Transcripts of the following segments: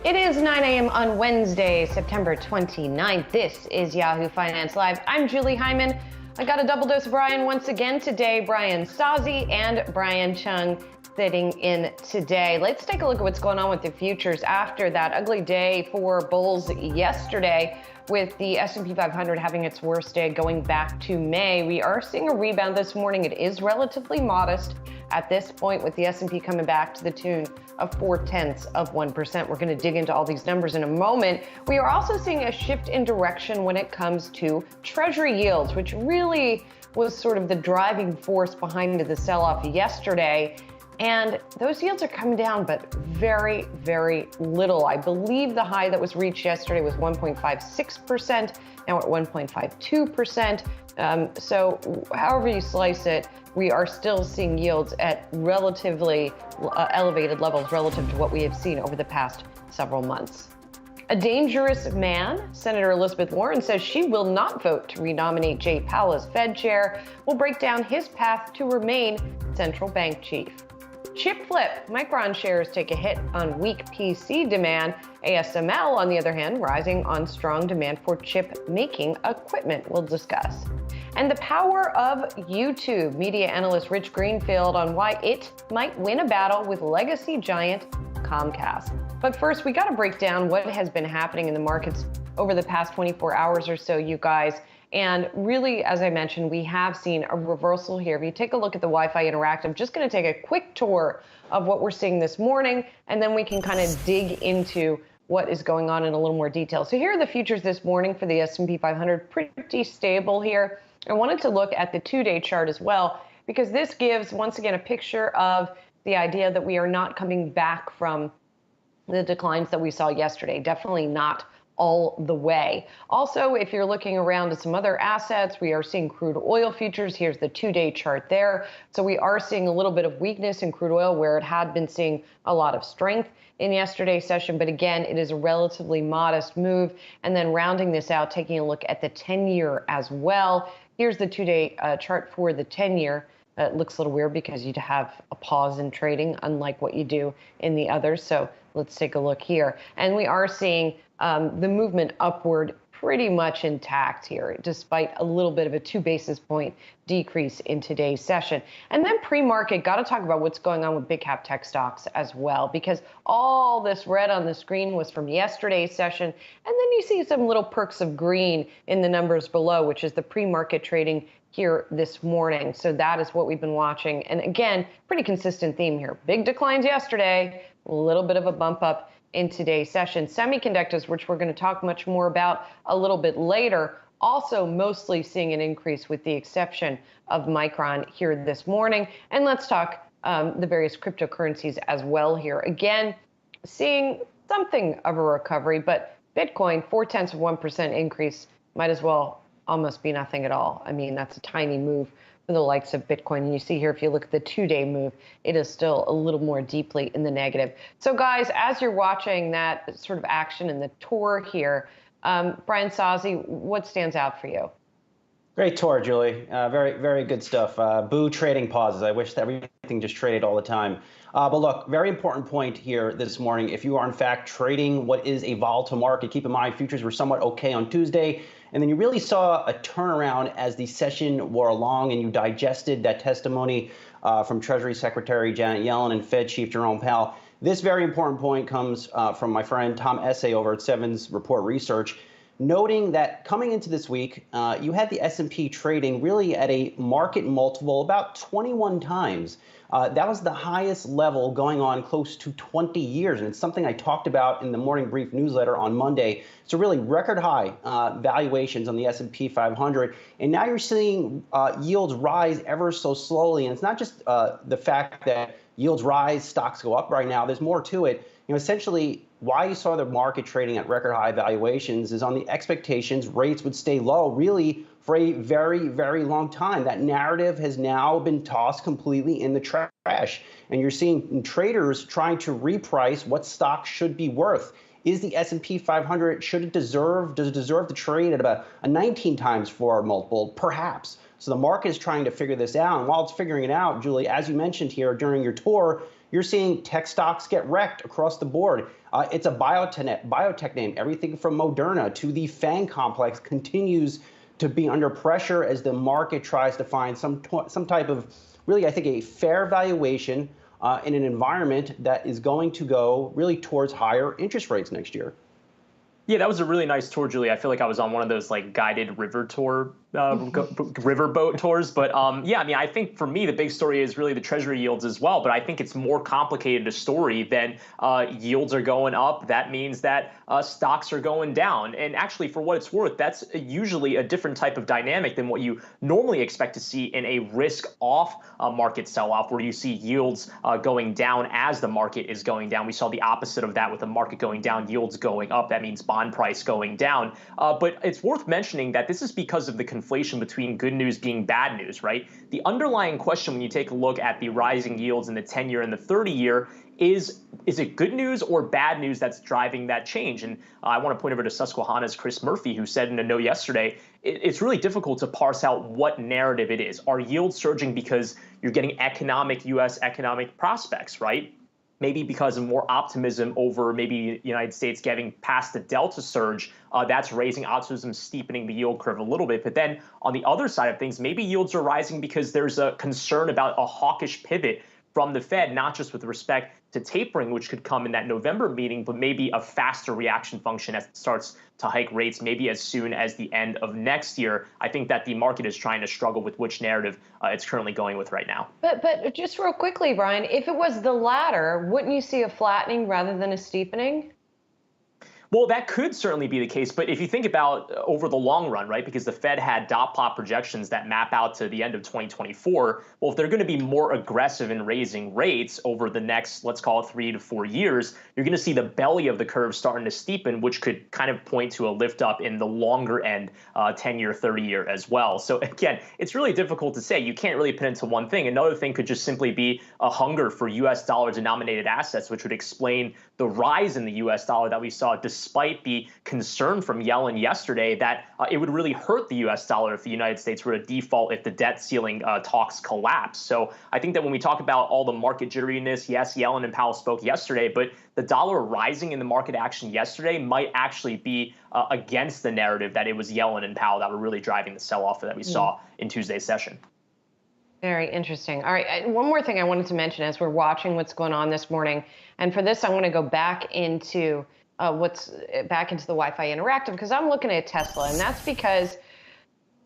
It is 9 a.m. on Wednesday, September 29th. This is Yahoo Finance Live. I'm Julie Hyman. I got a double dose of Brian once again today. Brian Sazi and Brian Chung sitting in today. Let's take a look at what's going on with the futures after that ugly day for bulls yesterday, with the S&P 500 having its worst day going back to May. We are seeing a rebound this morning. It is relatively modest at this point, with the S&P coming back to the tune of 0.4%. We're going to dig into all these numbers in a moment. We are also seeing a shift in direction when it comes to Treasury yields, which really was sort of the driving force behind the sell-off yesterday. And those yields are coming down, but very, very little. I believe the high that was reached yesterday was 1.56%, now at 1.52%. So however you slice it, we are still seeing yields at relatively elevated levels relative to what we have seen over the past several months. A dangerous man, Senator Elizabeth Warren, says she will not vote to renominate Jay Powell as Fed chair. We'll break down his path to remain central bank chief. Chip flip. Micron shares take a hit on weak PC demand. ASML, on the other hand, rising on strong demand for chip-making equipment. We'll discuss. And the power of YouTube. Media analyst Rich Greenfield on why it might win a battle with legacy giant Comcast. But first, we got to break down what has been happening in the markets over the past 24 hours or so, you guys. And really, as I mentioned, we have seen a reversal here. If you take a look at the Wi-Fi Interactive, I'm just going to take a quick tour of what we're seeing this morning, and then we can kind of dig into what is going on in a little more detail. So here are the futures this morning for the S&P 500, pretty stable here. I wanted to look at the two-day chart as well, because this gives, once again, a picture of the idea that we are not coming back from the declines that we saw yesterday. Definitely not all the way. Also, if you're looking around at some other assets, we are seeing crude oil futures. Here's the two-day chart there. So we are seeing a little bit of weakness in crude oil where it had been seeing a lot of strength in yesterday's session. But again, it is a relatively modest move. And then rounding this out, taking a look at the 10-year as well. Here's the two-day chart for the 10-year. It looks a little weird because you'd have a pause in trading, unlike what you do in the others. So let's take a look here. And we are seeing the movement upward pretty much intact here, despite a little bit of a 2 basis point decrease in today's session. And then pre-market, got to talk about what's going on with big cap tech stocks as well, because all this red on the screen was from yesterday's session. And then you see some little perks of green in the numbers below, which is the pre-market trading here this morning. So that is what we've been watching. And again, pretty consistent theme here. Big declines yesterday, a little bit of a bump up in today's session. Semiconductors, which we're going to talk much more about a little bit later, also mostly seeing an increase with the exception of Micron here this morning. And let's talk the various cryptocurrencies as well here. Again, seeing something of a recovery, but Bitcoin, 0.4% increase, might as well almost be nothing at all. I mean, that's a tiny move for the likes of Bitcoin. And you see here, if you look at the two-day move, it is still a little more deeply in the negative. So guys, as you're watching that sort of action in the tour here, Brian Sazi, what stands out for you? Great tour, Julie. Very, very good stuff. Boo trading pauses. I wish that everything just traded all the time. But look, very important point here this morning. If you are in fact trading what is a volatile market, keep in mind futures were somewhat okay on Tuesday. And then you really saw a turnaround as the session wore along and you digested that testimony from Treasury Secretary Janet Yellen and Fed Chief Jerome Powell. This very important point comes from my friend Tom Essay over at Sevens Report Research, noting that coming into this week, you had the S&P trading really at a market multiple about 21 times. That was the highest level going on close to 20 years. And it's something I talked about in the Morning Brief newsletter on Monday. So really record high valuations on the S&P 500. And now you're seeing yields rise ever so slowly. And it's not just the fact that yields rise, stocks go up right now. There's more to it. Essentially, why you saw the market trading at record high valuations is on the expectations rates would stay low really for a very, very long time. That narrative has now been tossed completely in the trash. And you're seeing traders trying to reprice what stocks should be worth. Is the S&P 500, does it deserve to trade at about a 19 times forward multiple? Perhaps. So the market is trying to figure this out. And while it's figuring it out, Julie, as you mentioned here during your tour, you're seeing tech stocks get wrecked across the board. It's a biotech name. Everything from Moderna to the FANG complex continues to be under pressure as the market tries to find some type of, really, I think, a fair valuation in an environment that is going to go really towards higher interest rates next year. Yeah, that was a really nice tour, Julie. I feel like I was on one of those like guided river tour, riverboat tours. But yeah, I mean, I think for me, the big story is really the Treasury yields as well. But I think it's more complicated a story than yields are going up. That means that stocks are going down. And actually, for what it's worth, that's usually a different type of dynamic than what you normally expect to see in a risk-off market sell-off, where you see yields going down as the market is going down. We saw the opposite of that with the market going down, yields going up. That means bond price going down. But it's worth mentioning that this is because of the conflation between good news being bad news, right? The underlying question when you take a look at the rising yields in the 10-year and the 30-year is it good news or bad news that's driving that change? And I want to point over to Susquehanna's Chris Murphy, who said in a note yesterday, it's really difficult to parse out what narrative it is. Are yields surging because you're getting U.S. economic prospects, right? Maybe because of more optimism over maybe the United States getting past the Delta surge, that's raising optimism, steepening the yield curve a little bit. But then on the other side of things, maybe yields are rising because there's a concern about a hawkish pivot from the Fed, not just with respect to tapering, which could come in that November meeting, but maybe a faster reaction function as it starts to hike rates, maybe as soon as the end of next year. I think that the market is trying to struggle with which narrative it's currently going with right now. But just real quickly, Brian, if it was the latter, wouldn't you see a flattening rather than a steepening? Well, that could certainly be the case. But if you think about over the long run, right, because the Fed had dot plot projections that map out to the end of 2024. Well, if they're going to be more aggressive in raising rates over the next, let's call it 3 to 4 years, you're going to see the belly of the curve starting to steepen, which could kind of point to a lift up in the longer end 10-year, 30-year as well. So again, it's really difficult to say. You can't really put into one thing. Another thing could just simply be a hunger for U.S. dollar denominated assets, which would explain the rise in the U.S. dollar that we saw despite the concern from Yellen yesterday that it would really hurt the U.S. dollar if the United States were to default if the debt ceiling talks collapse. So I think that when we talk about all the market jitteriness, yes, Yellen and Powell spoke yesterday, but the dollar rising in the market action yesterday might actually be against the narrative that it was Yellen and Powell that were really driving the sell-off that we saw in Tuesday's session. Very interesting. All right, one more thing I wanted to mention as we're watching what's going on this morning, and for this I want to go back into the Wi-Fi Interactive, because I'm looking at Tesla, and that's because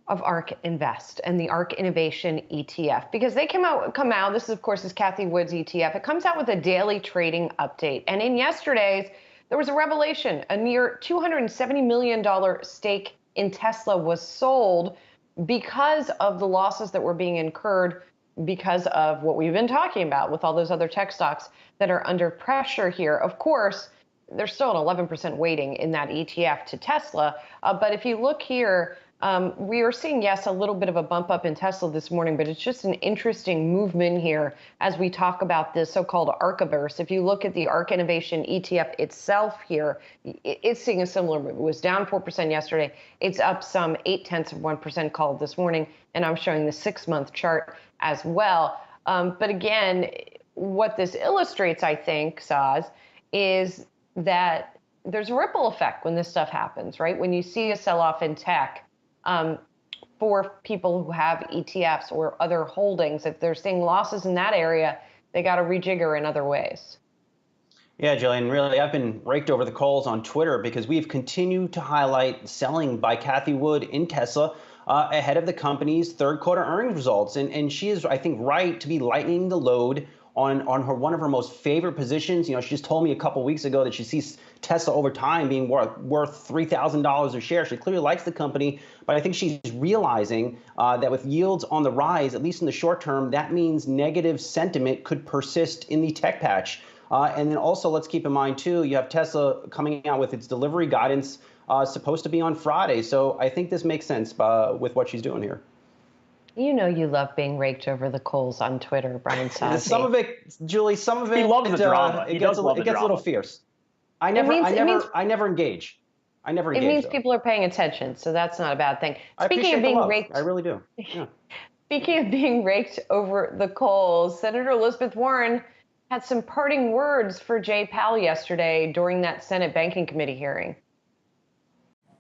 of ARK Invest and the ARK Innovation ETF, because they come out. This is, of course, is Kathy Wood's ETF. It comes out with a daily trading update, and in yesterday's there was a revelation: a near $270 million stake in Tesla was sold because of the losses that were being incurred because of what we've been talking about with all those other tech stocks that are under pressure here. Of course, there's still an 11% weighting in that ETF to Tesla. But if you look here, we are seeing, yes, a little bit of a bump up in Tesla this morning, but it's just an interesting movement here as we talk about this so-called ARKiverse. If you look at the ARK Innovation ETF itself here, it's seeing a similar move. It was down 4% yesterday. It's up some 0.8% call this morning, and I'm showing the 6-month chart as well. But again, what this illustrates, I think, Saz, is that there's a ripple effect when this stuff happens, right? When you see a sell-off in tech, for people who have ETFs or other holdings, if they're seeing losses in that area, they got to rejigger in other ways. Yeah, Jillian, really, I've been raked over the coals on Twitter because we've continued to highlight selling by Kathy Wood in Tesla ahead of the company's third quarter earnings results. And she is, I think, right to be lightening the load on one of her most favorite positions. You know, she just told me a couple weeks ago that she sees Tesla over time being worth $3,000 a share. She clearly likes the company, but I think she's realizing that with yields on the rise, at least in the short term, that means negative sentiment could persist in the tech patch. And then also, let's keep in mind, too, you have Tesla coming out with its delivery guidance supposed to be on Friday. So I think this makes sense with what she's doing here. You know you love being raked over the coals on Twitter, Brian Sazzi. Some of it, Julie, some of it. He loves the drama. It gets a little fierce. I never engage. I never It engage means though. people are paying attention, so that's not a bad thing. I Speaking appreciate of the being love. raked, I really do. Yeah. speaking of being raked over the coals, Senator Elizabeth Warren had some parting words for Jay Powell yesterday during that Senate Banking Committee hearing.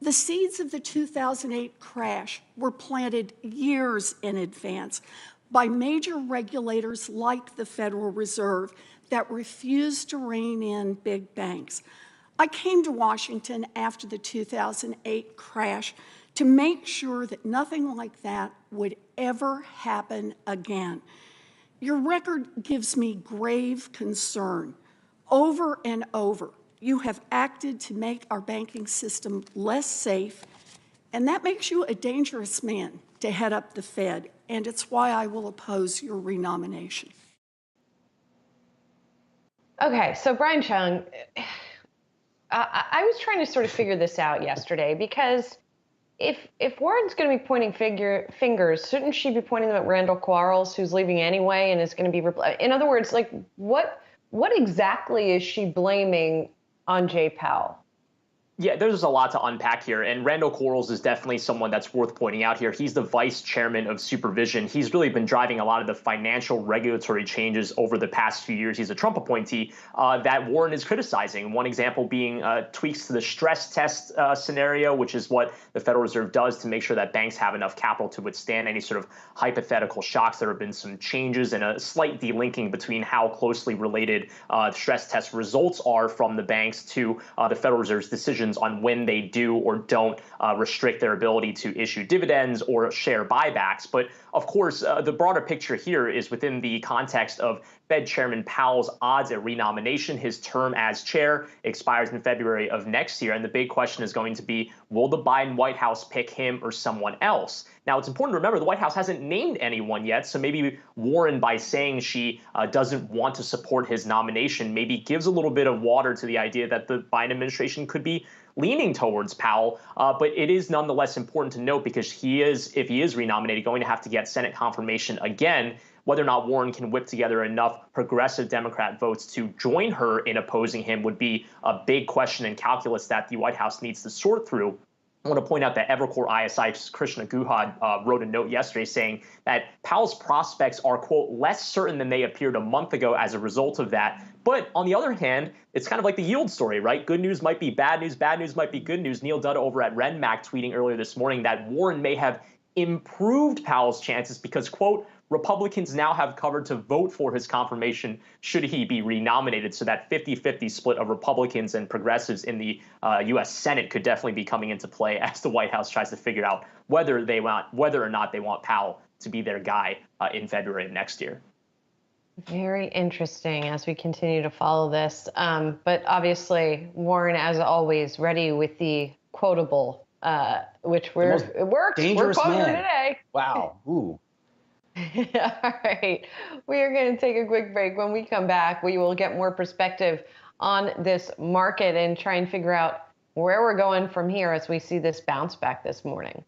The seeds of the 2008 crash were planted years in advance by major regulators like the Federal Reserve that refused to rein in big banks. I came to Washington after the 2008 crash to make sure that nothing like that would ever happen again. Your record gives me grave concern. Over and over, you have acted to make our banking system less safe, and that makes you a dangerous man to head up the Fed, and it's why I will oppose your renomination. Okay, so Brian Chung, I was trying to sort of figure this out yesterday because if Warren's going to be pointing fingers, shouldn't she be pointing them at Randall Quarles, who's leaving anyway, and is going to be? In other words, like what exactly is she blaming on Jay Powell? Yeah, there's a lot to unpack here, and Randall Quarles is definitely someone that's worth pointing out here. He's the vice chairman of supervision. He's really been driving a lot of the financial regulatory changes over the past few years. He's a Trump appointee that Warren is criticizing. One example being tweaks to the stress test scenario, which is what the Federal Reserve does to make sure that banks have enough capital to withstand any sort of hypothetical shocks. There have been some changes and a slight delinking between how closely related stress test results are from the banks to the Federal Reserve's decision on when they do or don't restrict their ability to issue dividends or share buybacks. But of course, the broader picture here is within the context of Fed Chairman Powell's odds at renomination. His term as chair expires in February of next year. And the big question is going to be, will the Biden White House pick him or someone else? Now, it's important to remember the White House hasn't named anyone yet. So maybe Warren, by saying she doesn't want to support his nomination, maybe gives a little bit of water to the idea that the Biden administration could be leaning towards Powell. But it is nonetheless important to note because if he is renominated, going to have to get Senate confirmation again. Whether or not Warren can whip together enough progressive Democrat votes to join her in opposing him would be a big question and calculus that the White House needs to sort through. I want to point out that Evercore ISI's Krishna Guha wrote a note yesterday saying that Powell's prospects are, quote, less certain than they appeared a month ago as a result of that. But on the other hand, it's kind of like the yield story, right? Good news might be bad news might be good news. Neil Dutta over at RenMac tweeting earlier this morning that Warren may have improved Powell's chances because, quote, Republicans now have cover to vote for his confirmation should he be renominated. So that 50-50 split of Republicans and progressives in the U.S. Senate could definitely be coming into play as the White House tries to figure out whether or not they want Powell to be their guy in February of next year. Very interesting as we continue to follow this. But obviously, Warren, as always, ready with the quotable, which it worked. We're quoting today. Wow. Ooh. All right. We are going to take a quick break. When we come back, we will get more perspective on this market and try and figure out where we're going from here as we see this bounce back this morning.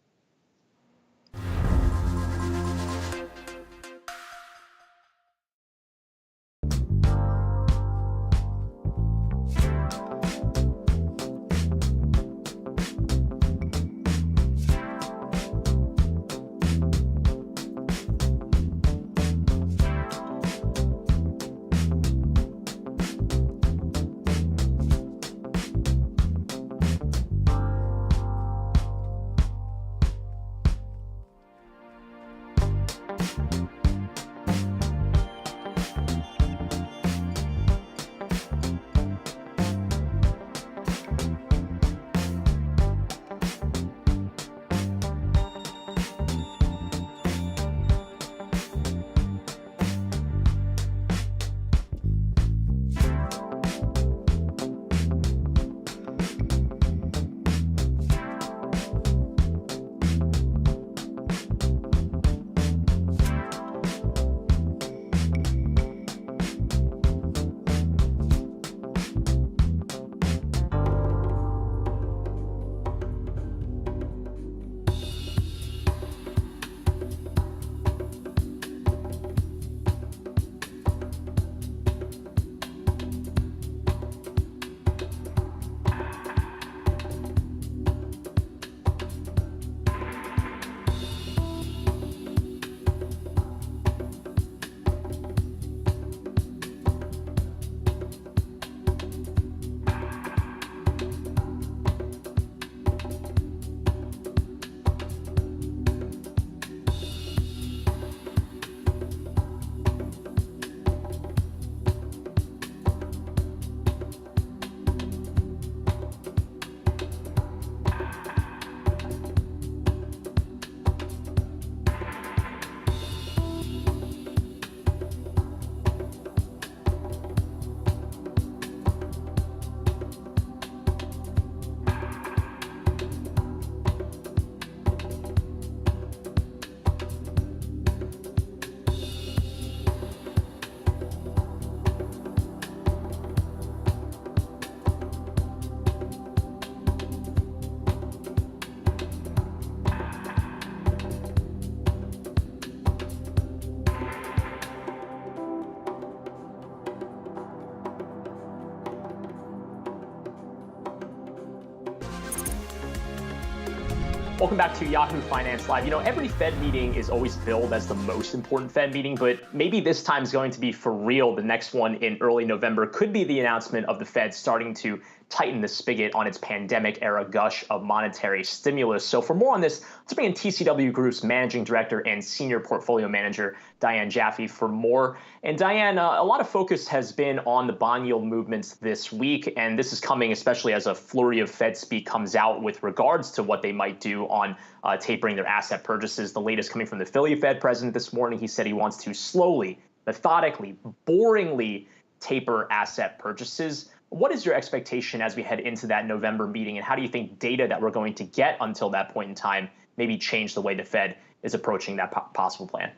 Welcome back to Yahoo Finance Live. You know, every Fed meeting is always billed as the most important Fed meeting, but maybe this time is going to be for real. The next one in early November could be the announcement of the Fed starting to tighten the spigot on its pandemic-era gush of monetary stimulus. So for more on this, let's bring in TCW Group's Managing Director and Senior Portfolio Manager, Diane Jaffe, for more. And Diane, a lot of focus has been on the bond yield movements this week, and this is coming especially as a flurry of Fed speak comes out with regards to what they might do on tapering their asset purchases. The latest coming from the Philly Fed president this morning. He said he wants to slowly, methodically, boringly taper asset purchases. What is your expectation as we head into that November meeting, and how do you think data that we're going to get until that point in time maybe change the way the Fed is approaching that possible plan?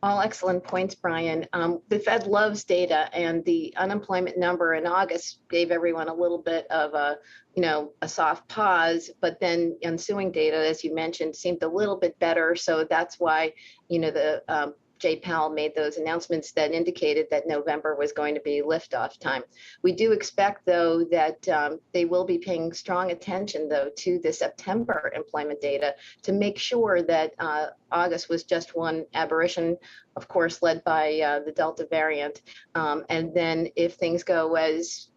All excellent points, Brian. The Fed loves data, and the unemployment number in August gave everyone a little bit of a soft pause, but then ensuing data, as you mentioned, seemed a little bit better. So that's why, the Jay Powell made those announcements that indicated that November was going to be liftoff time. We do expect, though, that they will be paying strong attention, though, to the September employment data to make sure that August was just one aberration, of course, led by the Delta variant. And then if things go as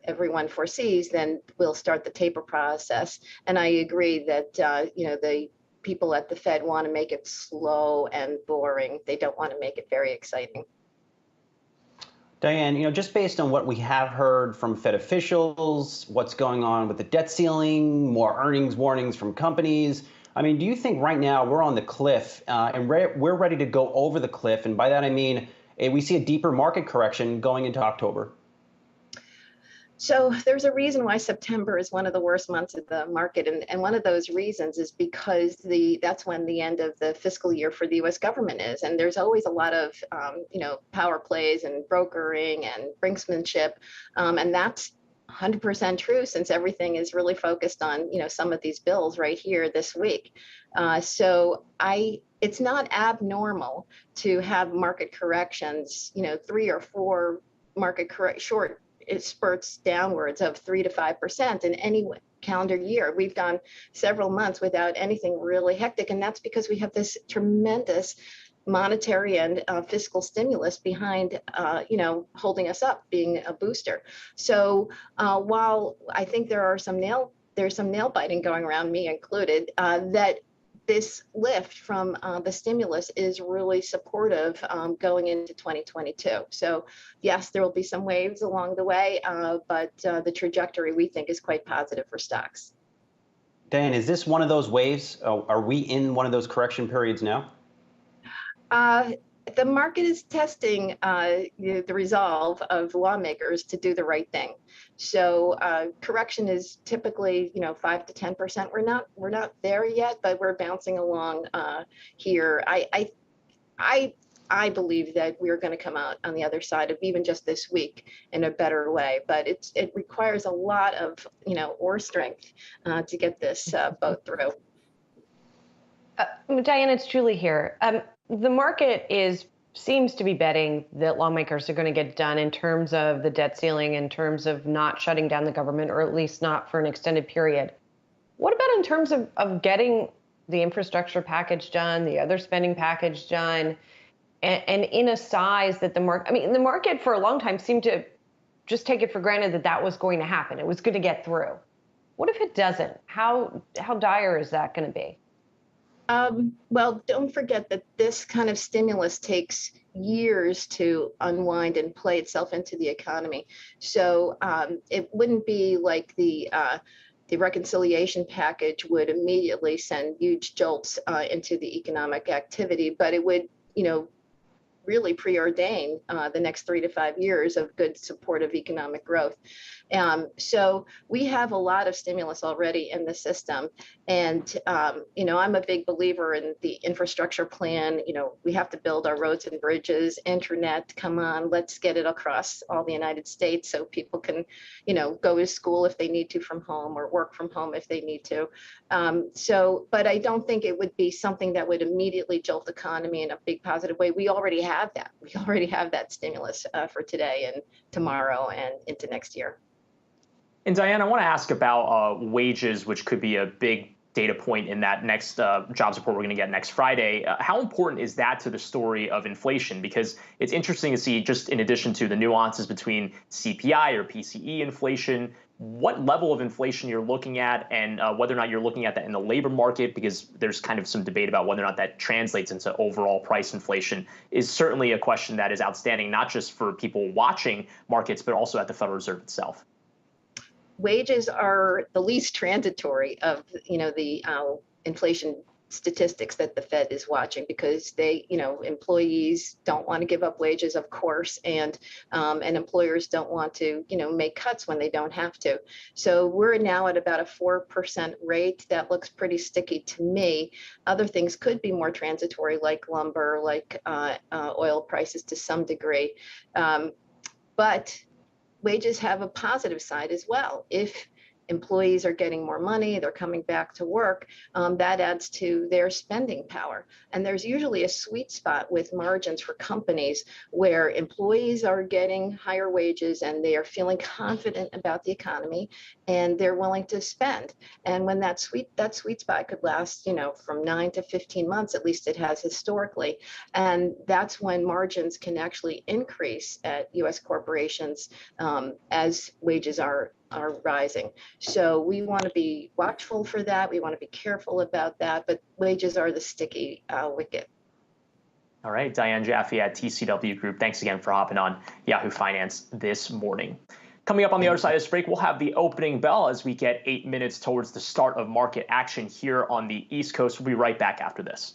everyone foresees, then we'll start the taper process. And I agree that, the people at the Fed want to make it slow and boring. They don't want to make it very exciting. Diane, just based on what we have heard from Fed officials, what's going on with the debt ceiling, more earnings warnings from companies, do you think right now we're on the cliff and we're ready to go over the cliff? And by that, I mean, we see a deeper market correction going into October. So there's a reason why September is one of the worst months of the market. And one of those reasons is because that's when the end of the fiscal year for the US government is. And there's always a lot of, power plays and brokering and brinksmanship. And that's 100% true, since everything is really focused on, some of these bills right here this week. It's not abnormal to have market corrections, 3 or 4 short spurts downwards of 3 to 5% in any calendar year. We've gone several months without anything really hectic, and that's because we have this tremendous monetary and fiscal stimulus behind, holding us up, being a booster. So while I think there's some nail biting going around, me included, that this lift from the stimulus is really supportive going into 2022. So yes, there will be some waves along the way, but the trajectory we think is quite positive for stocks. Dan, is this one of those waves? Are we in one of those correction periods now? The market is testing the resolve of lawmakers to do the right thing. So correction is typically 5 to 10%. We're not there yet, but we're bouncing along here. I believe that we're going to come out on the other side of even just this week in a better way. But it requires a lot of oar strength to get this boat through. Diane, it's Julie here. The market seems to be betting that lawmakers are going to get done in terms of the debt ceiling, in terms of not shutting down the government, or at least not for an extended period. What about in terms of getting the infrastructure package done, the other spending package done, and in a size that the market for a long time seemed to just take it for granted that was going to happen. It was going to get through. What if it doesn't? How dire is that going to be? Well, don't forget that this kind of stimulus takes years to unwind and play itself into the economy. So it wouldn't be like the reconciliation package would immediately send huge jolts into the economic activity, but it would, really preordain the next 3 to 5 years of good supportive economic growth. So we have a lot of stimulus already in the system. And, I'm a big believer in the infrastructure plan. We have to build our roads and bridges, internet, come on, let's get it across all the United States so people can, go to school if they need to from home, or work from home if they need to. But I don't think it would be something that would immediately jolt the economy in a big positive way. We already have that. We already have that stimulus for today and tomorrow and into next year. And Diane, I want to ask about wages, which could be a big data point in that next jobs report we're going to get next Friday. How important is that to the story of inflation? Because it's interesting to see, just in addition to the nuances between CPI or PCE inflation, what level of inflation you're looking at, and whether or not you're looking at that in the labor market, because there's kind of some debate about whether or not that translates into overall price inflation, is certainly a question that is outstanding, not just for people watching markets, but also at the Federal Reserve itself. Wages are the least transitory of the inflation statistics that the Fed is watching, because they, employees don't want to give up wages, of course, and employers don't want to, make cuts when they don't have to. So we're now at about a 4% rate. That looks pretty sticky to me. Other things could be more transitory, like lumber, like oil prices to some degree, but wages have a positive side as well. If employees are getting more money, they're coming back to work, that adds to their spending power. And there's usually a sweet spot with margins for companies where employees are getting higher wages and they are feeling confident about the economy and they're willing to spend. And when that sweet spot could last, from 9 to 15 months, at least it has historically. And that's when margins can actually increase at US corporations as wages are rising. So we want to be watchful for that. We want to be careful about that, but wages are the sticky wicket. All right, Diane Jaffe at TCW Group, thanks again for hopping on Yahoo Finance this morning. Coming up on the other side of this break, we'll have the opening bell as we get 8 minutes towards the start of market action here on the East Coast. We'll be right back after this.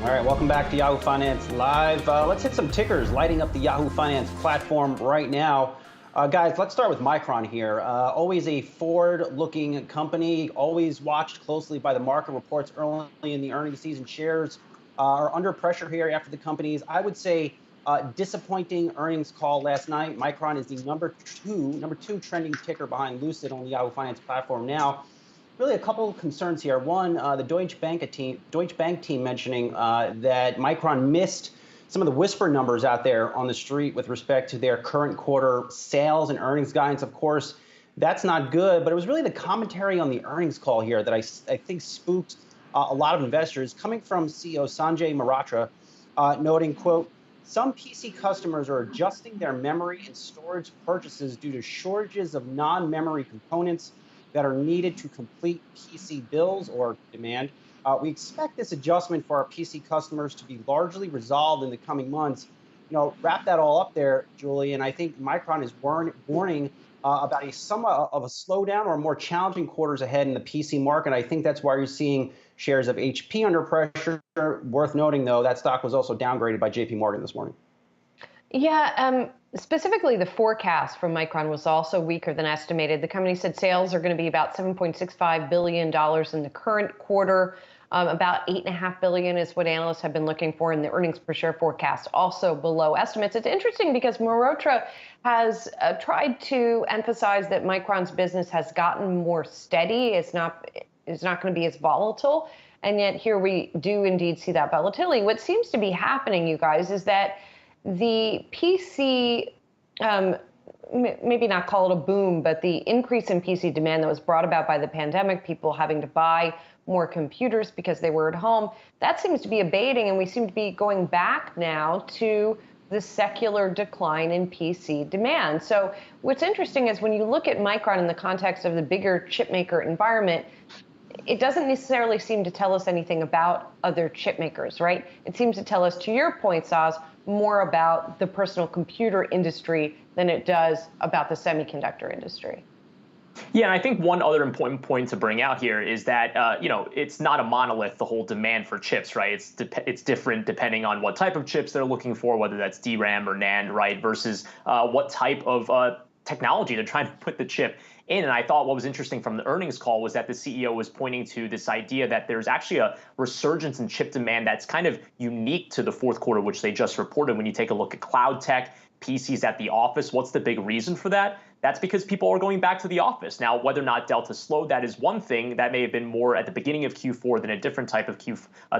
All right, welcome back to Yahoo Finance Live. Let's hit some tickers lighting up the Yahoo Finance platform right now. Guys, let's start with Micron here. Always a forward-looking company, always watched closely by the market. Reports early in the earnings season. Shares are under pressure here after the company's, I would say, disappointing earnings call last night. Micron is the number two trending ticker behind Lucid on the Yahoo Finance platform now. really a couple of concerns here. One, the Deutsche Bank team mentioning that Micron missed some of the whisper numbers out there on the street with respect to their current quarter sales and earnings guidance. Of course, that's not good, but it was really the commentary on the earnings call here that I think spooked a lot of investors, coming from CEO Sanjay Mehrotra, noting, quote, some PC customers are adjusting their memory and storage purchases due to shortages of non-memory components that are needed to complete PC builds or demand. We expect this adjustment for our PC customers to be largely resolved in the coming months. Wrap that all up there, Julie, and I think Micron is warning about a somewhat of a slowdown or more challenging quarters ahead in the PC market. I think that's why you're seeing shares of HP under pressure. Worth noting, though, that stock was also downgraded by JP Morgan this morning. Yeah, specifically the forecast from Micron was also weaker than estimated. The company said sales are going to be about $7.65 billion in the current quarter. About $8.5 billion is what analysts have been looking for in the earnings per share forecast, also below estimates. It's interesting because Mehrotra has tried to emphasize that Micron's business has gotten more steady. It's not going to be as volatile. And yet here we do indeed see that volatility. What seems to be happening, you guys, is that the PC, maybe not call it a boom, but the increase in PC demand that was brought about by the pandemic, people having to buy more computers because they were at home, that seems to be abating, and we seem to be going back now to the secular decline in PC demand. So what's interesting is when you look at Micron in the context of the bigger chipmaker environment, it doesn't necessarily seem to tell us anything about other chip makers, right? It seems to tell us, to your point, Saz, more about the personal computer industry than it does about the semiconductor industry. Yeah, and I think one other important point to bring out here is that it's not a monolith, the whole demand for chips, right? It's different depending on what type of chips they're looking for, whether that's DRAM or NAND, right? Versus what type of technology they're trying to put the chip in. And I thought what was interesting from the earnings call was that the CEO was pointing to this idea that there's actually a resurgence in chip demand that's kind of unique to the fourth quarter, which they just reported. When you take a look at cloud tech, PCs at the office, what's the big reason for that? That's because people are going back to the office. Now, whether or not Delta slowed, that is one thing. That may have been more at the beginning of Q4 than a different type of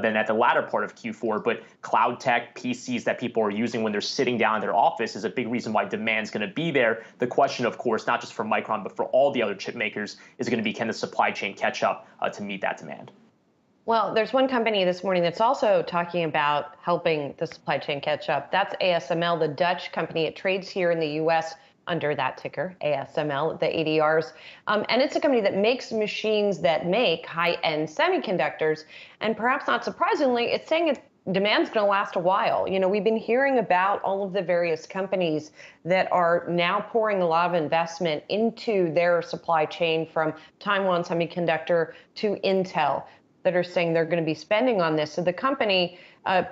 than at the latter part of Q4. But cloud tech, PCs that people are using when they're sitting down in their office is a big reason why demand's going to be there. The question, of course, not just for Micron, but for all the other chip makers, is going to be, can the supply chain catch up to meet that demand? Well, there's one company this morning that's also talking about helping the supply chain catch up. That's ASML, the Dutch company. It trades here in the U.S. under that ticker, ASML, the ADRs. And it's a company that makes machines that make high-end semiconductors. And perhaps not surprisingly, it's saying demand's going to last a while. We've been hearing about all of the various companies that are now pouring a lot of investment into their supply chain, from Taiwan Semiconductor to Intel, that are saying they're going to be spending on this. So the company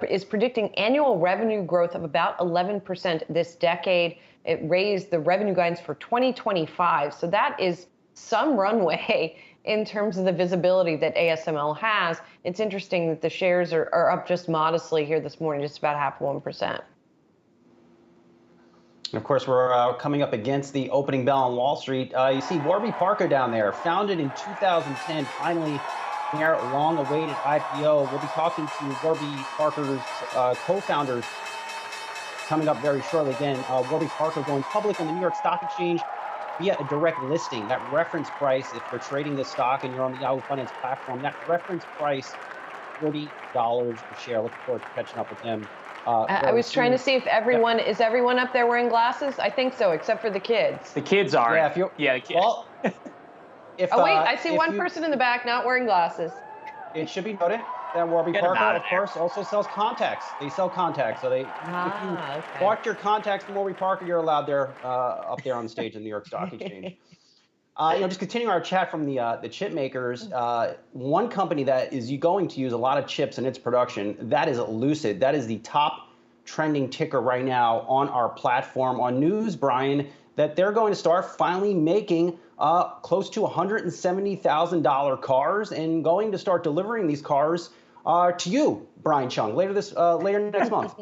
is predicting annual revenue growth of about 11% this decade. It raised the revenue guidance for 2025. So that is some runway in terms of the visibility that ASML has. It's interesting that the shares are up just modestly here this morning, just about 0.5%. Of course, we're coming up against the opening bell on Wall Street. You see Warby Parker down there, founded in 2010, finally their long-awaited IPO. We'll be talking to Warby Parker's co-founders coming up very shortly. Again, Warby Parker going public on the New York Stock Exchange via a direct listing. That reference price, if you're trading this stock and you're on the Yahoo Finance platform, that reference price, $40 a share. Looking forward to catching up with them. I was trying to see if is everyone up there wearing glasses? I think so, except for the kids. The kids are. Yeah, the kids. Well, I see one person in the back not wearing glasses. It should be noted that Warby Parker, of course, also sells contacts. They sell contacts. So if you bought your contacts from Warby Parker, you're allowed there up there on the stage in the New York Stock Exchange. Just continuing our chat from the chip makers, one company that is going to use a lot of chips in its production, that is Lucid. That is the top trending ticker right now on our platform. On news, Brian, that they're going to start finally making close to $170,000 cars and going to start delivering these cars to you, Brian Chung, later next month.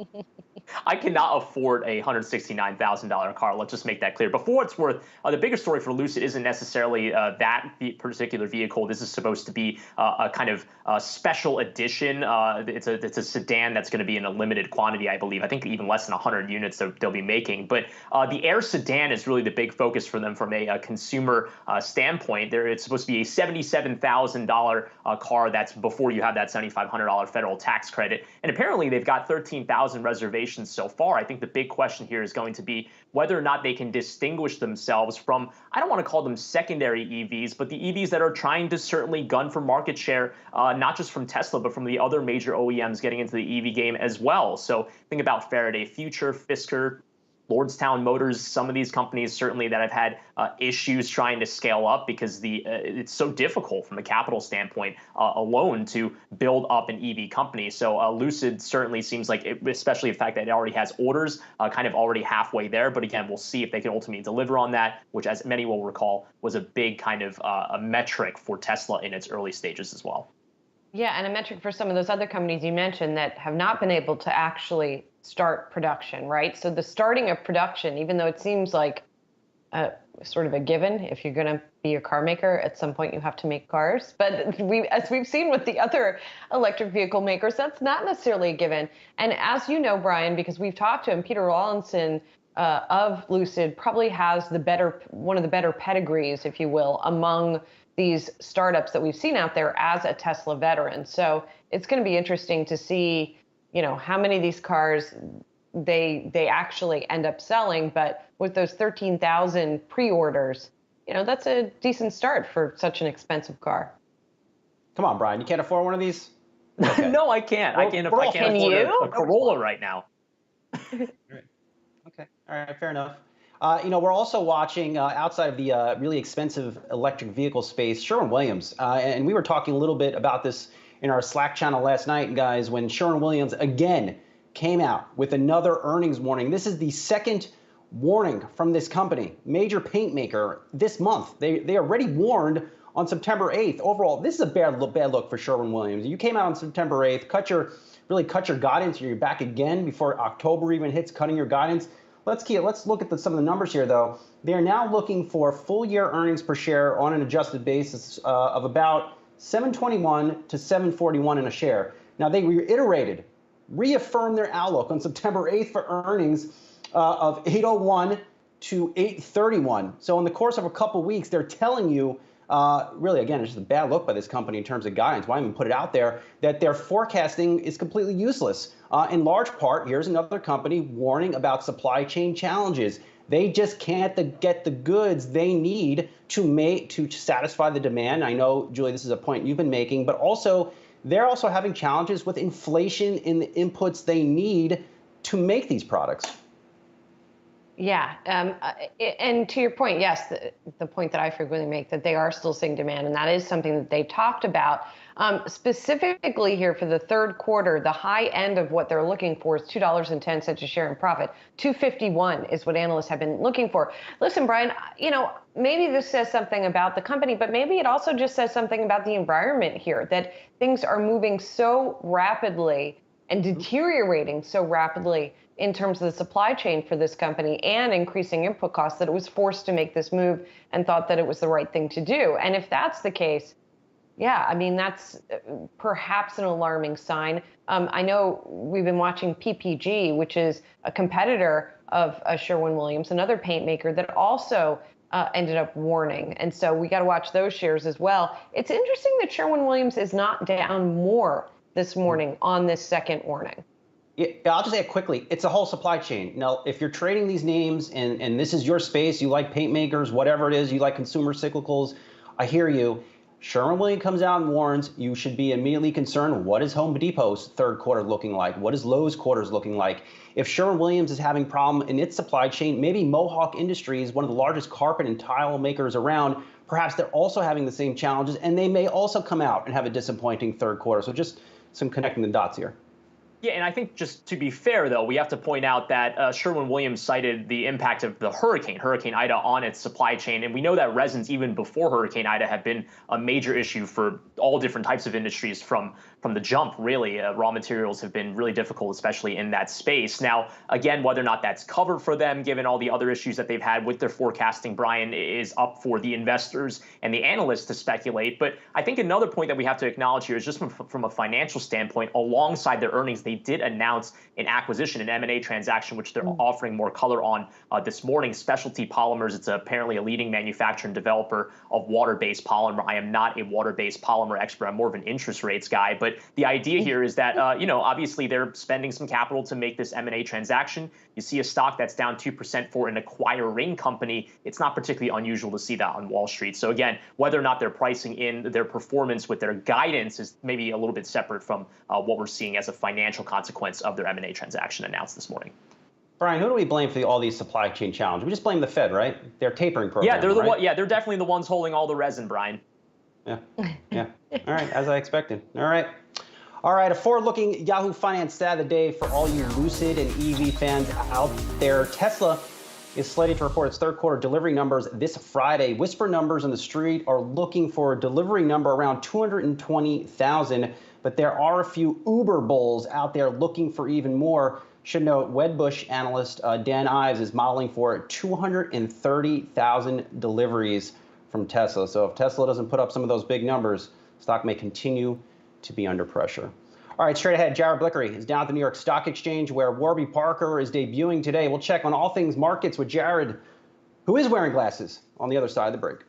I cannot afford a $169,000 car. Let's just make that clear. But for what it's worth, the bigger story for Lucid isn't necessarily that particular vehicle. This is supposed to be a kind of special edition. It's a sedan that's going to be in a limited quantity, I believe. I think even less than 100 units they'll be making. But the Air sedan is really the big focus for them from a consumer standpoint. It's supposed to be a $77,000 car. That's before you have that $7,500 federal tax credit. And apparently they've got 13,000 reservations so far. I think the big question here is going to be whether or not they can distinguish themselves from, I don't want to call them secondary EVs, but the EVs that are trying to certainly gun for market share, not just from Tesla, but from the other major OEMs getting into the EV game as well. So think about Faraday Future, Fisker, Lordstown Motors, some of these companies certainly that have had issues trying to scale up because it's so difficult from a capital standpoint alone to build up an EV company. So Lucid certainly seems like, especially the fact that it already has orders kind of already halfway there. But again, we'll see if they can ultimately deliver on that, which, as many will recall, was a big kind of a metric for Tesla in its early stages as well. Yeah, and a metric for some of those other companies you mentioned that have not been able to actually start production, right? So the starting of production, even though it seems like sort of a given, if you're going to be a car maker, at some point you have to make cars. But as we've seen with the other electric vehicle makers, that's not necessarily a given. And as you know, Brian, because we've talked to him, Peter Rawlinson of Lucid probably has one of the better pedigrees, if you will, among these startups that we've seen out there as a Tesla veteran. So it's going to be interesting to see, how many of these cars they actually end up selling. But with those 13,000 pre-orders, that's a decent start for such an expensive car. Come on, Brian, you can't afford one of these? Okay. No, I can't. I can't afford a Corolla right now. Okay. All right. Fair enough. We're also watching outside of the really expensive electric vehicle space, Sherwin-Williams. And we were talking a little bit about this in our Slack channel last night, guys, when Sherwin-Williams again came out with another earnings warning. This is the second warning from this company, major paint maker, this month. They already warned on September 8th. Overall, this is a bad look for Sherwin-Williams. You came out on September 8th, cut your guidance, you're back again before October even hits, cutting your guidance. Let's look at some of the numbers here, though. They are now looking for full-year earnings per share on an adjusted basis of about $7.21 to $7.41 in a share. Now, they reaffirmed their outlook on September 8th for earnings of $8.01 to $8.31. So in the course of a couple weeks, they're telling you, really, again, it's just a bad look by this company in terms of guidance. Why even put it out there? That their forecasting is completely useless. In large part, here's another company warning about supply chain challenges. They just can't get the goods they need to satisfy the demand. I know, Julie, this is a point you've been making, but also they're also having challenges with inflation in the inputs they need to make these products. Yeah, and to your point, yes, the point that I frequently make, that they are still seeing demand, and that is something that they talked about. Specifically here for the third quarter, the high end of what they're looking for is $2.10 a share in profit. $2.51 is what analysts have been looking for. Listen, Brian, maybe this says something about the company, but maybe it also just says something about the environment here, that things are moving so rapidly and deteriorating so rapidly in terms of the supply chain for this company and increasing input costs that it was forced to make this move and thought that it was the right thing to do. And if that's the case, yeah, I mean, that's perhaps an alarming sign. I know we've been watching PPG, which is a competitor of Sherwin-Williams, another paint maker that also ended up warning. And so we got to watch those shares as well. It's interesting that Sherwin-Williams is not down more this morning on this second warning. Yeah, I'll just add quickly, it's a whole supply chain. Now, if you're trading these names and this is your space, you like paint makers, whatever it is, you like consumer cyclicals, I hear you. Sherwin-Williams comes out and warns you should be immediately concerned. What is Home Depot's third quarter looking like? What is Lowe's quarters looking like? If Sherwin-Williams is having problem in its supply chain, maybe Mohawk Industries, one of the largest carpet and tile makers around, perhaps they're also having the same challenges, and they may also come out and have a disappointing third quarter. So just some connecting the dots here. Yeah, and I think just to be fair, though, we have to point out that Sherwin-Williams cited the impact of the Hurricane Ida, on its supply chain. And we know that resins, even before Hurricane Ida, have been a major issue for all different types of industries from the jump, really. Raw materials have been really difficult, especially in that space. Now, again, whether or not that's covered for them, given all the other issues that they've had with their forecasting, Brian, is up for the investors and the analysts to speculate. But I think another point that we have to acknowledge here is just from a financial standpoint, alongside their earnings, they did announce an acquisition, an M&A transaction, which they're offering more color on this morning. Specialty Polymers, it's apparently a leading manufacturer and developer of water-based polymer. I am not a water-based polymer expert. I'm more of an interest rates guy. But the idea here is that, obviously they're spending some capital to make this M&A transaction. You see a stock that's down 2% for an acquiring company. It's not particularly unusual to see that on Wall Street. So again, whether or not they're pricing in their performance with their guidance is maybe a little bit separate from what we're seeing as a financial consequence of their M&A transaction announced this morning. Brian, who do we blame for all these supply chain challenges? We just blame the Fed, right? Their tapering program. Yeah, they're the right? one. Yeah, they're definitely the ones holding all the resin, Brian. Yeah. All right, as I expected. All right, a forward-looking Yahoo Finance stat of the day for all you Lucid and EV fans out there. Tesla is slated to report its third quarter delivery numbers this Friday. Whisper numbers on the street are looking for a delivery number around 220,000, but there are a few Uber bulls out there looking for even more. Should note, Wedbush analyst Dan Ives is modeling for 230,000 deliveries from Tesla. So if Tesla doesn't put up some of those big numbers, stock may continue to be under pressure. All right, straight ahead, Jared Blickery is down at the New York Stock Exchange, where Warby Parker is debuting today. We'll check on all things markets with Jared, who is wearing glasses, on the other side of the break.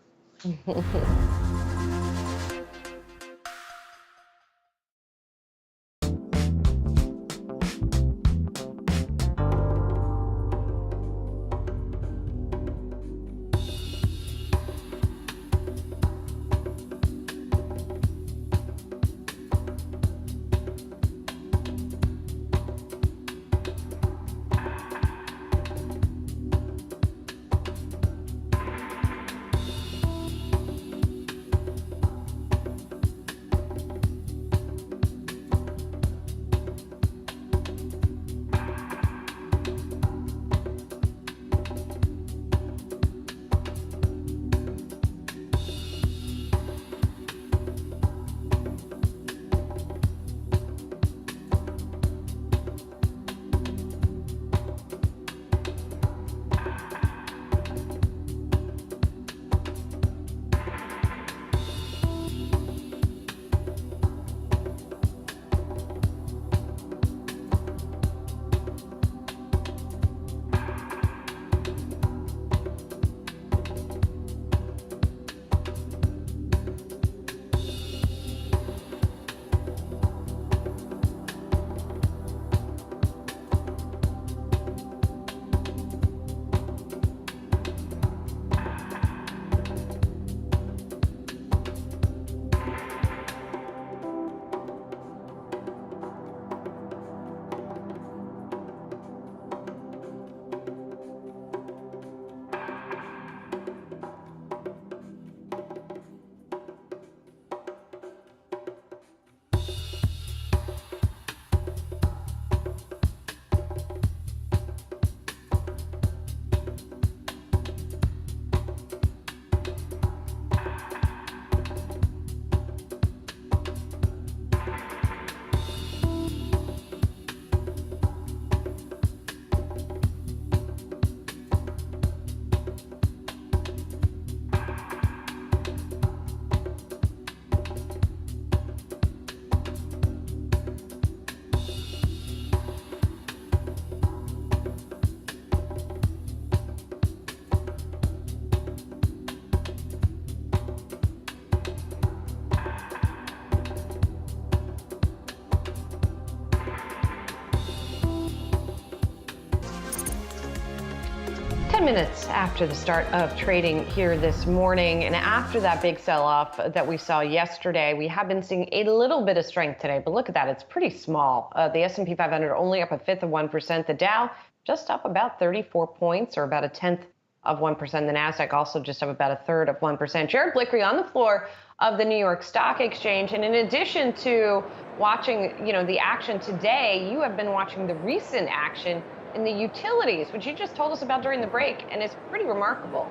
10 minutes after the start of trading here this morning, and after that big sell-off that we saw yesterday, we have been seeing a little bit of strength today, but look at that, it's pretty small. The S&P 500 only up 1/5 of 1%. The Dow just up about 34 points, or about 1/10 of 1%. The Nasdaq also just up about 1/3 of 1%. Jared Blickery on the floor of the New York Stock Exchange. And in addition to watching, the action today, you have been watching the recent action in the utilities, which you just told us about during the break, and it's pretty remarkable.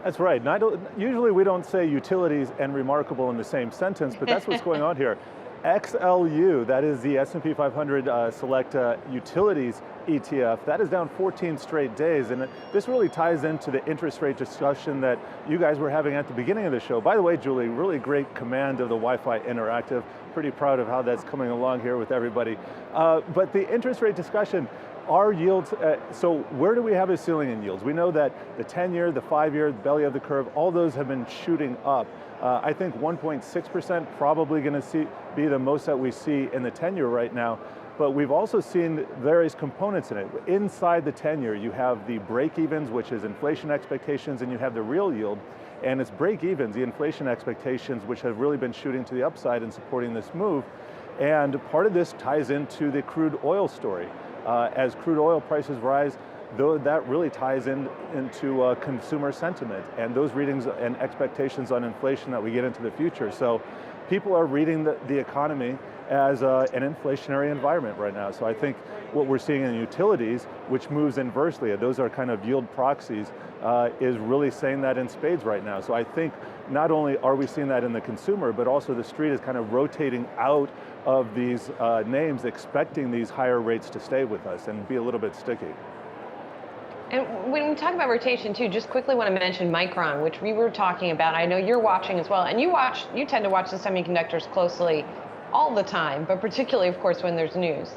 That's right. Usually we don't say utilities and remarkable in the same sentence, but that's what's going on here. XLU, that is the S&P 500 Select Utilities ETF, that is down 14 straight days, and this really ties into the interest rate discussion that you guys were having at the beginning of the show. By the way, Julie, really great command of the Wi-Fi Interactive. Pretty proud of how that's coming along here with everybody. But the interest rate discussion, our yields, so where do we have a ceiling in yields? We know that the 10-year, the 5-year, the belly of the curve, all those have been shooting up. I think 1.6% probably going to be the most that we see in the 10-year right now, but we've also seen various components in it. Inside the 10-year, you have the break-evens, which is inflation expectations, and you have the real yield, and it's break-evens, the inflation expectations, which have really been shooting to the upside and supporting this move. And part of this ties into the crude oil story. As crude oil prices rise, though, that really ties into consumer sentiment and those readings and expectations on inflation that we get into the future. So people are reading the economy as an inflationary environment right now. So I think what we're seeing in utilities, which moves inversely, those are kind of yield proxies, is really saying that in spades right now. So I think not only are we seeing that in the consumer, but also the street is kind of rotating out of these names, expecting these higher rates to stay with us and be a little bit sticky. And when we talk about rotation too, just quickly want to mention Micron, which we were talking about. I know you're watching as well, and you tend to watch the semiconductors closely all the time, but particularly, of course, when there's news.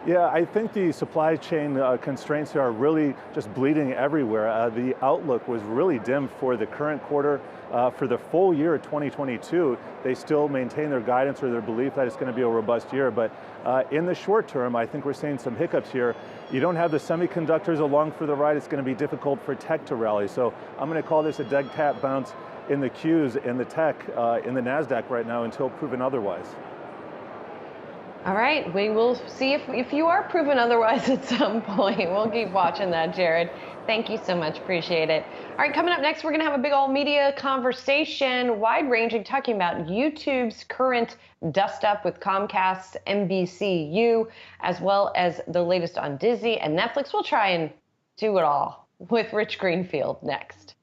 Yeah, I think the supply chain constraints here are really just bleeding everywhere. The outlook was really dim for the current quarter. For the full year of 2022, they still maintain their guidance or their belief that it's going to be a robust year. But in the short term, I think we're seeing some hiccups here. You don't have the semiconductors along for the ride. It's going to be difficult for tech to rally. So I'm going to call this a dead cat bounce in the Qs, in the tech, in the Nasdaq right now until proven otherwise. All right, we will see if you are proven otherwise at some point. We'll keep watching that, Jared. Thank you so much, appreciate it. All right, coming up next, we're gonna have a big old media conversation, wide-ranging, talking about YouTube's current dust-up with Comcast's NBCU, as well as the latest on Disney and Netflix. We'll try and do it all with Rich Greenfield next.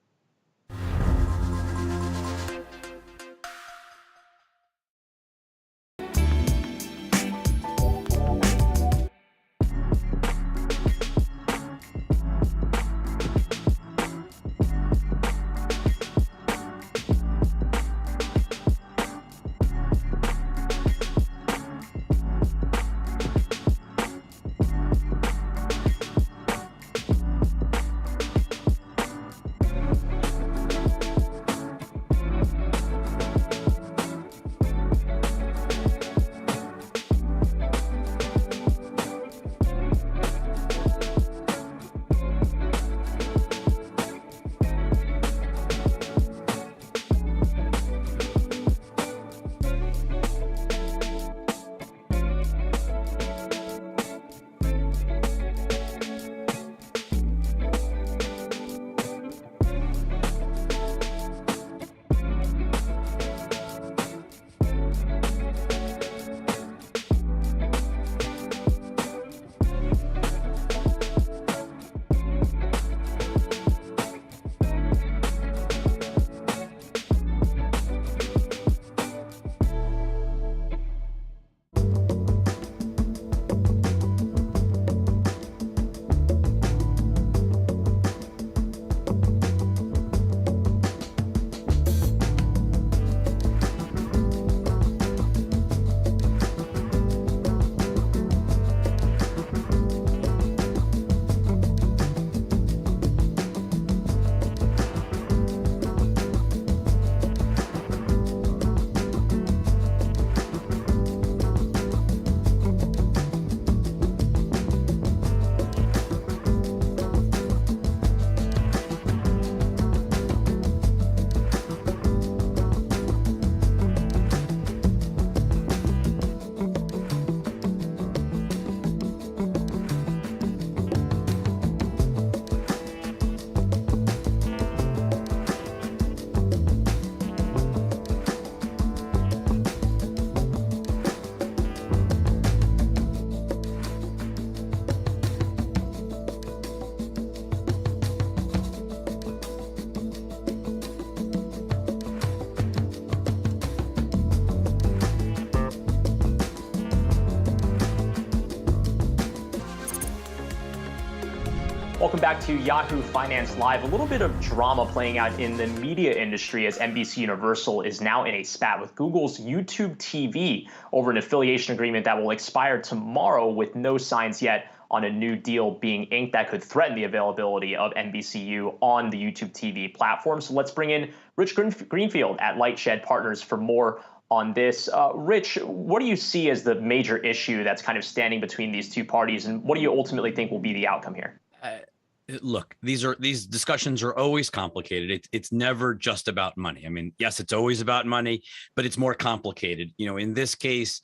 welcome back to Yahoo Finance Live. A little bit of drama playing out in the media industry as NBC Universal is now in a spat with Google's YouTube TV over an affiliation agreement that will expire tomorrow, with no signs yet on a new deal being inked that could threaten the availability of NBCU on the YouTube TV platform. So let's bring in Rich Greenfield at Lightshed Partners for more on this. Rich, what do you see as the major issue that's kind of standing between these two parties, and what do you ultimately think will be the outcome here? Look, these discussions are always complicated. It's never just about money. I mean, yes, it's always about money, but it's more complicated. You know, in this case,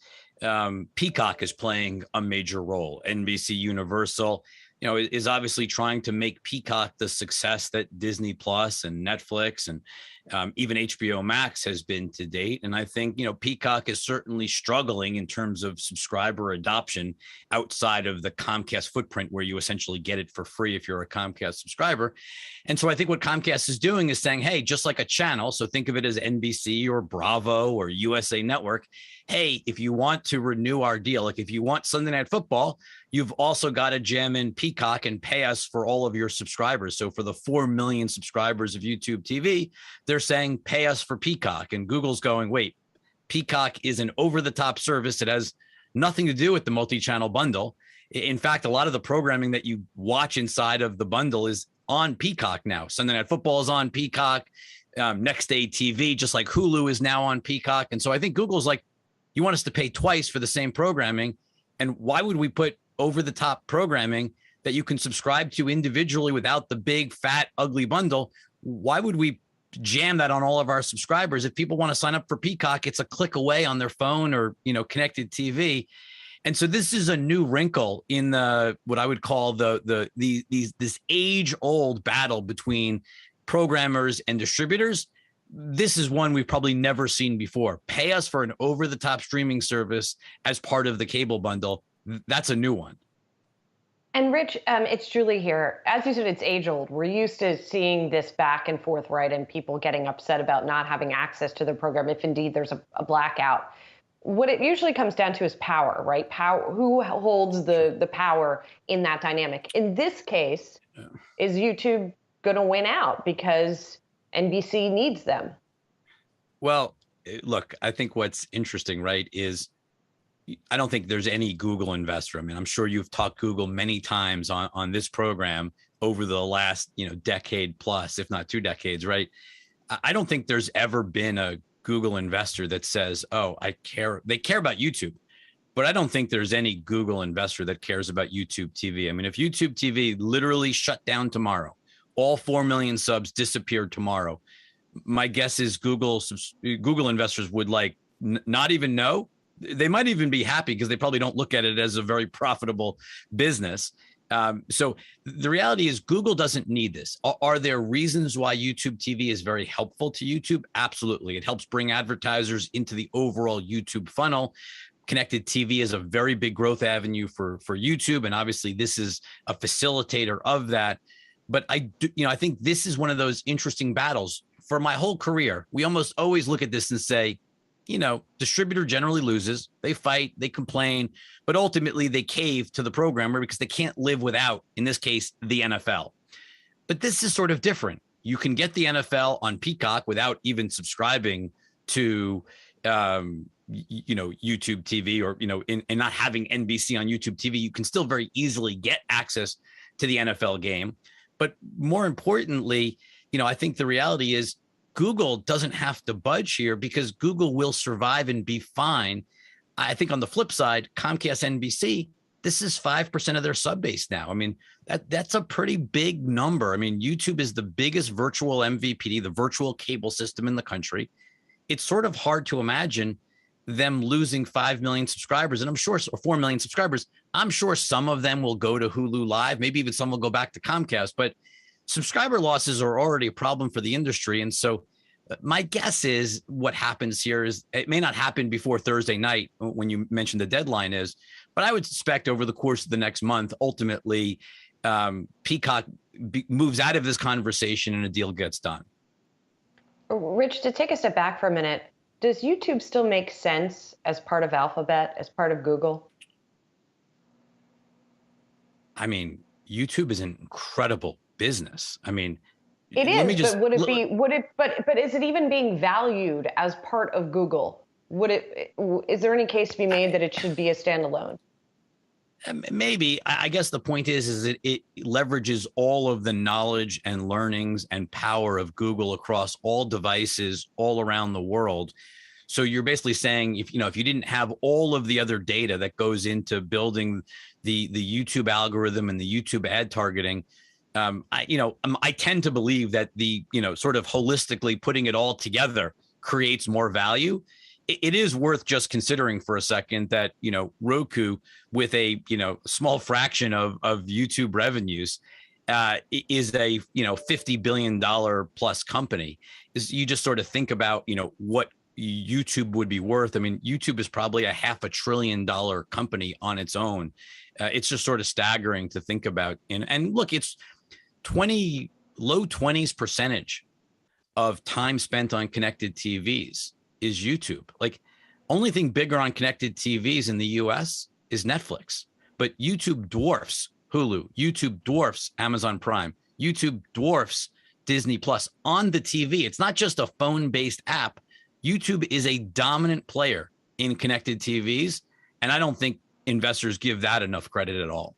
Peacock is playing a major role. NBC Universal, you know, is obviously trying to make Peacock the success that Disney Plus and Netflix and even HBO Max has been to date. And I think, you know, Peacock is certainly struggling in terms of subscriber adoption outside of the Comcast footprint, where you essentially get it for free if you're a Comcast subscriber. And so I think what Comcast is doing is saying, hey, just like a channel, so think of it as NBC or Bravo or USA Network. Hey, if you want to renew our deal, like if you want Sunday Night Football, you've also got to jam in Peacock and pay us for all of your subscribers. So for the 4 million subscribers of YouTube TV, they're saying pay us for Peacock. And Google's going, wait, Peacock is an over-the-top service. It has nothing to do with the multi-channel bundle. In fact, a lot of the programming that you watch inside of the bundle is on Peacock now. Sunday Night Football is on Peacock, Next Day TV, just like Hulu is now on Peacock. And so I think Google's like, you want us to pay twice for the same programming? And why would we put over-the-top programming that you can subscribe to individually without the big, fat, ugly bundle? Why would we jam that on all of our subscribers? If people want to sign up for Peacock, it's a click away on their phone or, you know, connected TV. And so this is a new wrinkle in the what I would call this age-old battle between programmers and distributors. This is one we've probably never seen before. Pay us for an over-the-top streaming service as part of the cable bundle. That's a new one. And Rich, it's Julie here. As you said, it's age-old. We're used to seeing this back and forth, right, and people getting upset about not having access to the program if indeed there's a blackout. What it usually comes down to is power, right? Power. Who holds the power in that dynamic? In this case, is YouTube going to win out because NBC needs them? Well, look, I think what's interesting, right, is I don't think there's any Google investor. I mean, I'm sure you've talked Google many times on this program over the last, you know, decade plus, if not 2 decades, right? I don't think there's ever been a Google investor that says, oh, they care about YouTube. But I don't think there's any Google investor that cares about YouTube TV. I mean, if YouTube TV literally shut down tomorrow, all 4 million subs disappeared tomorrow, my guess is Google investors would not even know. They might even be happy because they probably don't look at it as a very profitable business. So the reality is Google doesn't need this. Are there reasons why YouTube TV is very helpful to YouTube? Absolutely. It helps bring advertisers into the overall YouTube funnel. Connected TV is a very big growth avenue for YouTube. And obviously this is a facilitator of that. But I think this is one of those interesting battles. For my whole career, we almost always look at this and say, you know, distributor generally loses, they fight, they complain, but ultimately they cave to the programmer because they can't live without, in this case, the NFL. But this is sort of different. You can get the NFL on Peacock without even subscribing to, YouTube TV or, and not having NBC on YouTube TV. You can still very easily get access to the NFL game. But more importantly, I think the reality is Google doesn't have to budge here because Google will survive and be fine. I think on the flip side, Comcast NBC, this is 5% of their sub base now. I mean, that's a pretty big number. I mean, YouTube is the biggest virtual MVPD, the virtual cable system in the country. It's sort of hard to imagine them losing 5 million subscribers. And I'm sure, or 4 million subscribers, I'm sure some of them will go to Hulu Live. Maybe even some will go back to Comcast, but subscriber losses are already a problem for the industry. And so my guess is what happens here is it may not happen before Thursday night when you mentioned the deadline is, but I would suspect over the course of the next month, ultimately Peacock moves out of this conversation and a deal gets done. Rich, to take a step back for a minute, does YouTube still make sense as part of Alphabet, as part of Google? I mean, YouTube is an incredible business. I mean, It let me is, just but but is it even being valued as part of Google? Is there any case to be made that it should be a standalone? maybe. I guess the point is that it leverages all of the knowledge and learnings and power of Google across all devices all around the world. So you're basically saying if you didn't have all of the other data that goes into building the YouTube algorithm and the YouTube ad targeting, I tend to believe that the sort of holistically putting it all together creates more value. It is worth just considering for a second that Roku, with a small fraction of YouTube revenues, is a $50 billion plus company. Is you just sort of think about what YouTube would be worth. I mean, YouTube is probably a $500 billion company on its own. It's just sort of staggering to think about. And look, it's low 20s% of time spent on connected TVs is YouTube. Like, only thing bigger on connected TVs in the US is Netflix, but YouTube dwarfs Hulu. YouTube dwarfs Amazon Prime. YouTube dwarfs Disney Plus on the TV. It's not just a phone-based app. YouTube is a dominant player in connected TVs, and I don't think investors give that enough credit at all.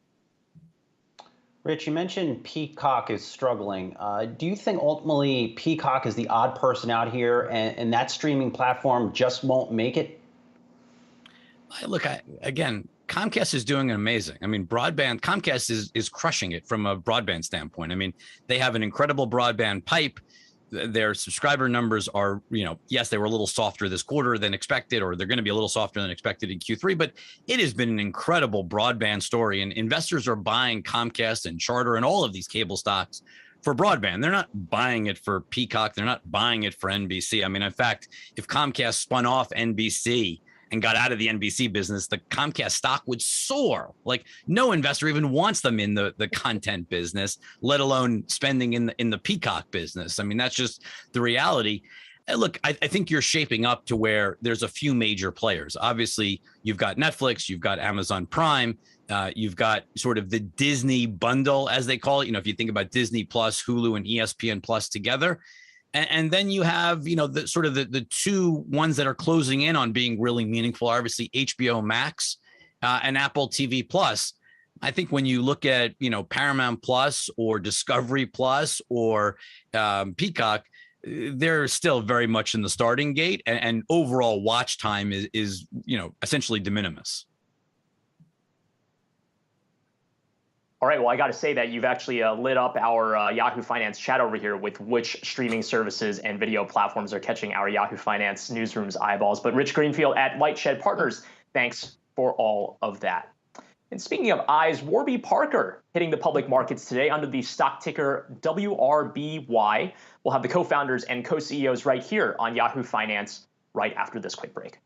Rich, you mentioned Peacock is struggling. Do you think ultimately Peacock is the odd person out here and that streaming platform just won't make it? Look, again, Comcast is doing amazing. I mean, Comcast is crushing it from a broadband standpoint. I mean, they have an incredible broadband pipe. Their subscriber numbers are, yes, they were a little softer this quarter than expected, or they're going to be a little softer than expected in Q3, but it has been an incredible broadband story. And investors are buying Comcast and Charter and all of these cable stocks for broadband. They're not buying it for Peacock. They're not buying it for NBC. I mean, in fact, if Comcast spun off NBC and got out of the NBC business, the Comcast stock would soar. Like, no investor even wants them in the content business, let alone spending in the Peacock business. I mean, that's just the reality. And look, I think you're shaping up to where there's a few major players. Obviously, you've got Netflix, you've got Amazon Prime, you've got sort of the Disney bundle, as they call it. If you think about Disney Plus, Hulu, and ESPN Plus together. And then you have, the sort of the two ones that are closing in on being really meaningful, obviously HBO Max and Apple TV Plus. I think when you look at, Paramount Plus or Discovery Plus or Peacock, they're still very much in the starting gate, and overall watch time is essentially de minimis. All right, well, I got to say that you've actually lit up our Yahoo Finance chat over here with which streaming services and video platforms are catching our Yahoo Finance newsroom's eyeballs. But Rich Greenfield at Lightshed Partners, thanks for all of that. And speaking of eyes, Warby Parker hitting the public markets today under the stock ticker WRBY. We'll have the co-founders and co-CEOs right here on Yahoo Finance right after this quick break.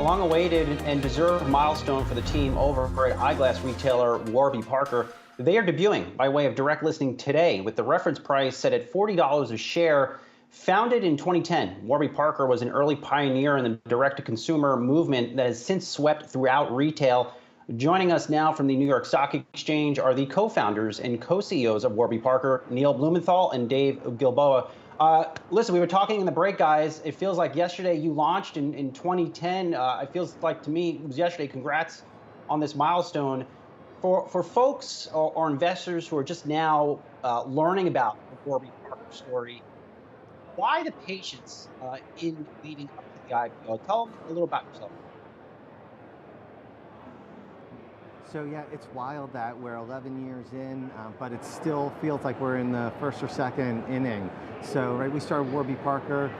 a long-awaited and deserved milestone for the team over at eyeglass retailer Warby Parker. They are debuting by way of direct listing today with the reference price set at $40 a share. Founded in 2010, Warby Parker was an early pioneer in the direct-to-consumer movement that has since swept throughout retail. Joining us now from the New York Stock Exchange are the co-founders and co-CEOs of Warby Parker, Neil Blumenthal and Dave Gilboa. Listen, we were talking in the break, guys. It feels like yesterday you launched in 2010. It feels like to me it was yesterday. Congrats on this milestone. For folks or investors who are just now learning about the Warby Parker story, why the patience in leading up to the IPO? Tell them a little about yourself. So yeah, it's wild that we're 11 years in, but it still feels like we're in the first or second inning. So right, we started Warby Parker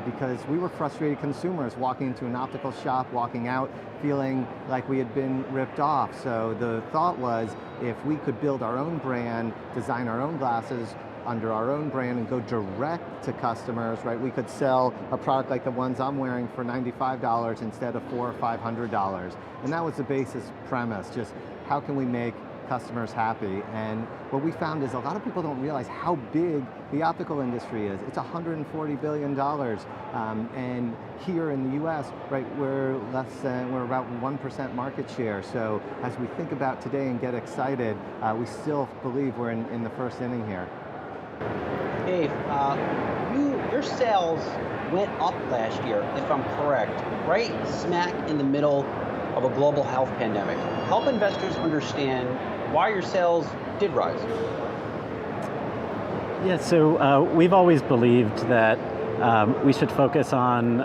because we were frustrated consumers walking into an optical shop, walking out, feeling like we had been ripped off. So the thought was, if we could build our own brand, design our own glasses under our own brand and go direct to customers, right? We could sell a product like the ones I'm wearing for $95 instead of $400 or $500. And that was the basis premise, just how can we make customers happy? And what we found is a lot of people don't realize how big the optical industry is. It's $140 billion. And here in the US, right, we're about 1% market share. So as we think about today and get excited, we still believe we're in the first inning here. Dave, your sales went up last year, if I'm correct, right smack in the middle of a global health pandemic. Help investors understand why your sales did rise. Yeah, so we've always believed that we should focus on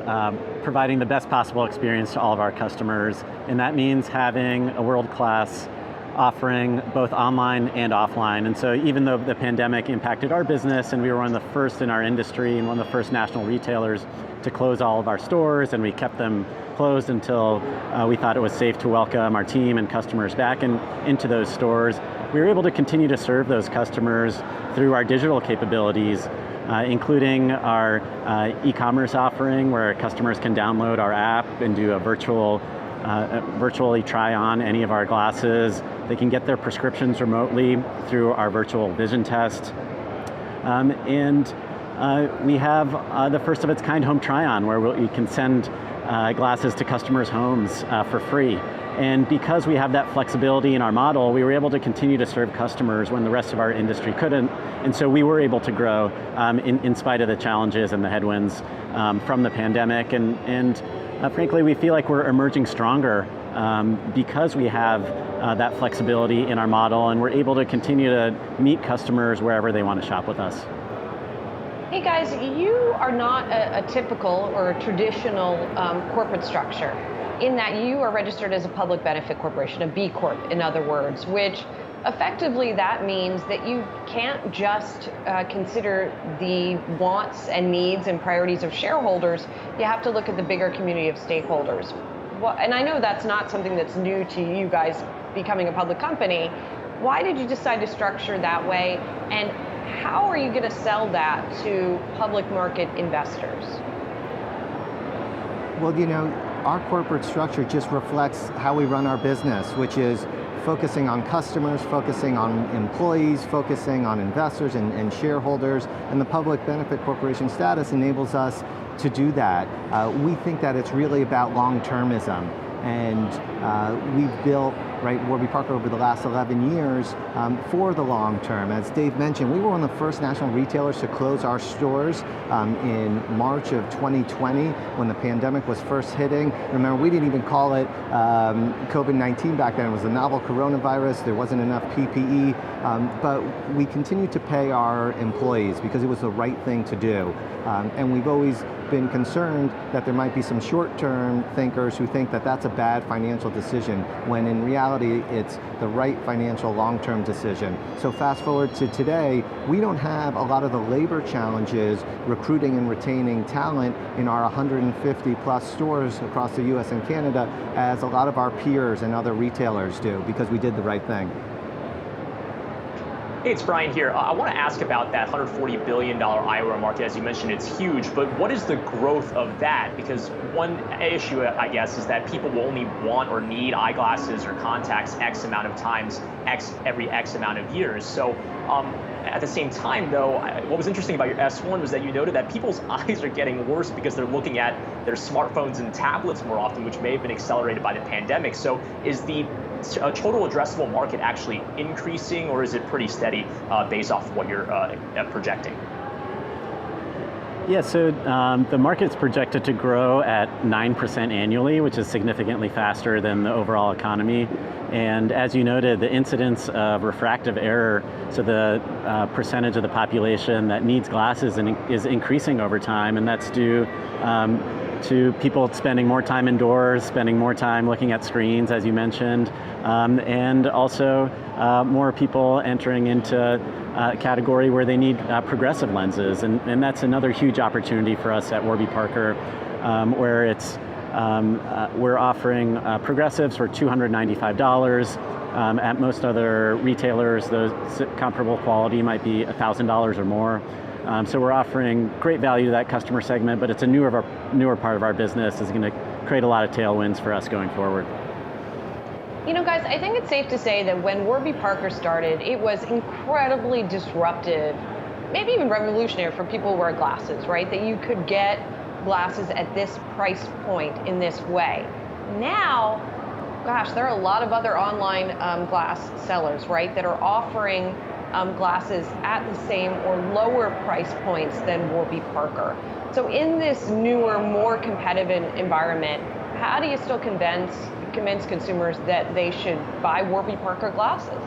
providing the best possible experience to all of our customers, and that means having a world-class offering both online and offline. And so even though the pandemic impacted our business and we were one of the first in our industry and one of the first national retailers to close all of our stores, and we kept them closed until we thought it was safe to welcome our team and customers back into those stores, we were able to continue to serve those customers through our digital capabilities, including our e-commerce offering where customers can download our app and do a virtually try on any of our glasses. They can get their prescriptions remotely through our virtual vision test. And we have the first of its kind home try on where we can send glasses to customers' homes for free. And because we have that flexibility in our model, we were able to continue to serve customers when the rest of our industry couldn't. And so we were able to grow in spite of the challenges and the headwinds from the pandemic. And frankly, we feel like we're emerging stronger because we have that flexibility in our model, and we're able to continue to meet customers wherever they want to shop with us. Hey guys, you are not a typical or a traditional corporate structure in that you are registered as a public benefit corporation, a B Corp in other words, which effectively that means that you can't just consider the wants and needs and priorities of shareholders. You have to look at the bigger community of stakeholders. Well, and I know that's not something that's new to you guys becoming a public company. Why did you decide to structure that way? And how are you going to sell that to public market investors? Well, you know, our corporate structure just reflects how we run our business, which is focusing on customers, focusing on employees, focusing on investors and shareholders, and the public benefit corporation status enables us to do that. We think that it's really about long-termism, and we've built Warby Parker over the last 11 years for the long term. As Dave mentioned, we were one of the first national retailers to close our stores in March of 2020 when the pandemic was first hitting. Remember, we didn't even call it COVID-19 back then. It was a novel coronavirus. There wasn't enough PPE, but we continued to pay our employees because it was the right thing to do. And we've always been concerned that there might be some short-term thinkers who think that that's a bad financial decision, when in reality it's the right financial long-term decision. So fast forward to today, we don't have a lot of the labor challenges recruiting and retaining talent in our 150 plus stores across the US and Canada as a lot of our peers and other retailers do, because we did the right thing. Hey, it's Brian here. I want to ask about that $140 billion eyewear market. As you mentioned, it's huge, but what is the growth of that? Because one issue, I guess, is that people will only want or need eyeglasses or contacts X amount of times, every X amount of years. So at the same time, though, what was interesting about your S1 was that you noted that people's eyes are getting worse because they're looking at their smartphones and tablets more often, which may have been accelerated by the pandemic. So is the total addressable market actually increasing, or is it pretty steady based off of what you're projecting? Yeah, so the market's projected to grow at 9% annually, which is significantly faster than the overall economy. And as you noted, the incidence of refractive error, so the percentage of the population that needs glasses is increasing over time, and that's due to people spending more time indoors, spending more time looking at screens, as you mentioned, and also more people entering into a category where they need progressive lenses. And that's another huge opportunity for us at Warby Parker, where it's we're offering progressives for $295. At most other retailers, the comparable quality might be $1,000 or more. So we're offering great value to that customer segment, but it's a newer part of our business. Is going to create a lot of tailwinds for us going forward. You know, guys, I think it's safe to say that when Warby Parker started, it was incredibly disruptive, maybe even revolutionary for people who wear glasses, right? That you could get glasses at this price point in this way. Now, gosh, there are a lot of other online glass sellers, right, that are offering glasses at the same or lower price points than Warby Parker. So in this newer, more competitive environment, how do you still convince consumers that they should buy Warby Parker glasses?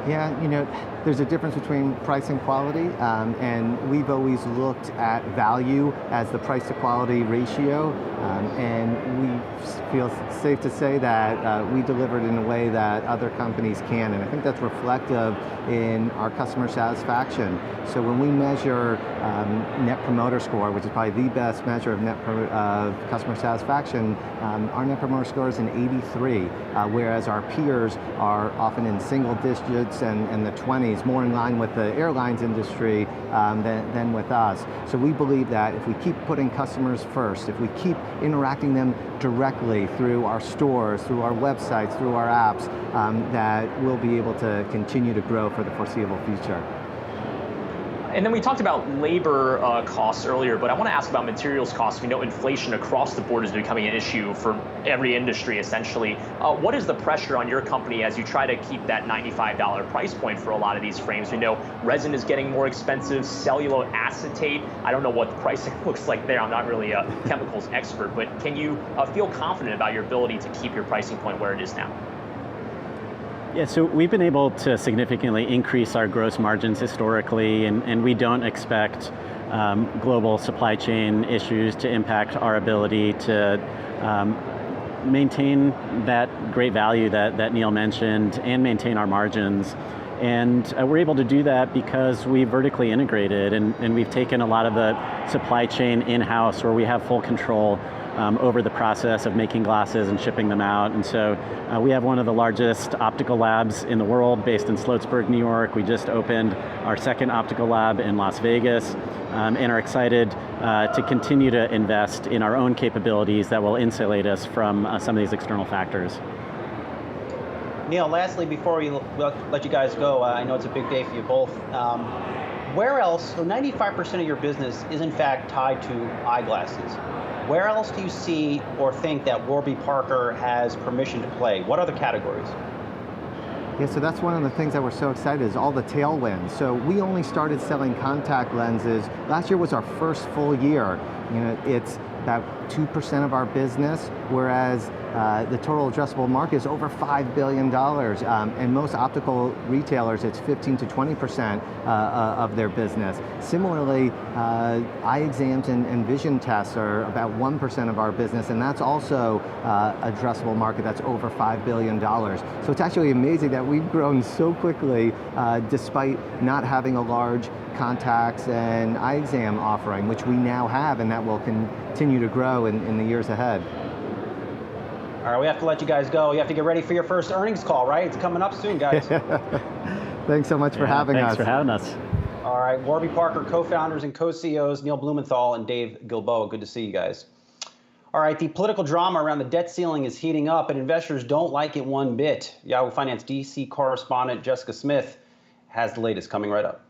Yeah, you know, there's a difference between price and quality, and we've always looked at value as the price to quality ratio, and we feel safe to say that we delivered in a way that other companies can, and I think that's reflective in our customer satisfaction. So when we measure Net Promoter Score, which is probably the best measure of customer satisfaction, our Net Promoter Score is an 83, whereas our peers are often in single digits and the 20s, more in line with the airlines industry than with us. So we believe that if we keep putting customers first, if we keep interacting them directly through our stores, through our websites, through our apps, that we'll be able to continue to grow for the foreseeable future. And then we talked about labor costs earlier, but I want to ask about materials costs. We know inflation across the board is becoming an issue for every industry, essentially. What is the pressure on your company as you try to keep that $95 price point for a lot of these frames? We know resin is getting more expensive, cellulose acetate. I don't know what the pricing looks like there. I'm not really a chemicals expert, but can you feel confident about your ability to keep your pricing point where it is now? Yeah, so we've been able to significantly increase our gross margins historically, and we don't expect global supply chain issues to impact our ability to maintain that great value that Neil mentioned and maintain our margins. And we're able to do that because we vertically integrated and we've taken a lot of the supply chain in-house where we have full control over the process of making glasses and shipping them out. And so we have one of the largest optical labs in the world based in Sloatsburg, New York. We just opened our second optical lab in Las Vegas and are excited to continue to invest in our own capabilities that will insulate us from some of these external factors. Neil, lastly, before we let you guys go, I know it's a big day for you both. Where else, so 95% of your business is in fact tied to eyeglasses. Where else do you see or think that Warby Parker has permission to play? What other categories? Yeah, so that's one of the things that we're so excited is all the tailwinds. So we only started selling contact lenses. Last year was our first full year. You know, it's about 2% of our business, whereas the total addressable market is over $5 billion. And most optical retailers, it's 15 to 20% of their business. Similarly, eye exams and vision tests are about 1% of our business, and that's also addressable market that's over $5 billion. So it's actually amazing that we've grown so quickly despite not having a large contacts and eye exam offering, which we now have, and that will continue to grow in the years ahead. All right, we have to let you guys go. You have to get ready for your first earnings call, right? It's coming up soon, guys. Thanks so much for having us. Thanks for having us. All right, Warby Parker co-founders and co-CEOs Neil Blumenthal and Dave Gilboa. Good to see you guys. All right, the political drama around the debt ceiling is heating up, and investors don't like it one bit. Yahoo Finance DC correspondent Jessica Smith has the latest coming right up.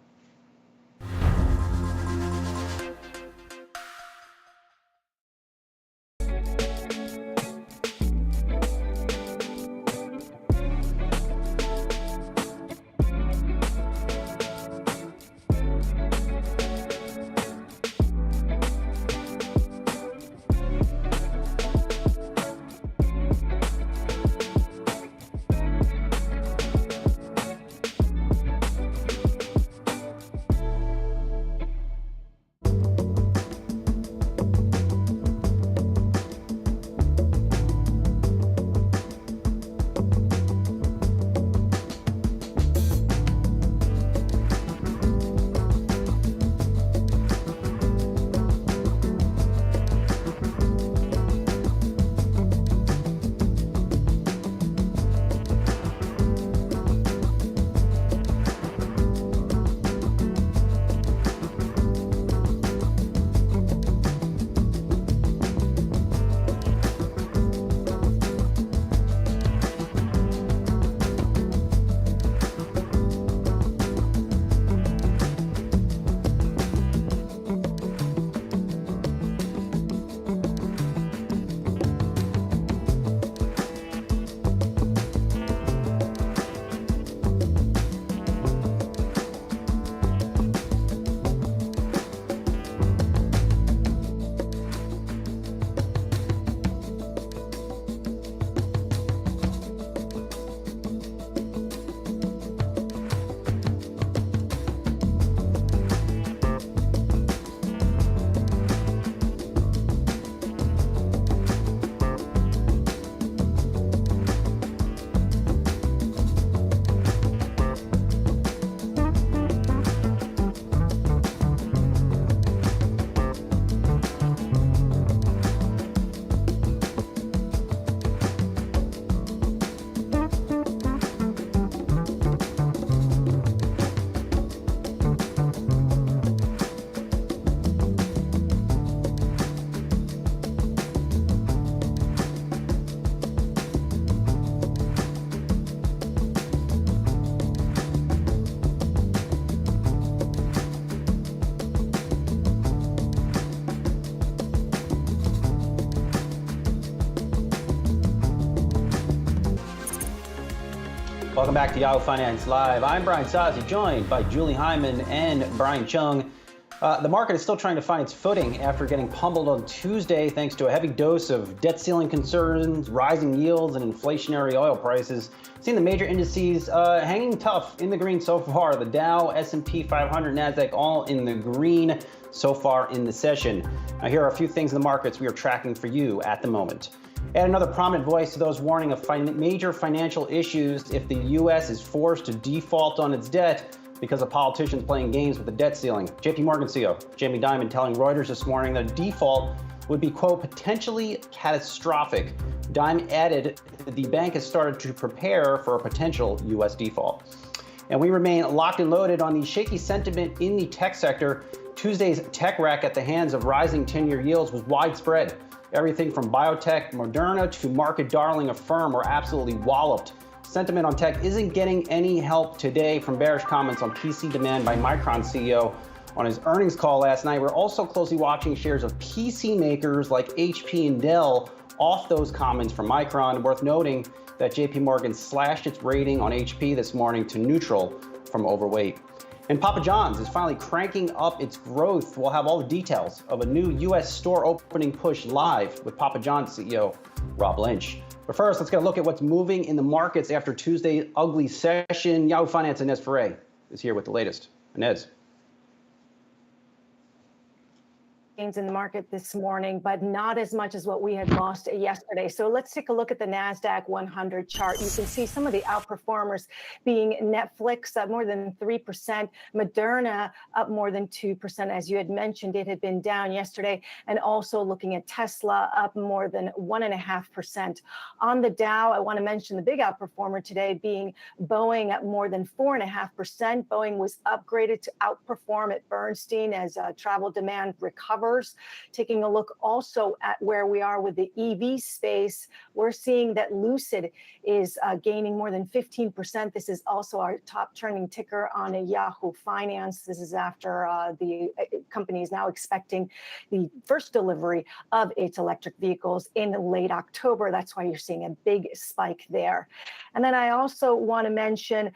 Welcome back to Yahoo Finance Live. I'm Brian Sozzi, joined by Julie Hyman and Brian Chung. The market is still trying to find its footing after getting pummeled on Tuesday thanks to a heavy dose of debt ceiling concerns, rising yields, and inflationary oil prices. Seeing the major indices hanging tough in the green so far. The Dow, S&P 500, Nasdaq all in the green so far in the session. Now here are a few things in the markets we are tracking for you at the moment. Add another prominent voice to those warning of major financial issues if the U.S. is forced to default on its debt because of politicians playing games with the debt ceiling. JP Morgan CEO Jamie Dimon telling Reuters this morning that a default would be, quote, potentially catastrophic. Dimon added that the bank has started to prepare for a potential U.S. default. And we remain locked and loaded on the shaky sentiment in the tech sector. Tuesday's tech wreck at the hands of rising 10-year yields was widespread. Everything from biotech, Moderna, to market darling Affirm were absolutely walloped. Sentiment on tech isn't getting any help today from bearish comments on PC demand by Micron CEO on his earnings call last night. We're also closely watching shares of PC makers like HP and Dell off those comments from Micron. Worth noting that JP Morgan slashed its rating on HP this morning to neutral from overweight. And Papa John's is finally cranking up its growth. We'll have all the details of a new U.S. store opening push live with Papa John's CEO Rob Lynch. But first, let's get a look at what's moving in the markets after Tuesday's ugly session. Yahoo Finance Inez Ferre is here with the latest. Inez. gains in the market this morning, but not as much as what we had lost yesterday. So let's take a look at the Nasdaq 100 chart. You can see some of the outperformers being Netflix up more than 3%, Moderna up more than 2%. As you had mentioned, it had been down yesterday, and also looking at Tesla up more than 1.5%. On the Dow, I want to mention the big outperformer today being Boeing up more than 4.5%. Boeing was upgraded to outperform at Bernstein as travel demand recovers. Taking a look also at where we are with the EV space, we're seeing that Lucid is gaining more than 15%. This is also our top trending ticker on a Yahoo Finance. This is after the company is now expecting the first delivery of its electric vehicles in late October. That's why you're seeing a big spike there. And then I also want to mention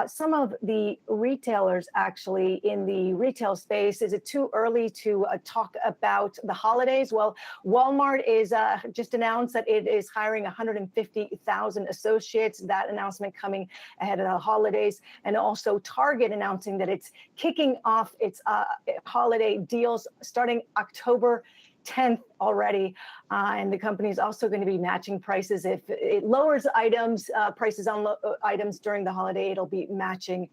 some of the retailers actually in the retail space. Is it too early to talk about the holidays? Well, Walmart is just announced that it is hiring 150,000 associates. That announcement coming ahead of the holidays. And also Target announcing that it's kicking off its holiday deals starting October 10th already, and the company is also going to be matching prices. If it lowers items, prices on items during the holiday, it'll be matching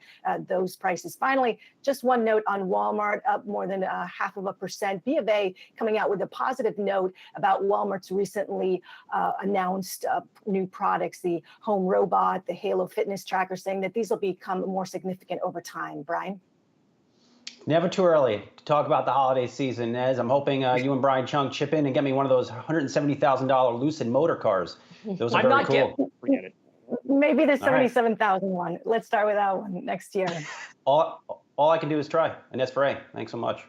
those prices. Finally, just one note on Walmart, up more than 0.5%. B of A coming out with a positive note about Walmart's recently announced new products, the home robot, the Halo fitness tracker, saying that these will become more significant over time. Brian? Never too early to talk about the holiday season, as I'm hoping you and Brian Chung chip in and get me one of those $170,000 Lucid motor cars. Those are very cool. Forget it. Maybe the 77,000 one. Let's start with that one next year. All I can do is try. And that's for A. Thanks so much.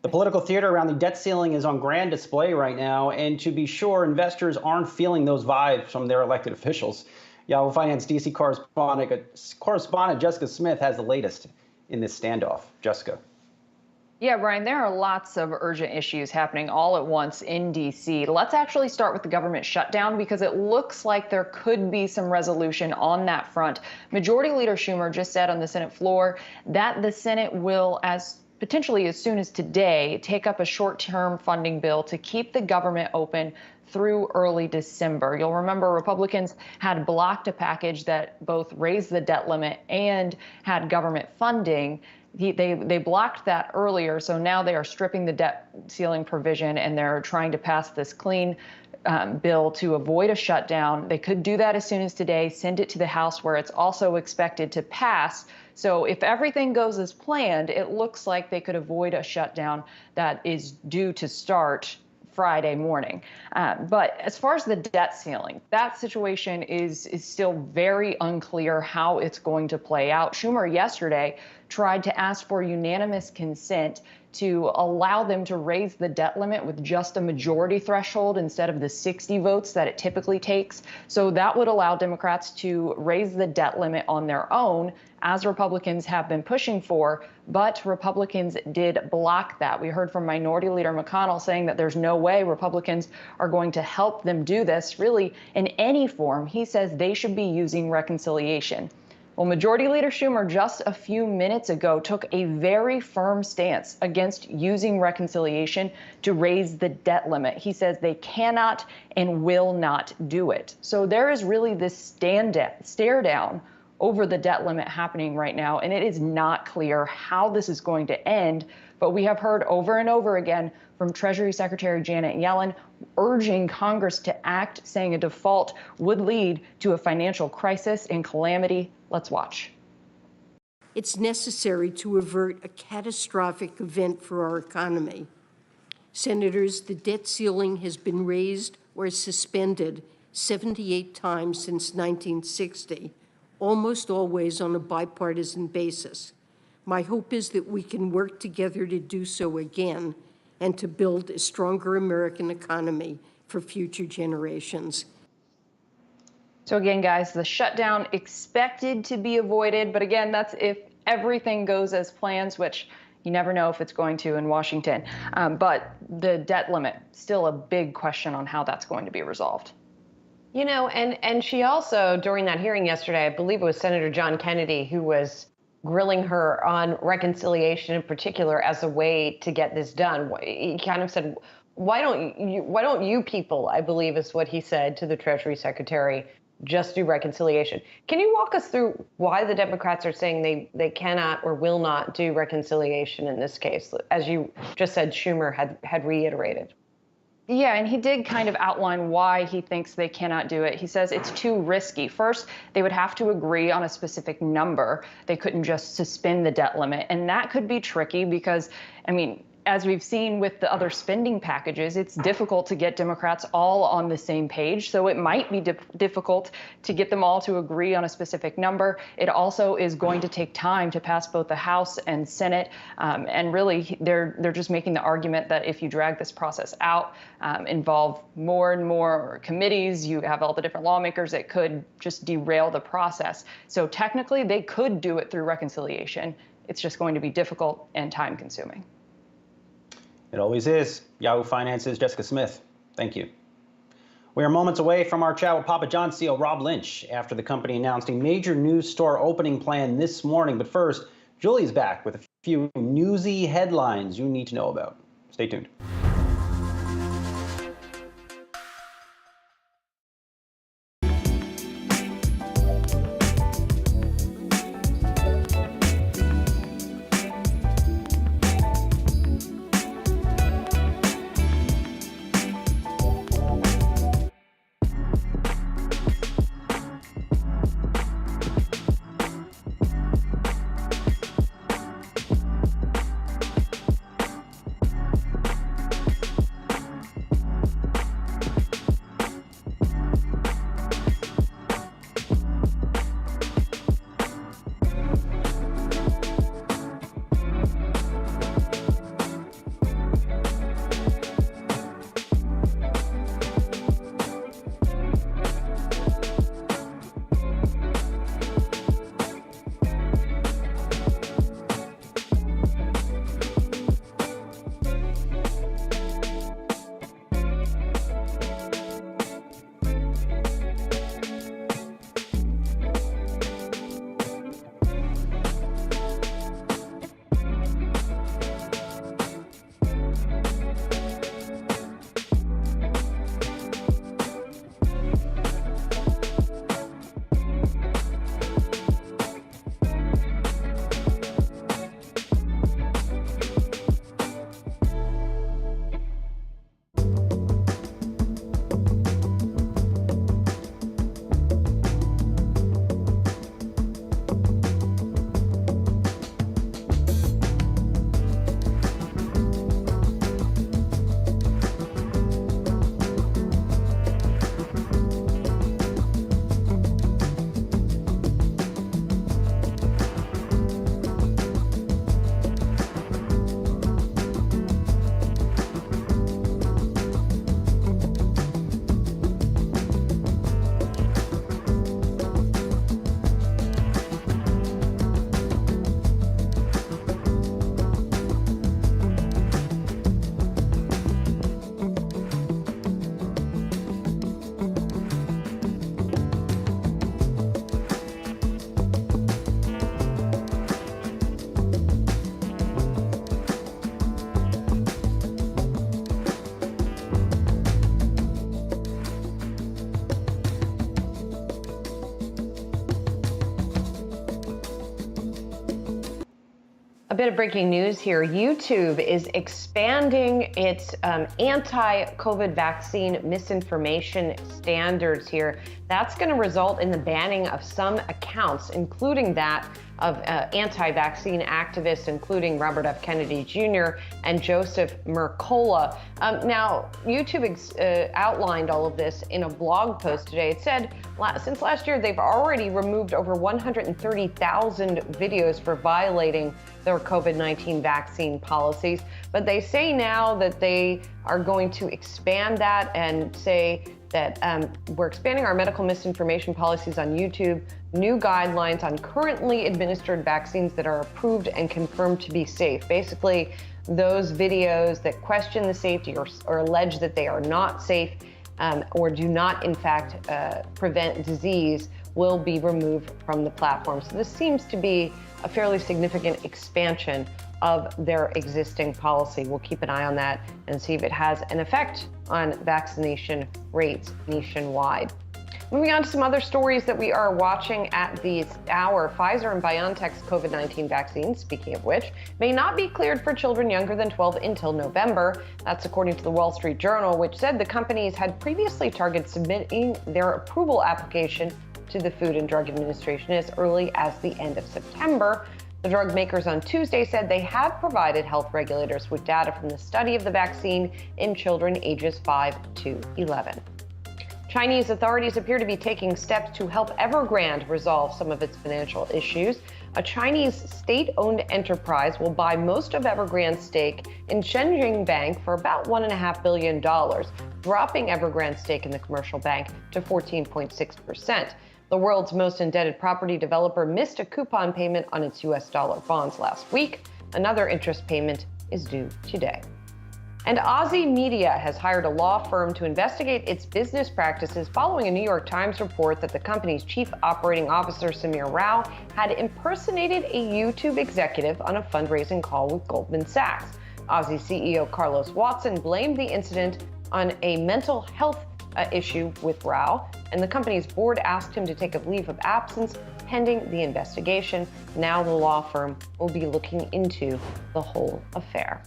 The political theater around the debt ceiling is on grand display right now, and to be sure, investors aren't feeling those vibes from their elected officials. Yahoo Finance DC correspondent Jessica Smith has the latest in this standoff. Jessica. Yeah, Brian, there are lots of urgent issues happening all at once in D.C. Let's actually start with the government shutdown, because it looks like there could be some resolution on that front. Majority Leader Schumer just said on the Senate floor that the Senate will, as potentially as soon as today, take up a short-term funding bill to keep the government open through early December. You'll remember Republicans had blocked a package that both raised the debt limit and had government funding. They blocked that earlier, so now they are stripping the debt ceiling provision, and they're trying to pass this clean bill to avoid a shutdown. They could do that as soon as today, send it to the House, where it's also expected to pass. So if everything goes as planned, it looks like they could avoid a shutdown that is due to start Friday morning. But as far as the debt ceiling, that situation is still very unclear how it's going to play out. Schumer yesterday tried to ask for unanimous consent to allow them to raise the debt limit with just a majority threshold instead of the 60 votes that it typically takes. So that would allow Democrats to raise the debt limit on their own, as Republicans have been pushing for, but Republicans did block that. We heard from Minority Leader McConnell saying that there's no way Republicans are going to help them do this, really, in any form. He says they should be using reconciliation. Well, Majority Leader Schumer just a few minutes ago took a very firm stance against using reconciliation to raise the debt limit. He says they cannot and will not do it. So there is really this stare down over the debt limit happening right now, and it is not clear how this is going to end. But we have heard over and over again from Treasury Secretary Janet Yellen urging Congress to act, saying a default would lead to a financial crisis and calamity. Let's watch. It's necessary to avert a catastrophic event for our economy. Senators, the debt ceiling has been raised or suspended 78 times since 1960, almost always on a bipartisan basis. My hope is that we can work together to do so again and to build a stronger American economy for future generations. So again, guys, the shutdown expected to be avoided. But again, that's if everything goes as planned, which you never know if it's going to in Washington. But the debt limit, still a big question on how that's going to be resolved. You know, and she also, during that hearing yesterday, I believe it was Senator John Kennedy who was grilling her on reconciliation in particular as a way to get this done. He kind of said, why don't you people, I believe is what he said to the Treasury Secretary, just do reconciliation. Can you walk us through why the Democrats are saying they cannot or will not do reconciliation in this case? As you just said, Schumer had reiterated. Yeah, and he did kind of outline why he thinks they cannot do it. He says it's too risky. First, they would have to agree on a specific number. They couldn't just suspend the debt limit. And that could be tricky because, I mean, as we've seen with the other spending packages, it's difficult to get Democrats all on the same page. So it might be difficult to get them all to agree on a specific number. It also is going to take time to pass both the House and Senate. And really, they're just making the argument that if you drag this process out, involve more and more committees, you have all the different lawmakers, it could just derail the process. So technically, they could do it through reconciliation. It's just going to be difficult and time consuming. It always is. Yahoo Finance's Jessica Smith. Thank you. We are moments away from our chat with Papa John's CEO Rob Lynch after the company announced a major news store opening plan this morning. But first, Julie's back with a few newsy headlines you need to know about. Stay tuned. A bit of breaking news here. YouTube is expanding its anti-COVID vaccine misinformation standards here. That's going to result in the banning of some accounts, including that of anti-vaccine activists, including Robert F. Kennedy Jr. and Joseph Mercola. Now, YouTube outlined all of this in a blog post today. It said since last year, they've already removed over 130,000 videos for violating their COVID-19 vaccine policies. But they say now that they are going to expand that and say that we're expanding our medical misinformation policies on YouTube, new guidelines on currently administered vaccines that are approved and confirmed to be safe. Basically, those videos that question the safety or allege that they are not safe or do not, in fact, prevent disease will be removed from the platform. So this seems to be a fairly significant expansion of their existing policy. We'll keep an eye on that and see if it has an effect on vaccination rates nationwide. Moving on to some other stories that we are watching at this hour. Pfizer and BioNTech's COVID-19 vaccines, speaking of which, may not be cleared for children younger than 12 until November. That's according to the Wall Street Journal, which said the companies had previously targeted submitting their approval application to the Food and Drug Administration as early as the end of September. The drug makers on Tuesday said they have provided health regulators with data from the study of the vaccine in children ages 5 to 11. Chinese authorities appear to be taking steps to help Evergrande resolve some of its financial issues. A Chinese state-owned enterprise will buy most of Evergrande's stake in Shenzhen Bank for about $1.5 billion, dropping Evergrande's stake in the commercial bank to 14.6%. The world's most indebted property developer missed a coupon payment on its U.S. dollar bonds last week. Another interest payment is due today. And Aussie Media has hired a law firm to investigate its business practices following a New York Times report that the company's chief operating officer, Samir Rao, had impersonated a YouTube executive on a fundraising call with Goldman Sachs. Aussie CEO Carlos Watson blamed the incident on a mental health issue with Rao, and the company's board asked him to take a leave of absence pending the investigation. Now the law firm will be looking into the whole affair.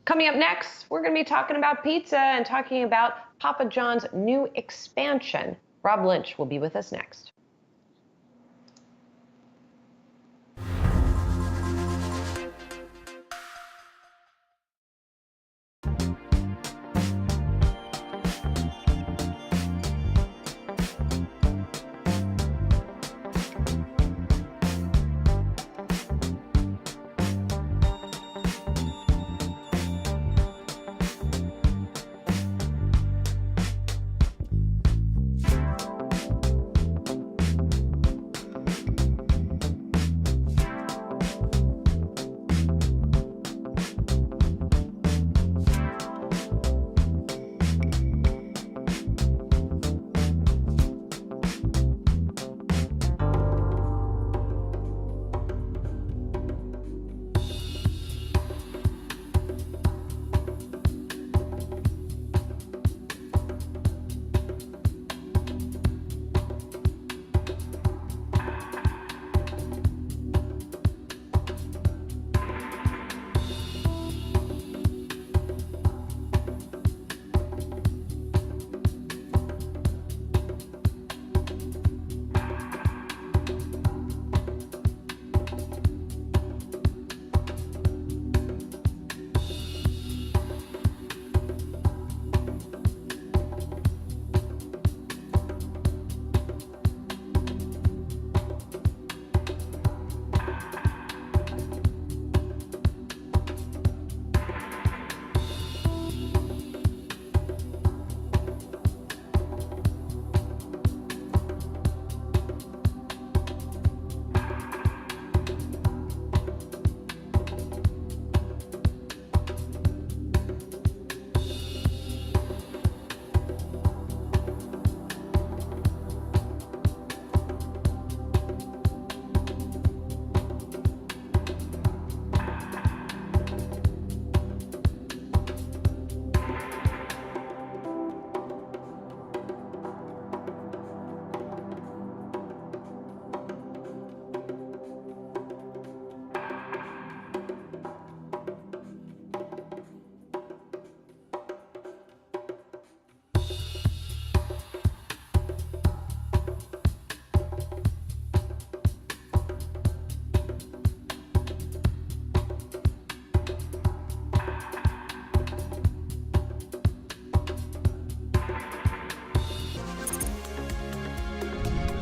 Coming up next, we're going to be talking about pizza and talking about Papa John's new expansion. Rob Lynch will be with us next.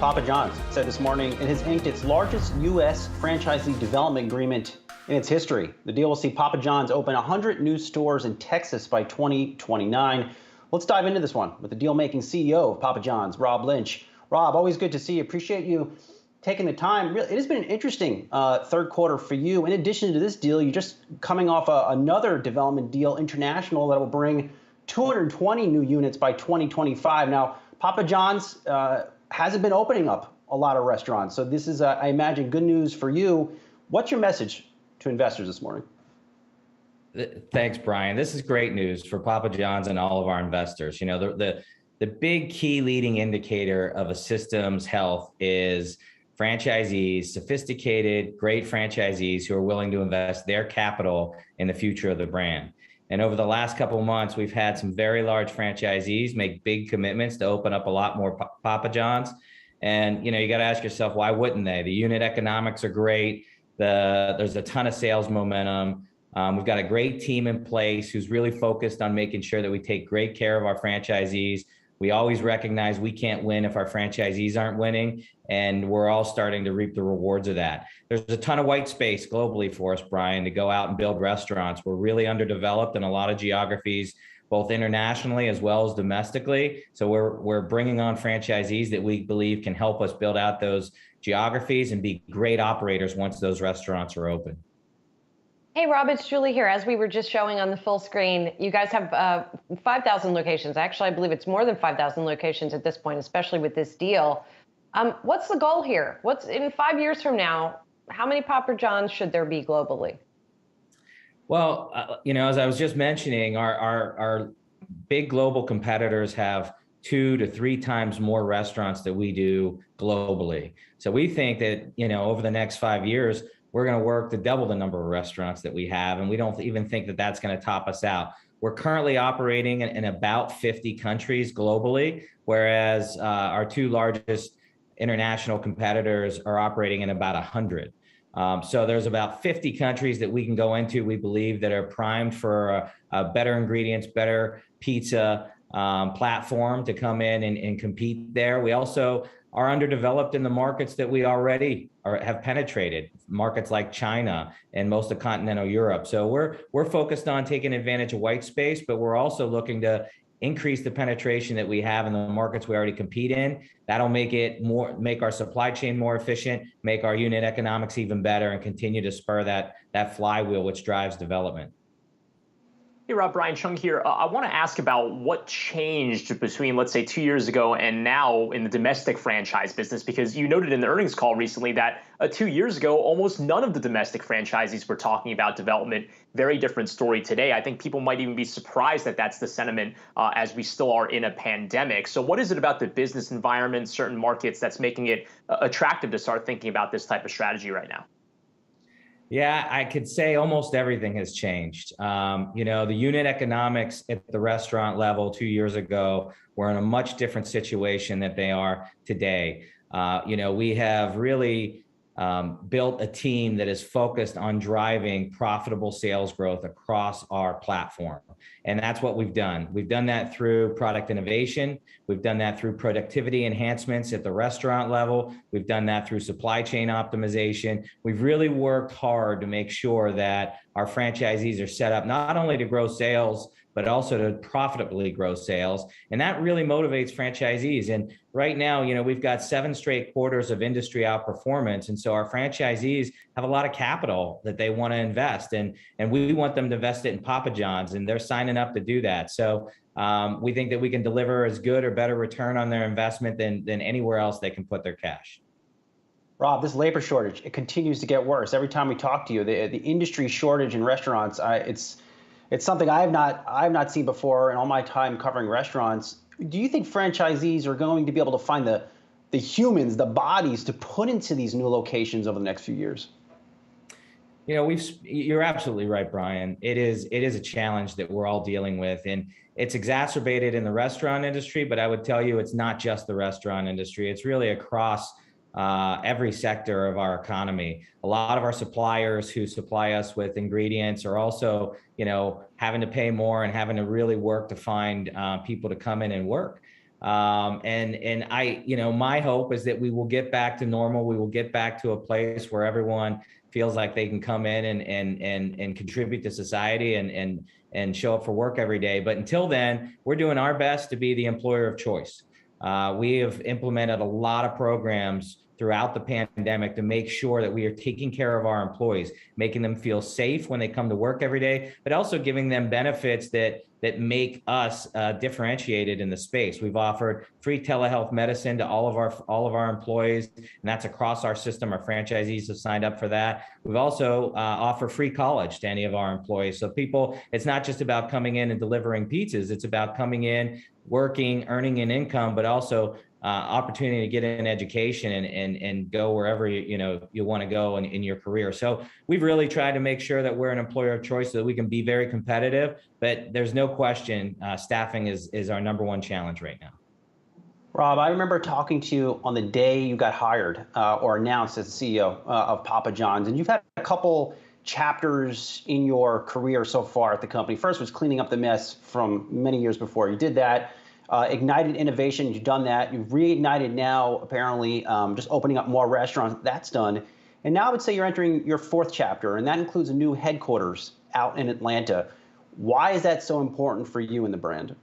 Papa John's said this morning it has inked its largest U.S. franchisee development agreement in its history. The deal will see Papa John's open 100 new stores in Texas by 2029. Let's dive into this one with the deal-making CEO of Papa John's, Rob Lynch. Rob, always good to see you. Appreciate you taking the time. It has been an interesting third quarter for you. In addition to this deal, you're just coming off another development deal, international, that will bring 220 new units by 2025. Now, Papa John's hasn't been opening up a lot of restaurants. So this is, I imagine, good news for you. What's your message to investors this morning? Thanks, Brian. This is great news for Papa John's and all of our investors. You know, the big key leading indicator of a system's health is franchisees, sophisticated, great franchisees who are willing to invest their capital in the future of the brand. And over the last couple of months, we've had some very large franchisees make big commitments to open up a lot more Papa John's. And, you know, you got to ask yourself, why wouldn't they? The unit economics are great. There's a ton of sales momentum. We've got a great team in place who's really focused on making sure that we take great care of our franchisees. We always recognize we can't win if our franchisees aren't winning, and we're all starting to reap the rewards of that. There's a ton of white space globally for us, Brian, to go out and build restaurants. We're really underdeveloped in a lot of geographies, both internationally as well as domestically. So we're bringing on franchisees that we believe can help us build out those geographies and be great operators once those restaurants are open. Hey, Rob, it's Julie here. As we were just showing on the full screen, you guys have 5,000 locations. Actually, I believe it's more than 5,000 locations at this point, especially with this deal. What's the goal here? What's in 5 years from now? How many Papa John's should there be globally? Well, you know, as I was just mentioning, our big global competitors have 2 to 3 times more restaurants than we do globally. So we think that, you know, over the next 5 years, we're going to work to double the number of restaurants that we have. And we don't even think that that's going to top us out. We're currently operating in about 50 countries globally, whereas our 2 largest international competitors are operating in about 100. So there's about 50 countries that we can go into, we believe, that are primed for a better ingredients, better pizza platform to come in and compete there. We also are underdeveloped in the markets that we already have penetrated, markets like China and most of continental Europe. So we're focused on taking advantage of white space, but we're also looking to increase the penetration that we have in the markets we already compete in. That'll make our supply chain more efficient, make our unit economics even better, and continue to spur that flywheel which drives development. Hey, Rob, Brian Chung here. I want to ask about what changed between, let's say, 2 years ago and now in the domestic franchise business, because you noted in the earnings call recently that 2 years ago, almost none of the domestic franchisees were talking about development. Very different story today. I think people might even be surprised that that's the sentiment as we still are in a pandemic. So what is it about the business environment, certain markets, that's making it attractive to start thinking about this type of strategy right now? Yeah, I could say almost everything has changed. You know, the unit economics at the restaurant level 2 years ago were in a much different situation than they are today. You know, we have really built a team that is focused on driving profitable sales growth across our platform. And that's what we've done. We've done that through product innovation. We've done that through productivity enhancements at the restaurant level. We've done that through supply chain optimization. We've really worked hard to make sure that our franchisees are set up not only to grow sales, but also to profitably grow sales. And that really motivates franchisees. And right now, you know, we've got 7 straight quarters of industry outperformance. And so our franchisees have a lot of capital that they want to invest in, and we want them to invest it in Papa John's, and they're signing up to do that. So we think that we can deliver as good or better return on their investment than anywhere else they can put their cash. Rob, this labor shortage, it continues to get worse. Every time we talk to you, the industry shortage in restaurants, it's something I have not seen before in all my time covering restaurants. Do you think franchisees are going to be able to find the humans, the bodies to put into these new locations over the next few years? You know, you're absolutely right, Brian. It is a challenge that we're all dealing with, and it's exacerbated in the restaurant industry, but I would tell you it's not just the restaurant industry. It's really across every sector of our economy. A lot of our suppliers who supply us with ingredients are also, you know, having to pay more and having to really work to find people to come in and work. And I, you know, my hope is that we will get back to normal. We will get back to a place where everyone feels like they can come in and contribute to society and show up for work every day. But until then, we're doing our best to be the employer of choice. We have implemented a lot of programs throughout the pandemic to make sure that we are taking care of our employees, making them feel safe when they come to work every day, but also giving them benefits that make us differentiated in the space. We've offered free telehealth medicine to all of our employees, and that's across our system. Our franchisees have signed up for that. We've also offered free college to any of our employees. So people, it's not just about coming in and delivering pizzas. It's about coming in, working, earning an income, but also opportunity to get an education and go wherever you want to go in your career. So we've really tried to make sure that we're an employer of choice so that we can be very competitive. But there's no question, staffing is our number one challenge right now. Rob, I remember talking to you on the day you got hired or announced as CEO of Papa John's, and you've had a couple chapters in your career so far at the company. First was cleaning up the mess from many years before. You did that. Ignited innovation, you've done that. You've reignited now, apparently, just opening up more restaurants. That's done. And now I would say you're entering your fourth chapter, and that includes a new headquarters out in Atlanta. Why is that so important for you and the brand?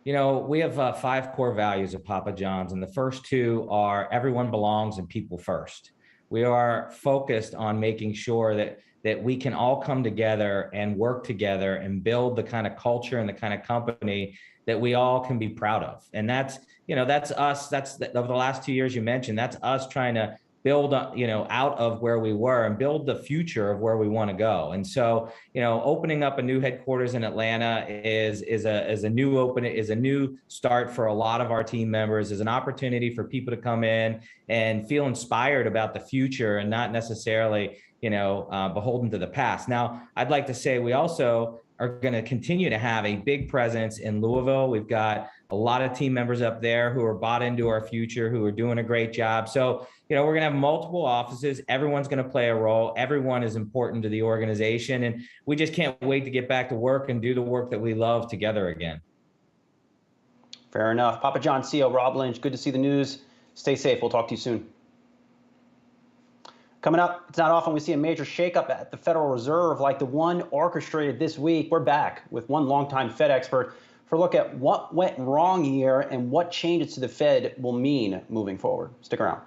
You know, we have 5 core values at Papa John's, and the first 2 are everyone belongs and people first. We are focused on making sure that we can all come together and work together and build the kind of culture and the kind of company that we all can be proud of. And that's us. Over the last 2 years you mentioned, that's us trying to build, out of where we were and build the future of where we want to go. And so, opening up a new headquarters in Atlanta is a new start for a lot of our team members, is an opportunity for people to come in and feel inspired about the future and not necessarily, beholden to the past. Now, I'd like to say we also are going to continue to have a big presence in Louisville. We've got a lot of team members up there who are bought into our future, who are doing a great job. So, we're going to have multiple offices. Everyone's going to play a role. Everyone is important to the organization. And we just can't wait to get back to work and do the work that we love together again. Fair enough. Papa John's CEO Rob Lynch, good to see the news. Stay safe. We'll talk to you soon. Coming up, it's not often we see a major shakeup at the Federal Reserve like the one orchestrated this week. We're back with one longtime Fed expert for a look at what went wrong here and what changes to the Fed will mean moving forward. Stick around.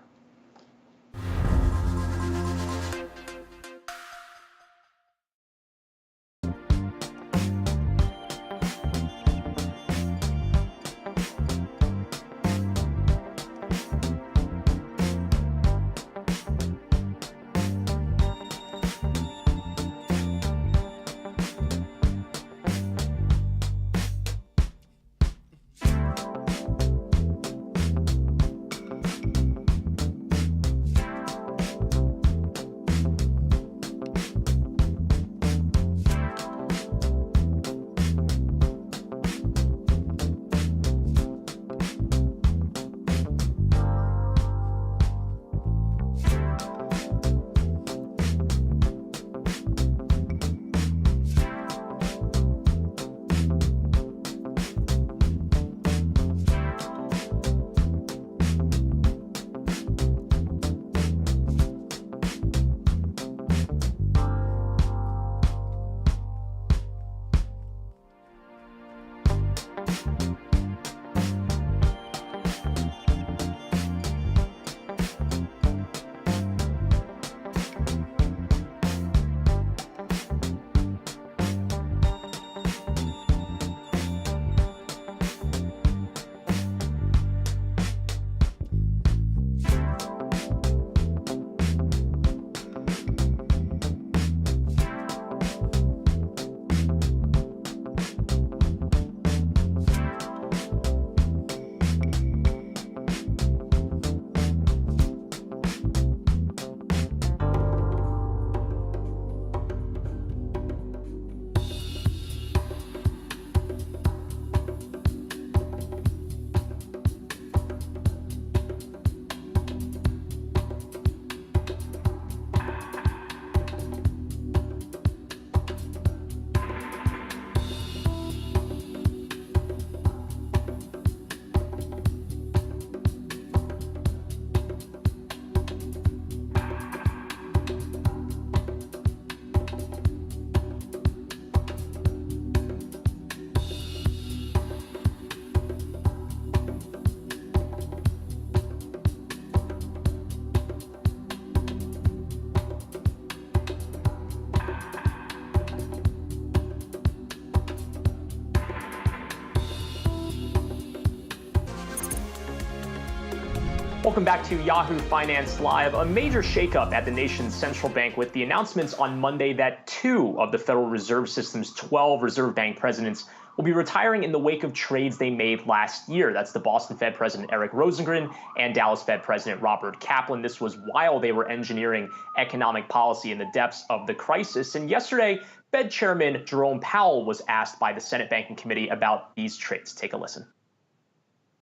Welcome back to Yahoo Finance Live. A major shakeup at the nation's central bank with the announcements on Monday that 2 of the Federal Reserve System's 12 Reserve Bank presidents will be retiring in the wake of trades they made last year. That's the Boston Fed President Eric Rosengren and Dallas Fed President Robert Kaplan. This was while they were engineering economic policy in the depths of the crisis. And yesterday, Fed Chairman Jerome Powell was asked by the Senate Banking Committee about these trades. Take a listen.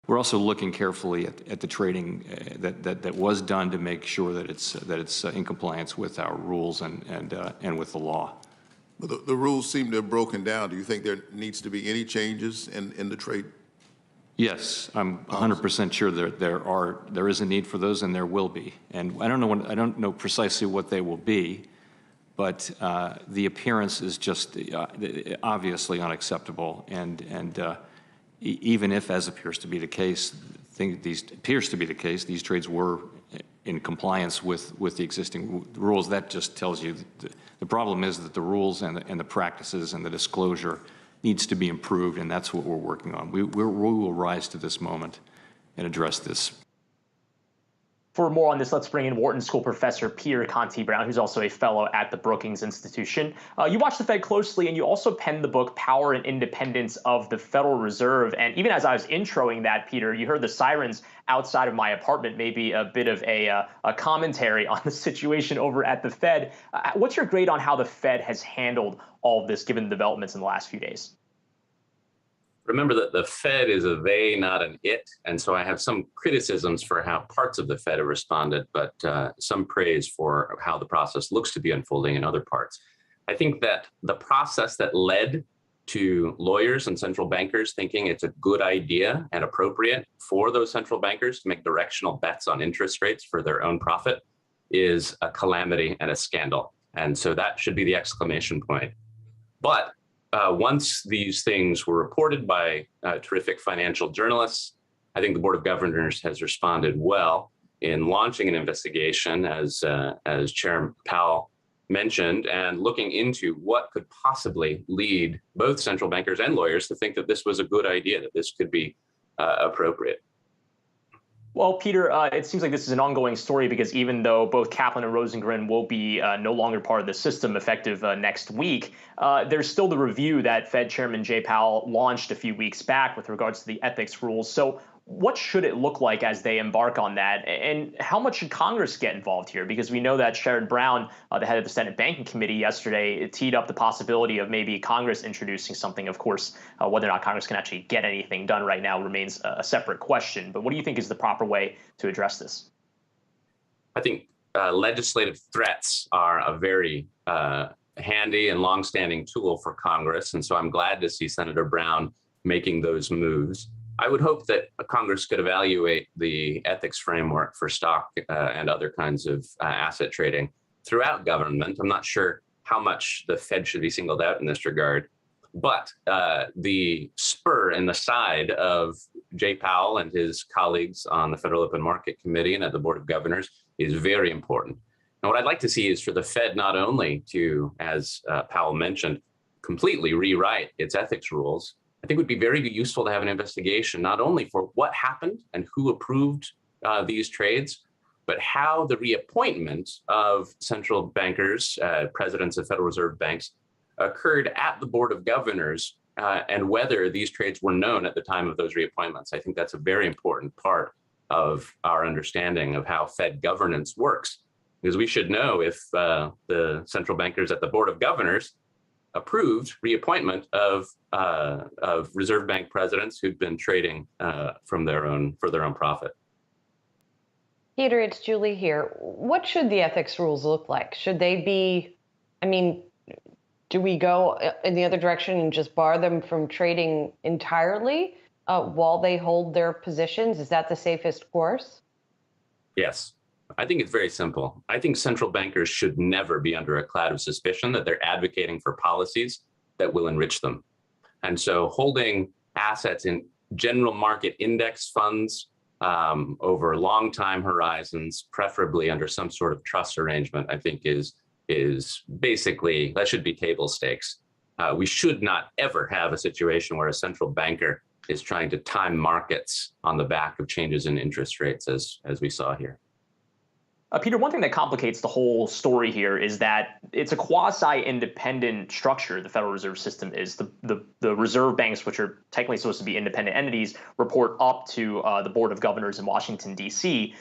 We're also looking carefully at the trading that was done to make sure that it's in compliance with our rules and with the law. But the rules seem to have broken down. Do you think there needs to be any changes in the trade? Yes, I'm 100% sure there is a need for those, and there will be. And I don't know precisely what they will be, but the appearance is just obviously unacceptable. And even if, as appears to be the case, these trades were in compliance with the existing rules, that just tells you the problem is that the rules and the practices and the disclosure needs to be improved, and that's what we're working on. We will rise to this moment and address this. For more on this, let's bring in Wharton School professor Peter Conti-Brown, who's also a fellow at the Brookings Institution. You watch the Fed closely, and you also penned the book Power and Independence of the Federal Reserve. And even as I was introing that, Peter, you heard the sirens outside of my apartment, maybe a bit of a commentary on the situation over at the Fed. What's your grade on how the Fed has handled all of this, given the developments in the last few days? Remember that the Fed is a they, not an it. And so I have some criticisms for how parts of the Fed have responded, but some praise for how the process looks to be unfolding in other parts. I think that the process that led to lawyers and central bankers thinking it's a good idea and appropriate for those central bankers to make directional bets on interest rates for their own profit is a calamity and a scandal. And so that should be the exclamation point. But once these things were reported by terrific financial journalists, I think the Board of Governors has responded well in launching an investigation, as Chair Powell mentioned, and looking into what could possibly lead both central bankers and lawyers to think that this was a good idea, that this could be appropriate. Well, Peter, it seems like this is an ongoing story because even though both Kaplan and Rosengren will be no longer part of the system effective next week, there's still the review that Fed Chairman Jay Powell launched a few weeks back with regards to the ethics rules. So what should it look like as they embark on that? And how much should Congress get involved here? Because we know that Sherrod Brown, the head of the Senate Banking Committee yesterday, teed up the possibility of maybe Congress introducing something. Of course, whether or not Congress can actually get anything done right now remains a separate question. But what do you think is the proper way to address this? I think legislative threats are a very handy and longstanding tool for Congress. And so I'm glad to see Senator Brown making those moves. I would hope that Congress could evaluate the ethics framework for stock and other kinds of asset trading throughout government. I'm not sure how much the Fed should be singled out in this regard, but the spur in the side of Jay Powell and his colleagues on the Federal Open Market Committee and at the Board of Governors is very important. And what I'd like to see is for the Fed not only to, as Powell mentioned, completely rewrite its ethics rules. I think it would be very useful to have an investigation, not only for what happened and who approved these trades, but how the reappointment of central bankers, presidents of Federal Reserve banks, occurred at the Board of Governors and whether these trades were known at the time of those reappointments. I think that's a very important part of our understanding of how Fed governance works, because we should know if the central bankers at the Board of Governors approved reappointment of Reserve Bank presidents who'd been trading for their own profit. Peter, it's Julie here. What should the ethics rules look like? Should they be, do we go in the other direction and just bar them from trading entirely while they hold their positions? Is that the safest course? Yes. I think it's very simple. I think central bankers should never be under a cloud of suspicion that they're advocating for policies that will enrich them. And so holding assets in general market index funds over long time horizons, preferably under some sort of trust arrangement, I think is basically, that should be table stakes. We should not ever have a situation where a central banker is trying to time markets on the back of changes in interest rates as we saw here. Peter, one thing that complicates the whole story here is that it's a quasi-independent structure. The Federal Reserve System is the reserve banks, which are technically supposed to be independent entities, report up to the Board of Governors in Washington, D.C.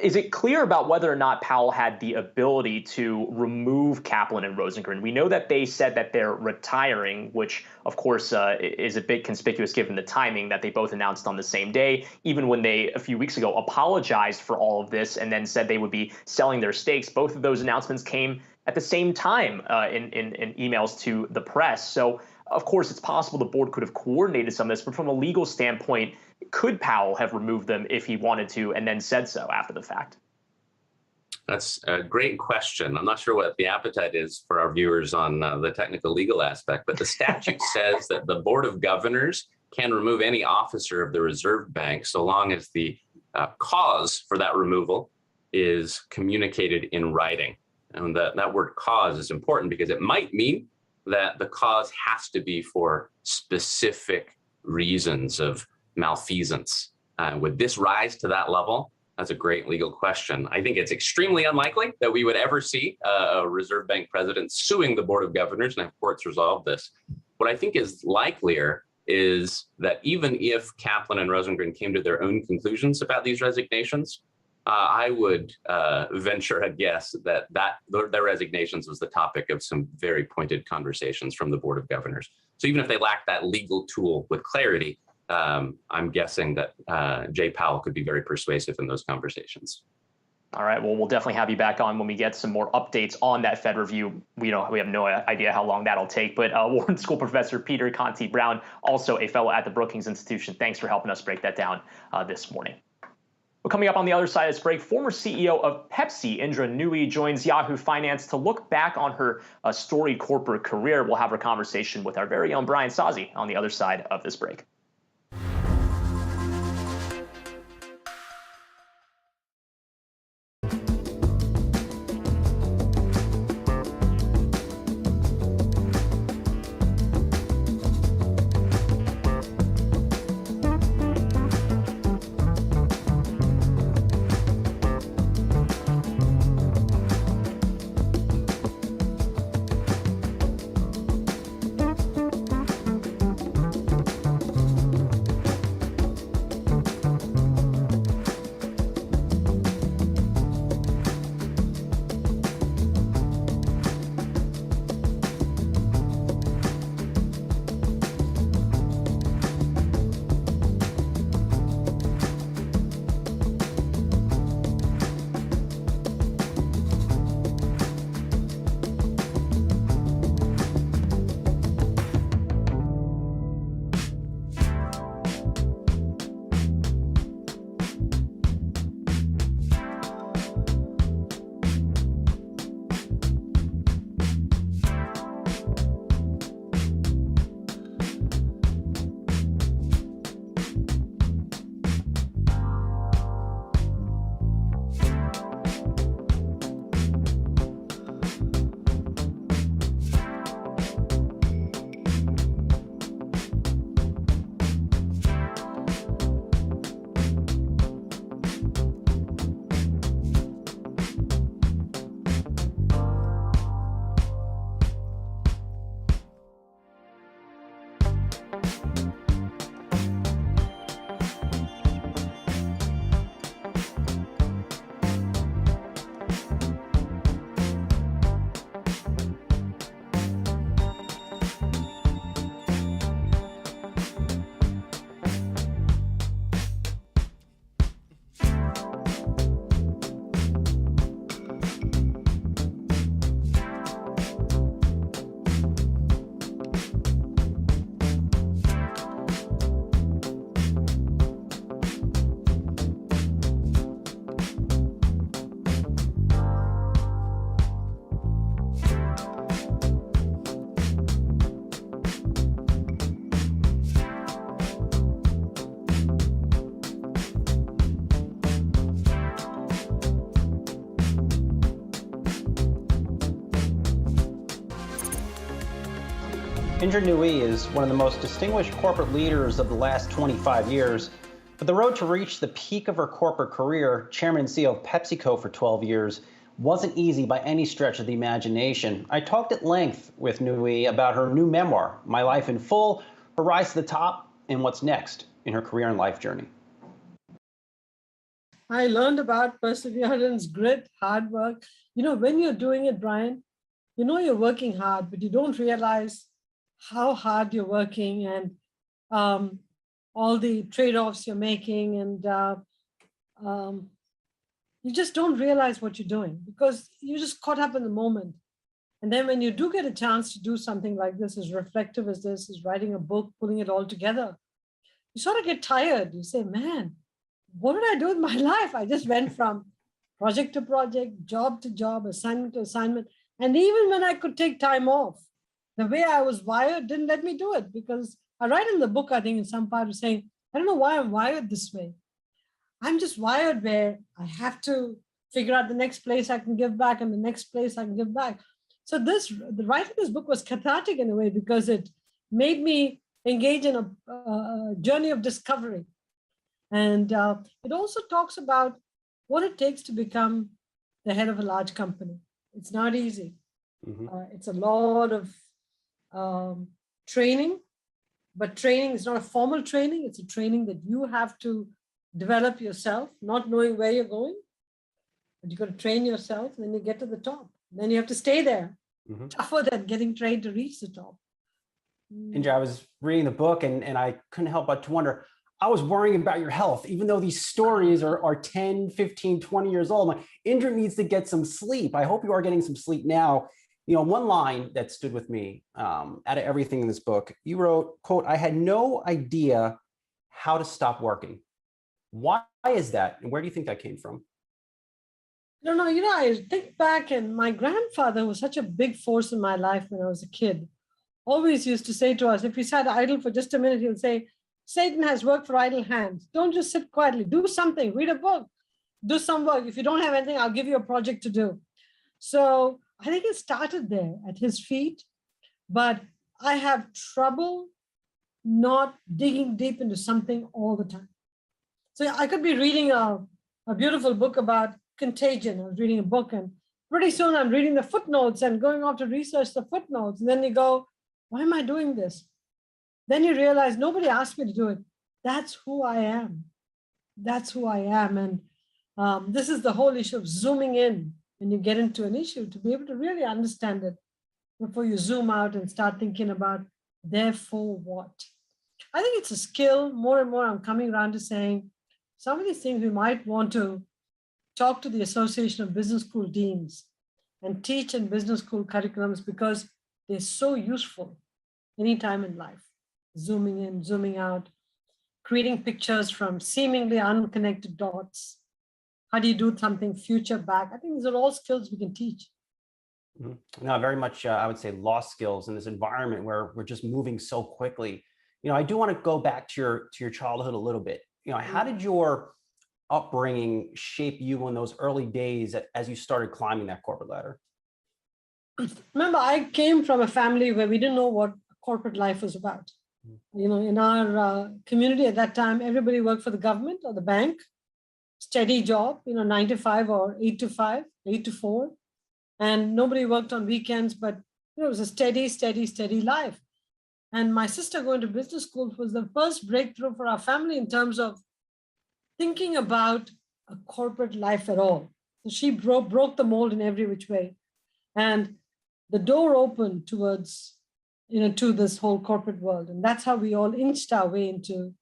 Is it clear about whether or not Powell had the ability to remove Kaplan and Rosengren? We know that they said that they're retiring, which, of course, is a bit conspicuous given the timing that they both announced on the same day, even when they, a few weeks ago, apologized for all of this and then said they would be selling their stakes. Both of those announcements came at the same time in emails to the press. So, of course, it's possible the board could have coordinated some of this, but from a legal standpoint, could Powell have removed them if he wanted to and then said so after the fact? That's a great question. I'm not sure what the appetite is for our viewers on the technical legal aspect, but the statute says that the Board of Governors can remove any officer of the Reserve Bank so long as the cause for that removal is communicated in writing. And that word cause is important because it might mean that the cause has to be for specific reasons of malfeasance. Would this rise to that level? That's a great legal question. I think it's extremely unlikely that we would ever see a Reserve Bank president suing the Board of Governors and have courts resolve this. What I think is likelier is that even if Kaplan and Rosengren came to their own conclusions about these resignations, I would venture a guess that their resignations was the topic of some very pointed conversations from the Board of Governors. So even if they lack that legal tool with clarity, I'm guessing that Jay Powell could be very persuasive in those conversations. All right. Well, we'll definitely have you back on when we get some more updates on that Fed review. We have no idea how long that'll take. But Wharton School professor Peter Conti Brown, also a fellow at the Brookings Institution, thanks for helping us break that down this morning. Well, coming up on the other side of this break, former CEO of Pepsi, Indra Nooyi, joins Yahoo Finance to look back on her storied corporate career. We'll have a conversation with our very own Brian Sozzi on the other side of this break. Indra Nooyi is one of the most distinguished corporate leaders of the last 25 years. But the road to reach the peak of her corporate career, chairman and CEO of PepsiCo for 12 years, wasn't easy by any stretch of the imagination. I talked at length with Nooyi about her new memoir, My Life in Full, her rise to the top, and what's next in her career and life journey. I learned about perseverance, grit, hard work. You know, when you're doing it, Brian, you know you're working hard, but you don't realize how hard you're working and all the trade-offs you're making, and you just don't realize what you're doing because you're just caught up in the moment. And then when you do get a chance to do something like this, as reflective as this, as writing a book, pulling it all together, you sort of get tired. You say, man, what did I do with my life? I just went from project to project, job to job, assignment to assignment. And even when I could take time off, the way I was wired didn't let me do it, because I write in the book, I think in some part of saying, I don't know why I'm wired this way. I'm just wired where I have to figure out the next place I can give back and the next place I can give back. So the writing this book was cathartic in a way, because it made me engage in a journey of discovery. And it also talks about what it takes to become the head of a large company. It's not easy. It's a lot of training, but training is not a formal training. It's a training that you have to develop yourself, not knowing where you're going, but you've got to train yourself, and then you get to the top. Then you have to stay there, tougher than getting trained to reach the top. Indra, I was reading the book and I couldn't help but to wonder, I was worrying about your health, even though these stories are 10, 15, 20 years old. Like, Indra needs to get some sleep. I hope you are getting some sleep now. You know, one line that stood with me out of everything in this book, you wrote, quote, I had no idea how to stop working. Why is that? And where do you think that came from? No, I think back, and my grandfather was such a big force in my life when I was a kid. Always used to say to us, if we sat idle for just a minute, he'll say, Satan has work for idle hands. Don't just sit quietly. Do something. Read a book. Do some work. If you don't have anything, I'll give you a project to do. So I think it started there at his feet. But I have trouble not digging deep into something all the time. So I could be reading a beautiful book about contagion. I was reading a book, and pretty soon I'm reading the footnotes and going off to research the footnotes. And then you go, why am I doing this? Then you realize nobody asked me to do it. That's who I am. That's who I am. And this is the whole issue of zooming in when you get into an issue, to be able to really understand it before you zoom out and start thinking about therefore what. I think it's a skill. More and more I'm coming around to saying some of these things we might want to talk to the Association of Business School Deans and teach in business school curriculums, because they're so useful anytime in life. Zooming in, zooming out, creating pictures from seemingly unconnected dots. How do you do something future back? I think these are all skills we can teach. No, very much, I would say, lost skills in this environment where we're just moving so quickly. You know, I do want to go back to your childhood a little bit. You know, how did your upbringing shape you in those early days as you started climbing that corporate ladder? Remember, I came from a family where we didn't know what corporate life was about. You know, in our community at that time, everybody worked for the government or the bank, steady job, 9 to 5 or 8 to 5, 8 to 4. And nobody worked on weekends, but it was a steady life. And my sister going to business school was the first breakthrough for our family in terms of thinking about a corporate life at all. So she broke the mold in every which way. And the door opened towards, to this whole corporate world. And that's how we all inched our way into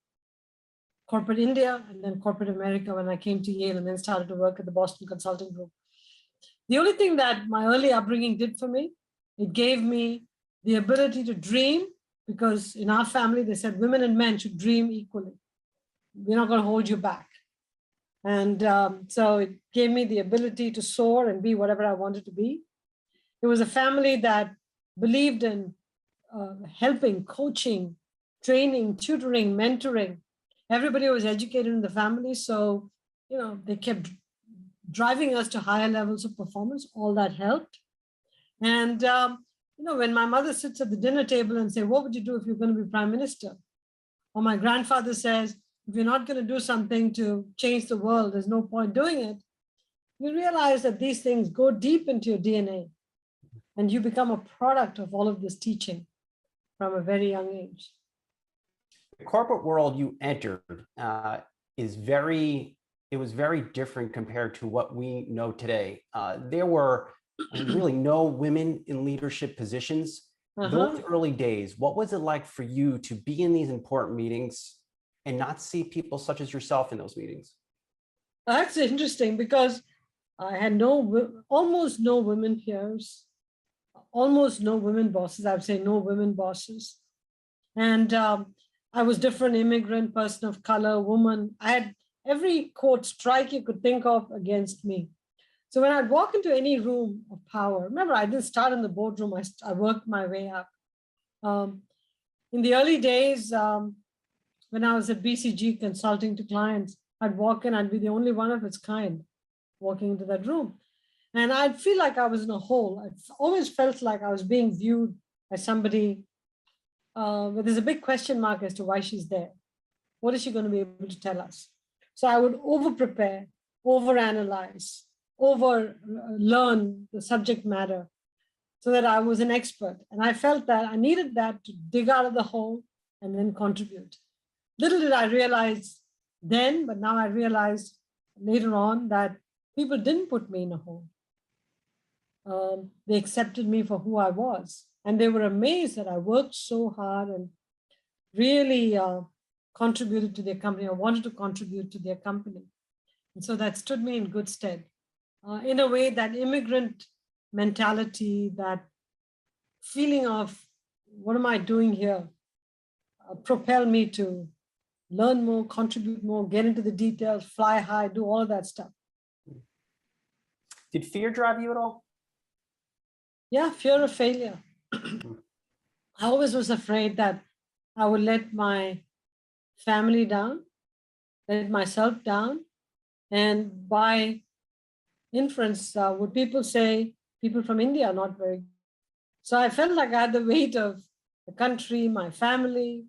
corporate India and then corporate America when I came to Yale, and then started to work at the Boston Consulting Group. The only thing that my early upbringing did for me, it gave me the ability to dream, because in our family, they said women and men should dream equally. We're not going to hold you back. And so it gave me the ability to soar and be whatever I wanted to be. It was a family that believed in helping, coaching, training, tutoring, mentoring. Everybody was educated in the family. So, they kept driving us to higher levels of performance. All that helped. And, when my mother sits at the dinner table and say, what would you do if you're going to be prime minister? Or my grandfather says, if you're not going to do something to change the world, there's no point doing it. You realize that these things go deep into your DNA and you become a product of all of this teaching from a very young age. The corporate world you entered it was very different compared to what we know today. There were really no women in leadership positions. Those early days, what was it like for you to be in these important meetings and not see people such as yourself in those meetings? That's interesting because I had almost no women peers, almost no women bosses. I would say no women bosses. And I was different, immigrant, person of color, woman. I had every quote strike you could think of against me. So when I'd walk into any room of power, remember, I didn't start in the boardroom, I worked my way up. In the early days, when I was at BCG consulting to clients, I'd walk in, I'd be the only one of its kind walking into that room. And I'd feel like I was in a hole. I always felt like I was being viewed as somebody where there's a big question mark as to why she's there. What is she going to be able to tell us? So I would over-prepare, over-analyze, over-learn the subject matter so that I was an expert. And I felt that I needed that to dig out of the hole and then contribute. Little did I realize then, but now I realized later on that people didn't put me in a hole. They accepted me for who I was. And they were amazed that I worked so hard and really contributed to their company. I wanted to contribute to their company. And so that stood me in good stead. In a way, that immigrant mentality, that feeling of, what am I doing here, propelled me to learn more, contribute more, get into the details, fly high, do all of that stuff. Did fear drive you at all? Yeah, fear of failure. I always was afraid that I would let my family down, let myself down, and by inference, would people say people from India are not very good? So I felt like I had the weight of the country, my family,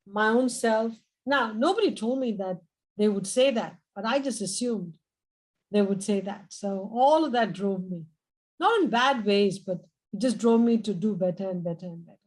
my own self. Now, nobody told me that they would say that, but I just assumed they would say that. So all of that drove me, not in bad ways, but it just drove me to do better and better and better.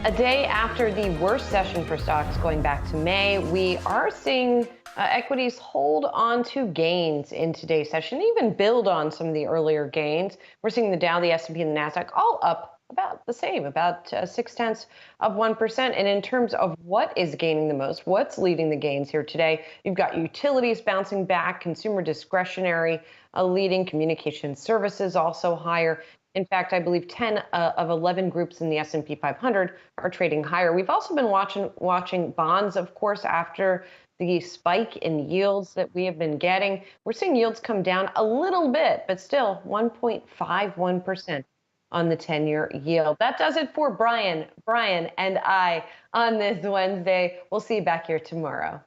A day after the worst session for stocks going back to May, we are seeing equities hold on to gains in today's session, even build on some of the earlier gains. We're seeing the Dow, the S&P, and the Nasdaq all up about the same, about 0.6%. And in terms of what is gaining the most, what's leading the gains here today, you've got utilities bouncing back, consumer discretionary leading, communication services also higher. In fact, I believe 10 of 11 groups in the S&P 500 are trading higher. We've also been watching bonds, of course, after the spike in yields that we have been getting. We're seeing yields come down a little bit, but still 1.51% on the 10-year yield. That does it for Brian, and I on this Wednesday. We'll see you back here tomorrow.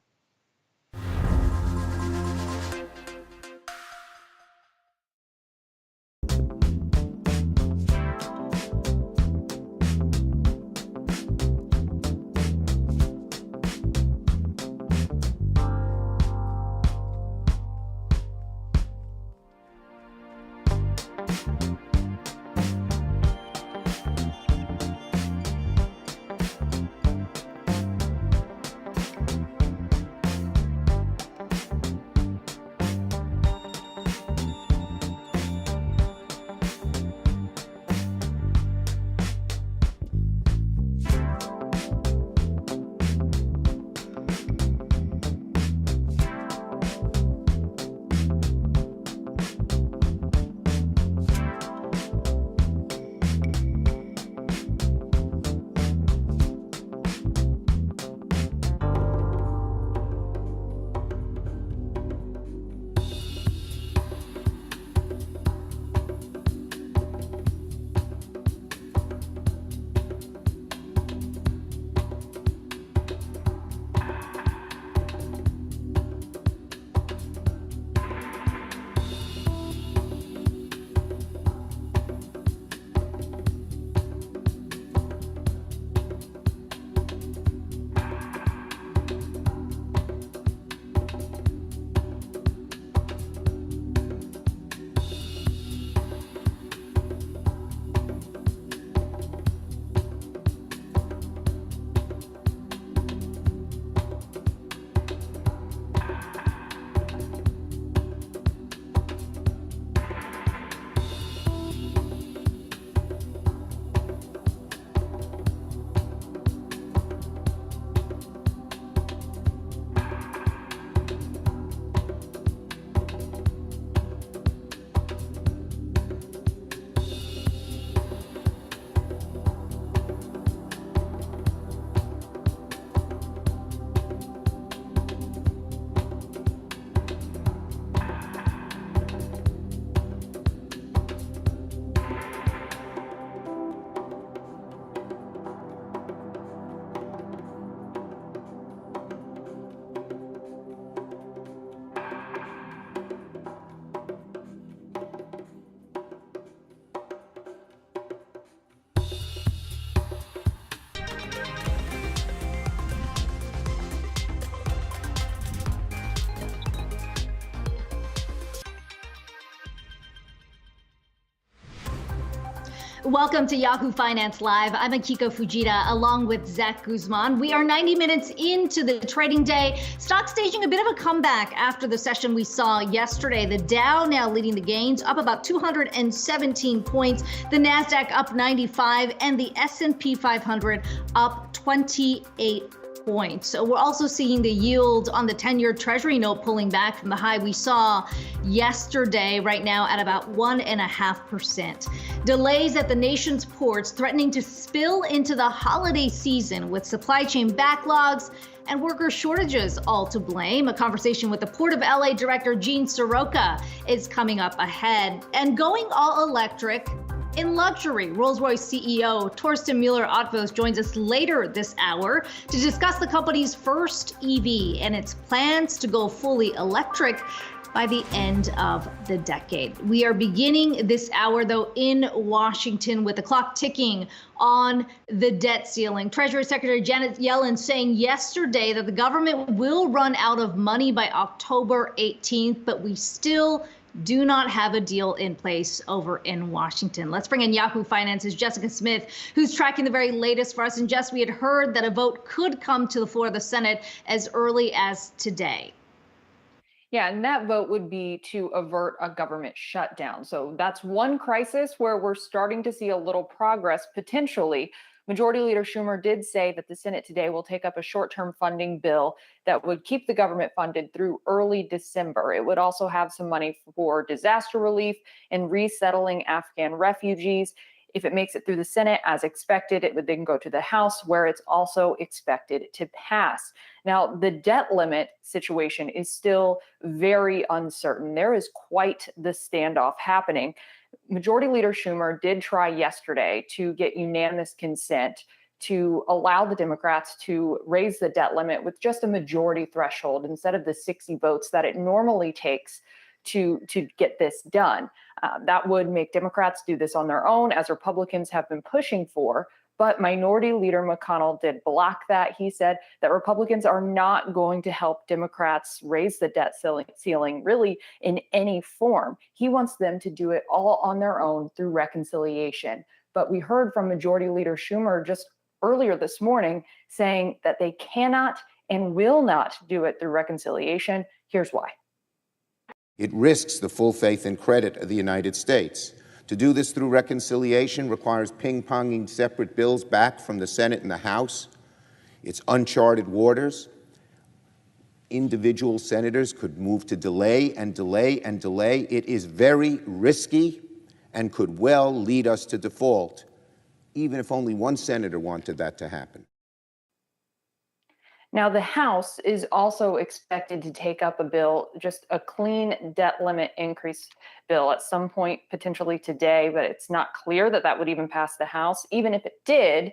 Welcome to Yahoo Finance Live. I'm Akiko Fujita along with Zach Guzman. We are 90 minutes into the trading day. Stock staging a bit of a comeback after the session we saw yesterday. The Dow now leading the gains, up about 217 points. The Nasdaq up 95 and the S&P 500 up 28 points. So we're also seeing the yield on the 10-year Treasury note pulling back from the high we saw yesterday, right now at about 1.5%. Delays at the nation's ports threatening to spill into the holiday season with supply chain backlogs and worker shortages all to blame. A conversation with the Port of LA Director Gene Soroka is coming up ahead. And going all electric in luxury, Rolls-Royce CEO Torsten Müller-Otvos joins us later this hour to discuss the company's first EV and its plans to go fully electric. by the end of the decade. We are beginning this hour, though, in Washington with the clock ticking on the debt ceiling. Treasury Secretary Janet Yellen saying yesterday that the government will run out of money by October 18th, but we still do not have a deal in place over in Washington. Let's bring in Yahoo Finance's Jessica Smith, who's tracking the very latest for us. And Jess, we had heard that a vote could come to the floor of the Senate as early as today. Yeah, and that vote would be to avert a government shutdown. So that's one crisis where we're starting to see a little progress potentially. Majority Leader Schumer did say that the Senate today will take up a short-term funding bill that would keep the government funded through early December. It would also have some money for disaster relief and resettling Afghan refugees. If it makes it through the Senate as expected, it would then go to the House, where it's also expected to pass. Now, the debt limit situation is still very uncertain. There is quite the standoff happening. Majority Leader Schumer did try yesterday to get unanimous consent to allow the Democrats to raise the debt limit with just a majority threshold instead of the 60 votes that it normally takes to get this done. That would make Democrats do this on their own, as Republicans have been pushing for. But Minority Leader McConnell did block that. He said that Republicans are not going to help Democrats raise the debt ceiling really in any form. He wants them to do it all on their own through reconciliation. But we heard from Majority Leader Schumer just earlier this morning saying that they cannot and will not do it through reconciliation. Here's why. It risks the full faith and credit of the United States. To do this through reconciliation requires ping-ponging separate bills back from the Senate and the House. It's uncharted waters. Individual senators could move to delay and delay and delay. It is very risky and could well lead us to default, even if only one senator wanted that to happen. Now, the House is also expected to take up a bill, just a clean debt limit increase bill at some point, potentially today, but it's not clear that that would even pass the House. Even if it did,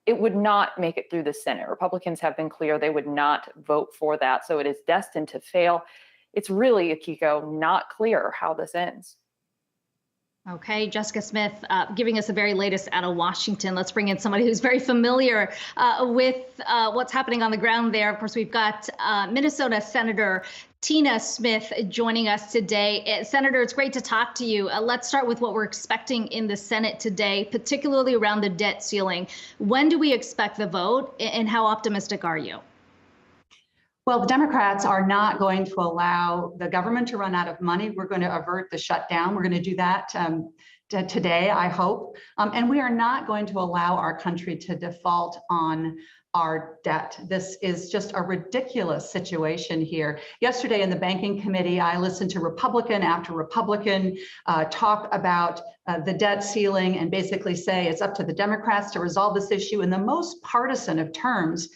it would not make it through the Senate. Republicans have been clear they would not vote for that, so it is destined to fail. It's really, Akiko, not clear how this ends. Okay, Jessica Smith giving us the very latest out of Washington. Let's bring in somebody who's very familiar with what's happening on the ground there. Of course, we've got Minnesota Senator Tina Smith joining us today. Senator, it's great to talk to you. Let's start with what we're expecting in the Senate today, particularly around the debt ceiling. When do we expect the vote, and how optimistic are you? Well, the Democrats are not going to allow the government to run out of money. We're going to avert the shutdown. We're going to do that today, I hope. And we are not going to allow our country to default on our debt. This is just a ridiculous situation here. Yesterday in the Banking Committee, I listened to Republican after Republican talk about the debt ceiling and basically say it's up to the Democrats to resolve this issue in the most partisan of terms.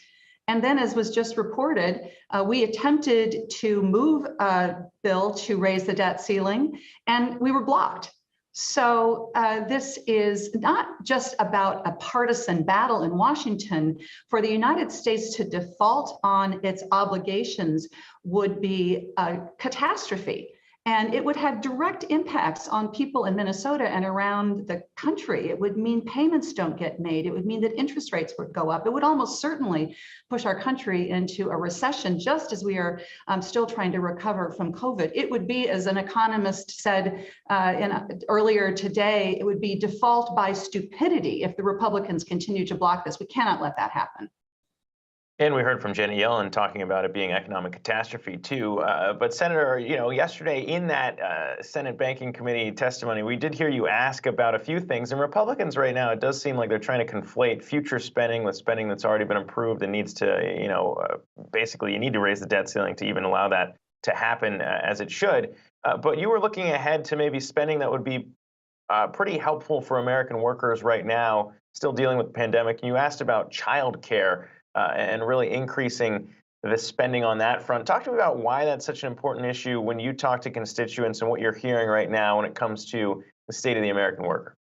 And then, as was just reported, we attempted to move a bill to raise the debt ceiling, and we were blocked. So this is not just about a partisan battle in Washington. For the United States to default on its obligations would be a catastrophe. And it would have direct impacts on people in Minnesota and around the country. It would mean payments don't get made. It would mean that interest rates would go up. It would almost certainly push our country into a recession, just as we are still trying to recover from COVID. It would be, as an economist said earlier today, it would be default by stupidity if the Republicans continue to block this. We cannot let that happen. And we heard from Janet Yellen talking about it being economic catastrophe too. But Senator, yesterday in that Senate Banking Committee testimony, we did hear you ask about a few things. And Republicans right now, it does seem like they're trying to conflate future spending with spending that's already been approved and needs to, basically you need to raise the debt ceiling to even allow that to happen as it should. But you were looking ahead to maybe spending that would be pretty helpful for American workers right now, still dealing with the pandemic. And you asked about childcare. And really increasing the spending on that front. Talk to me about why that's such an important issue when you talk to constituents and what you're hearing right now when it comes to the state of the American worker.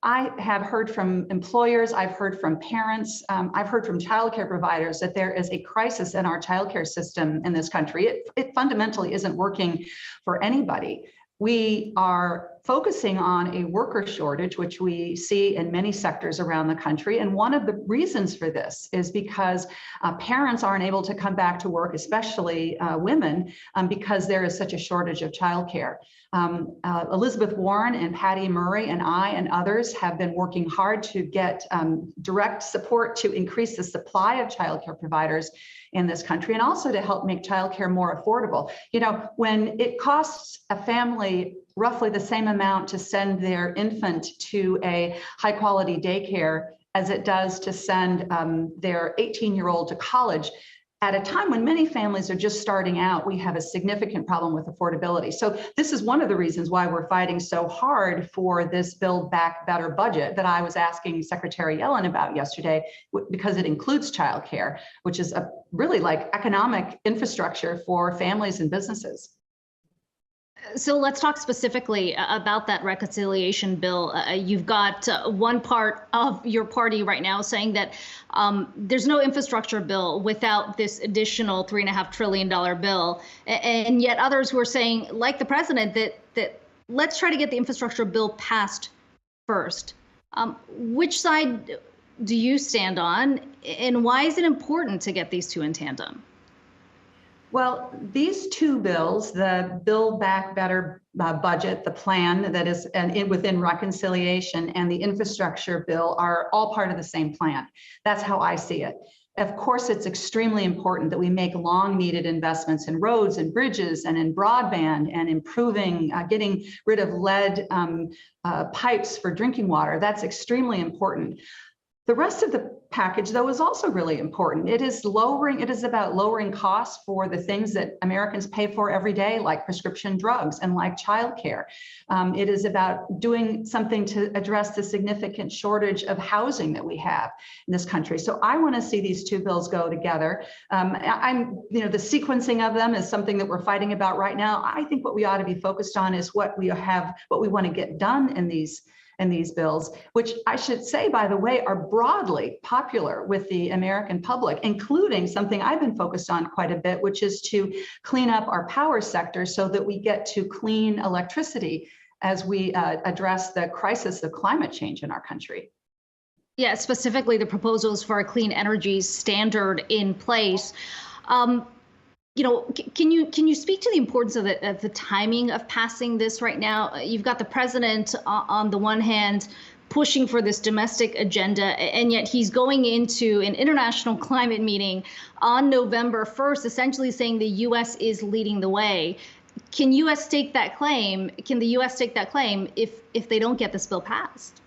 I have heard from employers, I've heard from parents, I've heard from childcare providers that there is a crisis in our childcare system in this country. It fundamentally isn't working for anybody. We are focusing on a worker shortage, which we see in many sectors around the country. And one of the reasons for this is because parents aren't able to come back to work, especially women, because there is such a shortage of childcare. Elizabeth Warren and Patty Murray and I and others have been working hard to get direct support to increase the supply of childcare providers in this country, and also to help make childcare more affordable. You know, when it costs a family roughly the same amount to send their infant to a high quality daycare as it does to send their 18-year-old to college, at a time when many families are just starting out, we have a significant problem with affordability. So this is one of the reasons why we're fighting so hard for this Build Back Better budget that I was asking Secretary Yellen about yesterday, because it includes childcare, which is a really like economic infrastructure for families and businesses. So let's talk specifically about that reconciliation bill. You've got one part of your party right now saying that there's no infrastructure bill without this additional $3.5 trillion bill. And yet others who are saying, like the president, that let's try to get the infrastructure bill passed first. Which side do you stand on, and why is it important to get these two in tandem? Well, these two bills, the Build Back Better budget, the plan that is within reconciliation, and the infrastructure bill are all part of the same plan. That's how I see it. Of course, it's extremely important that we make long needed investments in roads and bridges and in broadband and improving, getting rid of lead pipes for drinking water. That's extremely important. The rest of the package, though, is also really important. It is about lowering costs for the things that Americans pay for every day, like prescription drugs and like childcare. It is about doing something to address the significant shortage of housing that we have in this country. So I want to see these two bills go together. The sequencing of them is something that we're fighting about right now. I think what we ought to be focused on is what we want to get done in these bills, which I should say, by the way, are broadly popular with the American public, including something I've been focused on quite a bit, which is to clean up our power sector so that we get to clean electricity as we address the crisis of climate change in our country. Yeah, specifically the proposals for a clean energy standard in place. Can you speak to the importance of the timing of passing this right now? You've got the president on the one hand pushing for this domestic agenda, and yet he's going into an international climate meeting on November 1st, essentially saying the U.S. is leading the way. Can the U.S. stake that claim if they don't get this bill passed?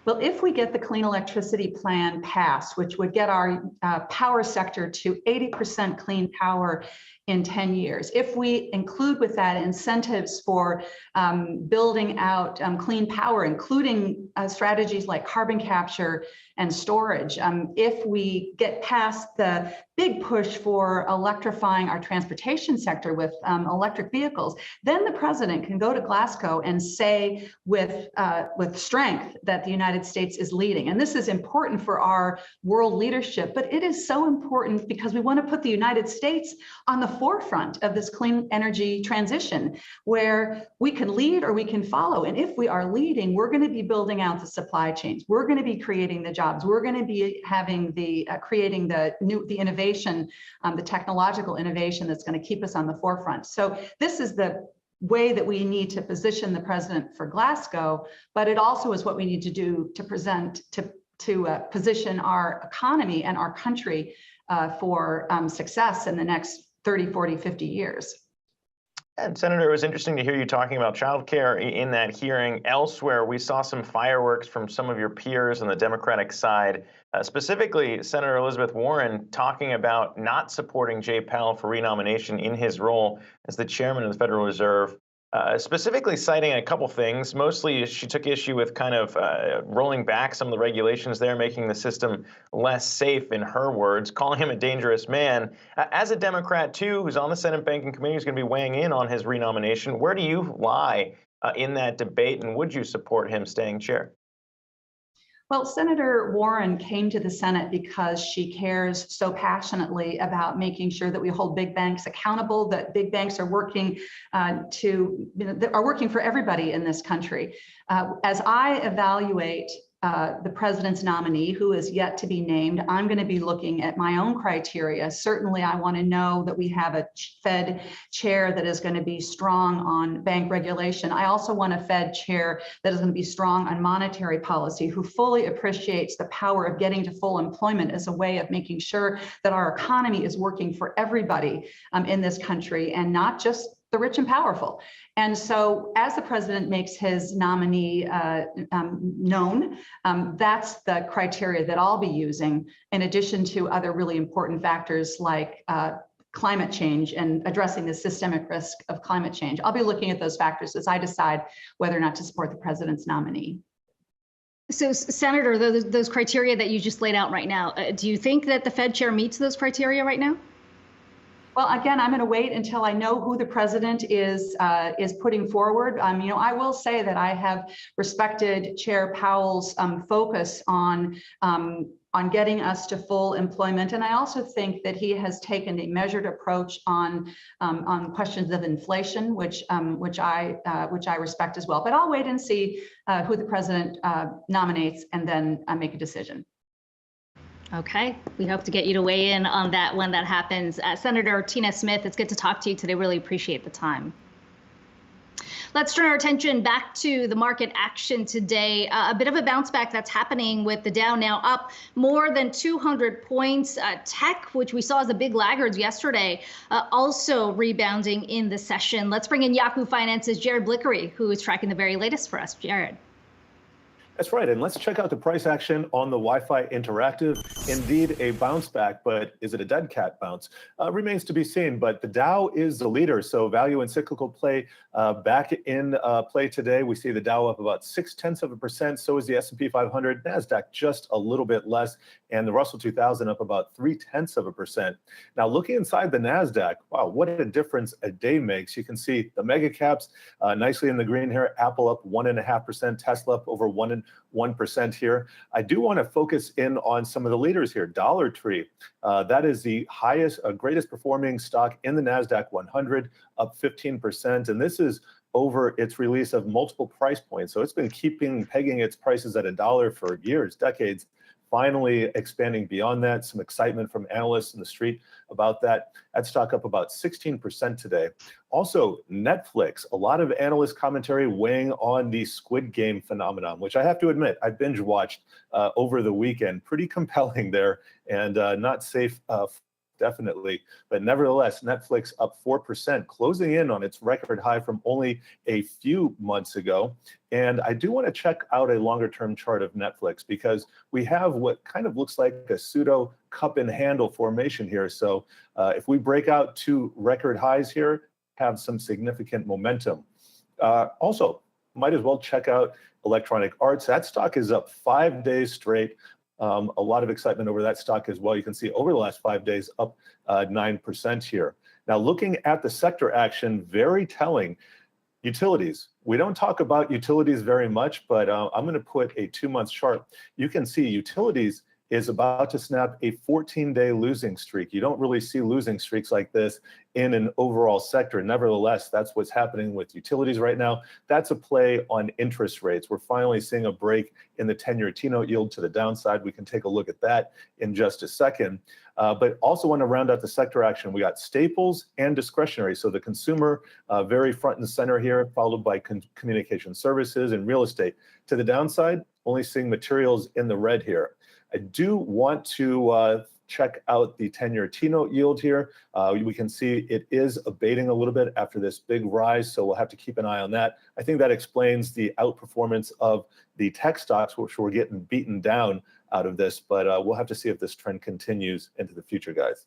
Well, if we get the Clean Electricity Plan passed, which would get our power sector to 80% clean power in 10 years, if we include with that incentives for building out clean power, including strategies like carbon capture and storage, if we get past the big push for electrifying our transportation sector with electric vehicles, then the president can go to Glasgow and say with strength that the United States is leading. And this is important for our world leadership, but it is so important because we want to put the United States on the forefront of this clean energy transition, where we can lead or we can follow. And if we are leading, we're going to be building out the supply chains. We're going to be creating the jobs. We're going to be having creating the innovation, the technological innovation that's going to keep us on the forefront. So this is the way that we need to position the president for Glasgow, but it also is what we need to do to position our economy and our country for success in the next 30, 40, 50 years. And Senator, it was interesting to hear you talking about childcare in that hearing. Elsewhere, we saw some fireworks from some of your peers on the Democratic side, specifically Senator Elizabeth Warren talking about not supporting Jay Powell for renomination in his role as the chairman of the Federal Reserve. Specifically citing a couple things. Mostly she took issue with kind of rolling back some of the regulations there, making the system less safe, in her words, calling him a dangerous man. As a Democrat, too, who's on the Senate Banking Committee, who's going to be weighing in on his renomination, where do you lie in that debate, and would you support him staying chair? Well, Senator Warren came to the Senate because she cares so passionately about making sure that we hold big banks accountable, that big banks are working are working for everybody in this country. As I evaluate the president's nominee, who is yet to be named, I'm going to be looking at my own criteria. Certainly, I want to know that we have a Fed chair that is going to be strong on bank regulation. I also want a Fed chair that is going to be strong on monetary policy, who fully appreciates the power of getting to full employment as a way of making sure that our economy is working for everybody in this country and not just the rich and powerful. And so as the president makes his nominee known, that's the criteria that I'll be using, in addition to other really important factors like climate change and addressing the systemic risk of climate change. I'll be looking at those factors as I decide whether or not to support the president's nominee. So, Senator, those criteria that you just laid out right now, do you think that the Fed chair meets those criteria right now? Well, again, I'm going to wait until I know who the president is putting forward. I will say that I have respected Chair Powell's focus on getting us to full employment, and I also think that he has taken a measured approach on questions of inflation, which I respect as well. But I'll wait and see who the president nominates, and then make a decision. Okay, we hope to get you to weigh in on that when that happens. Senator Tina Smith, it's good to talk to you today. Really appreciate the time. Let's turn our attention back to the market action today. A bit of a bounce back that's happening with the Dow now up more than 200 points. Tech, which we saw as the big laggards yesterday, also rebounding in the session. Let's bring in Yahoo Finance's Jared Blickery, who is tracking the very latest for us. Jared. That's right, and let's check out the price action on the Wi-Fi Interactive. Indeed, a bounce back, but is it a dead cat bounce? Remains to be seen, but the Dow is the leader, so value and cyclical play back in play today. We see the Dow up about 0.6%, so is the S&P 500, Nasdaq just a little bit less, and the Russell 2000 up about 0.3%. Now, looking inside the Nasdaq, wow, what a difference a day makes. You can see the mega caps nicely in the green here. Apple up 1.5%, Tesla up over 1% here. I do want to focus in on some of the leaders here. Dollar Tree, that is the highest, greatest performing stock in the Nasdaq 100, up 15%, and this is over its release of multiple price points. So it's been pegging its prices at $1 for years, decades. Finally expanding beyond that, some excitement from analysts in the street about that. That stock up about 16% today. Also, Netflix, a lot of analyst commentary weighing on the Squid Game phenomenon, which I have to admit, I binge watched over the weekend. Pretty compelling there, and not safe, definitely. But nevertheless, Netflix up 4%, closing in on its record high from only a few months ago. And I do want to check out a longer term chart of Netflix, because we have what kind of looks like a pseudo cup and handle formation here. So if we break out to record highs here, have some significant momentum. Also, might as well check out Electronic Arts. That stock is up 5 days straight. A lot of excitement over that stock as well. You can see over the last 5 days up 9% here. Now, looking at the sector action, very telling. Utilities. We don't talk about utilities very much, but I'm going to put a 2-month chart. You can see utilities is about to snap a 14-day losing streak. You don't really see losing streaks like this in an overall sector. Nevertheless, that's what's happening with utilities right now. That's a play on interest rates. We're finally seeing a break in the 10-year T-note yield to the downside. We can take a look at that in just a second. But also want to round out the sector action. We got staples and discretionary. So the consumer very front and center here, followed by communication services and real estate. To the downside, only seeing materials in the red here. I do want to check out the 10-year T-note yield here. We can see it is abating a little bit after this big rise, so we'll have to keep an eye on that. I think that explains the outperformance of the tech stocks, which were getting beaten down out of this, but we'll have to see if this trend continues into the future, guys.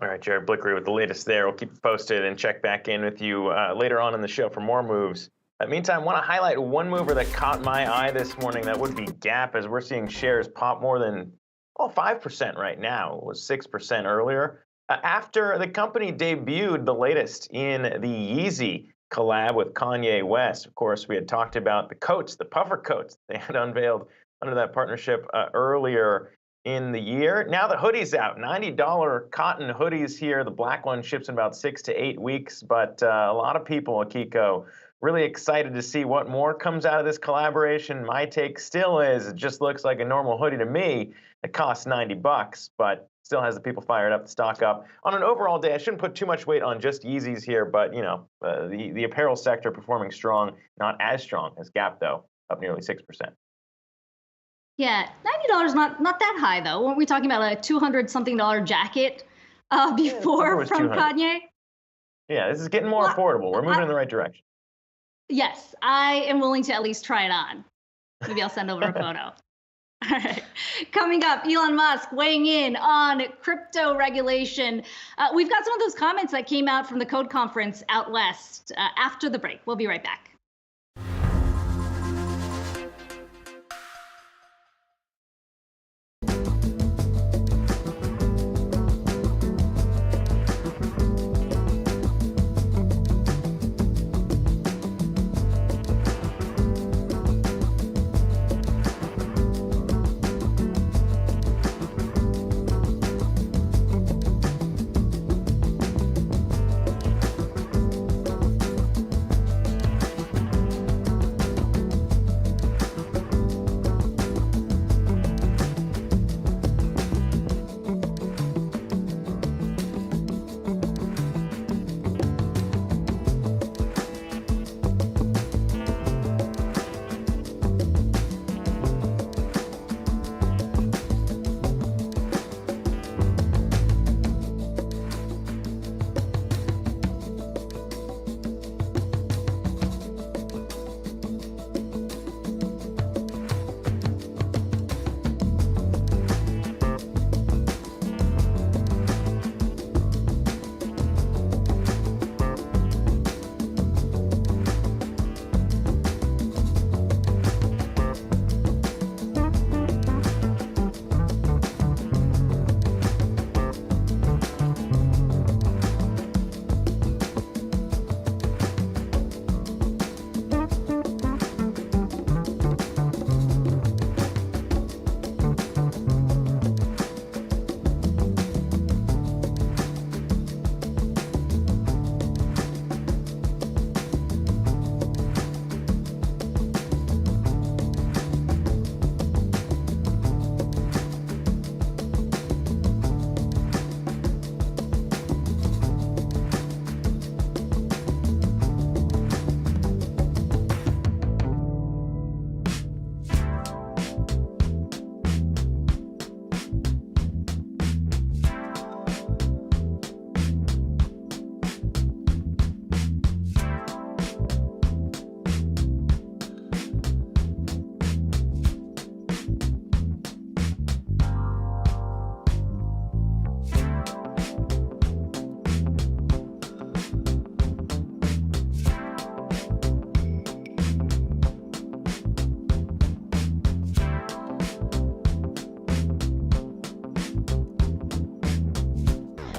All right, Jared Blickery with the latest there. We'll keep you posted and check back in with you later on in the show for more moves. Meantime, I want to highlight one mover that caught my eye this morning. That would be Gap, as we're seeing shares pop more than 5% right now. It was 6% earlier. After the company debuted the latest in the Yeezy collab with Kanye West. Of course, we had talked about the coats, the puffer coats they had unveiled under that partnership earlier in the year. Now the hoodie's out, $90 cotton hoodies here. The black one ships in about 6 to 8 weeks, but a lot of people, Akiko, really excited to see what more comes out of this collaboration. My take still is it just looks like a normal hoodie to me. It costs $90, but still has the people fired up, the stock up. On an overall day, I shouldn't put too much weight on just Yeezys here, but the apparel sector performing strong, not as strong as Gap though, up nearly 6%. Yeah, $90 not that high though. Weren't we talking about a $200-something jacket before from Kanye? Yeah, this is getting more affordable. We're moving in the right direction. Yes, I am willing to at least try it on. Maybe I'll send over a photo. All right. Coming up, Elon Musk weighing in on crypto regulation. We've got some of those comments that came out from the Code Conference out west after the break. We'll be right back.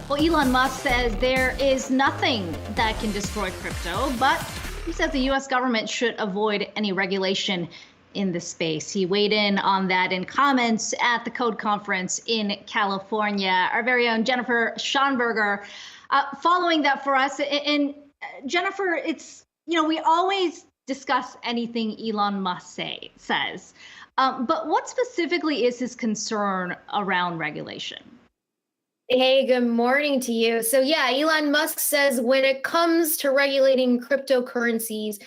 Well, Elon Musk says there is nothing that can destroy crypto, but he says the U.S. government should avoid any regulation in the space. He weighed in on that in comments at the Code Conference in California. Our very own Jennifer Schonberger following that for us. And Jennifer, it's, we always discuss anything Elon Musk says, but what specifically is his concern around regulation? Hey, good morning to you. So yeah, Elon Musk says when it comes to regulating cryptocurrencies,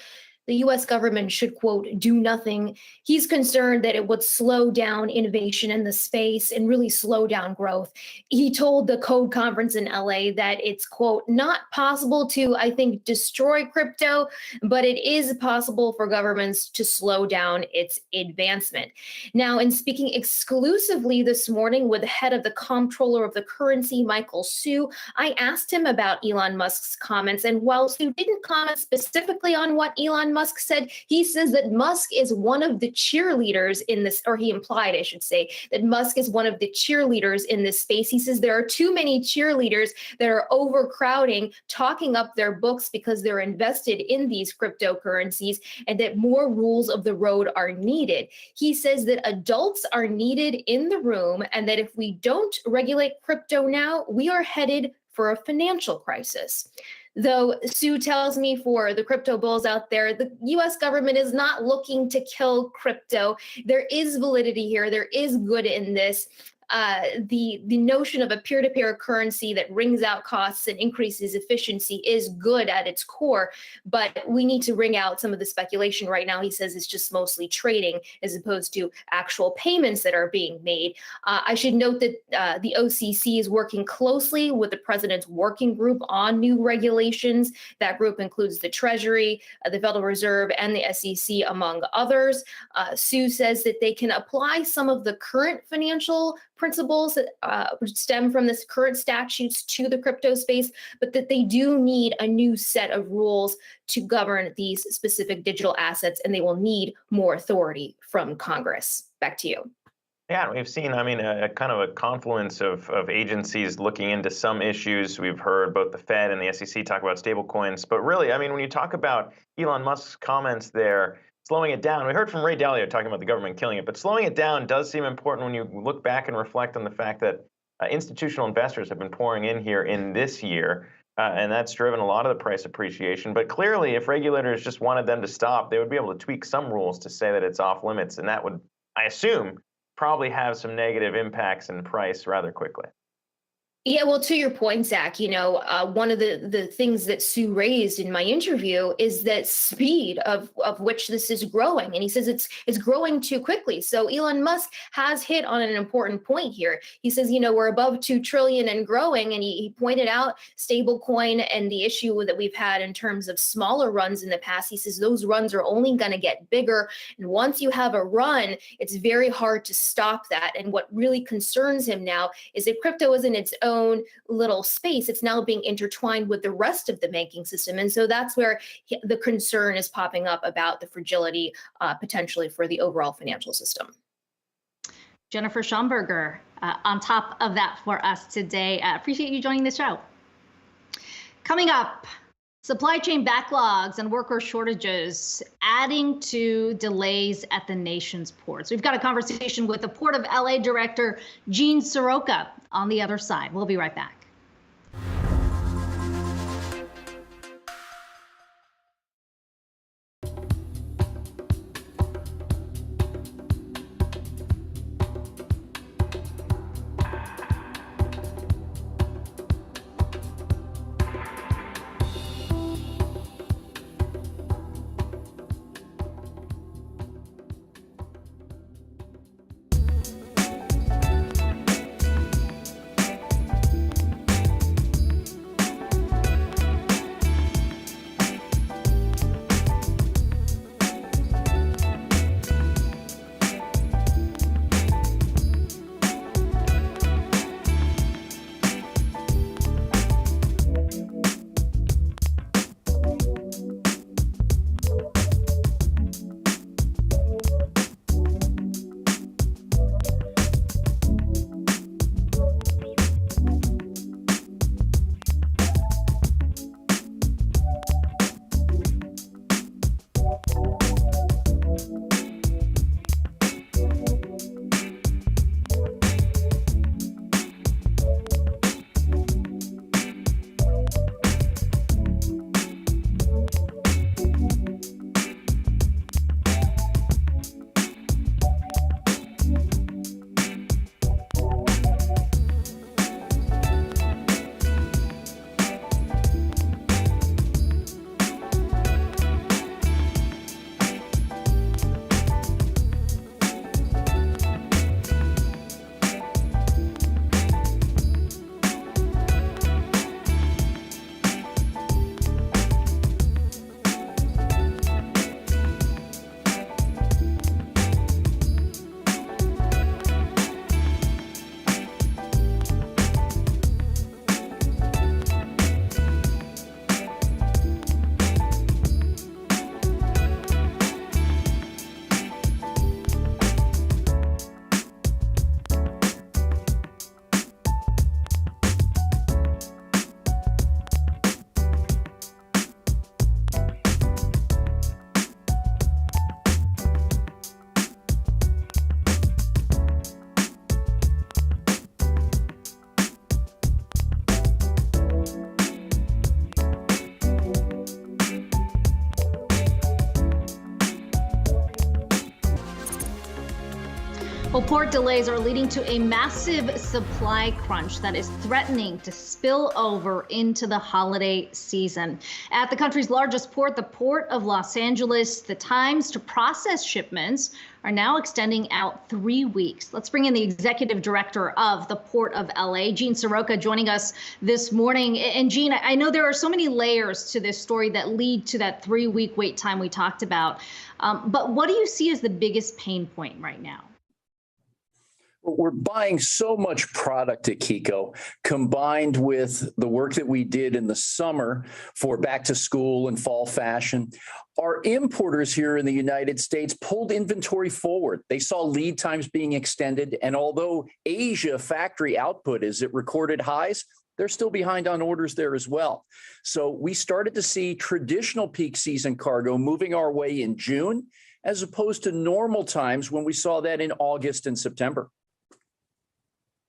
the U.S. government should, quote, do nothing. He's concerned that it would slow down innovation in the space and really slow down growth. He told the Code Conference in LA that it's, quote, not possible to, I think, destroy crypto, but it is possible for governments to slow down its advancement. Now, in speaking exclusively this morning with the head of the comptroller of the currency, Michael Hsu, I asked him about Elon Musk's comments. And while Hsu didn't comment specifically on what Elon Musk said? He says that Musk is one of the cheerleaders in this, or he implied, I should say, that Musk is one of the cheerleaders in this space. He says there are too many cheerleaders that are overcrowding, talking up their books because they're invested in these cryptocurrencies, and that more rules of the road are needed. He says that adults are needed in the room, and that if we don't regulate crypto now, we are headed for a financial crisis. Though Sue tells me, for the crypto bulls out there, the US government is not looking to kill crypto. There is validity here. There is good in this. The notion of a peer-to-peer currency that wrings out costs and increases efficiency is good at its core, but we need to wring out some of the speculation right now. He says it's just mostly trading as opposed to actual payments that are being made. I should note that the OCC is working closely with the president's working group on new regulations. That group includes the Treasury, the Federal Reserve, and the SEC, among others. Sue says that they can apply some of the current financial principles that stem from this current statutes to the crypto space, but that they do need a new set of rules to govern these specific digital assets, and they will need more authority from Congress. Back to you. Yeah, we've seen, I mean, a kind of a confluence of agencies looking into some issues. We've heard both the Fed and the SEC talk about stablecoins, but really, I mean, when you talk about Elon Musk's comments there, slowing it down. We heard from Ray Dalio talking about the government killing it, but slowing it down does seem important when you look back and reflect on the fact that institutional investors have been pouring in here in this year, and that's driven a lot of the price appreciation. But clearly, if regulators just wanted them to stop, they would be able to tweak some rules to say that it's off limits, and that would, I assume, probably have some negative impacts in price rather quickly. Yeah, well, to your point, Zach, you know, one of the things that Sue raised in my interview is that speed of which this is growing. And he says it's growing too quickly. So Elon Musk has hit on an important point here. He says, you know, we're above 2 trillion and growing. And he pointed out stablecoin and the issue that we've had in terms of smaller runs in the past. He says those runs are only going to get bigger. And once you have a run, it's very hard to stop that. And what really concerns him now is that crypto is in its own little space. It's now being intertwined with the rest of the banking system. And so that's where the concern is popping up about the fragility potentially for the overall financial system. Jennifer Schomburger on top of that for us today. Appreciate you joining the show. Coming up, supply chain backlogs and worker shortages adding to delays at the nation's ports. We've got a conversation with the Port of LA Director, Gene Soroka, on the other side. We'll be right back. Well, port delays are leading to a massive supply crunch that is threatening to spill over into the holiday season. At the country's largest port, the Port of Los Angeles, the times to process shipments are now extending out 3 weeks. Let's bring in the executive director of the Port of LA, Gene Soroka, joining us this morning. And Gene, I know there are so many layers to this story that lead to that 3-week wait time we talked about. But what do you see as the biggest pain point right now? We're buying so much product at Kiko, combined with the work that we did in the summer for back to school and fall fashion. Our importers here in the United States pulled inventory forward. They saw lead times being extended. And although Asia factory output is at recorded highs, they're still behind on orders there as well. So we started to see traditional peak season cargo moving our way in June, as opposed to normal times when we saw that in August and September.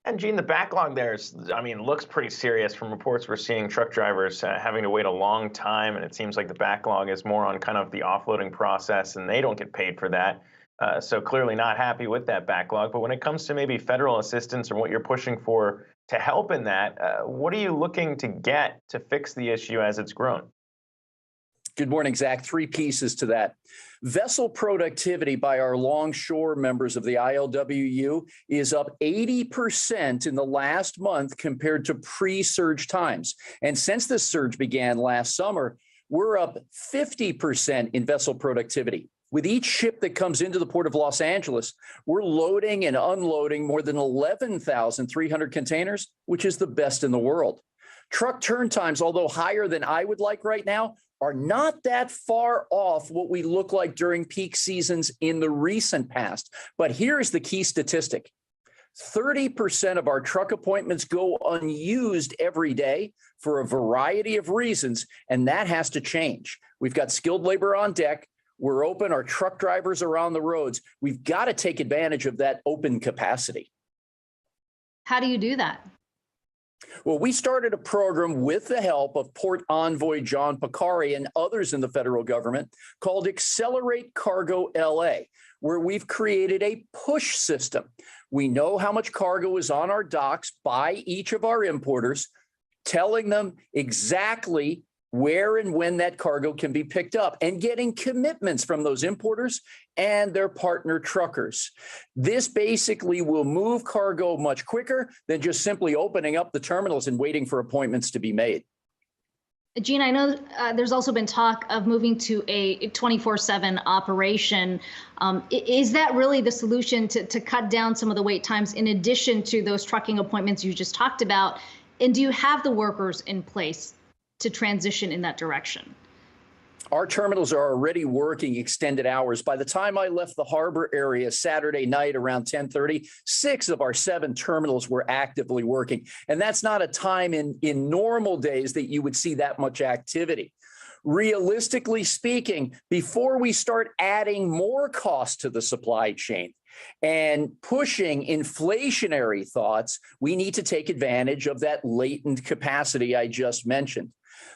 And Gene, the backlog there is, looks pretty serious. From reports we're seeing truck drivers having to wait a long time, and it seems like the backlog is more on kind of the offloading process, and they don't get paid for that. So clearly not happy with that backlog. But when it comes to maybe federal assistance or what you're pushing for to help in that, what are you looking to get to fix the issue as it's grown? Good morning, Zach. 3 pieces to that. Vessel productivity by our longshore members of the ILWU is up 80% in the last month compared to pre-surge times. And since this surge began last summer, we're up 50% in vessel productivity. With each ship that comes into the Port of Los Angeles, we're loading and unloading more than 11,300 containers, which is the best in the world. Truck turn times, although higher than I would like right now, are not that far off what we look like during peak seasons in the recent past. But here's the key statistic. 30% of our truck appointments go unused every day for a variety of reasons, and that has to change. We've got skilled labor on deck. We're open. Our truck drivers are on the roads. We've got to take advantage of that open capacity. How do you do that? Well, we started a program with the help of Port Envoy John Picari and others in the federal government called Accelerate Cargo LA, where we've created a push system. We know how much cargo is on our docks by each of our importers, telling them exactly where and when that cargo can be picked up and getting commitments from those importers and their partner truckers. This basically will move cargo much quicker than just simply opening up the terminals and waiting for appointments to be made. Gene, I know there's also been talk of moving to a 24/7 operation. Is that really the solution to cut down some of the wait times in addition to those trucking appointments you just talked about? And do you have the workers in place to transition in that direction? Our terminals are already working extended hours. By the time I left the harbor area Saturday night around 10:30, 6 of our 7 terminals were actively working. And that's not a time in normal days that you would see that much activity. Realistically speaking, before we start adding more cost to the supply chain and pushing inflationary thoughts, we need to take advantage of that latent capacity I just mentioned.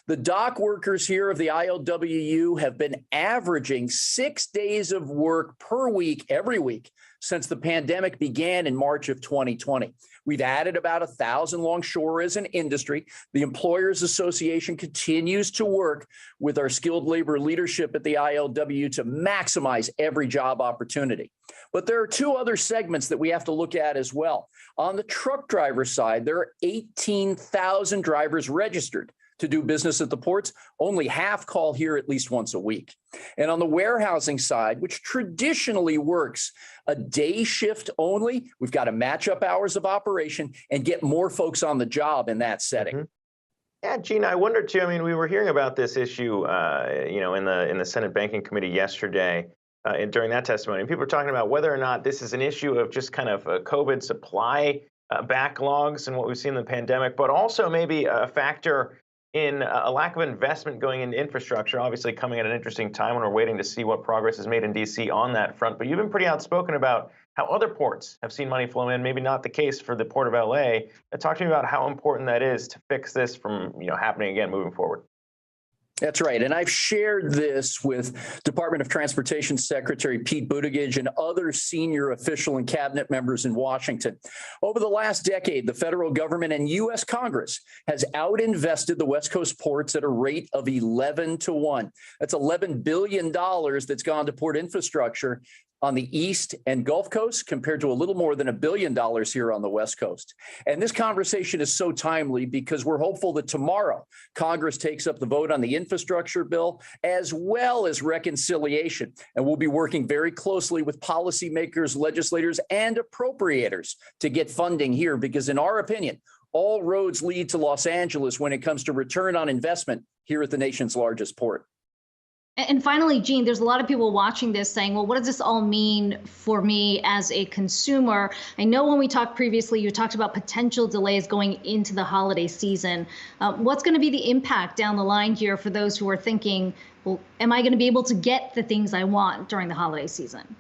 The dock workers here of the ILWU have been averaging 6 days of work per week, every week, since the pandemic began in March of 2020. We've added about 1,000 longshore as an industry. The Employers Association continues to work with our skilled labor leadership at the ILWU to maximize every job opportunity. But there are 2 other segments that we have to look at as well. On the truck driver side, there are 18,000 drivers registered to do business at the ports. Only half call here at least once a week. And on the warehousing side, which traditionally works a day shift only, we've got to match up hours of operation and get more folks on the job in that setting. Mm-hmm. Yeah, Gene, I wonder too. We were hearing about this issue, in the Senate Banking Committee yesterday during that testimony. And people were talking about whether or not this is an issue of just kind of COVID supply backlogs and what we've seen in the pandemic, but also maybe a factor in a lack of investment going into infrastructure, obviously coming at an interesting time when we're waiting to see what progress is made in D.C. on that front. But you've been pretty outspoken about how other ports have seen money flow in, maybe not the case for the Port of L.A. Talk to me about how important that is to fix this from happening again moving forward. That's right. And I've shared this with Department of Transportation Secretary Pete Buttigieg and other senior official and cabinet members in Washington. Over the last decade, the federal government and U.S. Congress has outinvested the West Coast ports at a rate of 11-1. That's $11 billion that's gone to port infrastructure on the East and Gulf Coast compared to a little more than $1 billion here on the West Coast. And this conversation is so timely because we're hopeful that tomorrow Congress takes up the vote on the infrastructure bill as well as reconciliation. And we'll be working very closely with policymakers, legislators, and appropriators to get funding here because in our opinion, all roads lead to Los Angeles when it comes to return on investment here at the nation's largest port. And finally, Gene, there's a lot of people watching this saying, well, what does this all mean for me as a consumer? I know when we talked previously, you talked about potential delays going into the holiday season. What's going to be the impact down the line here for those who are thinking, well, am I going to be able to get the things I want during the holiday season?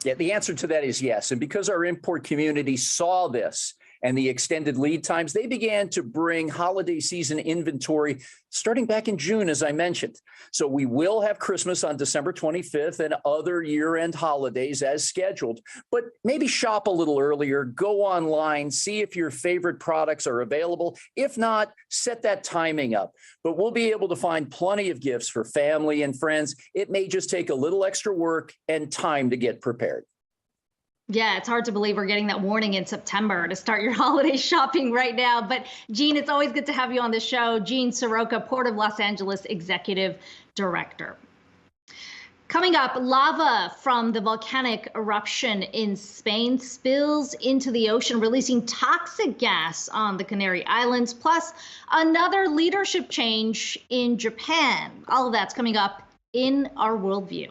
Yeah, the answer to that is yes. And because our import community saw this and the extended lead times, they began to bring holiday season inventory starting back in June, as I mentioned. So we will have Christmas on December 25th and other year-end holidays as scheduled, but maybe shop a little earlier, go online, see if your favorite products are available. If not, set that timing up. But we'll be able to find plenty of gifts for family and friends. It may just take a little extra work and time to get prepared. Yeah, it's hard to believe we're getting that warning in September to start your holiday shopping right now. But Gene, it's always good to have you on the show. Gene Soroka, Port of Los Angeles Executive Director. Coming up, lava from the volcanic eruption in Spain spills into the ocean, releasing toxic gas on the Canary Islands, plus another leadership change in Japan. All of that's coming up in our worldview.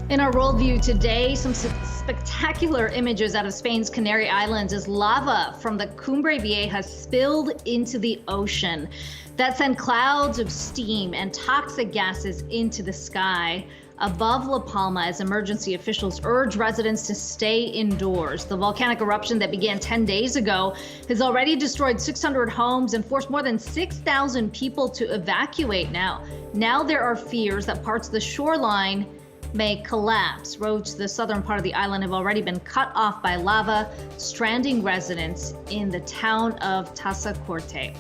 In our worldview today, some spectacular images out of Spain's Canary Islands as lava from the Cumbre Vieja spilled into the ocean. That sent clouds of steam and toxic gases into the sky. above La Palma as emergency officials urge residents to stay indoors. The volcanic eruption that began 10 days ago has already destroyed 600 homes and forced more than 6,000 people to evacuate now. Now there are fears that parts of the shoreline may collapse. Roads to the southern part of the island have already been cut off by lava, stranding residents in the town of Tasakorte.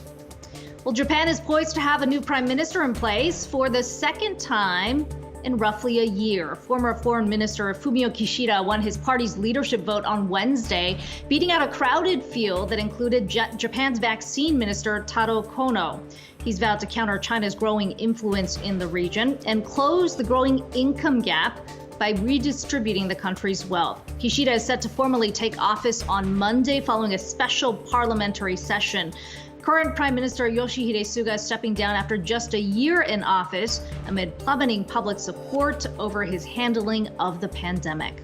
Well, Japan is poised to have a new prime minister in place for the second time in roughly a year. Former Foreign Minister Fumio Kishida won his party's leadership vote on Wednesday, beating out a crowded field that included Japan's vaccine minister Taro Kono. He's vowed to counter China's growing influence in the region and close the growing income gap by redistributing the country's wealth. Kishida is set to formally take office on Monday following a special parliamentary session. Current Prime Minister Yoshihide Suga is stepping down after just a year in office amid plummeting public support over his handling of the pandemic.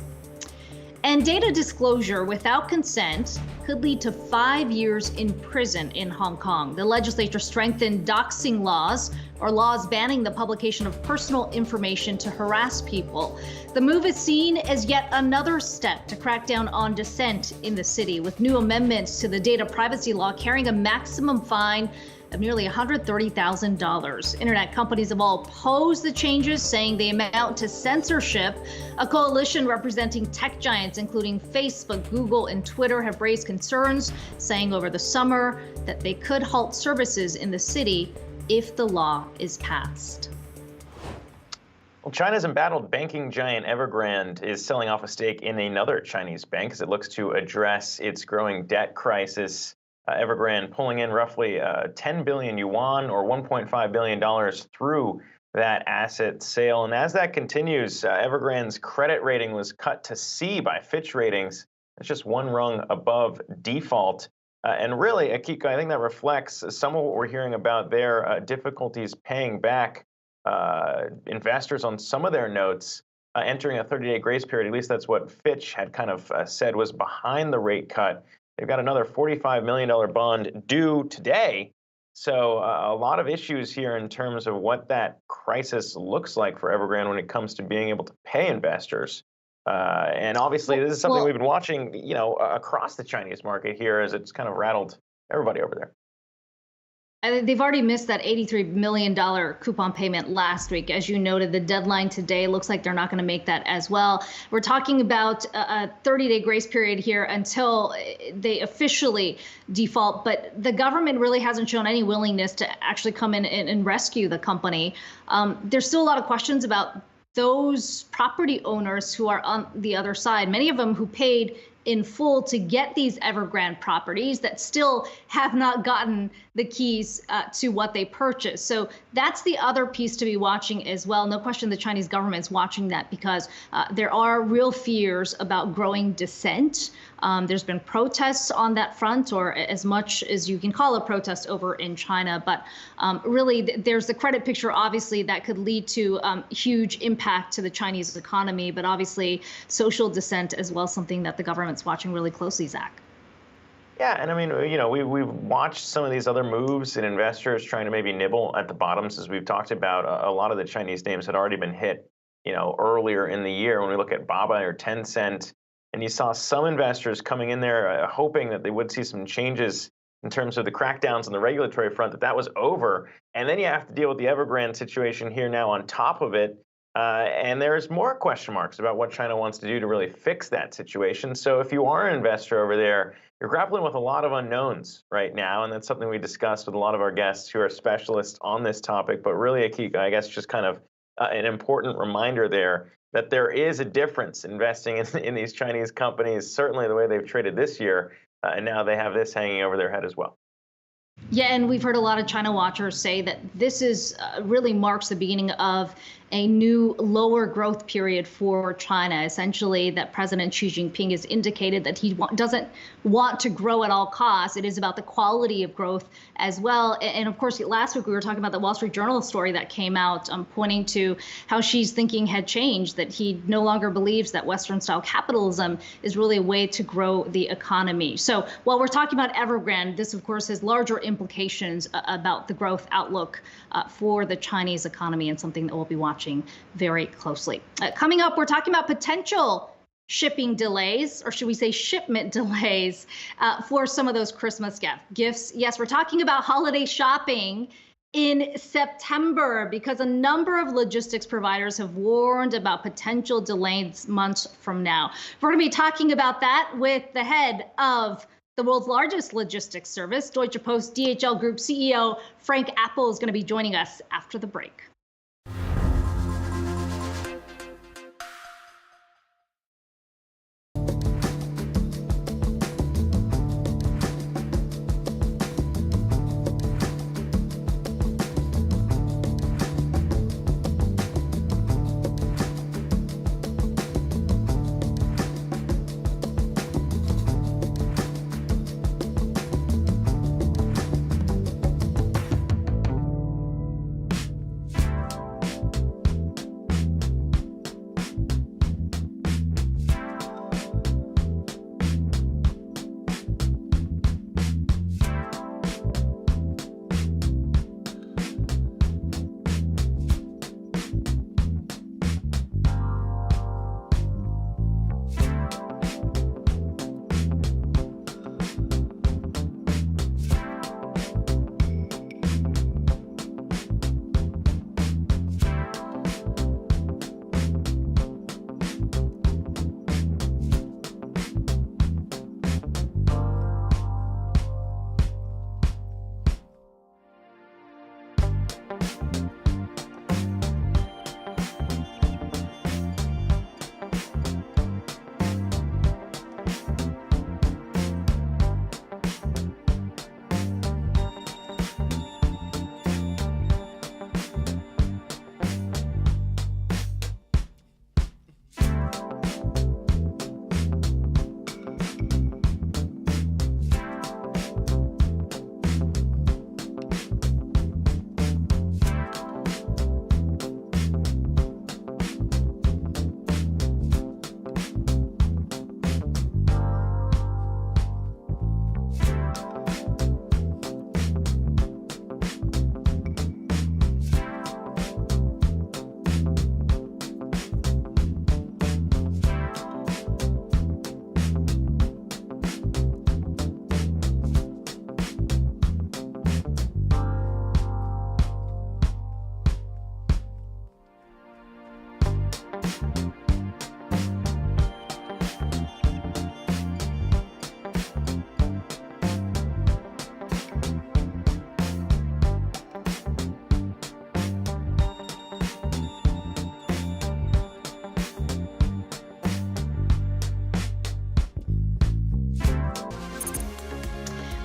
And data disclosure without consent could lead to 5 years in prison in Hong Kong. The legislature strengthened doxing laws, or laws banning the publication of personal information to harass people. The move is seen as yet another step to crack down on dissent in the city, with new amendments to the data privacy law carrying a maximum fine of nearly $130,000. Internet companies have all opposed the changes, saying they amount to censorship. A coalition representing tech giants, including Facebook, Google, and Twitter, have raised concerns, saying over the summer that they could halt services in the city if the law is passed. Well, China's embattled banking giant Evergrande is selling off a stake in another Chinese bank as it looks to address its growing debt crisis. Evergrande pulling in roughly 10 billion yuan or $1.5 billion through that asset sale. And as that continues, Evergrande's credit rating was cut to C by Fitch Ratings. It's just one rung above default. And really, Akiko, I think that reflects some of what we're hearing about their difficulties paying back investors on some of their notes, entering a 30-day grace period. At least that's what Fitch had kind of said was behind the rate cut. They've got another $45 million bond due today. So a lot of issues here in terms of what that crisis looks like for Evergrande when it comes to being able to pay investors. And obviously, this is something we've been watching, across the Chinese market here as it's kind of rattled everybody over there. They've already missed that $83 million coupon payment last week. As you noted, the deadline today looks like they're not going to make that as well. We're talking about a 30-day grace period here until they officially default. But the government really hasn't shown any willingness to actually come in and rescue the company. There's still a lot of questions about those property owners who are on the other side, many of them who paid in full to get these Evergrande properties that still have not gotten the keys to what they purchased. So that's the other piece to be watching as well. No question the Chinese government's watching that because there are real fears about growing dissent. There's been protests on that front, or as much as you can call a protest over in China. But really, there's the credit picture, obviously, that could lead to huge impact to the Chinese economy. But obviously, social dissent as well, something that the government's watching really closely, Zach. Yeah, and I mean, we've watched some of these other moves and investors trying to maybe nibble at the bottoms, as we've talked about. A lot of the Chinese names had already been hit, earlier in the year when we look at Baba or Tencent. And you saw some investors coming in there hoping that they would see some changes in terms of the crackdowns on the regulatory front, that was over. And then you have to deal with the Evergrande situation here now on top of it. And there's more question marks about what China wants to do to really fix that situation. So if you are an investor over there, you're grappling with a lot of unknowns right now. And that's something we discussed with a lot of our guests who are specialists on this topic. But really, Akiko, I guess just kind of an important reminder there that there is a difference investing in these Chinese companies, certainly the way they've traded this year. And now they have this hanging over their head as well. Yeah, and we've heard a lot of China watchers say that this is really marks the beginning of a new lower growth period for China. Essentially, that President Xi Jinping has indicated that he doesn't want to grow at all costs. It is about the quality of growth as well. And of course, last week we were talking about the Wall Street Journal story that came out pointing to how Xi's thinking had changed, that he no longer believes that Western-style capitalism is really a way to grow the economy. So while we're talking about Evergrande, this, of course, has larger implications about the growth outlook for the Chinese economy and something that we'll be watching watching very closely. Coming up, we're talking about potential shipping delays, or should we say shipment delays, for some of those Christmas gifts. Yes, we're talking about holiday shopping in September because a number of logistics providers have warned about potential delays months from now. We're going to be talking about that with the head of the world's largest logistics service, Deutsche Post DHL Group CEO Frank Appel is going to be joining us after the break.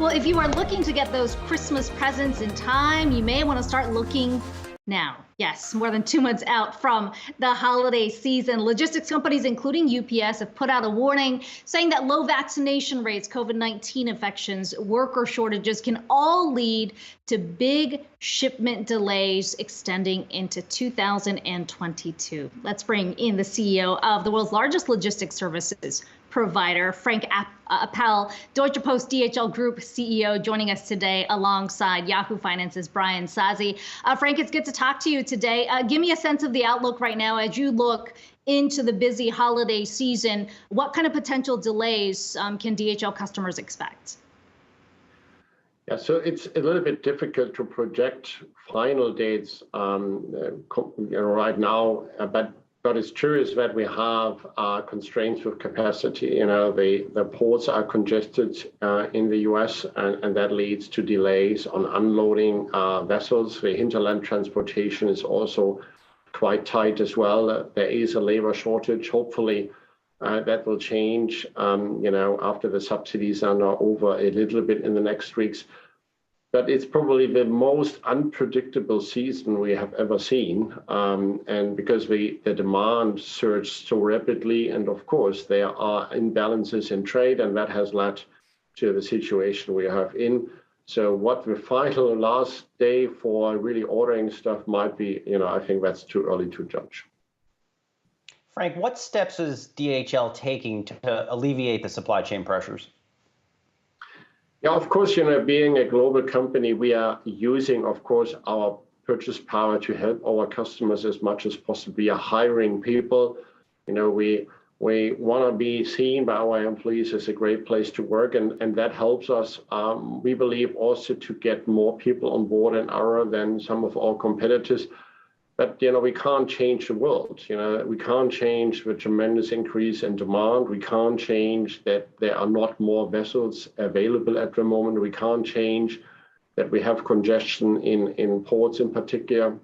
Well, if you are looking to get those Christmas presents in time, you may want to start looking now. Yes, more than 2 months out from the holiday season. Logistics companies, including UPS, have put out a warning saying that low vaccination rates, COVID-19 infections, worker shortages can all lead to big shipment delays extending into 2022. Let's bring in the CEO of the world's largest logistics services provider, Frank Appel, Deutsche Post DHL Group CEO, joining us today alongside Yahoo Finance's Brian Sazi. Frank, it's good to talk to you today. Give me a sense of the outlook right now as you look into the busy holiday season. What kind of potential delays can DHL customers expect? Yeah, so it's a little bit difficult to project final dates right now, but it's true that we have constraints with capacity. The ports are congested in the US, and that leads to delays on unloading vessels. The hinterland transportation is also quite tight as well. There is a labor shortage. Hopefully that will change, after the subsidies are now over a little bit in the next weeks. But it's probably the most unpredictable season we have ever seen. And because the demand surged so rapidly, and of course, there are imbalances in trade, and that has led to the situation we have in. So what the final last day for really ordering stuff might be, I think that's too early to judge. Frank, what steps is DHL taking to alleviate the supply chain pressures? Yeah, of course, being a global company, we are using, of course, our purchase power to help our customers as much as possible. We are hiring people. We want to be seen by our employees as a great place to work, and that helps us. We believe also to get more people on board an hour than some of our competitors. But we can't change the world. We can't change the tremendous increase in demand. We can't change that there are not more vessels available at the moment. We can't change that we have congestion in ports in particular.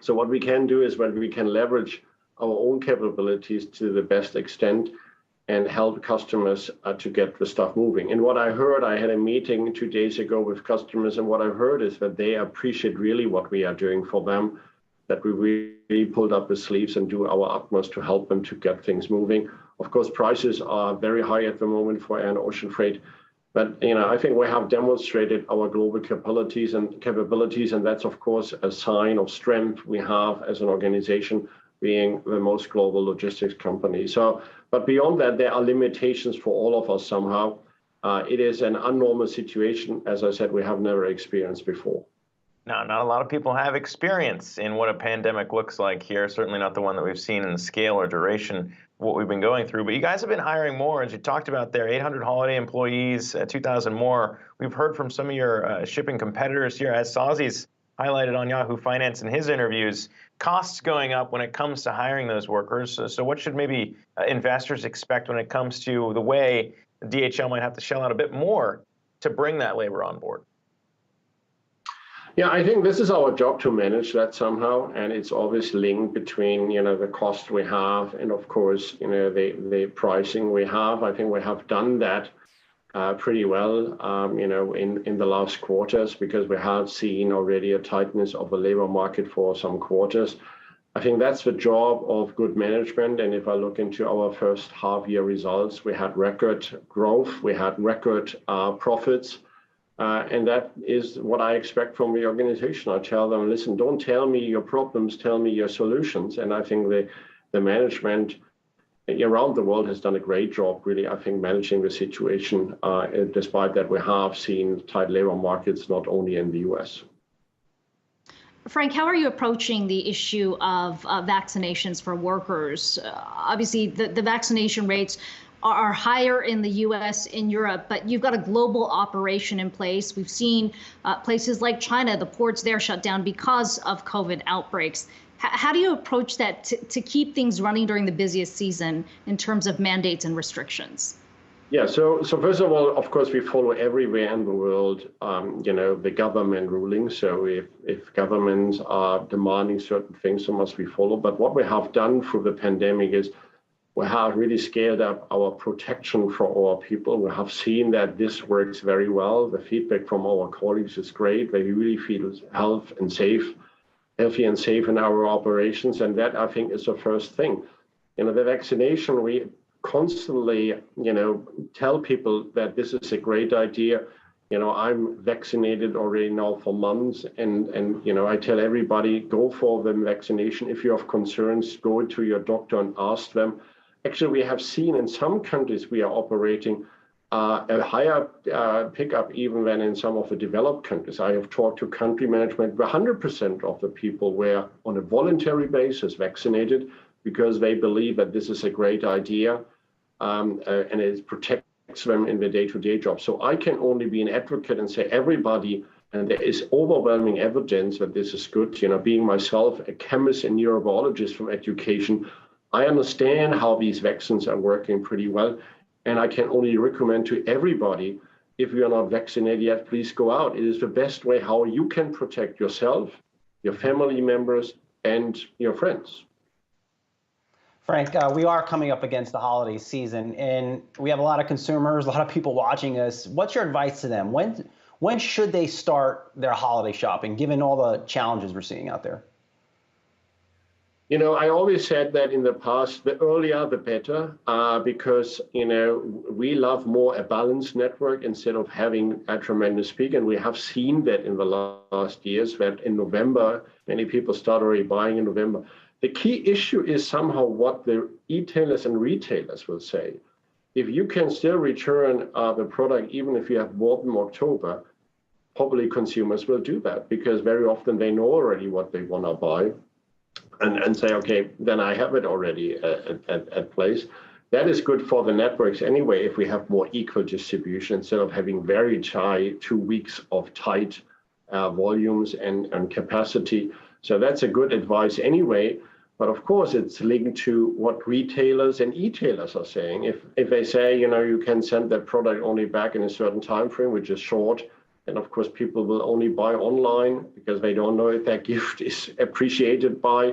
So what we can do is when we can leverage our own capabilities to the best extent and help customers to get the stuff moving. And what I heard, I had a meeting 2 days ago with customers, and what I heard is that they appreciate really what we are doing for them, that we really pulled up the sleeves and do our utmost to help them to get things moving. Of course, prices are very high at the moment for air and ocean freight. But I think we have demonstrated our global capabilities, and that's of course a sign of strength we have as an organization, being the most global logistics company. But beyond that, there are limitations for all of us somehow. It is an abnormal situation, as I said, we have never experienced before. No, not a lot of people have experience in what a pandemic looks like here. Certainly not the one that we've seen in the scale or duration of what we've been going through. But you guys have been hiring more, as you talked about there, 800 holiday employees, 2,000 more. We've heard from some of your shipping competitors here, as Sazi's highlighted on Yahoo Finance in his interviews, costs going up when it comes to hiring those workers. So what should maybe investors expect when it comes to the way DHL might have to shell out a bit more to bring that labor on board? Yeah, I think this is our job to manage that somehow, and it's always linked between the cost we have and of course the pricing we have. I think we have done that pretty well, in the last quarters, because we have seen already a tightness of the labor market for some quarters. I think that's the job of good management. And if I look into our first half year results, we had record growth, we had record profits. And that is what I expect from the organization. I tell them, listen, don't tell me your problems, tell me your solutions. And I think the management around the world has done a great job, really, I think, managing the situation, despite that we have seen tight labor markets, not only in the US. Frank, how are you approaching the issue of vaccinations for workers? Obviously, the vaccination rates are higher in the US, in Europe, but you've got a global operation in place. We've seen places like China, the ports there shut down because of COVID outbreaks. How do you approach that to keep things running during the busiest season in terms of mandates and restrictions? Yeah, so first of all, of course, we follow everywhere in the world, the government rulings. So if governments are demanding certain things, so must we follow. But what we have done through the pandemic is we have really scaled up our protection for our people. We have seen that this works very well. The feedback from our colleagues is great. They really feel healthy and safe in our operations. And that, I think, is the first thing. The vaccination, we constantly, tell people that this is a great idea. I'm vaccinated already now for months, and I tell everybody, go for the vaccination. If you have concerns, go to your doctor and ask them. Actually, we have seen in some countries we are operating a higher pickup even than in some of the developed countries. I have talked to country management. 100% of the people were on a voluntary basis vaccinated because they believe that this is a great idea, and it protects them in their day-to-day job. So I can only be an advocate and say everybody, and there is overwhelming evidence that this is good. Being myself a chemist and neurobiologist from education, I understand how these vaccines are working pretty well. And I can only recommend to everybody, if you are not vaccinated yet, please go out. It is the best way how you can protect yourself, your family members, and your friends. Frank, we are coming up against the holiday season, and we have a lot of consumers, a lot of people watching us. What's your advice to them? When should they start their holiday shopping, given all the challenges we're seeing out there? I always said that in the past, the earlier the better, because, we love more a balanced network instead of having a tremendous peak. And we have seen that in the last years, that in November, many people start already buying in November. The key issue is somehow what the e-tailers and retailers will say. If you can still return the product, even if you have bought in October, probably consumers will do that because very often they know already what they want to buy and say, okay, then I have it already at place. That is good for the networks anyway if we have more equal distribution instead of having very tight 2 weeks of tight volumes and capacity. So that's a good advice anyway. But of course, it's linked to what retailers and e-tailers are saying. If they say, you can send that product only back in a certain time frame, which is short, then of course people will only buy online because they don't know if that gift is appreciated by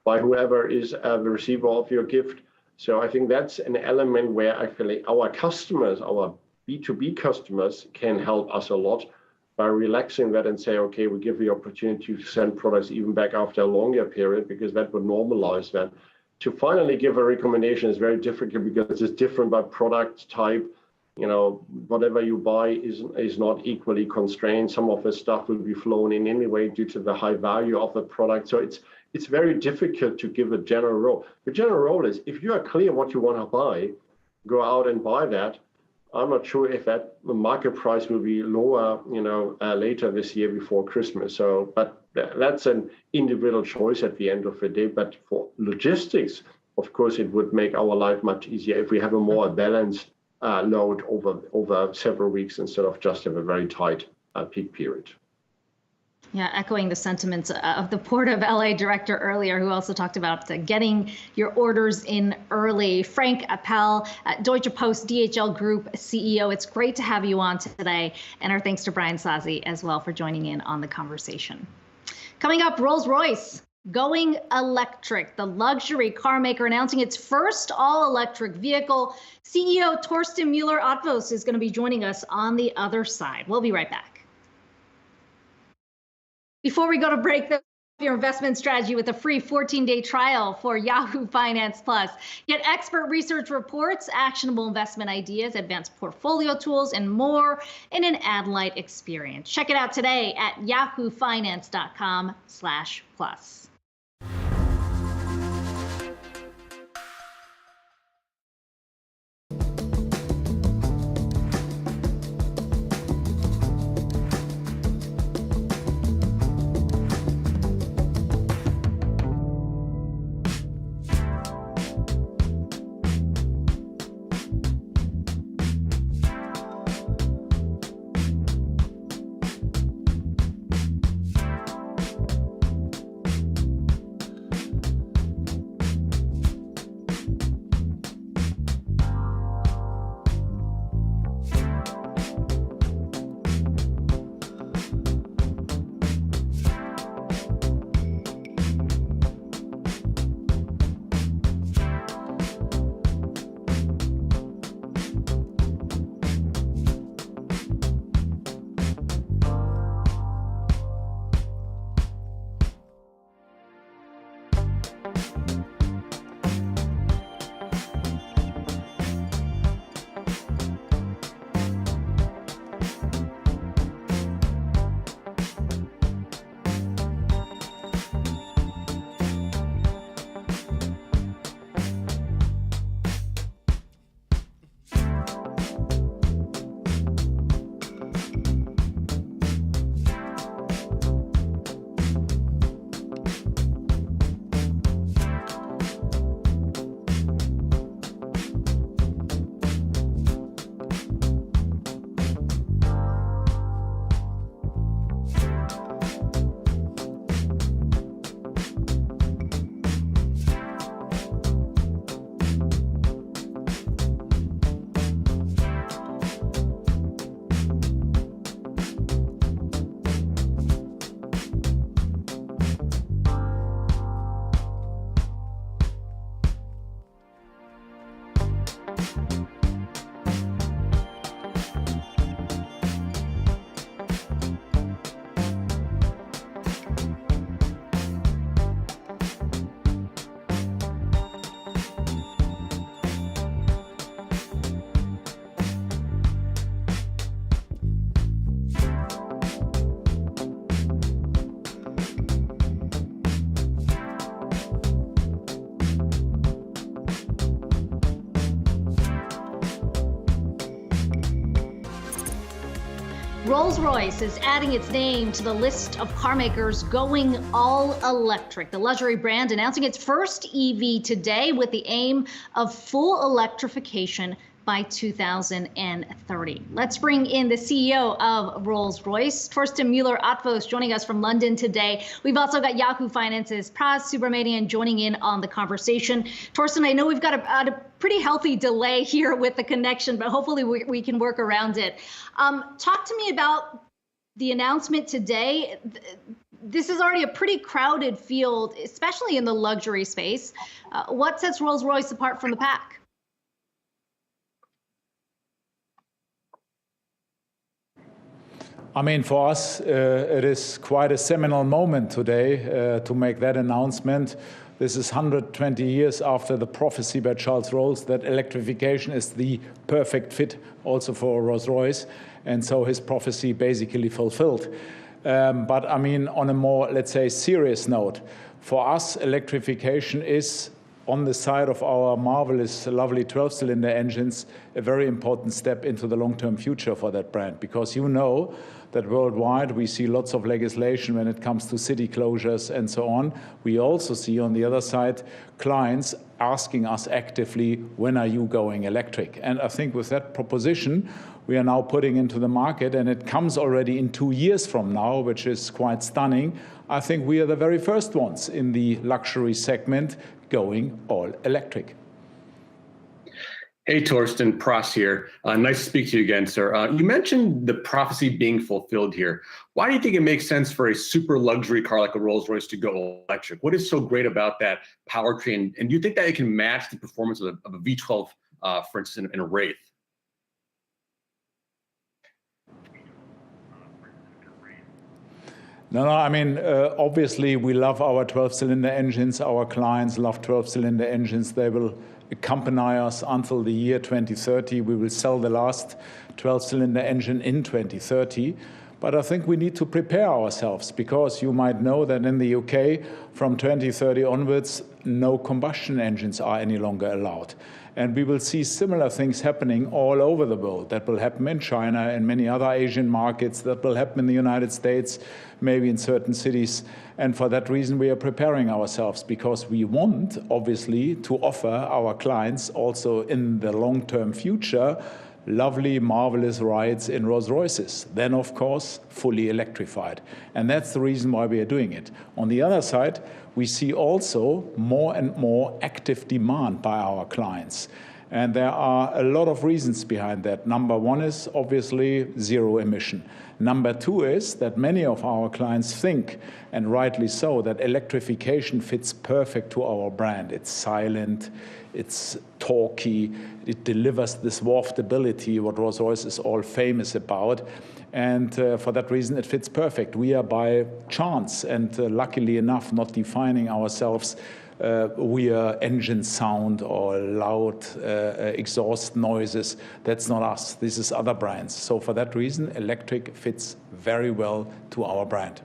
whoever is the receiver of your gift. So I think that's an element where I feel like our customers, our B2B customers, can help us a lot by relaxing that and say, okay, we give the opportunity to send products even back after a longer period because that would normalize that. To finally give a recommendation is very difficult because it's different by product type. Whatever you buy is not equally constrained. Some of the stuff will be flown in anyway due to the high value of the product. So it's very difficult to give a general rule. The general rule is if you are clear what you want to buy, go out and buy that. I'm not sure if the market price will be lower, later this year before Christmas. So, but that's an individual choice at the end of the day. But for logistics, of course, it would make our life much easier if we have a more balanced load over several weeks instead of just have a very tight peak period. Yeah, echoing the sentiments of the Port of LA director earlier, who also talked about getting your orders in early. Frank Appel, Deutsche Post DHL Group CEO. It's great to have you on today. And our thanks to Brian Sazzi as well for joining in on the conversation. Coming up, Rolls-Royce going electric. The luxury car maker announcing its first all-electric vehicle. CEO Torsten Müller-Otvos is going to be joining us on the other side. We'll be right back. Before we go to break, your investment strategy with a free 14-day trial for Yahoo Finance Plus. Get expert research reports, actionable investment ideas, advanced portfolio tools, and more in an ad-light experience. Check it out today at yahoofinance.com/plus. Rolls-Royce is adding its name to the list of car makers going all electric. The luxury brand announcing its first EV today with the aim of full electrification by 2030. Let's bring in the CEO of Rolls-Royce, Torsten Müller-Atvos, joining us from London today. We've also got Yahoo Finance's Pras Subramanian joining in on the conversation. Torsten, I know we've got a pretty healthy delay here with the connection, but hopefully we can work around it. Talk to me about the announcement today. This is already a pretty crowded field, especially in the luxury space. What sets Rolls-Royce apart from the pack? I mean, for us, it is quite a seminal moment today to make that announcement. This is 120 years after the prophecy by Charles Rolls that electrification is the perfect fit also for Rolls-Royce. And so his prophecy basically fulfilled. But I mean, on a more, let's say, serious note, for us, electrification is, on the side of our marvelous, lovely 12-cylinder engines, a very important step into the long-term future for that brand. Because you know that worldwide we see lots of legislation when it comes to city closures and so on. We also see on the other side clients asking us actively, when are you going electric? And I think with that proposition, we are now putting into the market, and it comes already in 2 years from now, which is quite stunning. I think we are the very first ones in the luxury segment going all electric. Hey, Torsten, Pras here. Nice to speak to you again, sir. You mentioned the prophecy being fulfilled here. Why do you think it makes sense for a super luxury car like a Rolls-Royce to go electric? What is so great about that powertrain? And do you think that it can match the performance of a V12, for instance, in a Wraith? No, I mean, obviously we love our 12-cylinder engines. Our clients love 12-cylinder engines. They will accompany us until the year 2030. We will sell the last 12-cylinder engine in 2030. But I think we need to prepare ourselves, because you might know that in the UK, from 2030 onwards, no combustion engines are any longer allowed. And we will see similar things happening all over the world. That will happen in China and many other Asian markets. That will happen in the United States, maybe in certain cities. And for that reason, we are preparing ourselves, because we want, obviously, to offer our clients also in the long-term future lovely, marvelous rides in Rolls-Royces. Then, of course, fully electrified. And that's the reason why we are doing it. On the other side, we see also more and more active demand by our clients. And there are a lot of reasons behind that. Number one is obviously zero emission. Number two is that many of our clients think, and rightly so, that electrification fits perfect to our brand. It's silent, it's torquey, it delivers this waftability, what Rolls-Royce is all famous about. And for that reason, it fits perfect. We are by chance and luckily enough not defining ourselves we are engine sound or loud exhaust noises. That's not us. This is other brands. So for that reason, electric fits very well to our brand.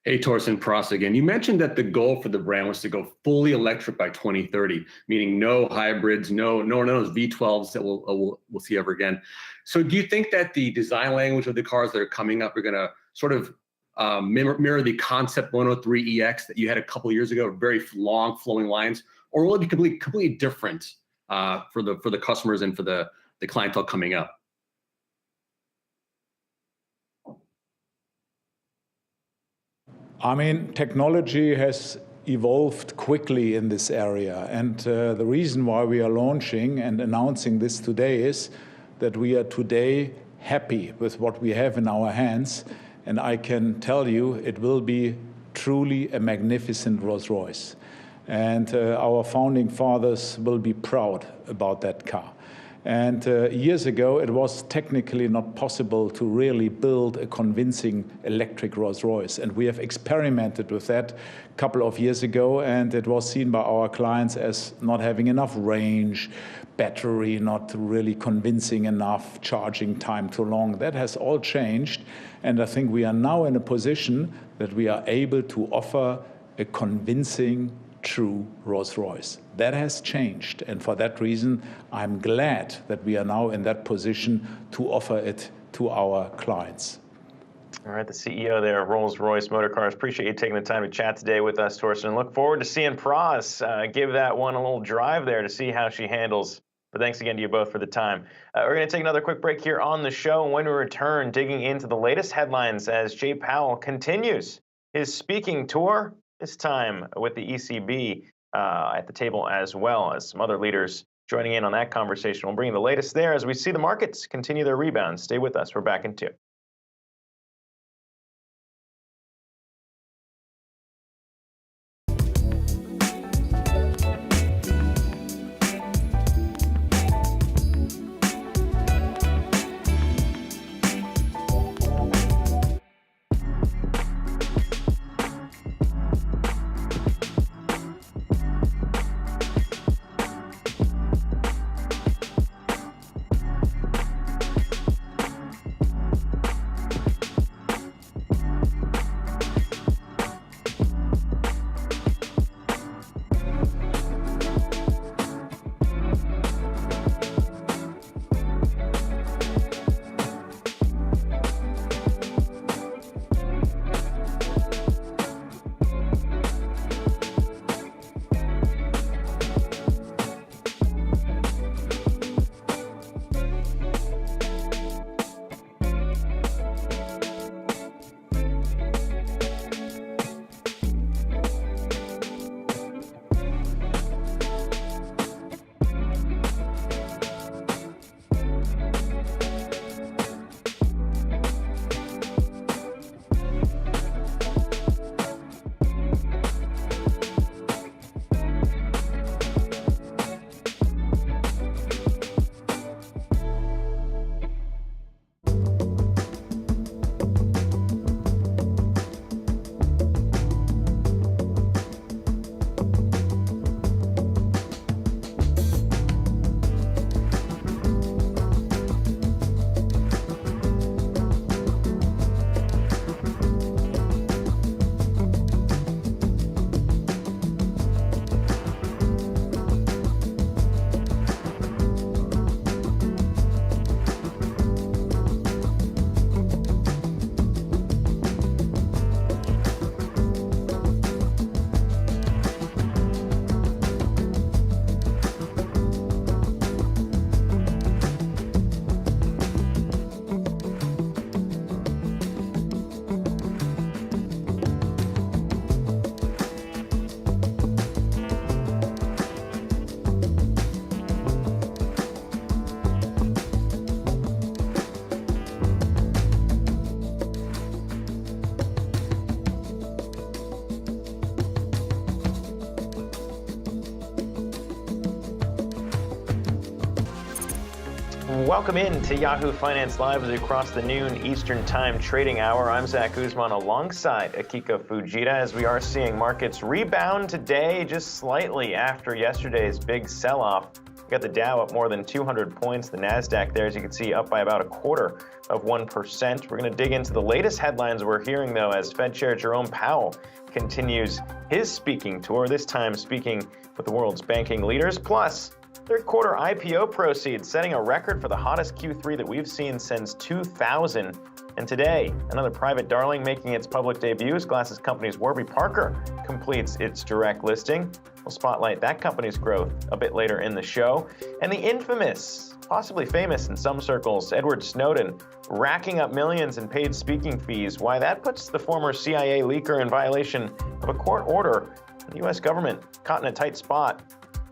Hey, Torsten, Pras again. You mentioned that the goal for the brand was to go fully electric by 2030, meaning no hybrids, no those V12s that we'll see ever again. So do you think that the design language of the cars that are coming up are going to sort of mirror the Concept 103EX that you had a couple of years ago, very long flowing lines, or will it be completely different for the customers and for the clientele coming up? I mean, technology has evolved quickly in this area. And the reason why we are launching and announcing this today is that we are today happy with what we have in our hands. And I can tell you it will be truly a magnificent Rolls-Royce. And our founding fathers will be proud about that car. And years ago, it was technically not possible to really build a convincing electric Rolls-Royce. And we have experimented with that a couple of years ago, and it was seen by our clients as not having enough range, battery not really convincing enough, charging time too long. That has all changed. And I think we are now in a position that we are able to offer a convincing, true Rolls-Royce. That has changed. And for that reason, I'm glad that we are now in that position to offer it to our clients. All right, the CEO there of Rolls-Royce Motor Cars. Appreciate you taking the time to chat today with us, Torsten. Look forward to seeing Pras give that one a little drive there to see how she handles. But thanks again to you both for the time. We're going to take another quick break here on the show. And when we return, digging into the latest headlines as Jay Powell continues his speaking tour, this time with the ECB at the table, as well as some other leaders joining in on that conversation. We'll bring you the latest there as we see the markets continue their rebound. Stay with us. We're back in 2. Welcome in to Yahoo Finance Live as we cross the noon Eastern Time trading hour. I'm Zach Guzman alongside Akiko Fujita as we are seeing markets rebound today just slightly after yesterday's big sell-off. We got the Dow up more than 200 points. The Nasdaq there, as you can see, up by about 0.25%. We're going to dig into the latest headlines we're hearing, though, as Fed Chair Jerome Powell continues his speaking tour, this time speaking with the world's banking leaders. Plus, third quarter IPO proceeds setting a record for the hottest Q3 that we've seen since 2000. And today, another private darling making its public debut. Glasses company's Warby Parker completes its direct listing. We'll spotlight that company's growth a bit later in the show. And the infamous, possibly famous in some circles, Edward Snowden racking up millions in paid speaking fees. Why that puts the former CIA leaker in violation of a court order. The U.S. government caught in a tight spot,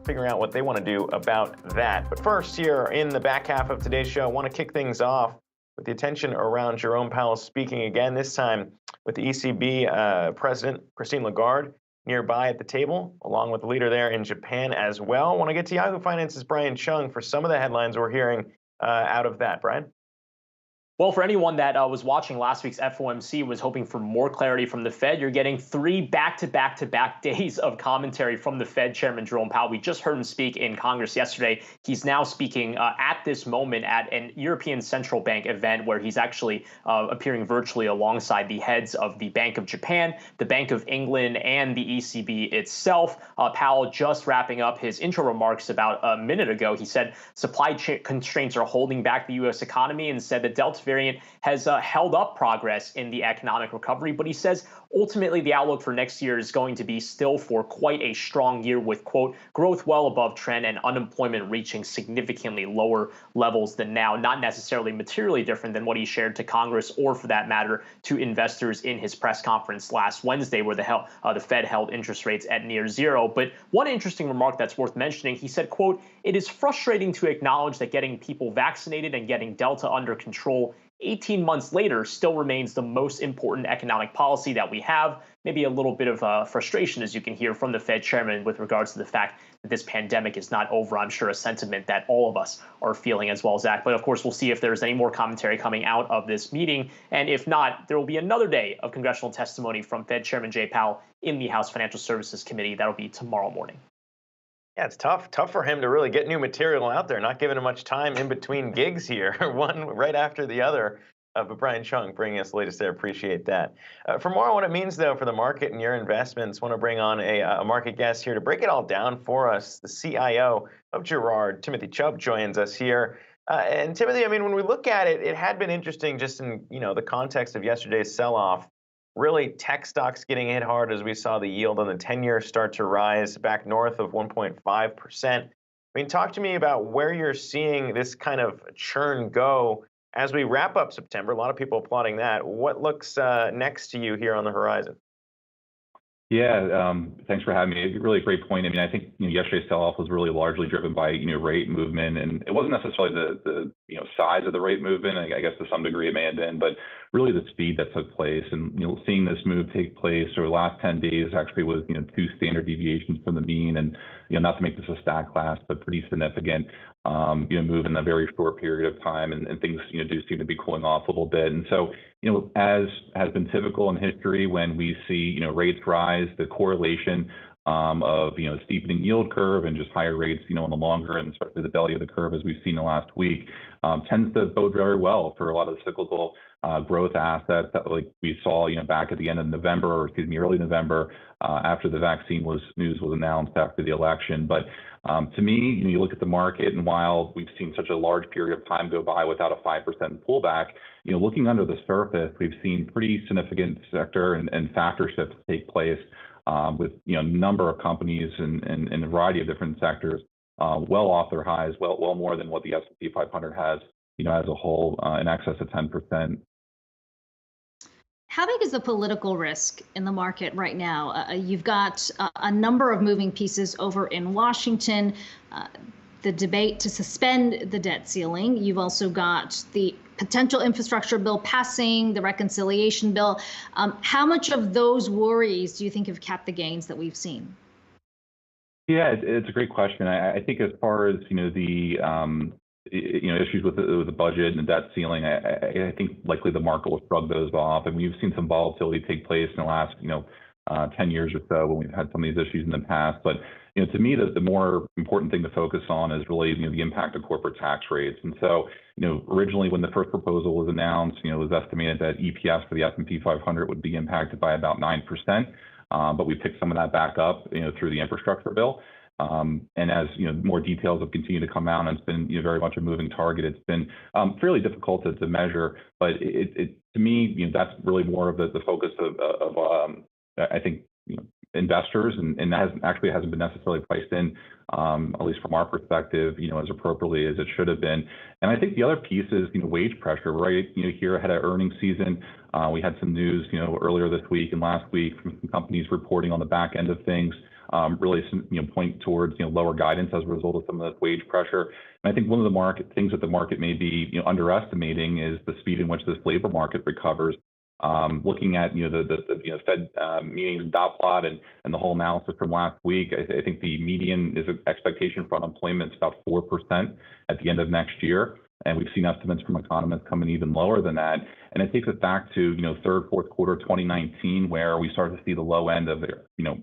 figuring out what they want to do about that. But first, here in the back half of today's show, I want to kick things off with the attention around Jerome Powell speaking again, this time with the ECB President Christine Lagarde nearby at the table, along with the leader there in Japan as well. I want to get to Yahoo Finance's Brian Chung for some of the headlines we're hearing out of that. Brian? Well, for anyone that was watching last week's FOMC was hoping for more clarity from the Fed, you're getting 3 back-to-back days of commentary from the Fed Chairman Jerome Powell. We just heard him speak in Congress yesterday. He's now speaking at this moment at an European Central Bank event where he's actually appearing virtually alongside the heads of the Bank of Japan, the Bank of England, and the ECB itself. Powell just wrapping up his intro remarks about a minute ago. He said supply chain constraints are holding back the U.S. economy and said that Delta variant has held up progress in the economic recovery. But he says ultimately the outlook for next year is going to be still for quite a strong year with, quote, growth well above trend and unemployment reaching significantly lower levels than now, not necessarily materially different than what he shared to Congress or, for that matter, to investors in his press conference last Wednesday, where the Fed held interest rates at near zero. But one interesting remark that's worth mentioning, he said, quote, it is frustrating to acknowledge that getting people vaccinated and getting Delta under control 18 months later still remains the most important economic policy that we have. Maybe a little bit of frustration, as you can hear from the Fed chairman, with regards to the fact that this pandemic is not over. I'm sure a sentiment that all of us are feeling as well, Zach. But of course, we'll see if there's any more commentary coming out of this meeting. And if not, there will be another day of congressional testimony from Fed Chairman Jay Powell in the House Financial Services Committee. That'll be tomorrow morning. Yeah, it's tough for him to really get new material out there, not giving him much time in between gigs here, one right after the other. But Brian Chung bringing us the latest there. Appreciate that. For more on what it means, though, for the market and your investments, want to bring on a market guest here to break it all down for us. The CIO of Gerard, Timothy Chubb, joins us here. And Timothy, I mean, when we look at it, it had been interesting just in the context of yesterday's sell-off. Really, tech stocks getting hit hard as we saw the yield on the 10-year start to rise back north of 1.5%. I mean, talk to me about where you're seeing this kind of churn go as we wrap up September. A lot of people applauding that. What looks next to you here on the horizon? Yeah, thanks for having me. Really a great point. I mean, I think yesterday's sell-off was really largely driven by rate movement, and it wasn't necessarily the size of the rate movement. I guess to some degree it may have been, but really the speed that took place. And seeing this move take place over the last 10 days actually was 2 standard deviations from the mean, and not to make this a stat class, but pretty significant move in a very short period of time, and things do seem to be cooling off a little bit. And so as has been typical in history, when we see rates rise, the correlation of steepening yield curve and just higher rates in the longer and especially the belly of the curve, as we've seen the last week, tends to bode very well for a lot of the cyclical growth assets that like we saw back at the end of November, or early November, after the vaccine news was announced after the election. But to me, you look at the market, and while we've seen such a large period of time go by without a 5% pullback, looking under the surface, we've seen pretty significant sector and factor shifts take place with a number of companies in a variety of different sectors well off their highs, well more than what the S&P 500 has, as a whole, in excess of 10%. How big is the political risk in the market right now? You've got a number of moving pieces over in Washington, the debate to suspend the debt ceiling. You've also got the potential infrastructure bill passing, the reconciliation bill. How much of those worries do you think have capped the gains that we've seen? Yeah, it's a great question. I think as far as the issues with the budget and the debt ceiling, I think likely the market will shrug those off. And we've seen some volatility take place in the last 10 years or so when we've had some of these issues in the past. But to me, the more important thing to focus on is really the impact of corporate tax rates. And so originally when the first proposal was announced, it was estimated that EPS for the S&P 500 would be impacted by about 9%. But we picked some of that back up through the infrastructure bill. And as more details have continued to come out, and it's been very much a moving target. It's been fairly difficult to measure, but it to me, that's really more of the focus of I think investors, and that hasn't been necessarily priced in, at least from our perspective, as appropriately as it should have been. And I think the other piece is wage pressure, right? Here ahead of earnings season, we had some news earlier this week and last week from some companies reporting on the back end of things. Really point towards lower guidance as a result of some of the wage pressure. And I think one of the things that the market may be underestimating is the speed in which this labor market recovers. Looking at the Fed meetings dot plot and the whole analysis from last week, I think the median is expectation for unemployment is about 4% at the end of next year. And we've seen estimates from economists coming even lower than that. And it takes us back to, third, fourth quarter 2019, where we started to see the low end of the,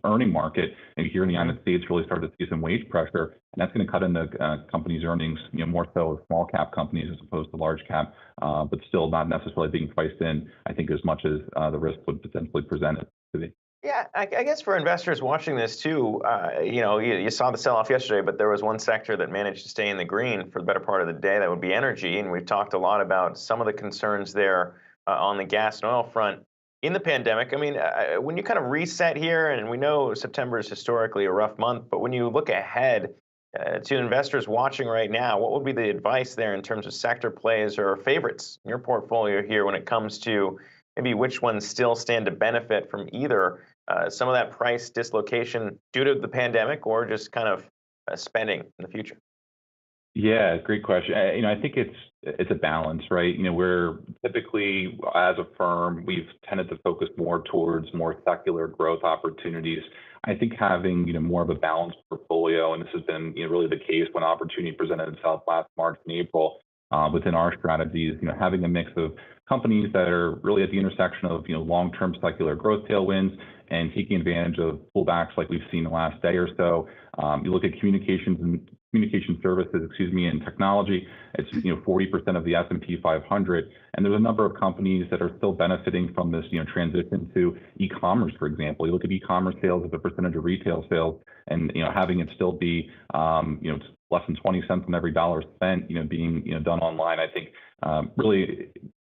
earning market. And here in the United States, really started to see some wage pressure. And that's going to cut into companies' earnings, more so small cap companies as opposed to large cap, but still not necessarily being priced in, I think, as much as the risk would potentially present it to be. Yeah, I guess for investors watching this too, you saw the sell-off yesterday, but there was one sector that managed to stay in the green for the better part of the day. That would be energy, and we've talked a lot about some of the concerns there on the gas and oil front in the pandemic. I mean, when you kind of reset here, and we know September is historically a rough month, but when you look ahead to investors watching right now, what would be the advice there in terms of sector plays or favorites in your portfolio here when it comes to maybe which ones still stand to benefit from either some of that price dislocation due to the pandemic or just kind of spending in the future? Yeah, great question. I think it's a balance, right? We're typically, as a firm, we've tended to focus more towards more secular growth opportunities. I think having, more of a balanced portfolio, and this has been, really the case when opportunity presented itself last March and April within our strategies, having a mix of companies that are really at the intersection of, long-term secular growth tailwinds and taking advantage of pullbacks like we've seen the last day or so. You look at communication services, and technology. It's 40% of the S&P 500, and there's a number of companies that are still benefiting from this transition to e-commerce, for example. You look at e-commerce sales as a percentage of retail sales, and having it still be less than 20 cents on every dollar spent, being done online. I think really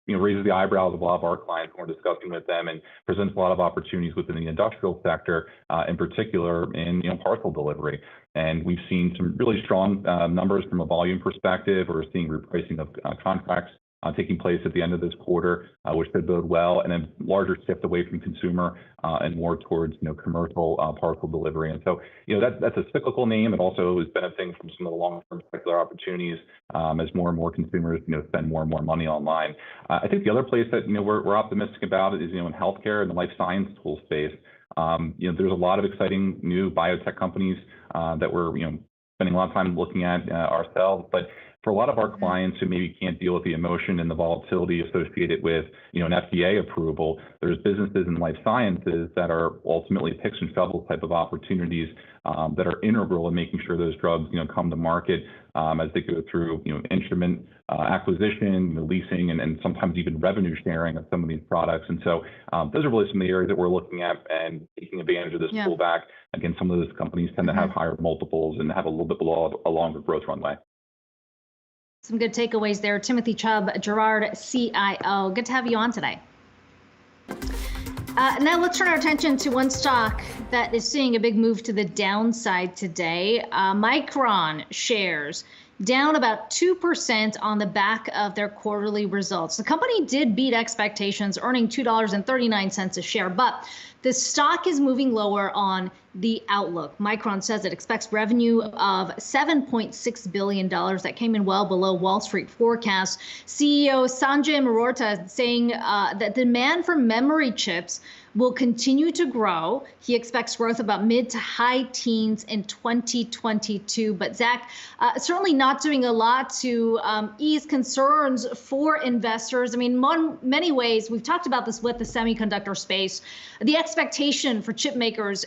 raises the eyebrows of a lot of our clients when we're discussing with them, and presents a lot of opportunities within the industrial sector, in particular in parcel delivery. And we've seen some really strong numbers from a volume perspective. We're seeing repricing of contracts taking place at the end of this quarter, which could bode well, and then larger shift away from consumer and more towards commercial parcel delivery. And so that's a cyclical name. It also is benefiting from some of the long-term secular opportunities as more and more consumers spend more and more money online. I think the other place that we're optimistic about is in healthcare and the life science tool space. There's a lot of exciting new biotech companies that we're spending a lot of time looking at ourselves, but for a lot of our clients who maybe can't deal with the emotion and the volatility associated with an FDA approval, there's businesses in life sciences that are ultimately picks and shovels type of opportunities that are integral in making sure those drugs come to market as they go through instrument acquisition, leasing, and sometimes even revenue sharing of some of these products. And so those are really some of the areas that we're looking at and taking advantage of this pullback. Again, some of those companies tend to have higher multiples and have a little bit below a longer growth runway. Some good takeaways there. Timothy Chubb, Gerard CIO. Good to have you on today. Now let's turn our attention to one stock that is seeing a big move to the downside today. Micron shares down about 2% on the back of their quarterly results. The company did beat expectations, earning $2.39 a share, but the stock is moving lower on the outlook. Micron says it expects revenue of $7.6 billion. That came in well below Wall Street forecasts. CEO Sanjay Mehrotra saying that demand for memory chips will continue to grow. He expects growth about mid to high teens in 2022. But Zach, certainly not doing a lot to ease concerns for investors. I mean, many ways, we've talked about this with the semiconductor space. The expectation for chip makers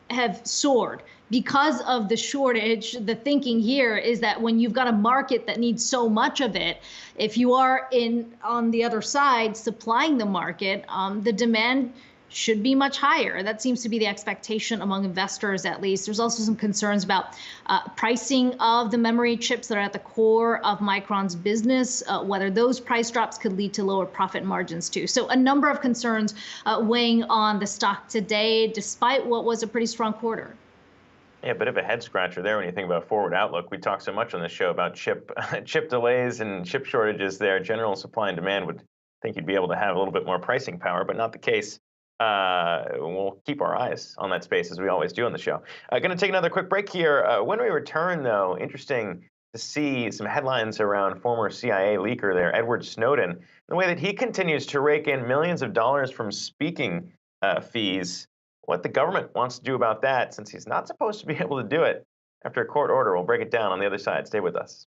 have soared because of the shortage. The thinking here is that when you've got a market that needs so much of it, if you are on the other side supplying the market, the demand should be much higher. That seems to be the expectation among investors, at least. There's also some concerns about pricing of the memory chips that are at the core of Micron's business, whether those price drops could lead to lower profit margins too. So a number of concerns weighing on the stock today, despite what was a pretty strong quarter. Yeah, a bit of a head scratcher there when you think about forward outlook. We talk so much on this show about chip delays and chip shortages there. General supply and demand would think you'd be able to have a little bit more pricing power, but not the case. We'll keep our eyes on that space as we always do on the show. Going to take another quick break here. When we return, though, interesting to see some headlines around former CIA leaker there, Edward Snowden, the way that he continues to rake in millions of dollars from speaking fees. What the government wants to do about that, since he's not supposed to be able to do it after a court order. We'll break it down on the other side. Stay with us.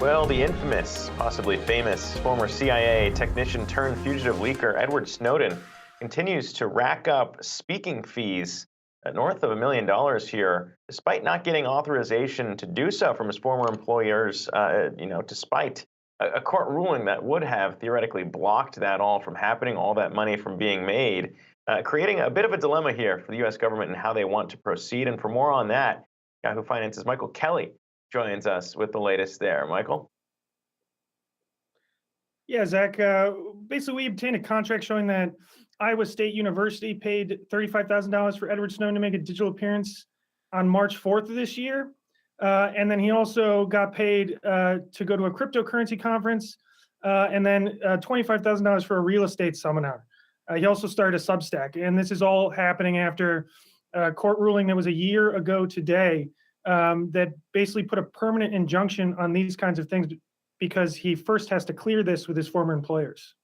Well, the infamous, possibly famous, former CIA technician turned fugitive leaker Edward Snowden continues to rack up speaking fees north of $1 million here, despite not getting authorization to do so from his former employers, despite a court ruling that would have theoretically blocked that all from happening, all that money from being made, creating a bit of a dilemma here for the U.S. government and how they want to proceed. And for more on that, Yahoo Finance's Michael Kelly joins us with the latest there. Michael? Yeah, Zach, basically we obtained a contract showing that Iowa State University paid $35,000 for Edward Snowden to make a digital appearance on March 4th of this year. And then he also got paid to go to a cryptocurrency conference and then $25,000 for a real estate seminar. He also started a Substack. And this is all happening after a court ruling that was a year ago today that basically put a permanent injunction on these kinds of things because he first has to clear this with his former employers.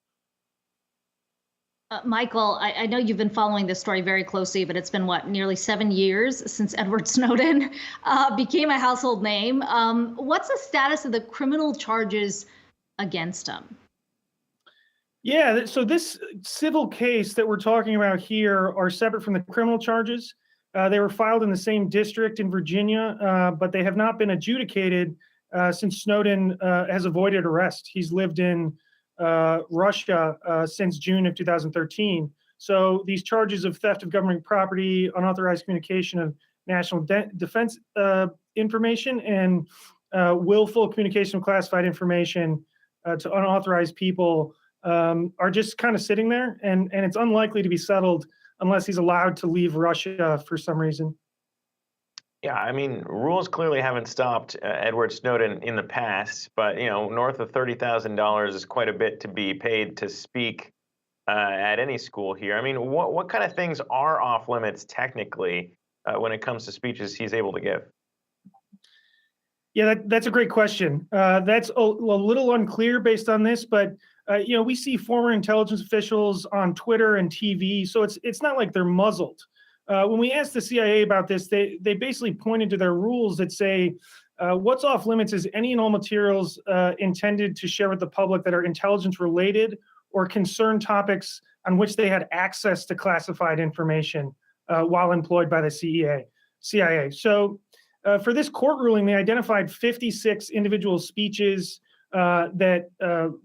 Michael, I know you've been following this story very closely, but it's been, nearly 7 years since Edward Snowden became a household name. What's the status of the criminal charges against him? Yeah, so this civil case that we're talking about here are separate from the criminal charges. They were filed in the same district in Virginia, but they have not been adjudicated since Snowden has avoided arrest. He's lived in Russia since June of 2013. So these charges of theft of government property, unauthorized communication of national defense information, and willful communication of classified information to unauthorized people are just kind of sitting there, and it's unlikely to be settled unless he's allowed to leave Russia for some reason. Yeah, I mean, rules clearly haven't stopped Edward Snowden in the past, but north of $30,000 is quite a bit to be paid to speak at any school here. I mean, what kind of things are off limits technically when it comes to speeches he's able to give? Yeah, that's a great question. That's a little unclear based on this, but we see former intelligence officials on Twitter and TV, so it's not like they're muzzled. When we asked the CIA about this, they basically pointed to their rules that say what's off limits is any and all materials intended to share with the public that are intelligence related or concern topics on which they had access to classified information while employed by the CIA. So for this court ruling, they identified 56 individual speeches that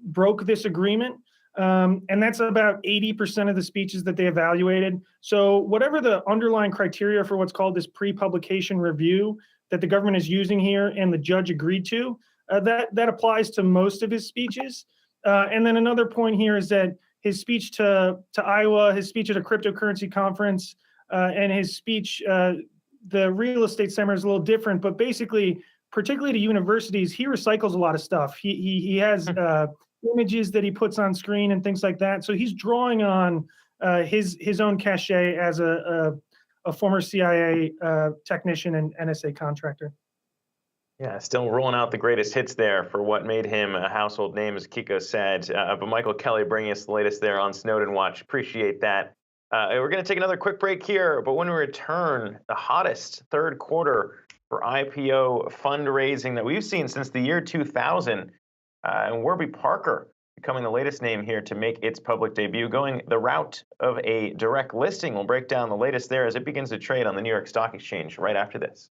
broke this agreement. And that's about 80% of the speeches that they evaluated. So whatever the underlying criteria for what's called this pre-publication review that the government is using here and the judge agreed to, that applies to most of his speeches. And then another point here is that his speech to Iowa, his speech at a cryptocurrency conference, and his speech, the real estate seminar is a little different, but basically, particularly to universities, he recycles a lot of stuff. He has images that he puts on screen and things like that. So he's drawing on his own cachet as a former CIA technician and NSA contractor. Yeah, still rolling out the greatest hits there for what made him a household name, as Kiko said. But Michael Kelly bringing us the latest there on Snowden Watch. Appreciate that. We're going to take another quick break here, but when we return, the hottest third quarter for IPO fundraising that we've seen since the year 2000. And Warby Parker becoming the latest name here to make its public debut, going the route of a direct listing. We'll break down the latest there as it begins to trade on the New York Stock Exchange right after this.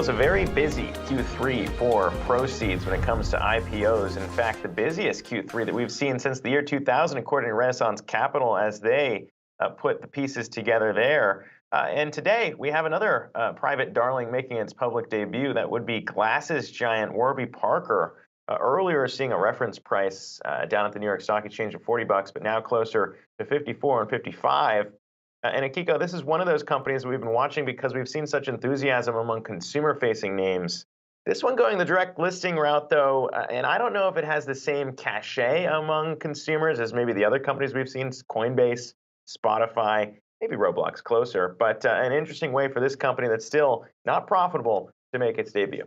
was a very busy Q3 for proceeds when it comes to IPOs. In fact, the busiest Q3 that we've seen since the year 2000, according to Renaissance Capital, as they put the pieces together there. And today, we have another private darling making its public debut. That would be glasses giant Warby Parker. Earlier, seeing a reference price down at the New York Stock Exchange of $40, but now closer to 54 and 55. And Akiko, this is one of those companies we've been watching because we've seen such enthusiasm among consumer-facing names. This one going the direct listing route, though, and I don't know if it has the same cachet among consumers as maybe the other companies we've seen, Coinbase, Spotify, maybe Roblox closer, but an interesting way for this company that's still not profitable to make its debut.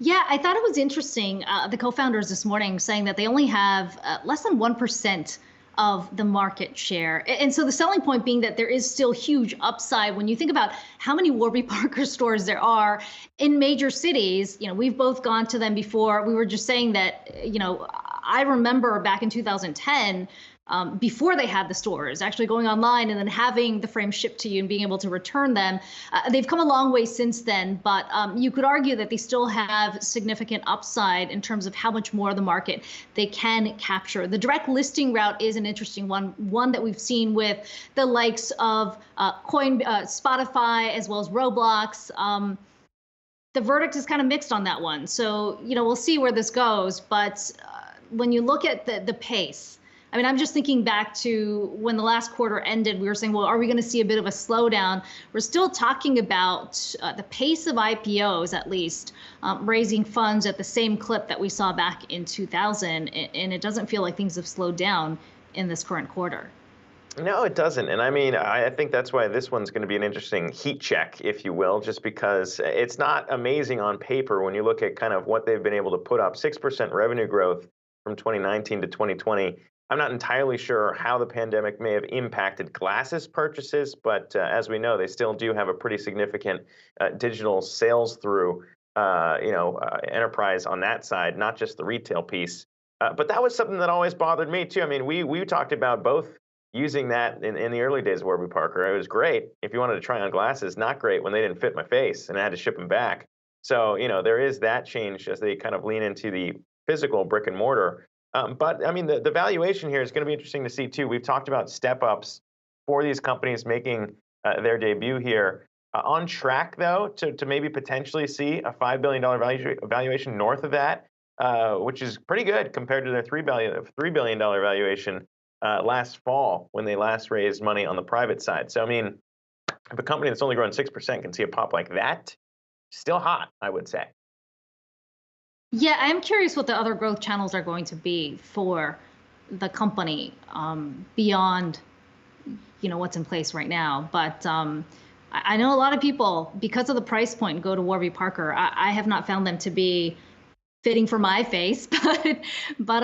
Yeah, I thought it was interesting, the co-founders this morning saying that they only have less than 1% of the market share. And so the selling point being that there is still huge upside when you think about how many Warby Parker stores there are in major cities. You know, we've both gone to them before. We were just saying that, you know, I remember back in 2010, before they had the stores, actually going online and then having the frames shipped to you and being able to return them. They've come a long way since then, but you could argue that they still have significant upside in terms of how much more of the market they can capture. The direct listing route is an interesting one that we've seen with the likes of Spotify as well as Roblox. The verdict is kind of mixed on that one. So, you know, we'll see where this goes. But when you look at the pace, I mean, I'm just thinking back to when the last quarter ended, we were saying, well, are we going to see a bit of a slowdown? We're still talking about the pace of IPOs, at least, raising funds at the same clip that we saw back in 2000. And it doesn't feel like things have slowed down in this current quarter. No, it doesn't. And I mean, I think that's why this one's going to be an interesting heat check, if you will, just because it's not amazing on paper when you look at kind of what they've been able to put up. 6% revenue growth from 2019 to 2020. I'm not entirely sure how the pandemic may have impacted glasses purchases, but as we know, they still do have a pretty significant digital sales through, enterprise on that side, not just the retail piece. But that was something that always bothered me too. I mean, we talked about both using that in the early days of Warby Parker. It was great if you wanted to try on glasses, not great when they didn't fit my face and I had to ship them back. So, you know, there is that change as they kind of lean into the physical brick and mortar. But I mean, the valuation here is going to be interesting to see too. We've talked about step ups for these companies making their debut here. On track though to maybe potentially see a $5 billion valuation north of that, which is pretty good compared to their $3 billion valuation last fall when they last raised money on the private side. So I mean, if a company that's only growing 6% can see a pop like that, still hot, I would say. Yeah, I'm curious what the other growth channels are going to be for the company beyond, you know, what's in place right now. But I know a lot of people, because of the price point, go to Warby Parker. I have not found them to be fitting for my face, but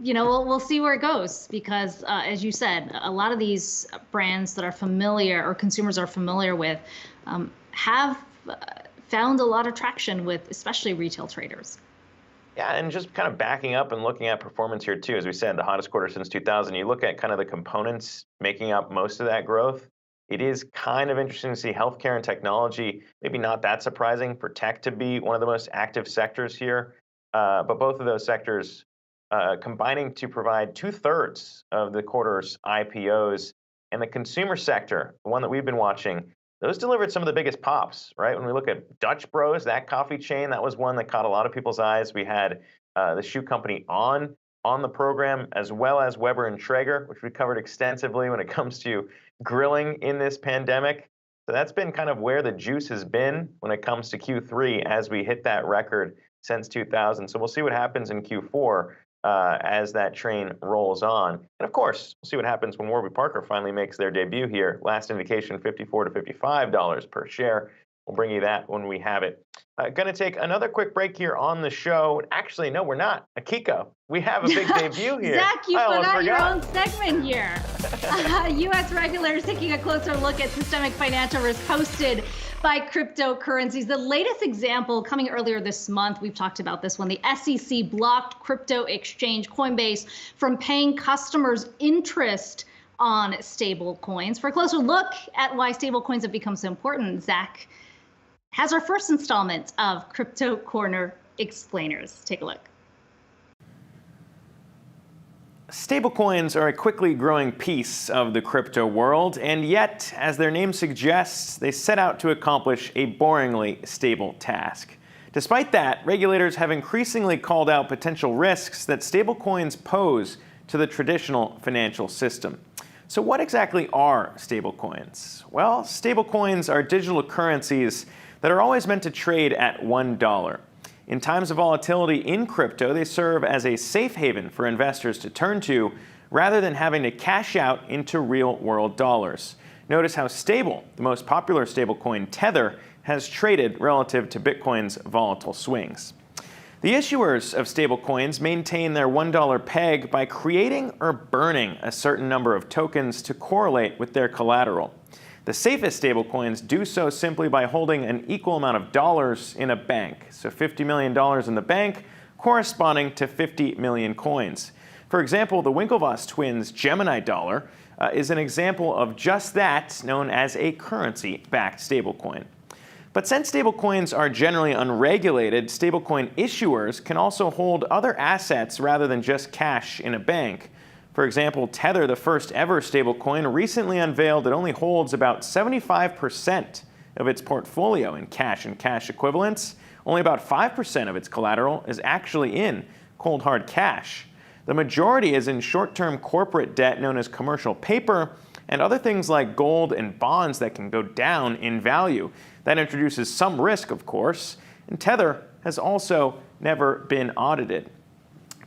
you know, we'll see where it goes because, as you said, a lot of these brands that are familiar or consumers are familiar with have found a lot of traction with especially retail traders. Yeah, and just kind of backing up and looking at performance here too, as we said, the hottest quarter since 2000, you look at kind of the components making up most of that growth. It is kind of interesting to see healthcare and technology, maybe not that surprising for tech to be one of the most active sectors here, but both of those sectors combining to provide 2/3 of the quarter's IPOs. And the consumer sector, the one that we've been watching, those delivered some of the biggest pops, right? When we look at Dutch Bros, that coffee chain, that was one that caught a lot of people's eyes. We had the shoe company on the program, as well as Weber and Traeger, which we covered extensively when it comes to grilling in this pandemic. So that's been kind of where the juice has been when it comes to Q3 as we hit that record since 2000. So we'll see what happens in Q4 as that train rolls on. And of course, we'll see what happens when Warby Parker finally makes their debut here. Last indication, $54 to $55 per share. We'll bring you that when we have it. Going to take another quick break here on the show. Actually, no, we're not. Akiko, we have a big debut here. Zach, you forgot your own segment here. U.S. regulators taking a closer look at systemic financial risk posted by cryptocurrencies. The latest example coming earlier this month, we've talked about this one, the SEC blocked crypto exchange Coinbase from paying customers interest on stable coins. For a closer look at why stable coins have become so important, Zach, has our first installment of Crypto Corner Explainers. Take a look. Stablecoins are a quickly growing piece of the crypto world, and yet, as their name suggests, they set out to accomplish a boringly stable task. Despite that, regulators have increasingly called out potential risks that stablecoins pose to the traditional financial system. So what exactly are stablecoins? Well, stablecoins are digital currencies that are always meant to trade at $1. In times of volatility in crypto, they serve as a safe haven for investors to turn to rather than having to cash out into real-world dollars. Notice how stable the most popular stablecoin, Tether, has traded relative to Bitcoin's volatile swings. The issuers of stablecoins maintain their $1 peg by creating or burning a certain number of tokens to correlate with their collateral. The safest stablecoins do so simply by holding an equal amount of dollars in a bank, so $50 million in the bank corresponding to 50 million coins. For example, the Winklevoss twins' Gemini dollar is an example of just that, known as a currency-backed stablecoin. But since stablecoins are generally unregulated, stablecoin issuers can also hold other assets rather than just cash in a bank. For example, Tether, the first ever stablecoin, recently unveiled it only holds about 75% of its portfolio in cash and cash equivalents. Only about 5% of its collateral is actually in cold hard cash. The majority is in short-term corporate debt known as commercial paper and other things like gold and bonds that can go down in value. That introduces some risk, of course, and Tether has also never been audited.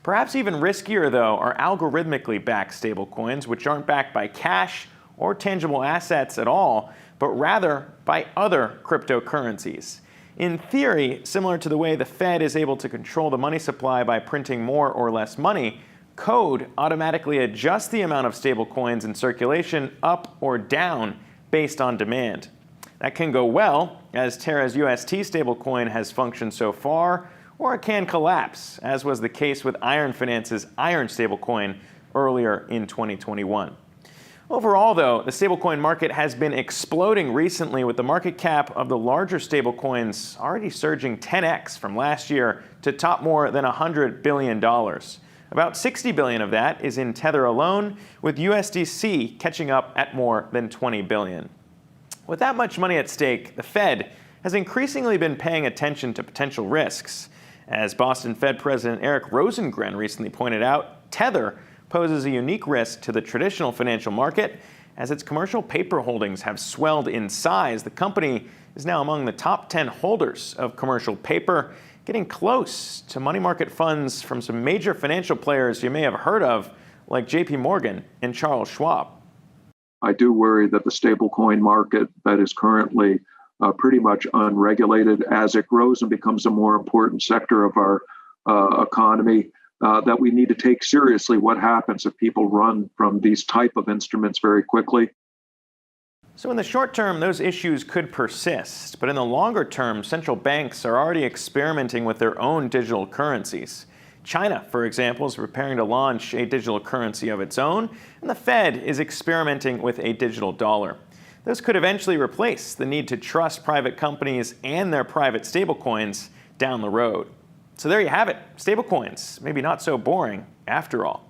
Perhaps even riskier, though, are algorithmically backed stablecoins, which aren't backed by cash or tangible assets at all, but rather by other cryptocurrencies. In theory, similar to the way the Fed is able to control the money supply by printing more or less money, code automatically adjusts the amount of stablecoins in circulation up or down based on demand. That can go well, as Terra's UST stablecoin has functioned so far, or it can collapse, as was the case with Iron Finance's Iron stablecoin earlier in 2021. Overall, though, the stablecoin market has been exploding recently, with the market cap of the larger stablecoins already surging 10x from last year to top more than $100 billion. About $60 billion of that is in Tether alone, with USDC catching up at more than $20 billion. With that much money at stake, the Fed has increasingly been paying attention to potential risks. As Boston Fed President Eric Rosengren recently pointed out, Tether poses a unique risk to the traditional financial market. As its commercial paper holdings have swelled in size, the company is now among the top 10 holders of commercial paper, getting close to money market funds from some major financial players you may have heard of, like JP Morgan and Charles Schwab. I do worry that the stablecoin market that is currently pretty much unregulated, as it grows and becomes a more important sector of our economy, that we need to take seriously what happens if people run from these type of instruments very quickly. So in the short term, those issues could persist, but in the longer term, central banks are already experimenting with their own digital currencies. China, for example, is preparing to launch a digital currency of its own, and the Fed is experimenting with a digital dollar. Those could eventually replace the need to trust private companies and their private stablecoins down the road. So there you have it, stablecoins, maybe not so boring after all.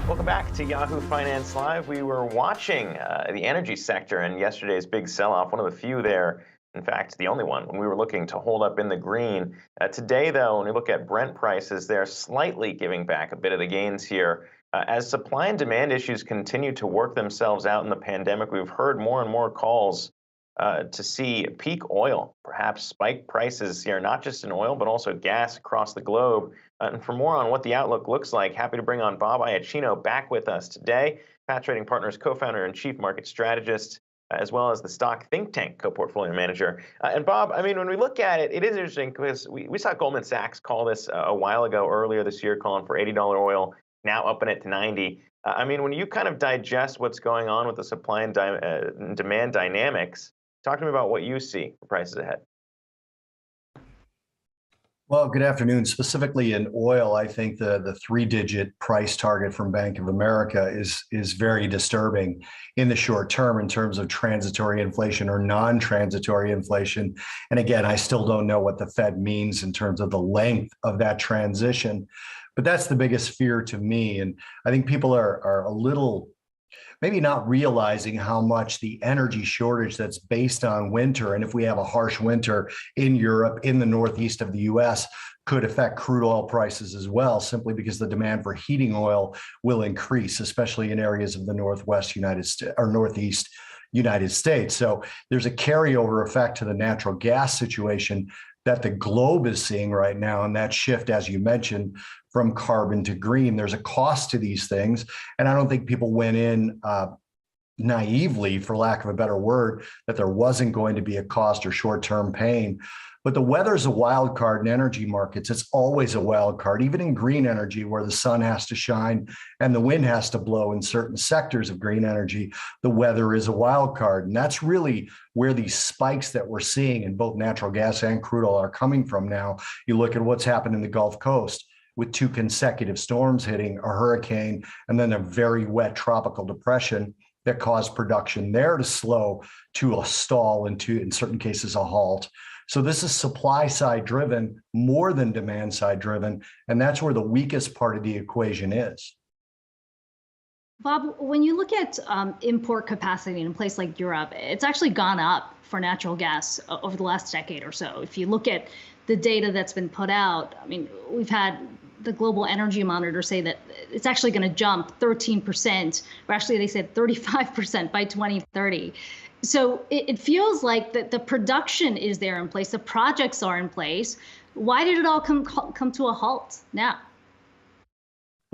Welcome back to Yahoo Finance Live. We were watching the energy sector and yesterday's big sell-off, one of the few there, in fact, the only one, when we were looking to hold up in the green. Today, though, when we look at Brent prices, they're slightly giving back a bit of the gains here. As supply and demand issues continue to work themselves out in the pandemic, we've heard more and more calls to see peak oil, perhaps spike prices here, not just in oil, but also gas across the globe. And for more on what the outlook looks like, happy to bring on Bob Iacchino back with us today, Pat Trading Partners co-founder and chief market strategist, as well as the stock think tank co-portfolio manager. And Bob, I mean, when we look at it, it is interesting because we saw Goldman Sachs call this a while ago, earlier this year, calling for $80 oil, now upping it to 90. I mean, when you kind of digest what's going on with the supply and demand dynamics, talk to me about what you see for prices ahead. Well, good afternoon. Specifically in oil, I think the three-digit price target from Bank of America is very disturbing in the short term in terms of transitory inflation or non-transitory inflation. And again, I still don't know what the Fed means in terms of the length of that transition, but that's the biggest fear to me. And I think people are a little maybe not realizing how much the energy shortage that's based on winter, and if we have a harsh winter in Europe, in the northeast of the US, could affect crude oil prices as well, simply because the demand for heating oil will increase, especially in areas of the northwest United States or northeast United States. So there's a carryover effect to the natural gas situation that the globe is seeing right now. And that shift, as you mentioned, from carbon to green, there's a cost to these things. And I don't think people went in naively, for lack of a better word, that there wasn't going to be a cost or short-term pain. But the weather's a wild card in energy markets. It's always a wild card, even in green energy, where the sun has to shine and the wind has to blow in certain sectors of green energy. The weather is a wild card. And that's really where these spikes that we're seeing in both natural gas and crude oil are coming from now. You look at what's happened in the Gulf Coast with 2 consecutive storms hitting, a hurricane, and then a very wet tropical depression that caused production there to slow to a stall and to, in certain cases, a halt. So this is supply side driven more than demand side driven. And that's where the weakest part of the equation is. Bob, when you look at import capacity in a place like Europe, it's actually gone up for natural gas over the last decade or so. If you look at the data that's been put out, I mean, we've had the Global Energy Monitor say that it's actually going to jump 13%, or actually they said 35% by 2030. So it feels like that the production is there in place, the projects are in place. Why did it all come to a halt now?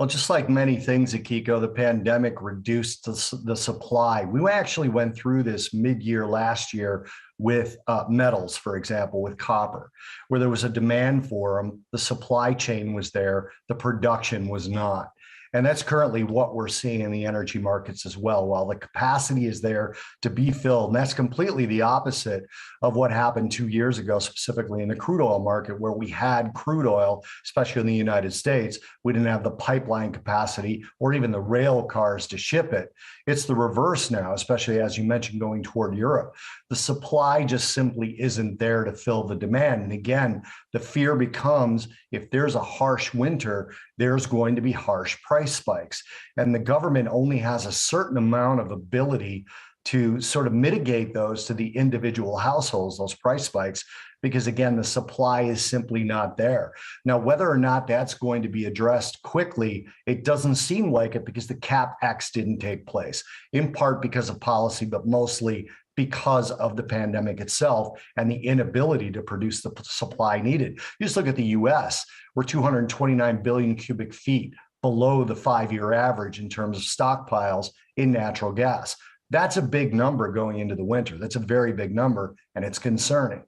Well, just like many things, Akiko, the pandemic reduced the supply. We actually went through this mid-year last year with metals, for example, with copper, where there was a demand for them. The supply chain was there, the production was not. And that's currently what we're seeing in the energy markets as well. While the capacity is there to be filled, and that's completely the opposite of what happened 2 years ago, specifically in the crude oil market, where we had crude oil, especially in the United States. We didn't have the pipeline capacity or even the rail cars to ship it. It's the reverse now, especially as you mentioned, going toward Europe. The supply just simply isn't there to fill the demand. And again, the fear becomes, if there's a harsh winter, there's going to be harsh price spikes. And the government only has a certain amount of ability to sort of mitigate those to the individual households, those price spikes, because again, the supply is simply not there. Now, whether or not that's going to be addressed quickly, it doesn't seem like it, because the CapEx didn't take place, in part because of policy, but mostly because of the pandemic itself and the inability to produce the supply needed. You just look at the US, we're 229 billion cubic feet below the 5-year average in terms of stockpiles in natural gas. That's a big number going into the winter. That's a very big number, and it's concerning.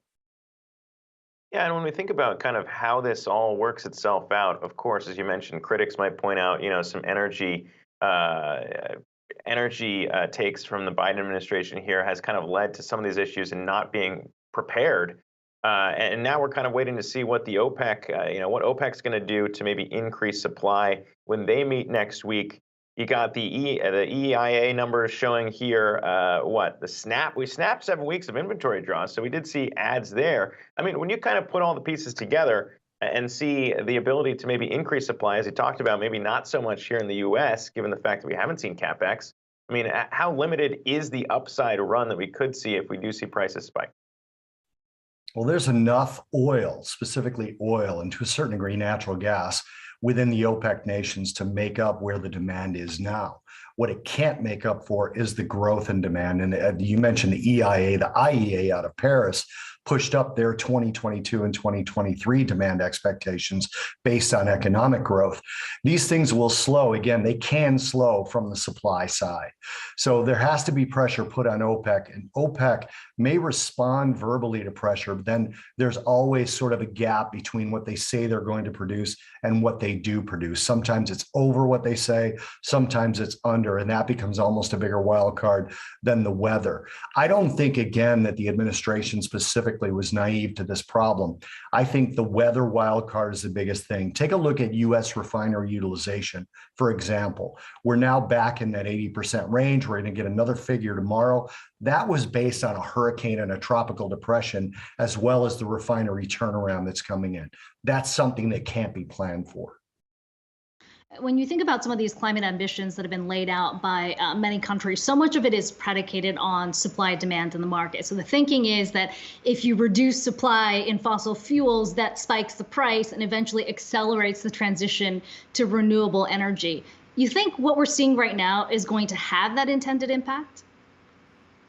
Yeah, and when we think about kind of how this all works itself out, of course, as you mentioned, critics might point out, some energy takes from the Biden administration here has kind of led to some of these issues and not being prepared. And now we're kind of waiting to see what the OPEC, what OPEC's going to do to maybe increase supply when they meet next week. You got the EIA numbers showing here, we snapped 7 weeks of inventory draws. So we did see adds there. I mean, when you kind of put all the pieces together, and see the ability to maybe increase supply, as you talked about, maybe not so much here in the US, given the fact that we haven't seen CapEx. I mean, how limited is the upside run that we could see if we do see prices spike? Well, there's enough oil, specifically oil, and to a certain degree, natural gas within the OPEC nations to make up where the demand is now. What it can't make up for is the growth in demand. And you mentioned the EIA, the IEA out of Paris pushed up their 2022 and 2023 demand expectations based on economic growth. These things will slow. Again, they can slow from the supply side. So there has to be pressure put on OPEC, and OPEC may respond verbally to pressure, but then there's always sort of a gap between what they say they're going to produce and what they do produce. Sometimes it's over what they say, sometimes it's under, and that becomes almost a bigger wild card than the weather. I don't think, again, that the administration specifically was naive to this problem. I think the weather wild card is the biggest thing. Take a look at U.S. refinery utilization, for example. We're now back in that 80% range. We're going to get another figure tomorrow. That was based on a hurricane and a tropical depression, as well as the refinery turnaround that's coming in. That's something that can't be planned for. When you think about some of these climate ambitions that have been laid out by many countries, so much of it is predicated on supply demand in the market. So the thinking is that if you reduce supply in fossil fuels, that spikes the price and eventually accelerates the transition to renewable energy. You think what we're seeing right now is going to have that intended impact?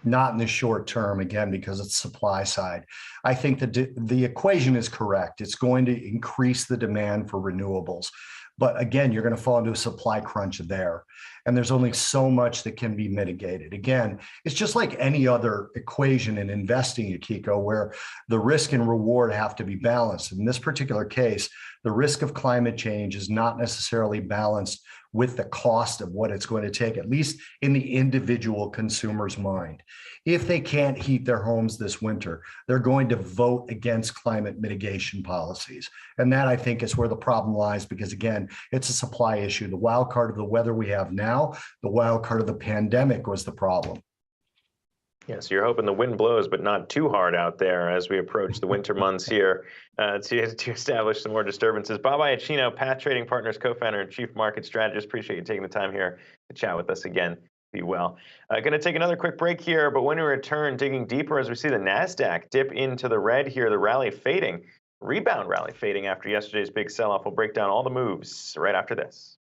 Not in the short term, again, because it's supply side. I think that the equation is correct. It's going to increase the demand for renewables. But again, you're going to fall into a supply crunch there. And there's only so much that can be mitigated. Again, it's just like any other equation in investing, Akiko, where the risk and reward have to be balanced. In this particular case, the risk of climate change is not necessarily balanced with the cost of what it's going to take, at least in the individual consumer's mind. If they can't heat their homes this winter, they're going to vote against climate mitigation policies. And that, I think, is where the problem lies, because again, it's a supply issue. The wild card of the weather we have now, the wild card of the pandemic was the problem. Yeah, so you're hoping the wind blows, but not too hard out there as we approach the winter months here to establish some more disturbances. Bob Iacchino, Path Trading Partners co-founder and chief market strategist. Appreciate you taking the time here to chat with us again. Be well. Going to take another quick break here, but when we return, digging deeper as we see the Nasdaq dip into the red here, the rally fading, rebound rally fading after yesterday's big sell-off. We'll break down all the moves right after this.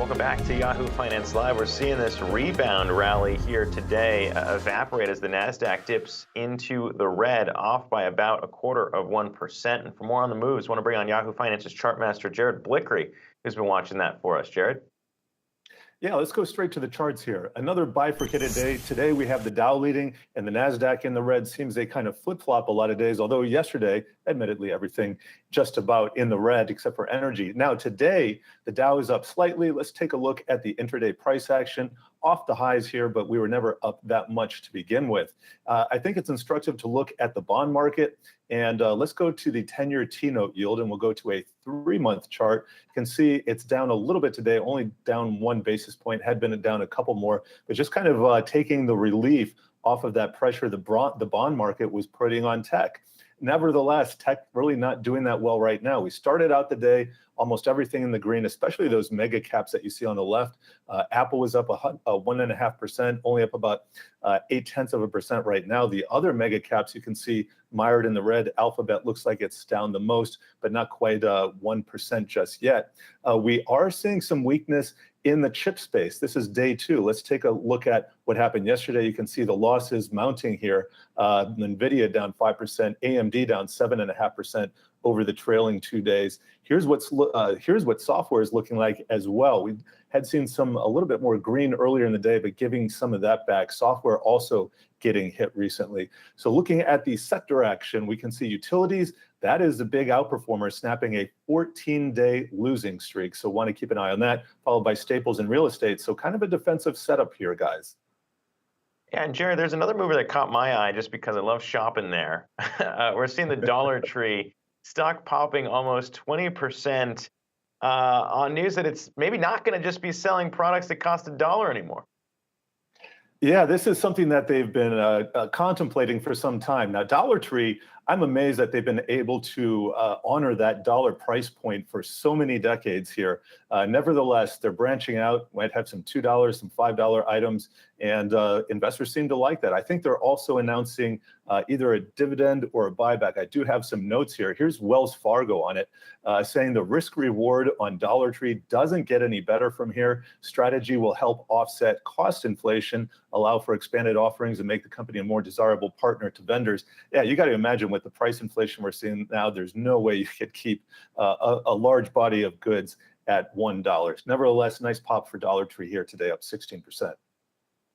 Welcome back to Yahoo Finance Live. We're seeing this rebound rally here today evaporate as the Nasdaq dips into the red, off by about 0.25%. And for more on the moves, I want to bring on Yahoo Finance's chart master, Jared Blickery, who's been watching that for us. Jared? Yeah, let's go straight to the charts here. Another bifurcated day. Today we have the Dow leading and the Nasdaq in the red. Seems they kind of flip-flop a lot of days, although yesterday, admittedly, everything just about in the red except for energy. Now today, the Dow is up slightly. Let's take a look at the intraday price action. Off the highs here, but we were never up that much to begin with. I think it's instructive to look at the bond market, and let's go to the 10-year T-note yield, and we'll go to a 3-month chart. You can see it's down a little bit today, only down 1 basis point, had been down a couple more, but just kind of taking the relief off of that pressure the bond market was putting on tech. Nevertheless, tech really not doing that well right now. We started out the day almost everything in the green, especially those mega caps that you see on the left. Apple was up 1.5%, only up about 0.8% right now. The other mega caps you can see mired in the red. Alphabet looks like it's down the most, but not quite 1% just yet. We are seeing some weakness in the chip space. This is day 2. Let's take a look at what happened yesterday. You can see the losses mounting here. NVIDIA down 5%, AMD down 7.5% over the trailing 2 days. Here's what software is looking like as well. We had seen a little bit more green earlier in the day, but giving some of that back. Software also getting hit recently. So looking at the sector action, we can see utilities. That is a big outperformer, snapping a 14-day losing streak. So want to keep an eye on that, followed by staples and real estate. So kind of a defensive setup here, guys. Yeah, and Jared, there's another mover that caught my eye just because I love shopping there. We're seeing the Dollar Tree stock popping almost 20% on news that it's maybe not going to just be selling products that cost $1 anymore. Yeah, this is something that they've been contemplating for some time. Now, Dollar Tree, I'm amazed that they've been able to honor that dollar price point for so many decades here. Nevertheless, they're branching out, might have some $2, some $5 items, and investors seem to like that. I think they're also announcing either a dividend or a buyback. I do have some notes here. Here's Wells Fargo on it, saying the risk reward on Dollar Tree doesn't get any better from here. Strategy will help offset cost inflation, allow for expanded offerings, and make the company a more desirable partner to vendors. Yeah, you got to imagine with the price inflation we're seeing now, there's no way you could keep a large body of goods at $1. Nevertheless, nice pop for Dollar Tree here today, up 16%.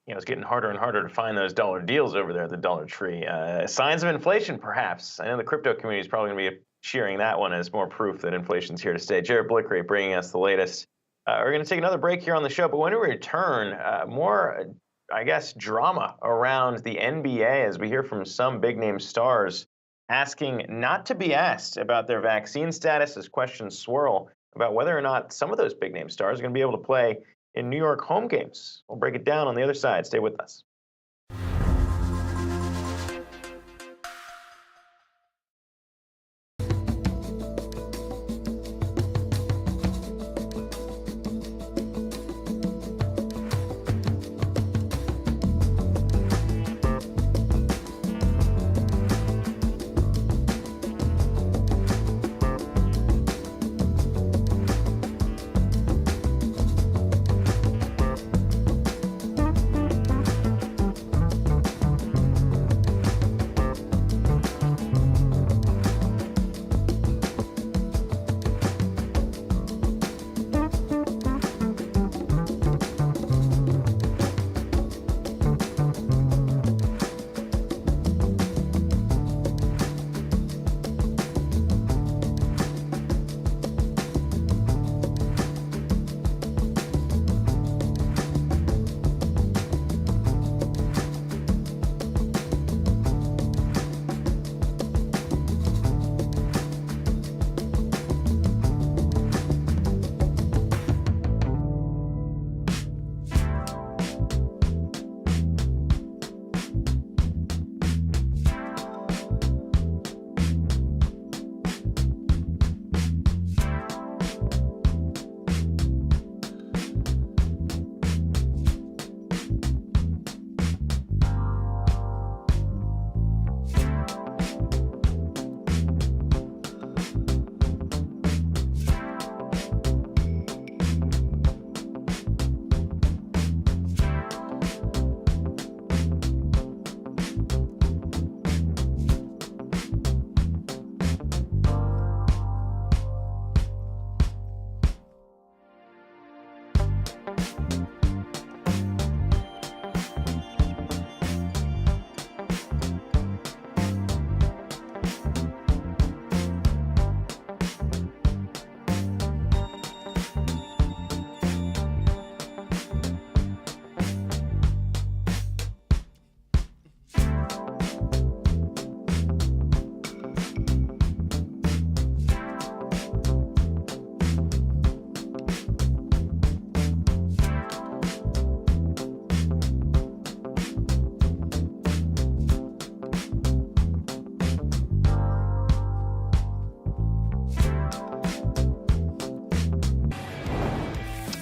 You know, it's getting harder and harder to find those dollar deals over there at the Dollar Tree. Signs of inflation, perhaps. I know the crypto community is probably going to be cheering that one as more proof that inflation's here to stay. Jared Blickery bringing us the latest. We're going to take another break here on the show, but when we return, more, I guess, drama around the NBA as we hear from some big-name stars asking not to be asked about their vaccine status as questions swirl about whether or not some of those big-name stars are going to be able to play in New York home games. We'll break it down on the other side. Stay with us.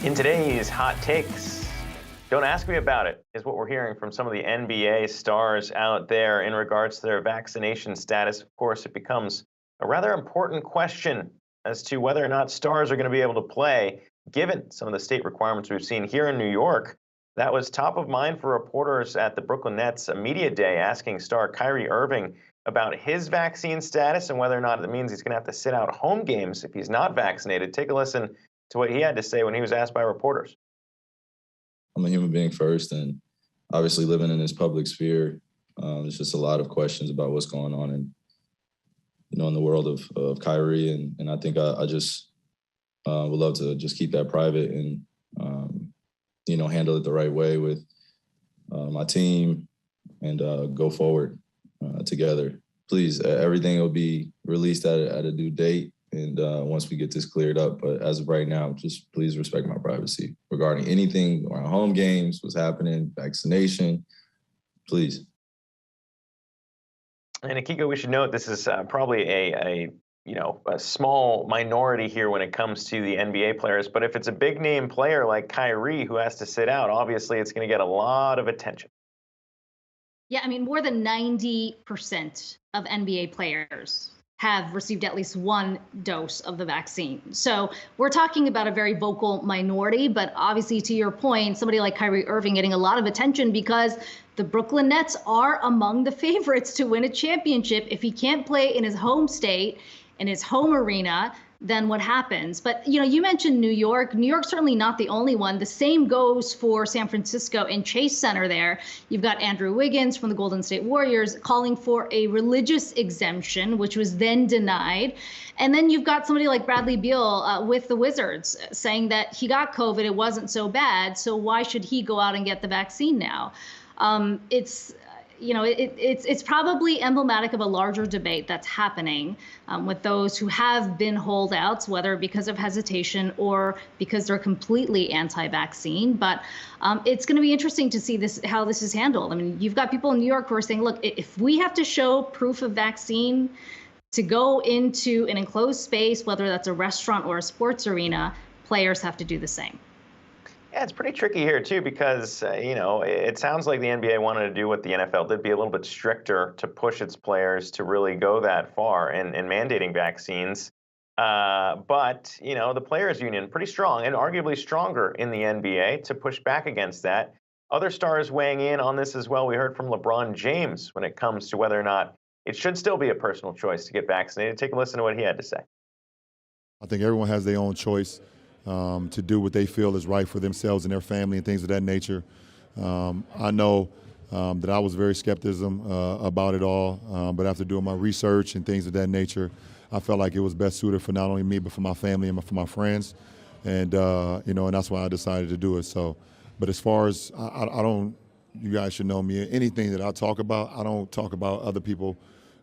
In today's hot takes, don't ask me about it, is what we're hearing from some of the NBA stars out there in regards to their vaccination status. Of course, it becomes a rather important question as to whether or not stars are going to be able to play, given some of the state requirements we've seen here in New York. That was top of mind for reporters at the Brooklyn Nets media day, asking star Kyrie Irving about his vaccine status and whether or not it means he's going to have to sit out home games if he's not vaccinated. Take a listen to what he had to say when he was asked by reporters. I'm a human being first, and obviously living in this public sphere, there's just a lot of questions about what's going on in the world of Kyrie, and I think I just would love to just keep that private and handle it the right way with my team and go forward together. Please, everything will be released at a due date. And once we get this cleared up, but as of right now, just please respect my privacy regarding anything around home games, what's happening, vaccination, please. And Akiko, we should note this is probably a small minority here when it comes to the NBA players. But if it's a big name player like Kyrie who has to sit out, obviously it's going to get a lot of attention. Yeah, I mean, more than 90% of NBA players have received at least one dose of the vaccine. So we're talking about a very vocal minority, but obviously to your point, somebody like Kyrie Irving getting a lot of attention because the Brooklyn Nets are among the favorites to win a championship. If he can't play in his home state, in his home arena, then what happens? But, you mentioned New York. New York's certainly not the only one. The same goes for San Francisco and Chase Center there. You've got Andrew Wiggins from the Golden State Warriors calling for a religious exemption, which was then denied. And then you've got somebody like Bradley Beal with the Wizards saying that he got COVID, it wasn't so bad, so why should he go out and get the vaccine now? It's probably emblematic of a larger debate that's happening with those who have been holdouts, whether because of hesitation or because they're completely anti-vaccine. But it's going to be interesting to see how this is handled. I mean, you've got people in New York who are saying, look, if we have to show proof of vaccine to go into an enclosed space, whether that's a restaurant or a sports arena, players have to do the same. Yeah, it's pretty tricky here, too, because, it sounds like the NBA wanted to do what the NFL did, be a little bit stricter to push its players to really go that far in mandating vaccines. But, the players' union, pretty strong and arguably stronger in the NBA to push back against that. Other stars weighing in on this as well. We heard from LeBron James when it comes to whether or not it should still be a personal choice to get vaccinated. Take a listen to what he had to say. I think everyone has their own choice to do what they feel is right for themselves and their family and things of that nature. I know that I was very skeptical about it all, but after doing my research and things of that nature, I felt like it was best suited for not only me, but for my family and for my friends. And, and that's why I decided to do it. So, but as far as I don't, you guys should know me, anything that I talk about, I don't talk about other people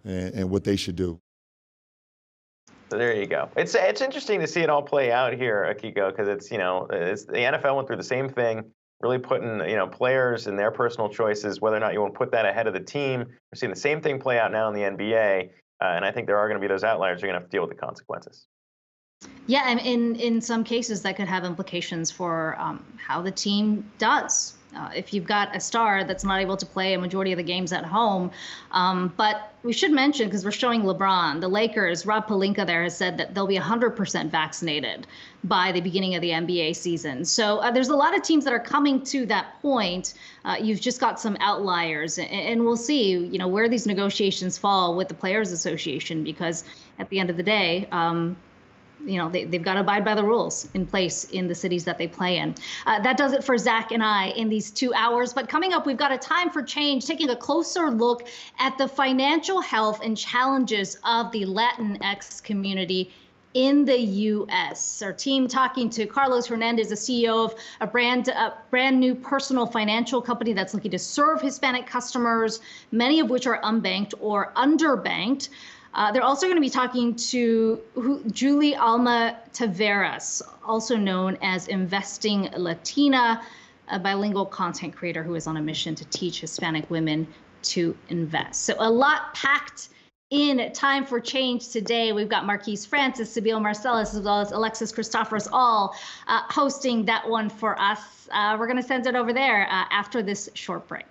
and what they should do. So there you go. It's interesting to see it all play out here, Akiko, because it's the NFL went through the same thing, really putting players and their personal choices, whether or not you want to put that ahead of the team. We're seeing the same thing play out now in the NBA, and I think there are going to be those outliers. You're going to have to deal with the consequences. Yeah, and in some cases that could have implications for how the team does. If you've got a star that's not able to play a majority of the games at home. But we should mention, because we're showing LeBron, the Lakers, Rob Pelinka there has said that they'll be 100% vaccinated by the beginning of the NBA season. So there's a lot of teams that are coming to that point. You've just got some outliers, and we'll see, where these negotiations fall with the Players Association, because at the end of the day, they've got to abide by the rules in place in the cities that they play in. That does it for Zach and I in these 2 hours. But coming up, we've got a time for change, taking a closer look at the financial health and challenges of the Latinx community in the U.S. Our team talking to Carlos Hernandez, the CEO of a brand new personal financial company that's looking to serve Hispanic customers, many of which are unbanked or underbanked. They're also going to be talking to Julie Alma Taveras, also known as Investing Latina, a bilingual content creator who is on a mission to teach Hispanic women to invest. So a lot packed In Time for Change today, we've got Marquise Francis, Sabeel Marcellus, as well as Alexis Christoforous, all hosting that one for us. We're going to send it over there after this short break.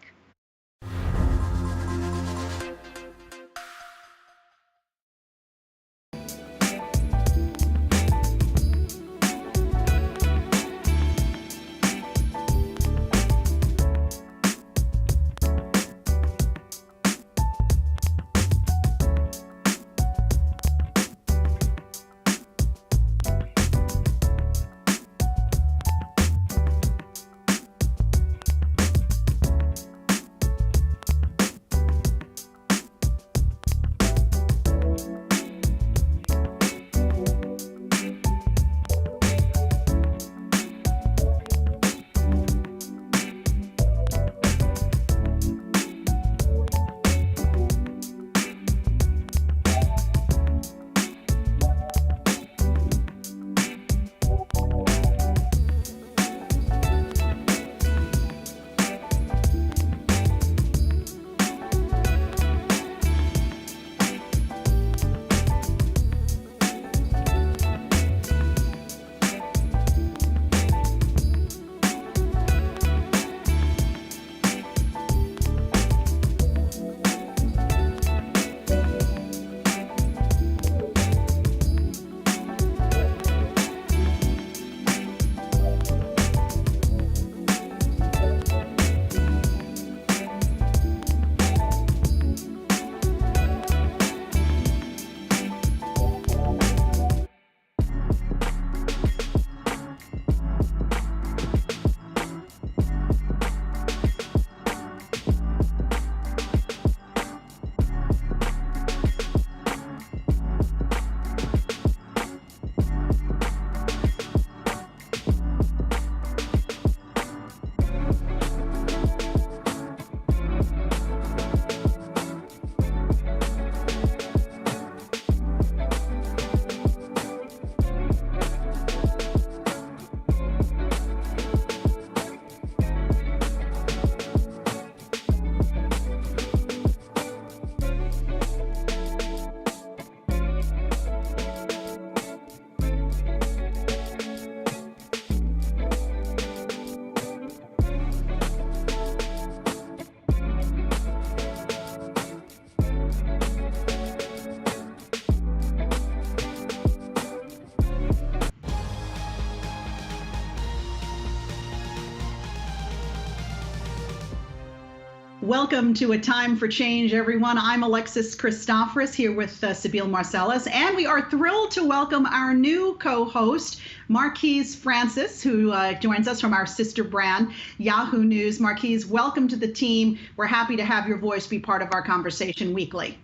Welcome to A Time for Change, everyone. I'm Alexis Christoforous here with Sabeel Marcellus, and we are thrilled to welcome our new co-host, Marquise Francis, who joins us from our sister brand, Yahoo News. Marquise, welcome to the team. We're happy to have your voice be part of our conversation weekly.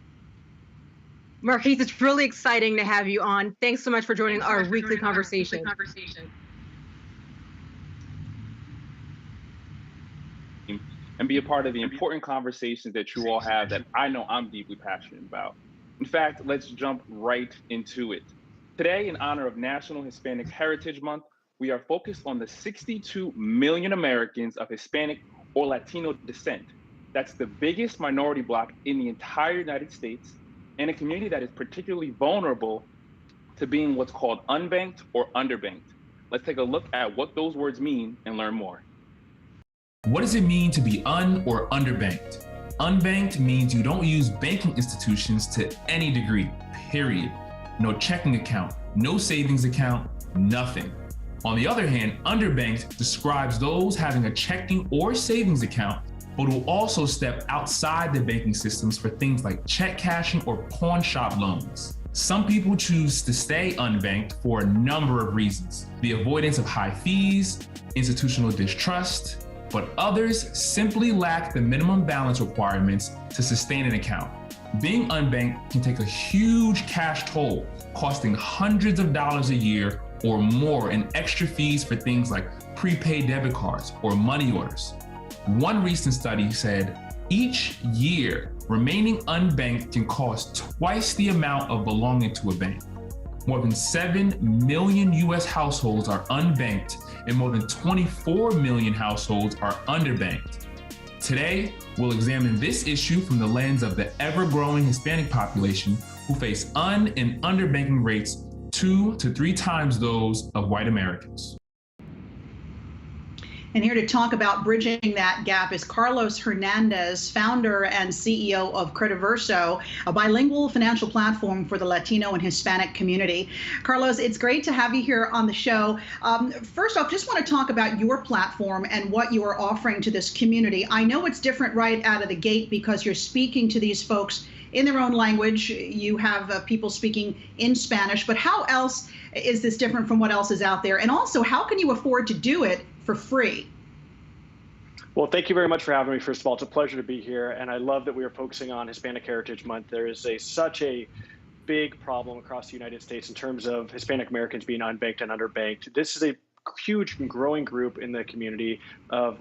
Marquise, it's really exciting to have you on. Thanks so much for joining our weekly conversation. And be a part of the important conversations that you all have that I know I'm deeply passionate about. In fact, let's jump right into it. Today, in honor of National Hispanic Heritage Month, we are focused on the 62 million Americans of Hispanic or Latino descent. That's the biggest minority bloc in the entire United States, and a community that is particularly vulnerable to being what's called unbanked or underbanked. Let's take a look at what those words mean and learn more. What does it mean to be or underbanked? Unbanked means you don't use banking institutions to any degree, period. No checking account, no savings account, nothing. On the other hand, underbanked describes those having a checking or savings account, but will also step outside the banking systems for things like check cashing or pawn shop loans. Some people choose to stay unbanked for a number of reasons: the avoidance of high fees, institutional distrust, but others simply lack the minimum balance requirements to sustain an account. Being unbanked can take a huge cash toll, costing hundreds of dollars a year or more in extra fees for things like prepaid debit cards or money orders. One recent study said each year, remaining unbanked can cost twice the amount of belonging to a bank. More than 7 million US households are unbanked and more than 24 million households are underbanked. Today, we'll examine this issue from the lens of the ever-growing Hispanic population who face and underbanking rates 2 to 3 times those of white Americans. And here to talk about bridging that gap is Carlos Hernandez, founder and CEO of Crediverso, a bilingual financial platform for the Latino and Hispanic community. Carlos, it's great to have you here on the show. First off, just want to talk about your platform and what you are offering to this community. I know it's different right out of the gate because you're speaking to these folks in their own language. You have people speaking in Spanish, but how else is this different from what else is out there? And also, how can you afford to do it for free? Well, thank you very much for having me. First of all, it's a pleasure to be here, and I love that we are focusing on Hispanic Heritage Month. There is such a big problem across the United States in terms of Hispanic Americans being unbanked and underbanked. This is a huge and growing group in the community of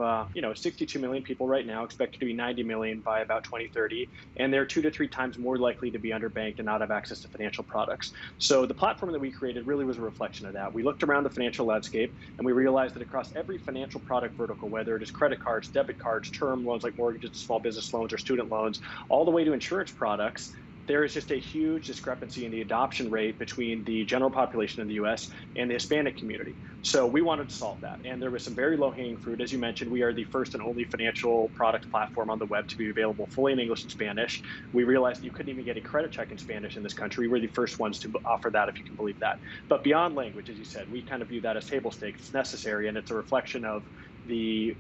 62 million people right now, expected to be 90 million by about 2030, and they're 2 to 3 times more likely to be underbanked and not have access to financial products. So the platform that we created really was a reflection of that. We looked around the financial landscape and we realized that across every financial product vertical, whether it is credit cards, debit cards, term loans like mortgages, small business loans, or student loans, all the way to insurance products, there is just a huge discrepancy in the adoption rate between the general population in the US and the Hispanic community. So we wanted to solve that. And there was some very low-hanging fruit. As you mentioned, we are the first and only financial product platform on the web to be available fully in English and Spanish. We realized that you couldn't even get a credit check in Spanish in this country. We were the first ones to offer that, if you can believe that. But beyond language, as you said, we kind of view that as table stakes. It's necessary, and it's a reflection of the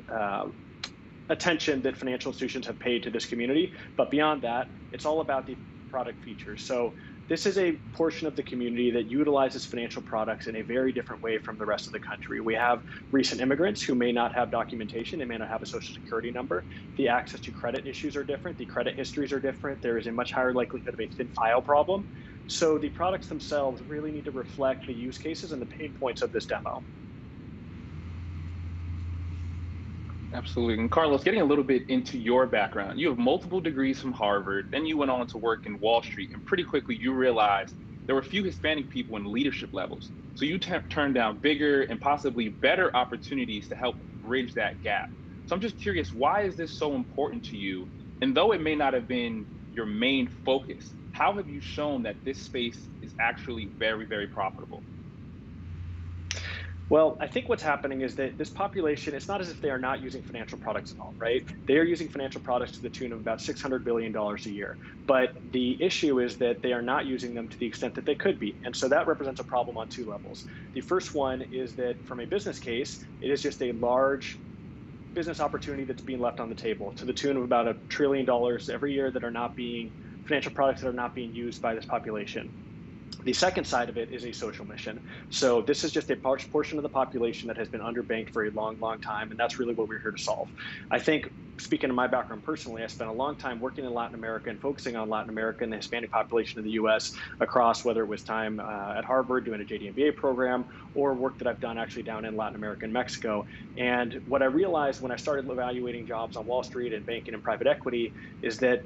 attention that financial institutions have paid to this community. But beyond that, it's all about the product features. So this is a portion of the community that utilizes financial products in a very different way from the rest of the country. We have recent immigrants who may not have documentation, they may not have a social security number. The access to credit issues are different, the credit histories are different. There is a much higher likelihood of a thin file problem. So the products themselves really need to reflect the use cases and the pain points of this demo. Absolutely. And Carlos, getting a little bit into your background, you have multiple degrees from Harvard, then you went on to work in Wall Street, and pretty quickly you realized there were few Hispanic people in leadership levels. So you turned down bigger and possibly better opportunities to help bridge that gap. So I'm just curious, why is this so important to you? And though it may not have been your main focus, how have you shown that this space is actually very, very profitable? Well, I think what's happening is that this population, it's not as if they are not using financial products at all, right? They are using financial products to the tune of about $600 billion a year. But the issue is that they are not using them to the extent that they could be. And so that represents a problem on 2 levels. The first one is that from a business case, it is just a large business opportunity that's being left on the table to the tune of about $1 trillion every year that are not being, financial products that are not being used by this population. The second side of it is a social mission. So this is just a portion of the population that has been underbanked for a long, long time, and that's really what we're here to solve. I think, speaking of my background personally, I spent a long time working in Latin America and focusing on Latin America and the Hispanic population in the US across whether it was time at Harvard doing a JD MBA program or work that I've done actually down in Latin America and Mexico. And what I realized when I started evaluating jobs on Wall Street and banking and private equity is that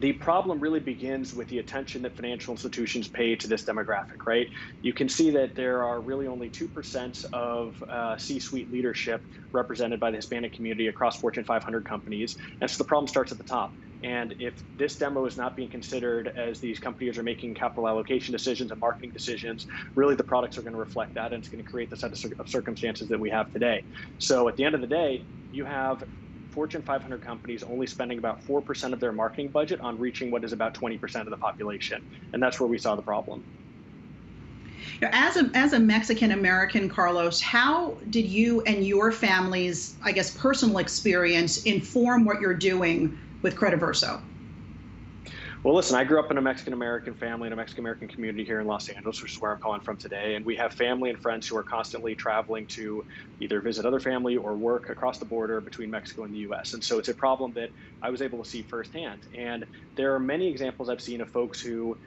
the problem really begins with the attention that financial institutions pay to this demographic, right? You can see that there are really only 2% of C-suite leadership represented by the Hispanic community across Fortune 500 companies. And so the problem starts at the top. And if this demo is not being considered as these companies are making capital allocation decisions and marketing decisions, really the products are going to reflect that, and it's going to create the set of circumstances that we have today. So at the end of the day, you have Fortune 500 companies only spending about 4% of their marketing budget on reaching what is about 20% of the population. And that's where we saw the problem. As a Mexican American, Carlos, how did you and your family's, I guess, personal experience inform what you're doing with Crediverso? Well, listen, I grew up in a Mexican-American family and a Mexican-American community here in Los Angeles, which is where I'm calling from today. And we have family and friends who are constantly traveling to either visit other family or work across the border between Mexico and the US. And so it's a problem that I was able to see firsthand. And there are many examples I've seen of folks who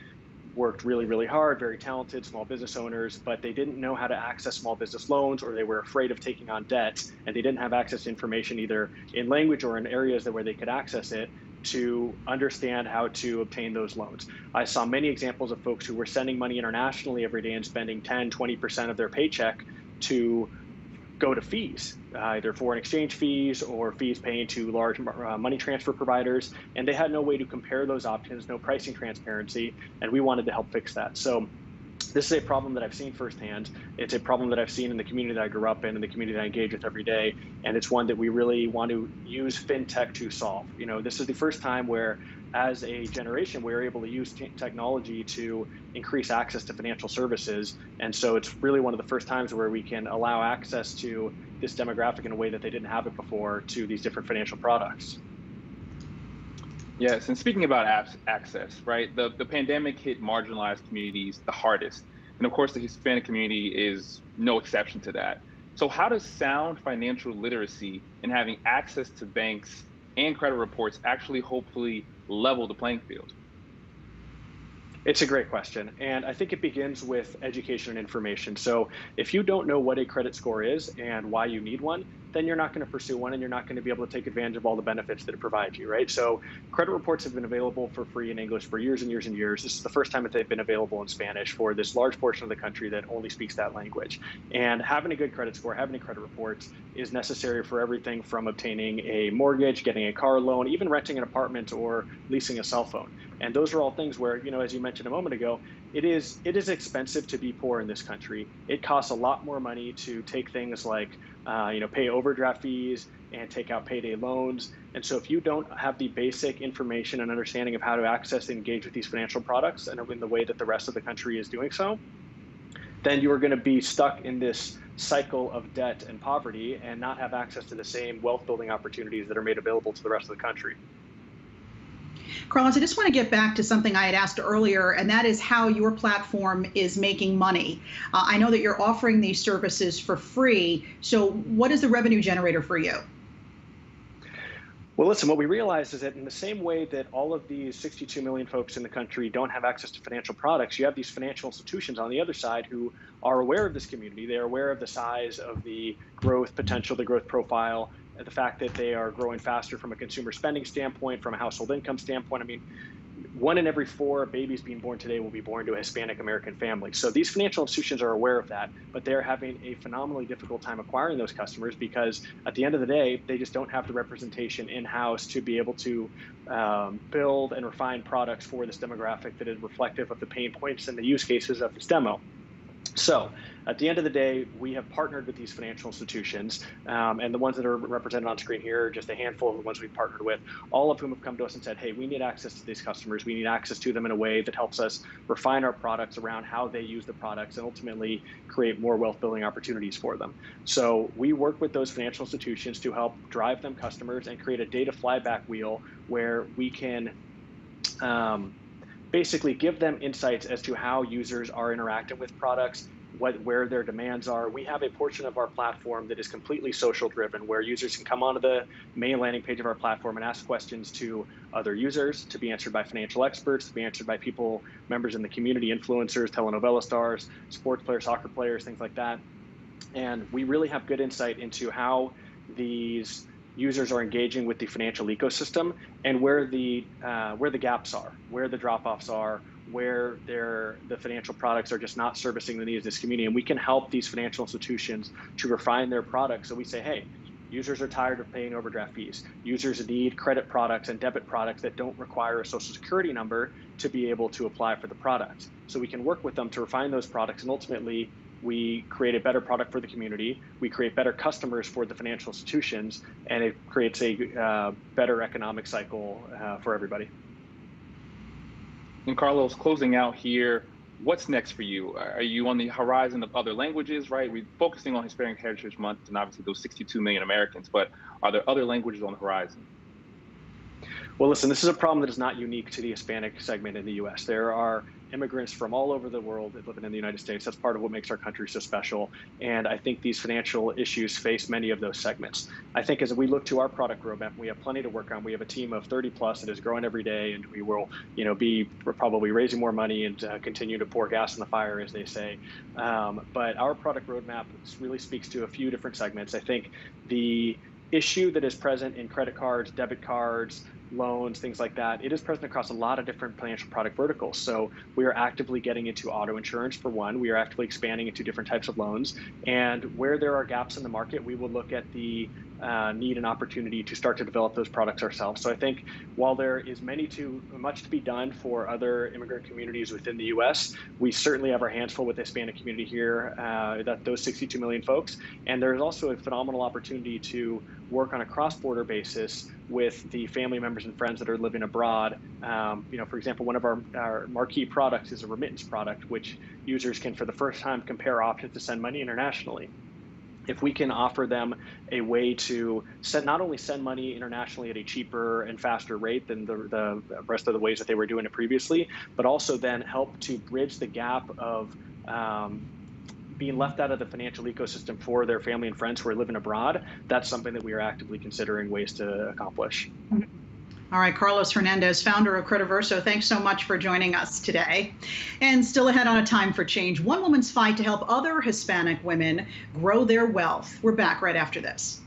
worked really, really hard, very talented small business owners, but they didn't know how to access small business loans, or they were afraid of taking on debt, and they didn't have access to information either in language or in areas where they could access it to understand how to obtain those loans. I saw many examples of folks who were sending money internationally every day and spending 10, 20% of their paycheck to go to fees, either foreign exchange fees or fees paying to large money transfer providers. And they had no way to compare those options, no pricing transparency, and we wanted to help fix that. So this is a problem that I've seen firsthand. It's a problem that I've seen in the community that I grew up in and the community that I engage with every day. And it's one that we really want to use fintech to solve. You know, this is the first time where, as a generation, we're able to use technology to increase access to financial services. And so it's really one of the first times where we can allow access to this demographic in a way that they didn't have it before to these different financial products. Yes, and speaking about access, right? The pandemic hit marginalized communities the hardest. And of course, the Hispanic community is no exception to that. So how does sound financial literacy and having access to banks and credit reports actually hopefully level the playing field? It's a great question. And I think it begins with education and information. So if you don't know what a credit score is and why you need one, then you're not going to pursue one and you're not going to be able to take advantage of all the benefits that it provides you, right? So credit reports have been available for free in English for years and years and years. This is the first time that they've been available in Spanish for this large portion of the country that only speaks that language. And having a good credit score, having a credit reports is necessary for everything from obtaining a mortgage, getting a car loan, even renting an apartment or leasing a cell phone. And those are all things where, you know, as you mentioned a moment ago, it is expensive to be poor in this country. It costs a lot more money to take things like, pay overdraft fees and take out payday loans. And so if you don't have the basic information and understanding of how to access and engage with these financial products and in the way that the rest of the country is doing so, then you are going to be stuck in this cycle of debt and poverty and not have access to the same wealth building opportunities that are made available to the rest of the country. Carlos, I just want to get back to something I had asked earlier, and that is how your platform is making money. I know that you're offering these services for free. So what is the revenue generator for you? Well, listen, what we realized is that in the same way that all of these 62 million folks in the country don't have access to financial products, you have these financial institutions on the other side who are aware of this community. They are aware of the size of the growth potential, the growth profile, the fact that they are growing faster from a consumer spending standpoint, from a household income standpoint. I mean, 1 in every 4 babies being born today will be born to a Hispanic American family. So these financial institutions are aware of that, but they're having a phenomenally difficult time acquiring those customers because at the end of the day, they just don't have the representation in-house to be able to build and refine products for this demographic that is reflective of the pain points and the use cases of this demo. So at the end of the day, we have partnered with these financial institutions, and the ones that are represented on screen here are just a handful of the ones we've partnered with, all of whom have come to us and said, hey, we need access to these customers. We need access to them in a way that helps us refine our products around how they use the products and ultimately create more wealth building opportunities for them. So we work with those financial institutions to help drive them customers and create a data flyback wheel where we can basically give them insights as to how users are interacting with products, where their demands are. We have a portion of our platform that is completely social driven, where users can come onto the main landing page of our platform and ask questions to other users, to be answered by financial experts, to be answered by people, members in the community, influencers, telenovela stars, sports players, soccer players, things like that. And we really have good insight into how these users are engaging with the financial ecosystem and where the gaps are, where the drop-offs are, where the financial products are just not servicing the needs of this community. And we can help these financial institutions to refine their products. So we say, hey, users are tired of paying overdraft fees. Users need credit products and debit products that don't require a social security number to be able to apply for the product. So we can work with them to refine those products, and ultimately we create a better product for the community, we create better customers for the financial institutions, and it creates a better economic cycle for everybody. And Carlos, closing out here, what's next for you? Are you on the horizon of other languages, right? We're focusing on Hispanic Heritage Month and obviously those 62 million Americans, but are there other languages on the horizon? Well, listen, this is a problem that is not unique to the Hispanic segment in the U.S. There are immigrants from all over the world that live in the United States. That's part of what makes our country so special. And I think these financial issues face many of those segments. I think as we look to our product roadmap, we have plenty to work on. We have a team of 30 plus that is growing every day, and we will, be probably raising more money and continue to pour gas in the fire, as they say. But our product roadmap really speaks to a few different segments. I think the issue that is present in credit cards, debit cards, loans, things like that. It is present across a lot of different financial product verticals. So we are actively getting into auto insurance for one. We are actively expanding into different types of loans. And where there are gaps in the market, we will look at the need and opportunity to start to develop those products ourselves. So I think while there is much to be done for other immigrant communities within the U.S., we certainly have our hands full with the Hispanic community here, those 62 million folks. And there's also a phenomenal opportunity to work on a cross-border basis with the family members and friends that are living abroad. For example, one of our marquee products is a remittance product, which users can, for the first time, compare options to send money internationally. If we can offer them a way to not only send money internationally at a cheaper and faster rate than the rest of the ways that they were doing it previously, but also then help to bridge the gap of being left out of the financial ecosystem for their family and friends who are living abroad, that's something that we are actively considering ways to accomplish. All right, Carlos Hernandez, founder of Crediverso, thanks so much for joining us today. And still ahead on A Time for Change, one woman's fight to help other Hispanic women grow their wealth. We're back right after this.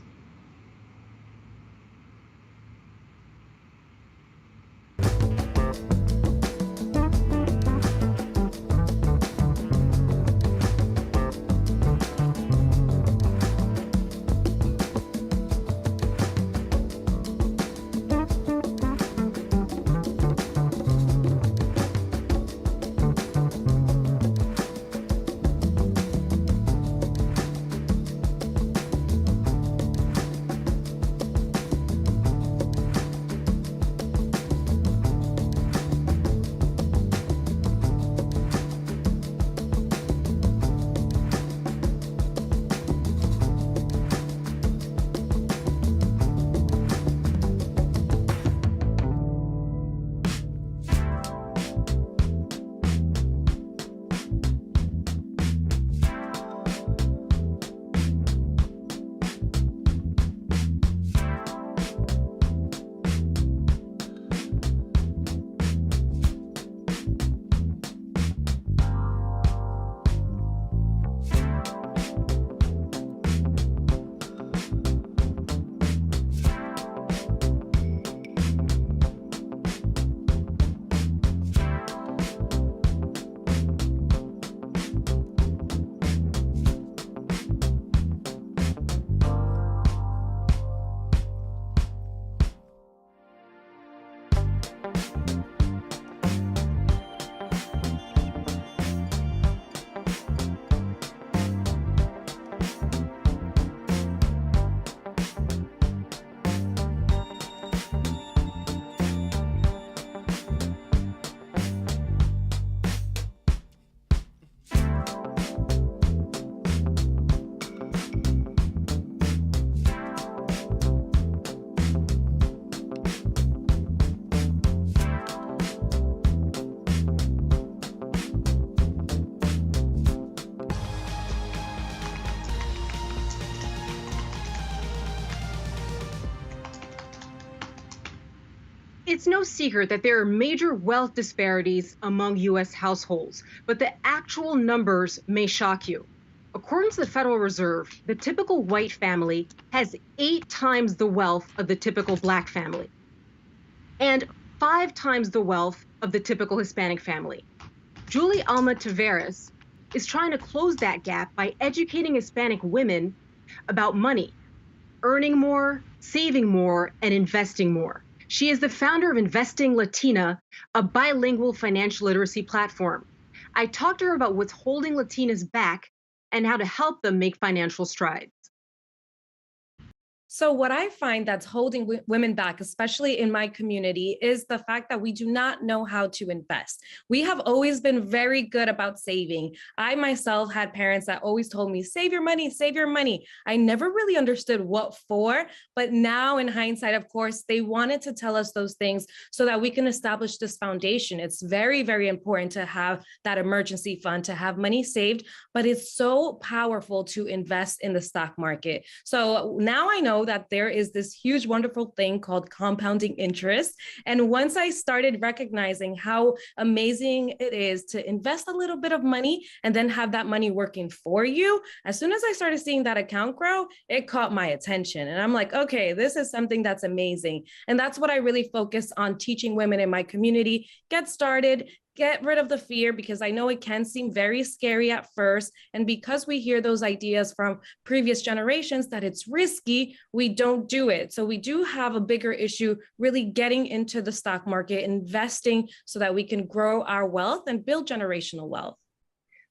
It's no secret that there are major wealth disparities among U.S. households, but the actual numbers may shock you. According to the Federal Reserve, the typical white family has 8 times the wealth of the typical black family and 5 times the wealth of the typical Hispanic family. Julie Alma Taveras is trying to close that gap by educating Hispanic women about money, earning more, saving more, and investing more. She is the founder of Investing Latina, a bilingual financial literacy platform. I talked to her about what's holding Latinas back and how to help them make financial strides. So what I find that's holding women back, especially in my community, is the fact that we do not know how to invest. We have always been very good about saving. I myself had parents that always told me, save your money, save your money. I never really understood what for, but now in hindsight, of course, they wanted to tell us those things so that we can establish this foundation. It's very, very important to have that emergency fund, to have money saved, but it's so powerful to invest in the stock market. So now I know know that there is this huge, wonderful thing called compounding interest. And once I started recognizing how amazing it is to invest a little bit of money and then have that money working for you, as soon as I started seeing that account grow, it caught my attention. And I'm like, okay, this is something that's amazing. And that's what I really focus on teaching women in my community. Get started. Get rid of the fear, because I know it can seem very scary at first. And because we hear those ideas from previous generations that it's risky, we don't do it. So we do have a bigger issue really getting into the stock market, investing so that we can grow our wealth and build generational wealth.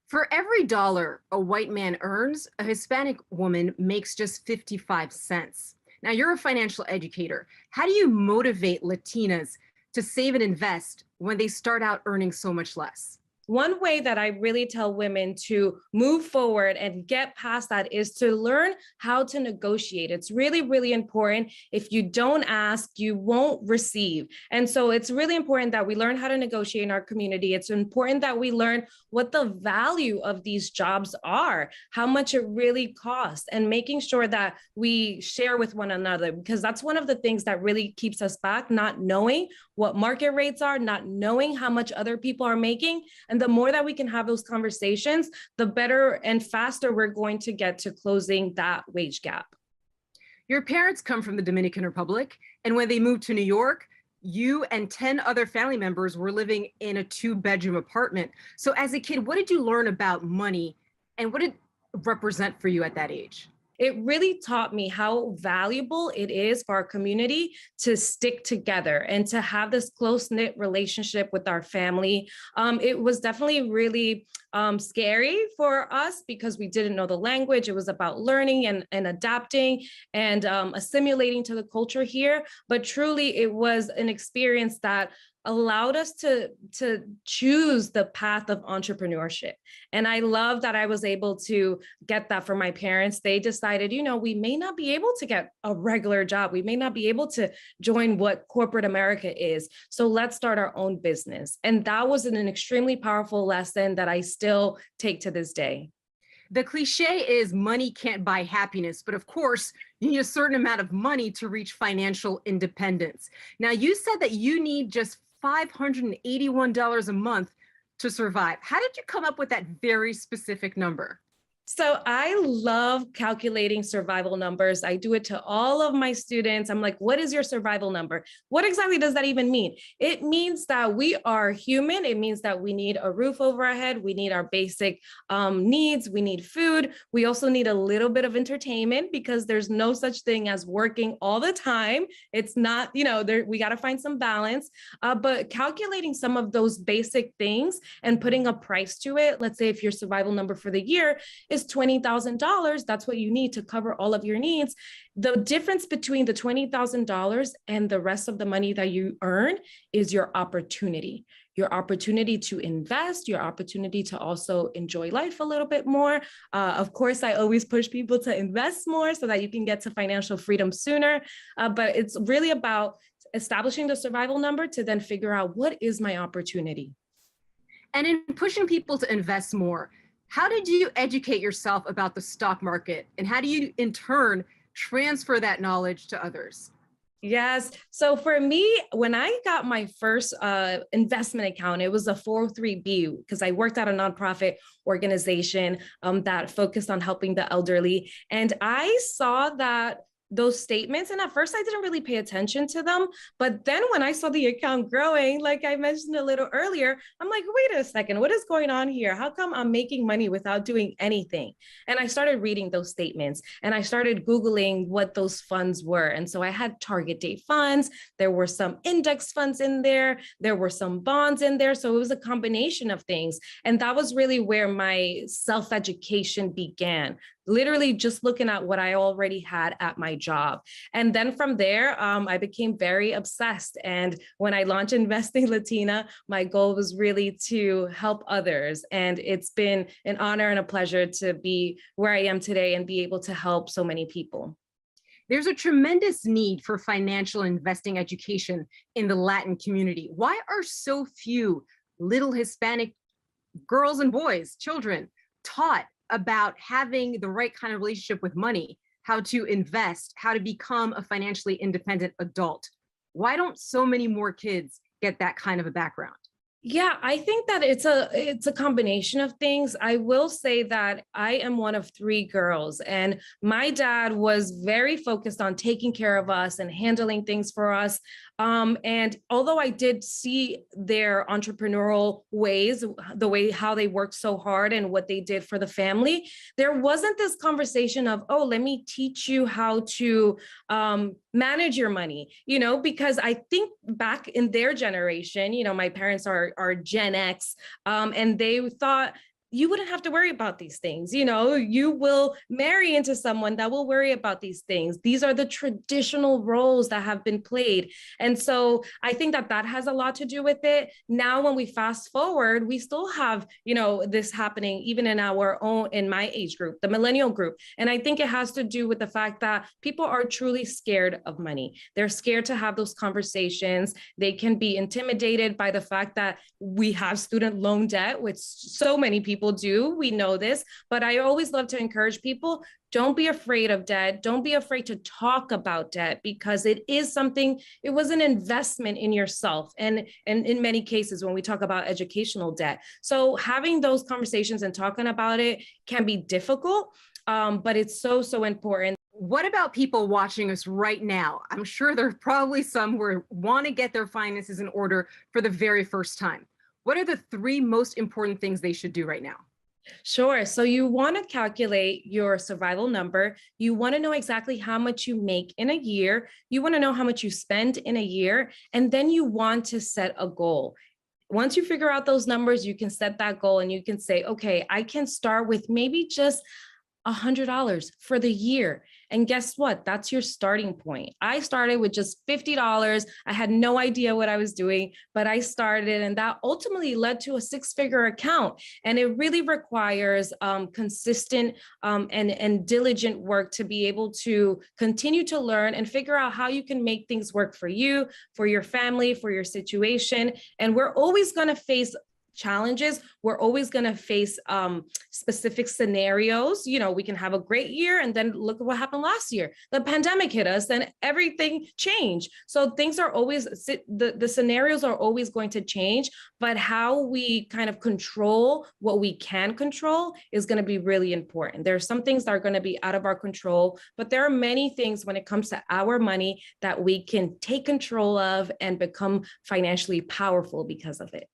For every dollar a white man earns, a Hispanic woman makes just 55 cents. Now, you're a financial educator. How do you motivate Latinas to save and invest when they start out earning so much less? One way that I really tell women to move forward and get past that is to learn how to negotiate. It's really, really important. If you don't ask, you won't receive. And so it's really important that we learn how to negotiate in our community. It's important that we learn what the value of these jobs are, how much it really costs, and making sure that we share with one another, because that's one of the things that really keeps us back, not knowing what market rates are, not knowing how much other people are making. And the more that we can have those conversations, the better and faster we're going to get to closing that wage gap. Your parents come from the Dominican Republic, and when they moved to New York, you and 10 other family members were living in a 2-bedroom apartment. So as a kid, what did you learn about money, and what did it represent for you at that age? It really taught me how valuable it is for our community to stick together and to have this close-knit relationship with our family. It was definitely really scary for us because we didn't know the language. It was about learning and adapting and assimilating to the culture here. But truly, it was an experience that allowed us to choose the path of entrepreneurship. And I love that I was able to get that from my parents. They decided, we may not be able to get a regular job. We may not be able to join what corporate America is. So let's start our own business. And that was an extremely powerful lesson that I still take to this day. The cliche is money can't buy happiness, but of course, you need a certain amount of money to reach financial independence. Now, you said that you need just $581 a month to survive. How did you come up with that very specific number? So I love calculating survival numbers. I do it to all of my students. I'm like, what is your survival number? What exactly does that even mean? It means that we are human. It means that we need a roof over our head. We need our basic needs. We need food. We also need a little bit of entertainment because there's no such thing as working all the time. It's not, we got to find some balance. But calculating some of those basic things and putting a price to it, let's say if your survival number for the year is $20,000, that's what you need to cover all of your needs. The difference between the $20,000 and the rest of the money that you earn is your opportunity to invest, your opportunity to also enjoy life a little bit more. Of course, I always push people to invest more so that you can get to financial freedom sooner. But it's really about establishing the survival number to then figure out what is my opportunity. And in pushing people to invest more, how did you educate yourself about the stock market? And how do you, in turn, transfer that knowledge to others? Yes. So for me, when I got my first investment account, it was a 403B because I worked at a nonprofit organization that focused on helping the elderly. And I saw that those statements. And at first I didn't really pay attention to them. But then when I saw the account growing, like I mentioned a little earlier, I'm like, wait a second, what is going on here? How come I'm making money without doing anything? And I started reading those statements and I started Googling what those funds were. And so I had target date funds. There were some index funds in there. There were some bonds in there. So it was a combination of things. And that was really where my self-education began. Literally just looking at what I already had at my job. And then from there, I became very obsessed. And when I launched Investing Latina, my goal was really to help others. And it's been an honor and a pleasure to be where I am today and be able to help so many people. There's a tremendous need for financial investing education in the Latin community. Why are so few little Hispanic girls and boys, children, taught about having the right kind of relationship with money? how to invest, how to become a financially independent adult. Why don't so many more kids get that kind of a background? Yeah, I think that it's a combination of things. I will say that I am one of 3 girls, and my dad was very focused on taking care of us and handling things for us. And although I did see their entrepreneurial ways, the way how they worked so hard and what they did for the family, there wasn't this conversation of, oh, let me teach you how to manage your money, because I think back in their generation, my parents are Gen X, and they thought, you wouldn't have to worry about these things. You will marry into someone that will worry about these things. These are the traditional roles that have been played. And so I think that has a lot to do with it. Now, when we fast forward, we still have, this happening even in my age group, the millennial group. And I think it has to do with the fact that people are truly scared of money. They're scared to have those conversations. They can be intimidated by the fact that we have student loan debt, which so many people do. We know this, but I always love to encourage people, don't be afraid of debt. Don't be afraid to talk about debt, because it was an investment in yourself. And in many cases, when we talk about educational debt. So having those conversations and talking about it can be difficult, but it's so, so important. What about people watching us right now? I'm sure there are probably some who want to get their finances in order for the very first time. What are the 3 most important things they should do right now? Sure. So you want to calculate your survival number. You want to know exactly how much you make in a year. You want to know how much you spend in a year. And then you want to set a goal. Once you figure out those numbers, you can set that goal and you can say, okay, I can start with maybe just $100 for the year. And guess what? That's your starting point. I started with just $50. I had no idea what I was doing, but I started, and that ultimately led to a 6-figure account. And it really requires consistent and diligent work to be able to continue to learn and figure out how you can make things work for you, for your family, for your situation. And we're always going to face challenges. We're always going to face specific scenarios. We can have a great year, and then look at what happened last year. The pandemic hit us and everything changed. So things are always, the scenarios are always going to change, but how we kind of control what we can control is going to be really important. There are some things that are going to be out of our control, but there are many things when it comes to our money that we can take control of and become financially powerful because of it.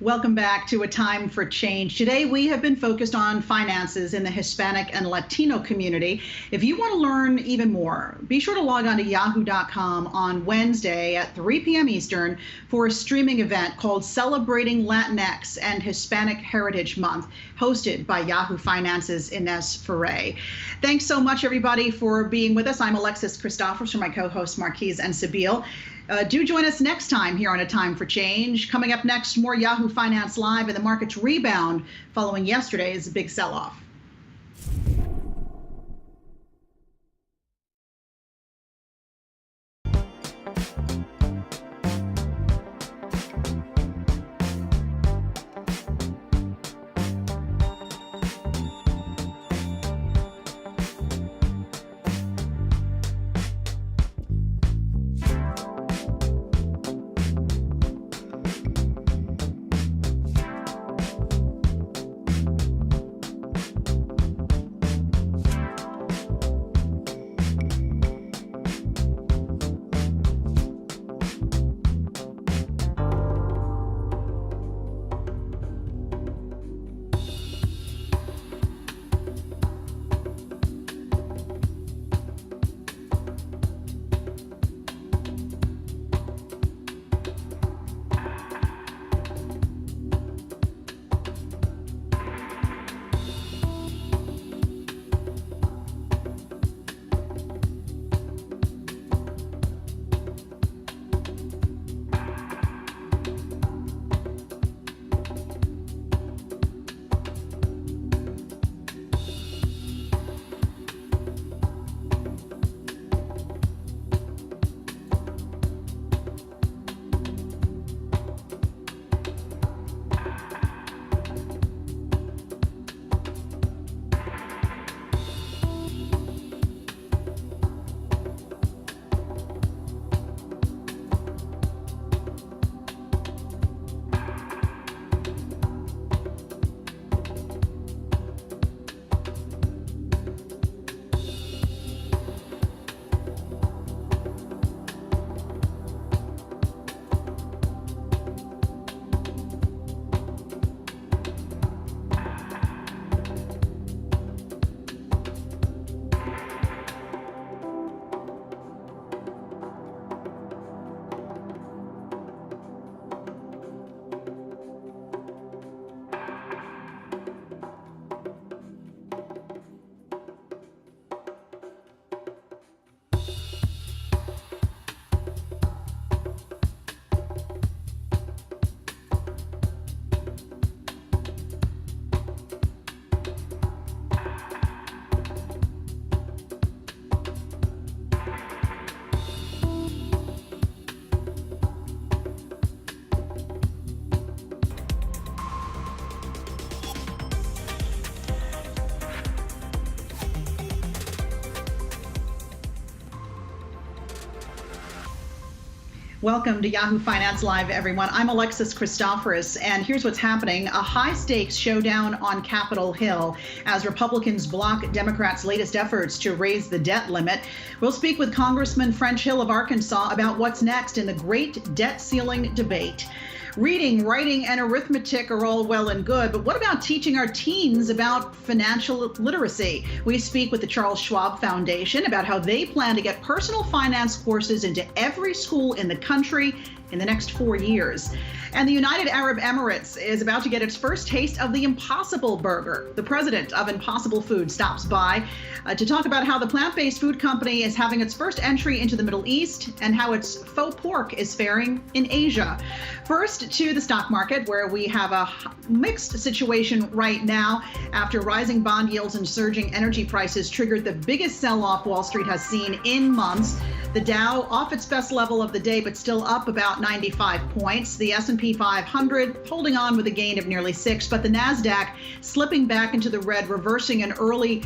Welcome back to A Time for Change. Today we have been focused on finances in the Hispanic and Latino community. If you want to learn even more, be sure to log on to yahoo.com on Wednesday at 3 p.m. Eastern for a streaming event called Celebrating Latinx and Hispanic Heritage Month, hosted by Yahoo Finance's Ines Ferre. Thanks so much, everybody, for being with us. I'm Alexis Christophers for my co-hosts Marquise and Sabile. Do join us next time here on A Time for Change. Coming up next, more Yahoo Finance Live and the market's rebound following yesterday's big sell-off. Welcome to Yahoo Finance Live, everyone. I'm Alexis Christophers, and here's what's happening. A high-stakes showdown on Capitol Hill as Republicans block Democrats' latest efforts to raise the debt limit. We'll speak with Congressman French Hill of Arkansas about what's next in the great debt ceiling debate. Reading, writing, and arithmetic are all well and good, but what about teaching our teens about financial literacy? We speak with the Charles Schwab Foundation about how they plan to get personal finance courses into every school in the country in the next 4 years. And the United Arab Emirates is about to get its first taste of the Impossible Burger. The president of Impossible Food stops by to talk about how the plant-based food company is having its first entry into the Middle East and how its faux pork is faring in Asia. First, to the stock market, where we have a mixed situation right now after rising bond yields and surging energy prices triggered the biggest sell-off Wall Street has seen in months. The Dow off its best level of the day, but still up about 95 points. The S&P 500 holding on with a gain of nearly 6, but the Nasdaq slipping back into the red, reversing an early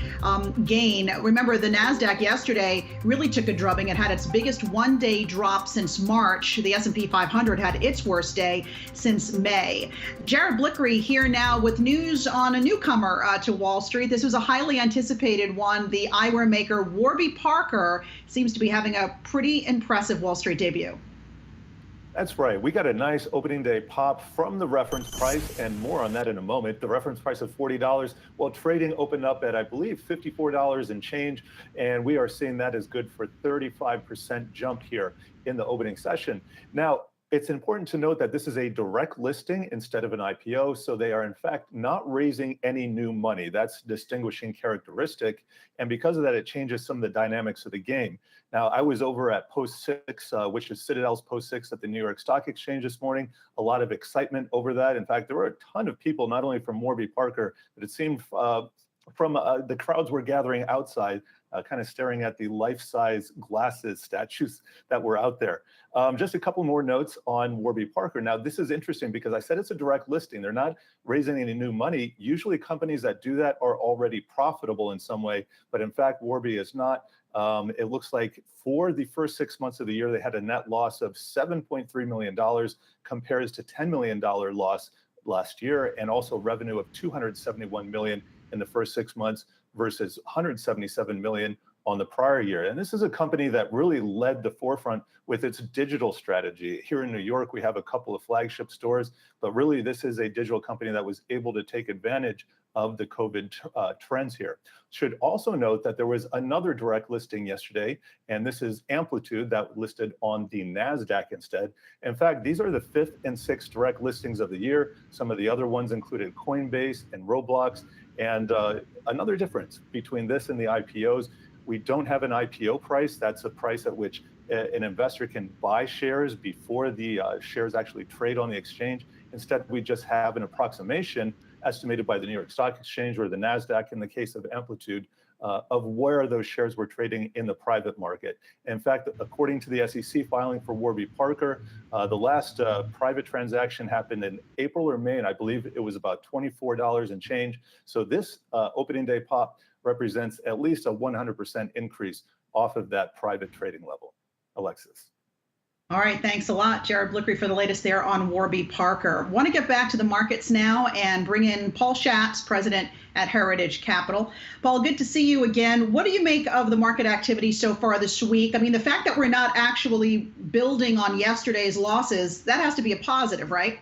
gain. Remember, the Nasdaq yesterday really took a drubbing. It had its biggest one-day drop since March. The S&P 500 had its worst day since May. Jared Blickery here now with news on a newcomer to Wall Street. This was a highly anticipated one. The eyewear maker Warby Parker seems to be having a pretty impressive Wall Street debut. That's right. We got a nice opening day pop from the reference price, and more on that in a moment. The reference price of $40, while trading opened up at, I believe, $54 and change, and we are seeing that as good for 35% jump here in the opening session. Now, it's important to note that this is a direct listing instead of an IPO, so they are in fact not raising any new money. That's a distinguishing characteristic, and because of that, it changes some of the dynamics of the game. Now, I was over at Post 6, which is Citadel's Post 6 at the New York Stock Exchange this morning. A lot of excitement over that. In fact, there were a ton of people, not only from Warby Parker, but it seemed from the crowds were gathering outside, kind of staring at the life-size glasses statues that were out there. Just a couple more notes on Warby Parker. Now, this is interesting because I said it's a direct listing. They're not raising any new money. Usually companies that do that are already profitable in some way, but in fact, Warby is not. It looks like for the first 6 months of the year, they had a net loss of $7.3 million, compares to $10 million loss last year, and also revenue of $271 million in the first 6 months versus $177 million on the prior year. And this is a company that really led the forefront with its digital strategy. Here in New York, we have a couple of flagship stores, but really this is a digital company that was able to take advantage of the COVID trends here. Should also note that there was another direct listing yesterday, and this is Amplitude that listed on the Nasdaq instead. In fact, these are the 5th and 6th direct listings of the year. Some of the other ones included Coinbase and Roblox. And another difference between this and the IPOs, we don't have an IPO price. That's a price at which an investor can buy shares before the shares actually trade on the exchange. Instead, we just have an approximation estimated by the New York Stock Exchange or the Nasdaq in the case of Amplitude of where those shares were trading in the private market. In fact, according to the SEC filing for Warby Parker, the last private transaction happened in April or May, and I believe it was about $24 and change. So this opening day pop represents at least a 100% increase off of that private trading level. Alexis. All right, thanks a lot, Jared Blickery, for the latest there on Warby Parker. Want to get back to the markets now and bring in Paul Schatz, president at Parrish Capital. Paul, good to see you again. What do you make of the market activity so far this week? I mean, the fact that we're not actually building on yesterday's losses, that has to be a positive, right?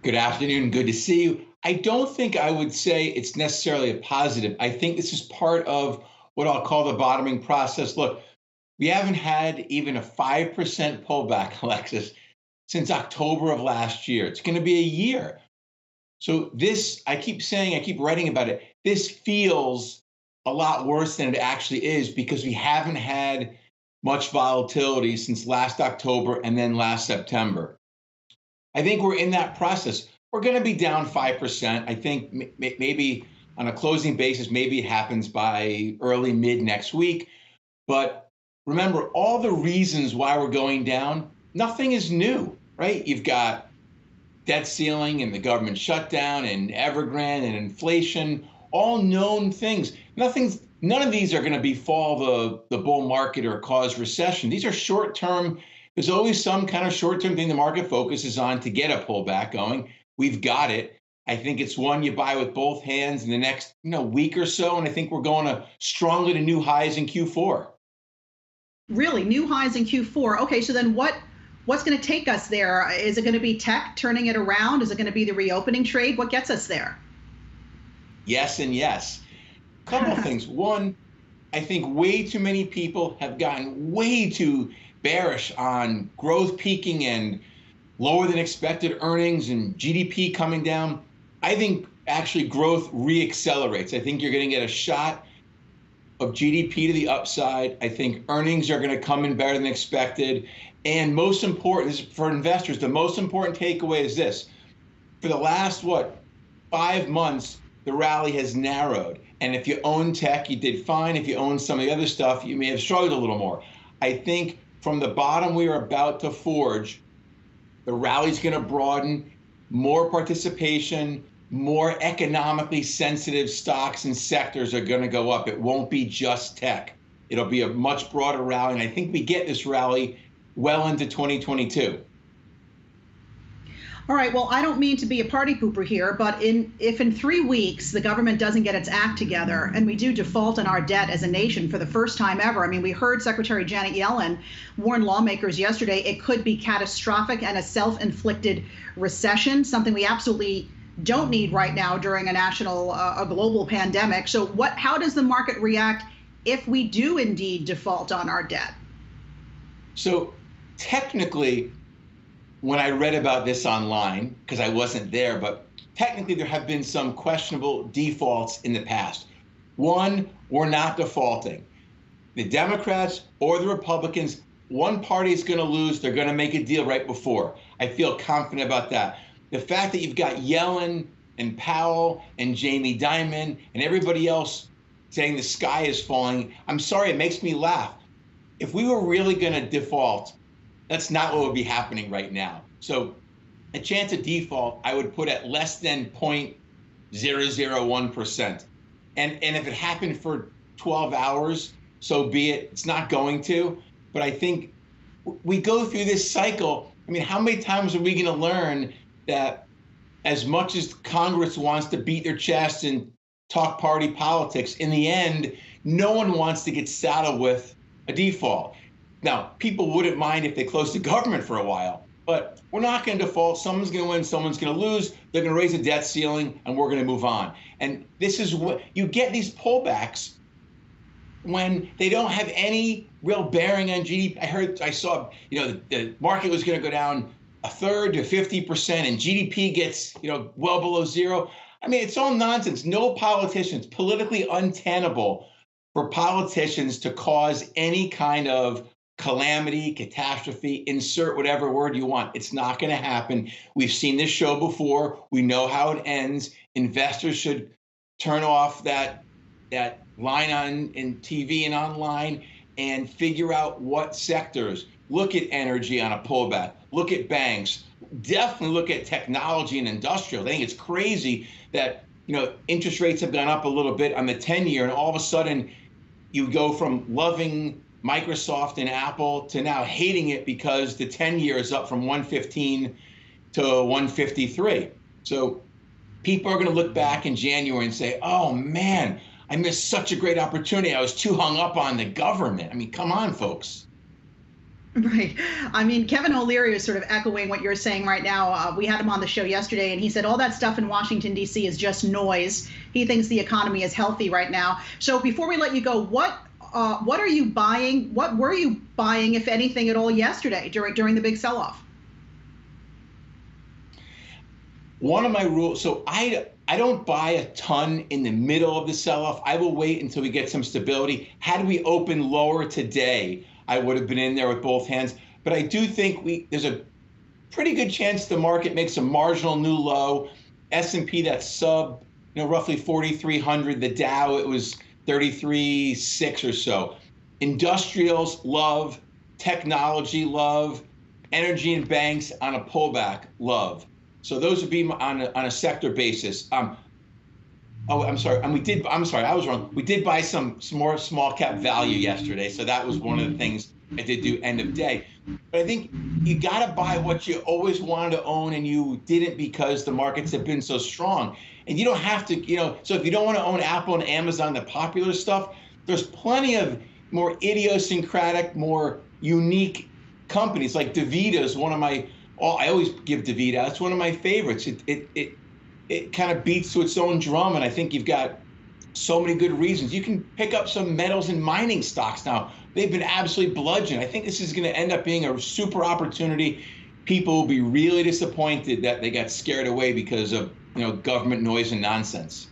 Good afternoon, good to see you. I don't think I would say it's necessarily a positive. I think this is part of what I'll call the bottoming process. Look, we haven't had even a 5% pullback, Alexis, since October of last year. It's going to be a year. So this, I keep saying, I keep writing about it, this feels a lot worse than it actually is because we haven't had much volatility since last October and then last September. I think we're in that process. We're going to be down 5%. I think maybe on a closing basis, maybe it happens by early, mid next week. But remember, all the reasons why we're going down, nothing is new, right? You've got debt ceiling and the government shutdown and Evergrande and inflation, all known things. None of these are going to befall the bull market or cause recession. These are short-term. There's always some kind of short-term thing the market focuses on to get a pullback going. We've got it. I think it's one you buy with both hands in the next week or so, and I think we're going strongly to new highs in Q4. Really, new highs in Q4. Okay, so then what's going to take us there? Is it going to be tech turning it around? Is it going to be the reopening trade? What gets us there? Yes and yes. A couple of things. One, I think way too many people have gotten way too bearish on growth peaking and lower than expected earnings and GDP coming down. I think actually growth re-accelerates. I think you're going to get a shot of GDP to the upside. I think earnings are going to come in better than expected. And most important, this is for investors, the most important takeaway is this. For the last, 5 months, the rally has narrowed. And if you own tech, you did fine. If you own some of the other stuff, you may have struggled a little more. I think from the bottom we are about to forge, the rally's going to broaden, more participation, more economically sensitive stocks and sectors are going to go up. It won't be just tech. It'll be a much broader rally. And I think we get this rally well into 2022. All All right, well, I don't mean to be a party pooper here, but if in 3 weeks the government doesn't get its act together and we do default on our debt as a nation for the first time ever, I mean, we heard Secretary Janet Yellen warn lawmakers yesterday it could be catastrophic and a self-inflicted recession, something we absolutely don't need right now during a global pandemic. So how does the market react if we do indeed default on our debt? So technically, when I read about this online, because I wasn't there, but technically there have been some questionable defaults in the past. One, we're not defaulting. The Democrats or the Republicans, one party is going to lose. They're going to make a deal right before. I feel confident about that. The fact that you've got Yellen and Powell and Jamie Dimon and everybody else saying the sky is falling, I'm sorry, it makes me laugh. If we were really going to default, that's not what would be happening right now. So a chance of default, I would put at less than 0.001%. And if it happened for 12 hours, so be it. It's not going to. But I think we go through this cycle. I mean, how many times are we going to learn that as much as Congress wants to beat their chest and talk party politics, in the end, no one wants to get saddled with a default. Now, people wouldn't mind if they closed the government for a while, but we're not going to default. Someone's going to win, someone's going to lose. They're going to raise the debt ceiling, and we're going to move on. And this is what you get, these pullbacks when they don't have any real bearing on GDP. I saw, the market was going to go down a third to 50%, and GDP gets, well below zero. I mean, it's all nonsense. No politicians, politically untenable for politicians to cause any kind of calamity, catastrophe, insert whatever word you want. It's not going to happen. We've seen this show before. We know how it ends. Investors should turn off that line in TV and online and figure out what sectors. Look at energy on a pullback. Look at banks. Definitely look at technology and industrial. I think it's crazy that interest rates have gone up a little bit on the 10-year, and all of a sudden you go from loving Microsoft and Apple to now hating it because the 10-year is up from 115 to 153. So people are going to look back in January and say, oh man, I missed such a great opportunity. I was too hung up on the government. I mean, come on, folks. Right. I mean, Kevin O'Leary is sort of echoing what you're saying right now. We had him on the show yesterday, and he said all that stuff in Washington, D.C. is just noise. He thinks the economy is healthy right now. So before we let you go, what are you buying? What were you buying, if anything at all, yesterday during the big sell-off? One of my rules, so I don't buy a ton in the middle of the sell-off. I will wait until we get some stability. Had we opened lower today, I would have been in there with both hands. But I do think there's a pretty good chance the market makes a marginal new low. S&P, that's sub, roughly 4,300. The Dow, it was 33.6 or so. Industrials, love. Technology, love. Energy and banks on a pullback, love. So those would be on a sector basis. I'm sorry. I was wrong. We did buy some more small cap value yesterday. So that was one of the things I did do end of day. But I think you got to buy what you always wanted to own and you didn't because the markets have been so strong. And you don't have to, so if you don't want to own Apple and Amazon, the popular stuff, there's plenty of more idiosyncratic, more unique companies like DaVita is one of my, I always give DaVita, it's one of my favorites. It kind of beats to its own drum, and I think you've got so many good reasons. You can pick up some metals and mining stocks now. They've been absolutely bludgeoned. I think this is going to end up being a super opportunity. People will be really disappointed that they got scared away because of government noise and nonsense.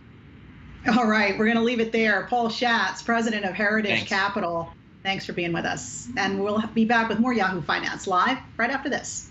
All right, we're going to leave it there. Paul Schatz, president of Heritage Capital. Thanks for being with us. And we'll be back with more Yahoo Finance Live right after this.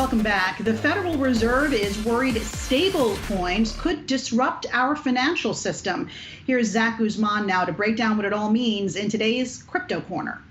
Welcome back. The Federal Reserve is worried stable coins could disrupt our financial system. Here's Zach Guzman now to break down what it all means in today's Crypto Corner.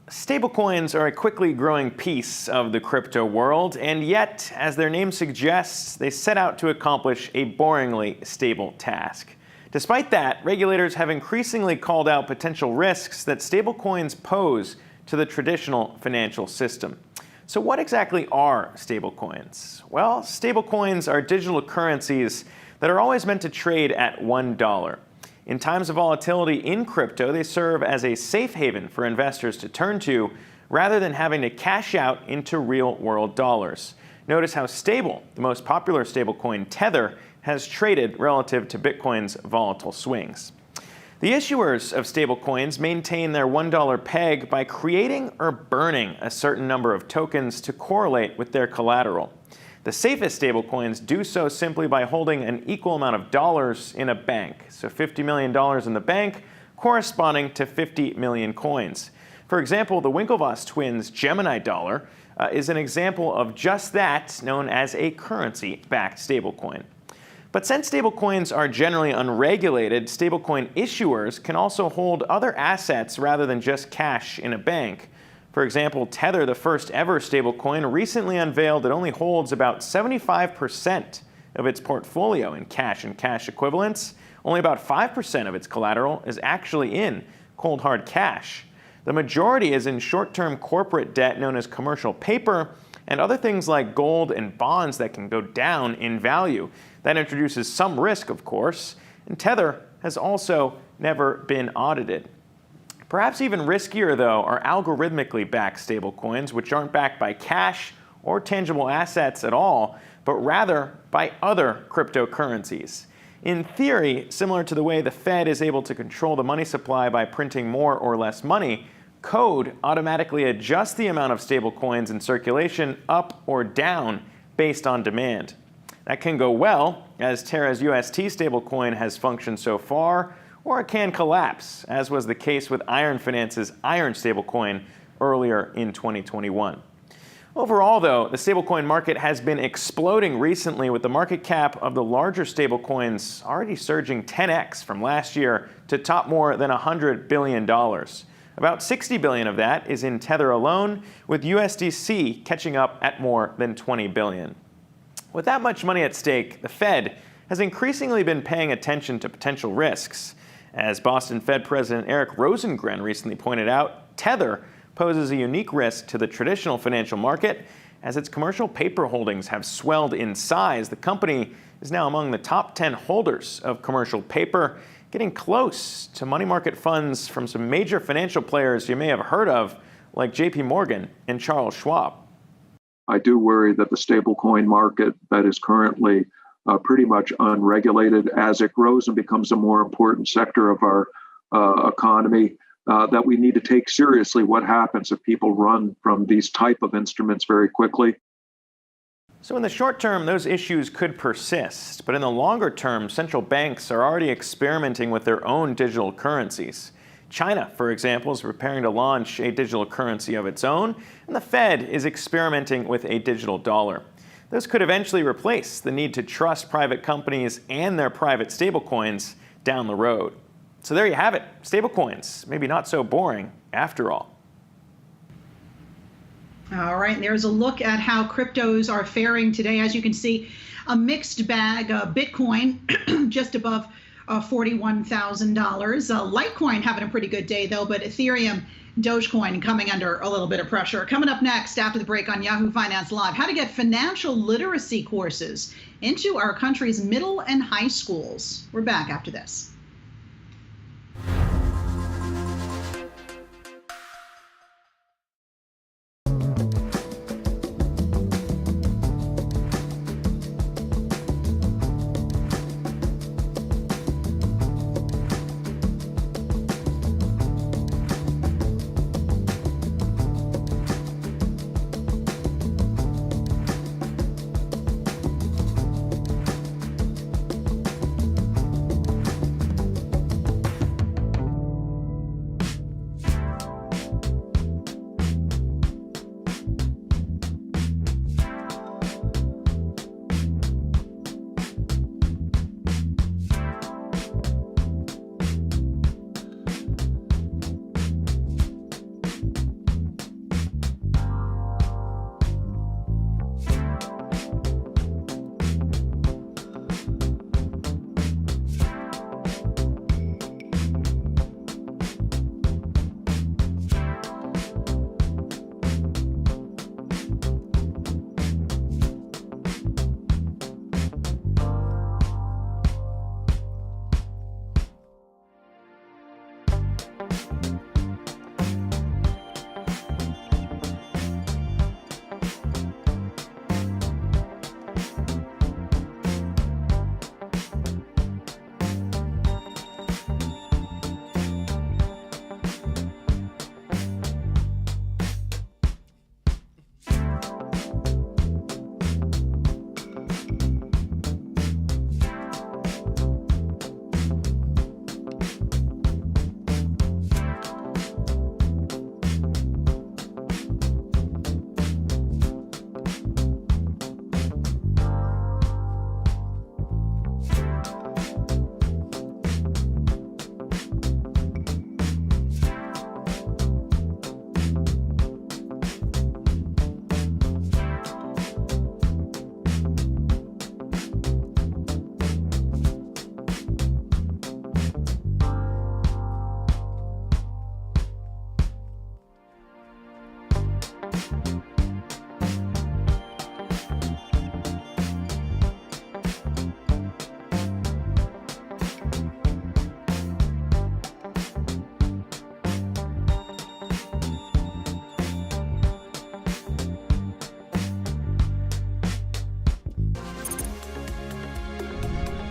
Stablecoins are a quickly growing piece of the crypto world, and yet, as their name suggests, they set out to accomplish a boringly stable task. Despite that, regulators have increasingly called out potential risks that stablecoins pose to the traditional financial system. So what exactly are stablecoins? Well, stablecoins are digital currencies that are always meant to trade at $1. In times of volatility in crypto, they serve as a safe haven for investors to turn to rather than having to cash out into real-world dollars. Notice how stable the most popular stablecoin, Tether, has traded relative to Bitcoin's volatile swings. The issuers of stablecoins maintain their $1 peg by creating or burning a certain number of tokens to correlate with their collateral. The safest stablecoins do so simply by holding an equal amount of dollars in a bank, so $50 million in the bank corresponding to 50 million coins. For example, the Winklevoss twins' Gemini dollar is an example of just that, known as a currency-backed stablecoin. But since stablecoins are generally unregulated, stablecoin issuers can also hold other assets rather than just cash in a bank. For example, Tether, the first ever stablecoin, recently unveiled it only holds about 75% of its portfolio in cash and cash equivalents. Only about 5% of its collateral is actually in cold hard cash. The majority is in short-term corporate debt known as commercial paper and other things like gold and bonds that can go down in value. That introduces some risk, of course, and Tether has also never been audited. Perhaps even riskier, though, are algorithmically backed stablecoins, which aren't backed by cash or tangible assets at all, but rather by other cryptocurrencies. In theory, similar to the way the Fed is able to control the money supply by printing more or less money, code automatically adjusts the amount of stablecoins in circulation up or down based on demand. That can go well, as Terra's UST stablecoin has functioned so far, or it can collapse, as was the case with Iron Finance's Iron stablecoin earlier in 2021. Overall, though, the stablecoin market has been exploding recently, with the market cap of the larger stablecoins already surging 10x from last year to top more than $100 billion. About $60 billion of that is in Tether alone, with USDC catching up at more than $20 billion. With that much money at stake, the Fed has increasingly been paying attention to potential risks. As Boston Fed President Eric Rosengren recently pointed out, Tether poses a unique risk to the traditional financial market. As its commercial paper holdings have swelled in size, the company is now among the top 10 holders of commercial paper, getting close to money market funds from some major financial players you may have heard of, like JP Morgan and Charles Schwab. I do worry that the stablecoin market that is currently pretty much unregulated, as it grows and becomes a more important sector of our economy, that we need to take seriously what happens if people run from these type of instruments very quickly. So in the short term, those issues could persist, but in the longer term, central banks are already experimenting with their own digital currencies. China, for example, is preparing to launch a digital currency of its own, and the Fed is experimenting with a digital dollar. Those could eventually replace the need to trust private companies and their private stablecoins down the road. So there you have it, stablecoins, maybe not so boring after all. All right, there's a look at how cryptos are faring today. As you can see, a mixed bag. Bitcoin just above $41,000. Litecoin having a pretty good day, though, but Ethereum, Dogecoin coming under a little bit of pressure. Coming up next after the break on Yahoo Finance Live, how to get financial literacy courses into our country's middle and high schools. We're back after this.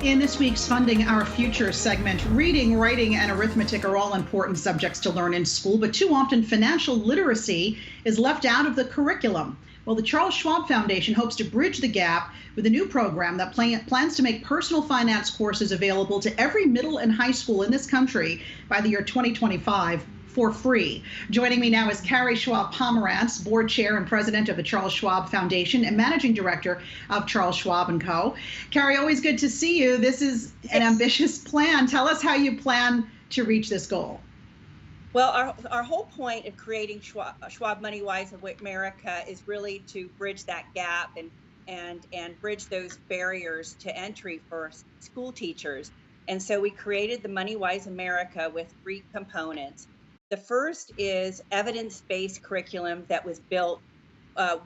In this week's Funding Our Future segment, reading, writing, and arithmetic are all important subjects to learn in school, but too often financial literacy is left out of the curriculum. Well, the Charles Schwab Foundation hopes to bridge the gap with a new program that plans to make personal finance courses available to every middle and high school in this country by the year 2025 for free. Joining me now is Carrie Schwab-Pomerantz, board chair and president of the Charles Schwab Foundation and managing director of Charles Schwab & Co. Carrie, always good to see you. This is an ambitious plan. Tell us how you plan to reach this goal. Well, our whole point of creating Schwab MoneyWise of America is really to bridge that gap and bridge those barriers to entry for school teachers. And so we created the MoneyWise America with 3 components. The first is evidence-based curriculum that was built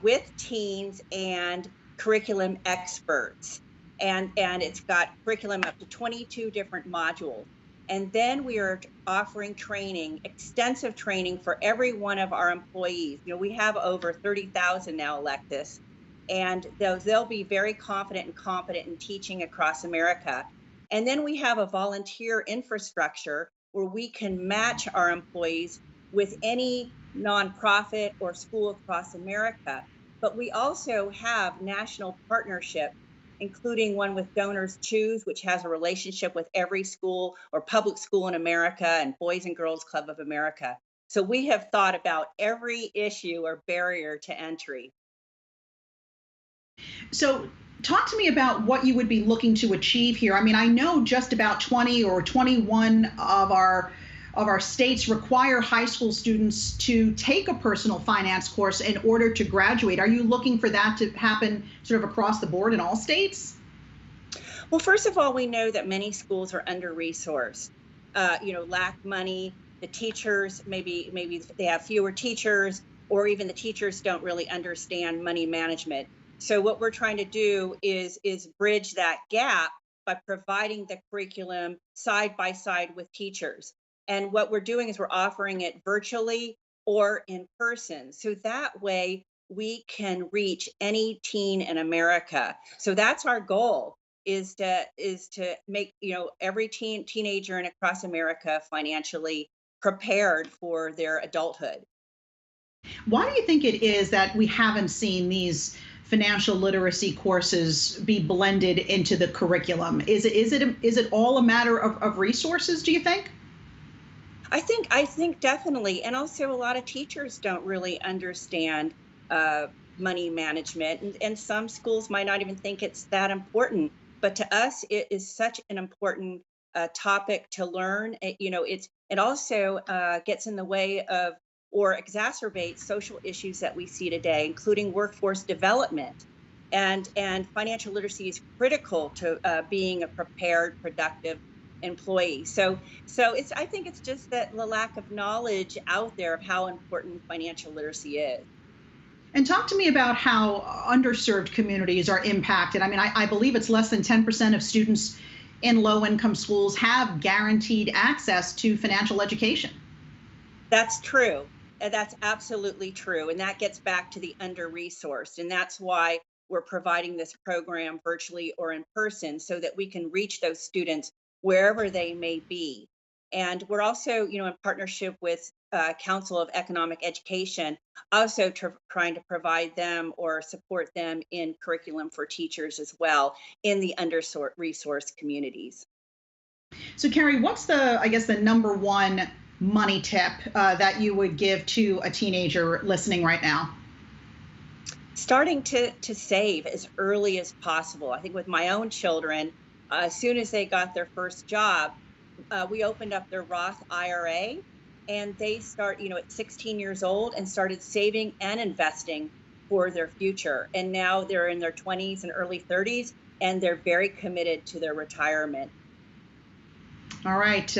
with teens and curriculum experts. And it's got curriculum up to 22 different modules. And then we are offering training, extensive training for every one of our employees. You know, we have over 30,000 now, Alexis, and they'll be very confident and competent in teaching across America. And then we have a volunteer infrastructure where we can match our employees with any nonprofit or school across America. But we also have national partnerships, including one with Donors Choose, which has a relationship with every school or public school in America and Boys and Girls Club of America. So we have thought about every issue or barrier to entry. So talk to me about what you would be looking to achieve here. I mean, I know just about 20 or 21 of our states require high school students to take a personal finance course in order to graduate. Are you looking for that to happen sort of across the board in all states? Well, first of all, we know that many schools are under-resourced, lack money. The teachers, maybe they have fewer teachers, or even the teachers don't really understand money management. So what we're trying to do is bridge that gap by providing the curriculum side by side with teachers. And what we're doing is we're offering it virtually or in person. So that way we can reach any teen in America. So that's our goal, is to make, every teenager across America financially prepared for their adulthood. Why do you think it is that we haven't seen these financial literacy courses be blended into the curriculum? Is it all a matter of resources, do you think? I think definitely. And also a lot of teachers don't really understand money management, and some schools might not even think it's that important. But to us, it is such an important topic to learn. It also gets in the way of or exacerbates social issues that we see today, including workforce development. And financial literacy is critical to being a prepared, productive employee. So I think it's just that the lack of knowledge out there of how important financial literacy is. And talk to me about how underserved communities are impacted. I mean, I believe it's less than 10% of students in low-income schools have guaranteed access to financial education. That's true. That's absolutely true. And that gets back to the under-resourced. And that's why we're providing this program virtually or in person so that we can reach those students wherever they may be. And we're also, in partnership with Council of Economic Education, also trying to provide them or support them in curriculum for teachers as well in the under-resourced communities. So Carrie, what's the number one money tip that you would give to a teenager listening right now? Starting to save as early as possible. I think with my own children, as soon as they got their first job, we opened up their Roth IRA, and they start, at 16 years old and started saving and investing for their future. And now they're in their 20s and early 30s, and they're very committed to their retirement. All right.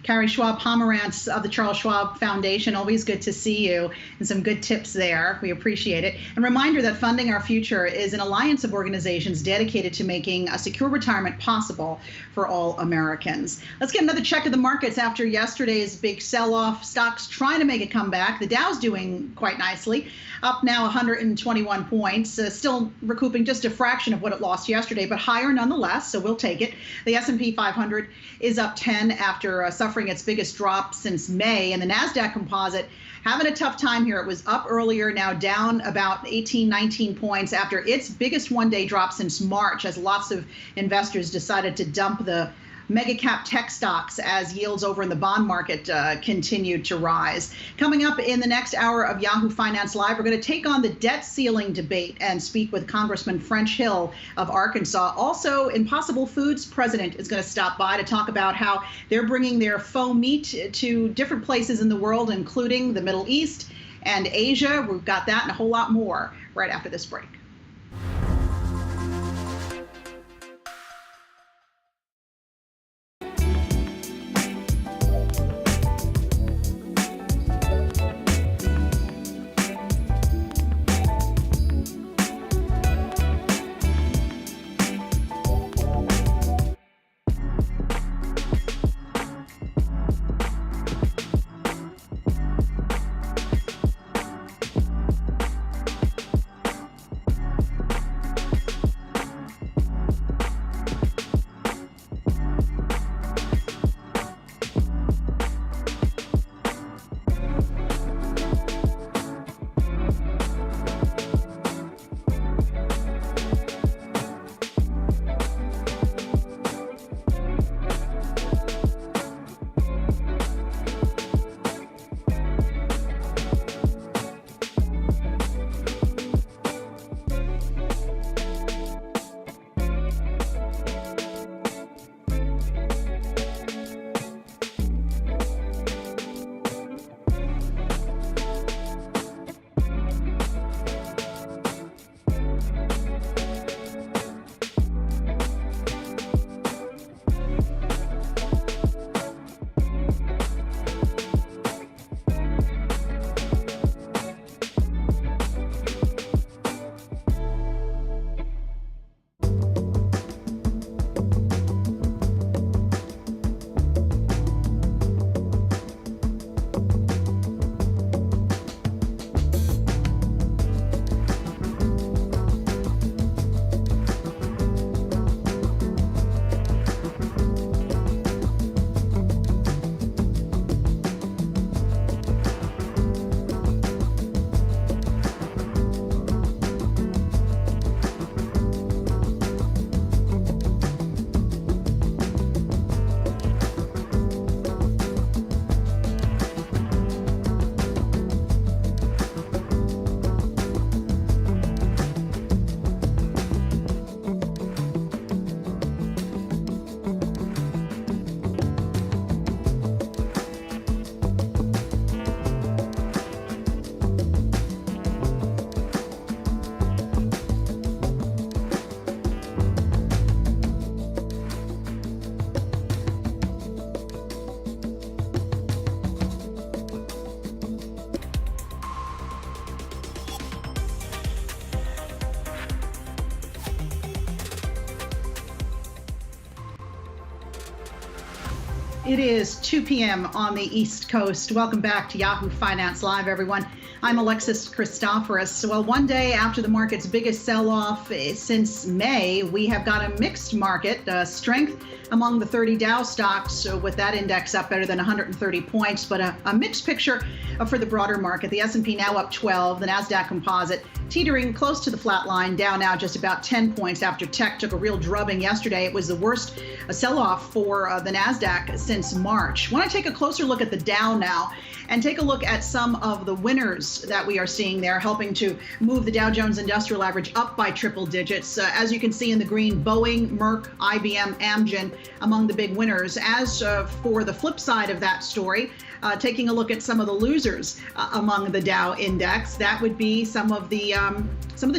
Carrie Schwab-Pomerantz of the Charles Schwab Foundation. Always good to see you, and some good tips there. We appreciate it. And reminder that Funding Our Future is an alliance of organizations dedicated to making a secure retirement possible for all Americans. Let's get another check of the markets after yesterday's big sell-off. Stocks trying to make a comeback. The Dow's doing quite nicely, up now 121 points, still recouping just a fraction of what it lost yesterday, but higher nonetheless, so we'll take it. The S&P 500 is up 10 after suffering its biggest drop since May, and the Nasdaq Composite having a tough time here. It was up earlier, now down about 18, 19 points after its biggest one-day drop since March, as lots of investors decided to dump the mega cap tech stocks as yields over in the bond market continued to rise. Coming up in the next hour of Yahoo Finance Live, we're going to take on the debt ceiling debate and speak with Congressman French Hill of Arkansas. Also, Impossible Foods president is going to stop by to talk about how they're bringing their faux meat to different places in the world, including the Middle East and Asia. We've got that and a whole lot more right after this break. It is 2 p.m. on the East Coast. Welcome back to Yahoo Finance Live, everyone. I'm Alexis Christoforous. Well, one day after the market's biggest sell-off since May, we have got a mixed market. Strength among the 30 Dow stocks, with that index up better than 130 points, but a mixed picture for the broader market. The S&P now up 12, the Nasdaq Composite teetering close to the flat line, down now just about 10 points after tech took a real drubbing yesterday. It was the worst sell-off for the Nasdaq since March. I want to take a closer look at the Dow now and take a look at some of the winners that we are seeing there, helping to move the Dow Jones Industrial Average up by triple digits. As you can see in the green, Boeing, Merck, IBM, Amgen among the big winners. As for the flip side of that story, taking a look at some of the losers among the Dow index, that would be some of the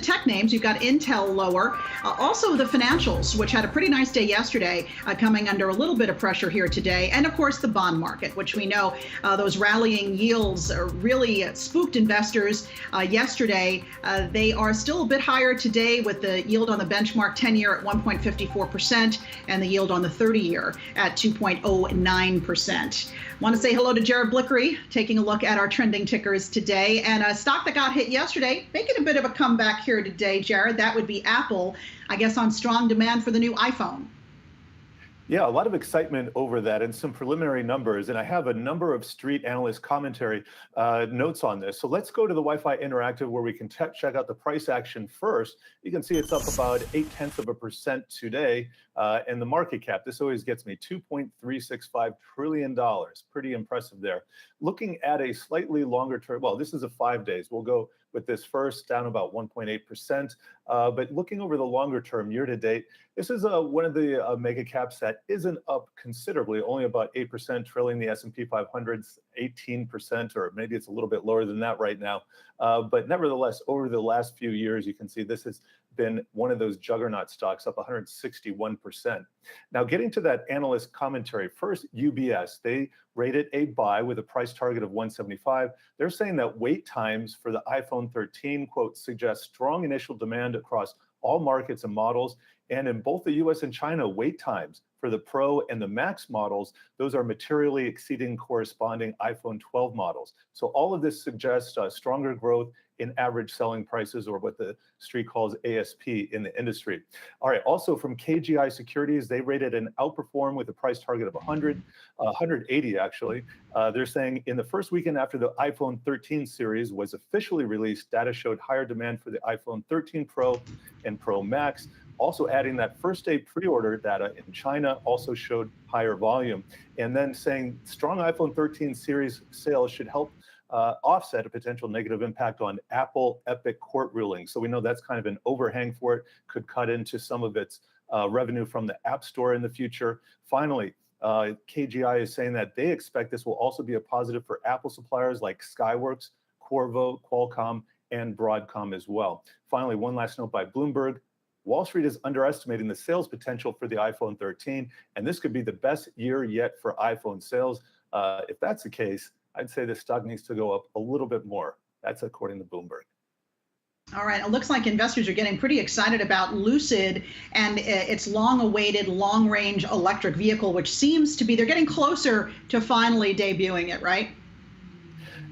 tech names. You've got Intel lower, also the financials, which had a pretty nice day yesterday, coming under a little bit of pressure here today, and of course the bond market, which we know those rallying yields really spooked investors yesterday. They are still a bit higher today, with the yield on the benchmark 10-year at 1.54% and the yield on the 30-year at 2.09%. Want to say hello to Jared Blickery, taking a look at our trending tickers today. And a stock that got hit yesterday, making a bit of a comeback here today, Jared, that would be Apple, I guess on strong demand for the new iPhone. Yeah, a lot of excitement over that and some preliminary numbers. And I have a number of street analyst commentary notes on this. So let's go to the Wi-Fi Interactive, where we can check out the price action first. You can see it's up about 0.8% today. And the market cap, this always gets me, $2.365 trillion. Pretty impressive there. Looking at a slightly longer term, well, this is a 5 days. We'll go with this first, down about 1.8%. But looking over the longer term, year to date, this is one of the mega caps that isn't up considerably, only about 8%, trailing the S&P 500's 18%, or maybe it's a little bit lower than that right now. But nevertheless, over the last few years, you can see this has been one of those juggernaut stocks, up 161%. Now, getting to that analyst commentary, first, UBS, they rated a buy with a price target of 175. They're saying that wait times for the iPhone 13, quote, suggest strong initial demand across all markets and models. And in both the US and China, wait times for the Pro and the Max models, those are materially exceeding corresponding iPhone 12 models. So all of this suggests stronger growth in average selling prices, or what the street calls ASP in the industry. All right, also from KGI Securities, they rated an outperform with a price target of 180 actually. They're saying in the first weekend after the iPhone 13 series was officially released, data showed higher demand for the iPhone 13 Pro and Pro Max. Also adding that first day pre-order data in China also showed higher volume. And then saying strong iPhone 13 series sales should help offset a potential negative impact on Apple Epic court ruling. So we know that's kind of an overhang for it, could cut into some of its revenue from the App Store in the future. Finally, KGI is saying that they expect this will also be a positive for Apple suppliers like Skyworks, Qorvo, Qualcomm, and Broadcom as well. Finally, one last note by Bloomberg. Wall Street is underestimating the sales potential for the iPhone 13, and this could be the best year yet for iPhone sales. If that's the case, I'd say the stock needs to go up a little bit more. That's according to Bloomberg. All right, it looks like investors are getting pretty excited about Lucid and its long-awaited long-range electric vehicle, which seems to be, they're getting closer to finally debuting it, right?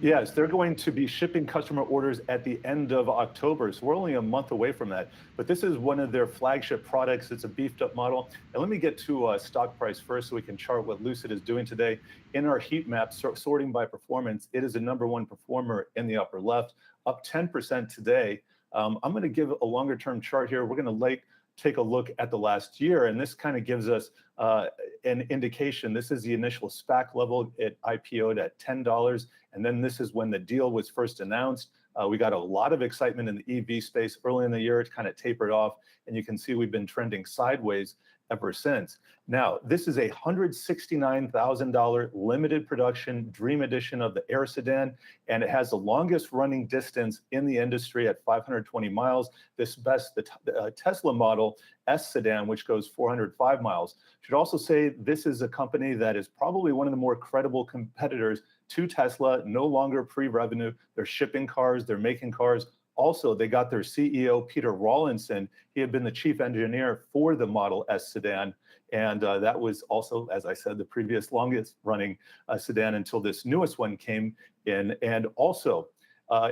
Yes, they're going to be shipping customer orders at the end of October. So we're only a month away from that. But this is one of their flagship products. It's a beefed up model. And let me get to stock price first so we can chart what Lucid is doing today. In our heat map, sorting by performance, it is a #1 performer in the upper left, up 10% today. I'm going to give a longer term chart here. We're going to take a look at the last year, and this kind of gives us an indication. This is the initial SPAC level. It IPO'd at $10, and then this is when the deal was first announced. We got a lot of excitement in the EV space early in the year. It kind of tapered off, and you can see we've been trending sideways ever since. Now, this is a $169,000 limited production Dream Edition of the Air sedan, and it has the longest running distance in the industry at 520 miles. This bests the Tesla Model S sedan, which goes 405 miles. Should also say this is a company that is probably one of the more credible competitors to Tesla, no longer pre-revenue. They're shipping cars, they're making cars. Also, they got their CEO, Peter Rawlinson. He had been the chief engineer for the Model S sedan. And that was also, as I said, the previous longest running sedan until this newest one came in. And also,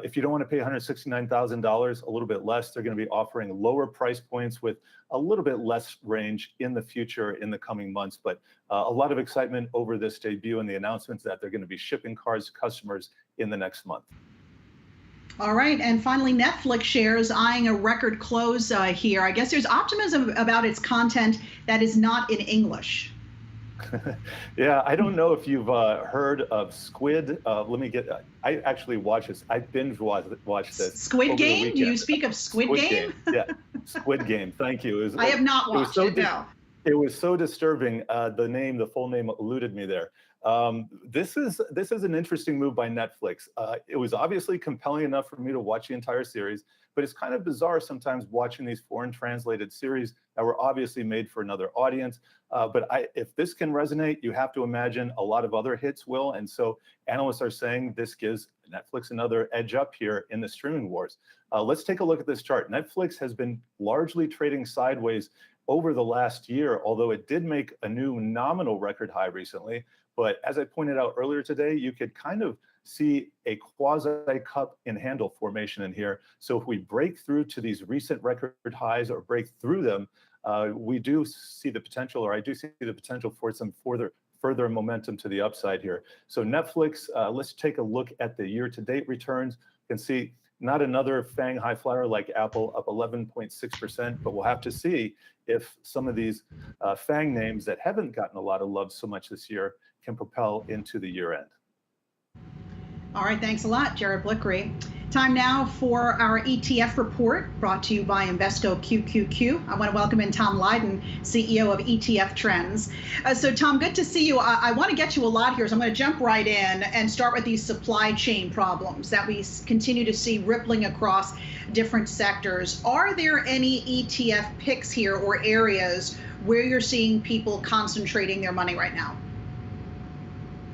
if you don't want to pay $169,000, a little bit less, they're going to be offering lower price points with a little bit less range in the future in the coming months. But a lot of excitement over this debut and the announcements that they're going to be shipping cars to customers in the next month. All right, and finally, Netflix shares eyeing a record close here. I guess there's optimism about its content that is not in English. Yeah, I don't know if you've heard of Squid. I actually watched this. I binge watched this. Squid Game? Do you speak of Squid Game? Yeah, Squid Game. Thank you. I have not watched it, no. It was so disturbing. The full name eluded me there. This is an interesting move by Netflix. It was obviously compelling enough for me to watch the entire series, but it's kind of bizarre sometimes watching these foreign translated series that were obviously made for another audience. But if this can resonate, you have to imagine a lot of other hits will. And so analysts are saying this gives Netflix another edge up here in the streaming wars. Let's take a look at this chart. Netflix has been largely trading sideways over the last year, although it did make a new nominal record high recently. But as I pointed out earlier today, you could kind of see a quasi-cup and handle formation in here. So if we break through to these recent record highs or break through them, we do see the potential, or I do see the potential for some further momentum to the upside here. So Netflix, let's take a look at the year-to-date returns. You can see not another FANG high flyer like Apple, up 11.6%, but we'll have to see if some of these FANG names that haven't gotten a lot of love so much this year can propel into the year end. All right, thanks a lot, Jared Blickery. Time now for our ETF report, brought to you by Invesco QQQ. I want to welcome in Tom Lydon, CEO of ETF Trends. So Tom, good to see you. I want to get you a lot here, so I'm going to jump right in and start with these supply chain problems that we continue to see rippling across different sectors. Are there any ETF picks here or areas where you're seeing people concentrating their money right now?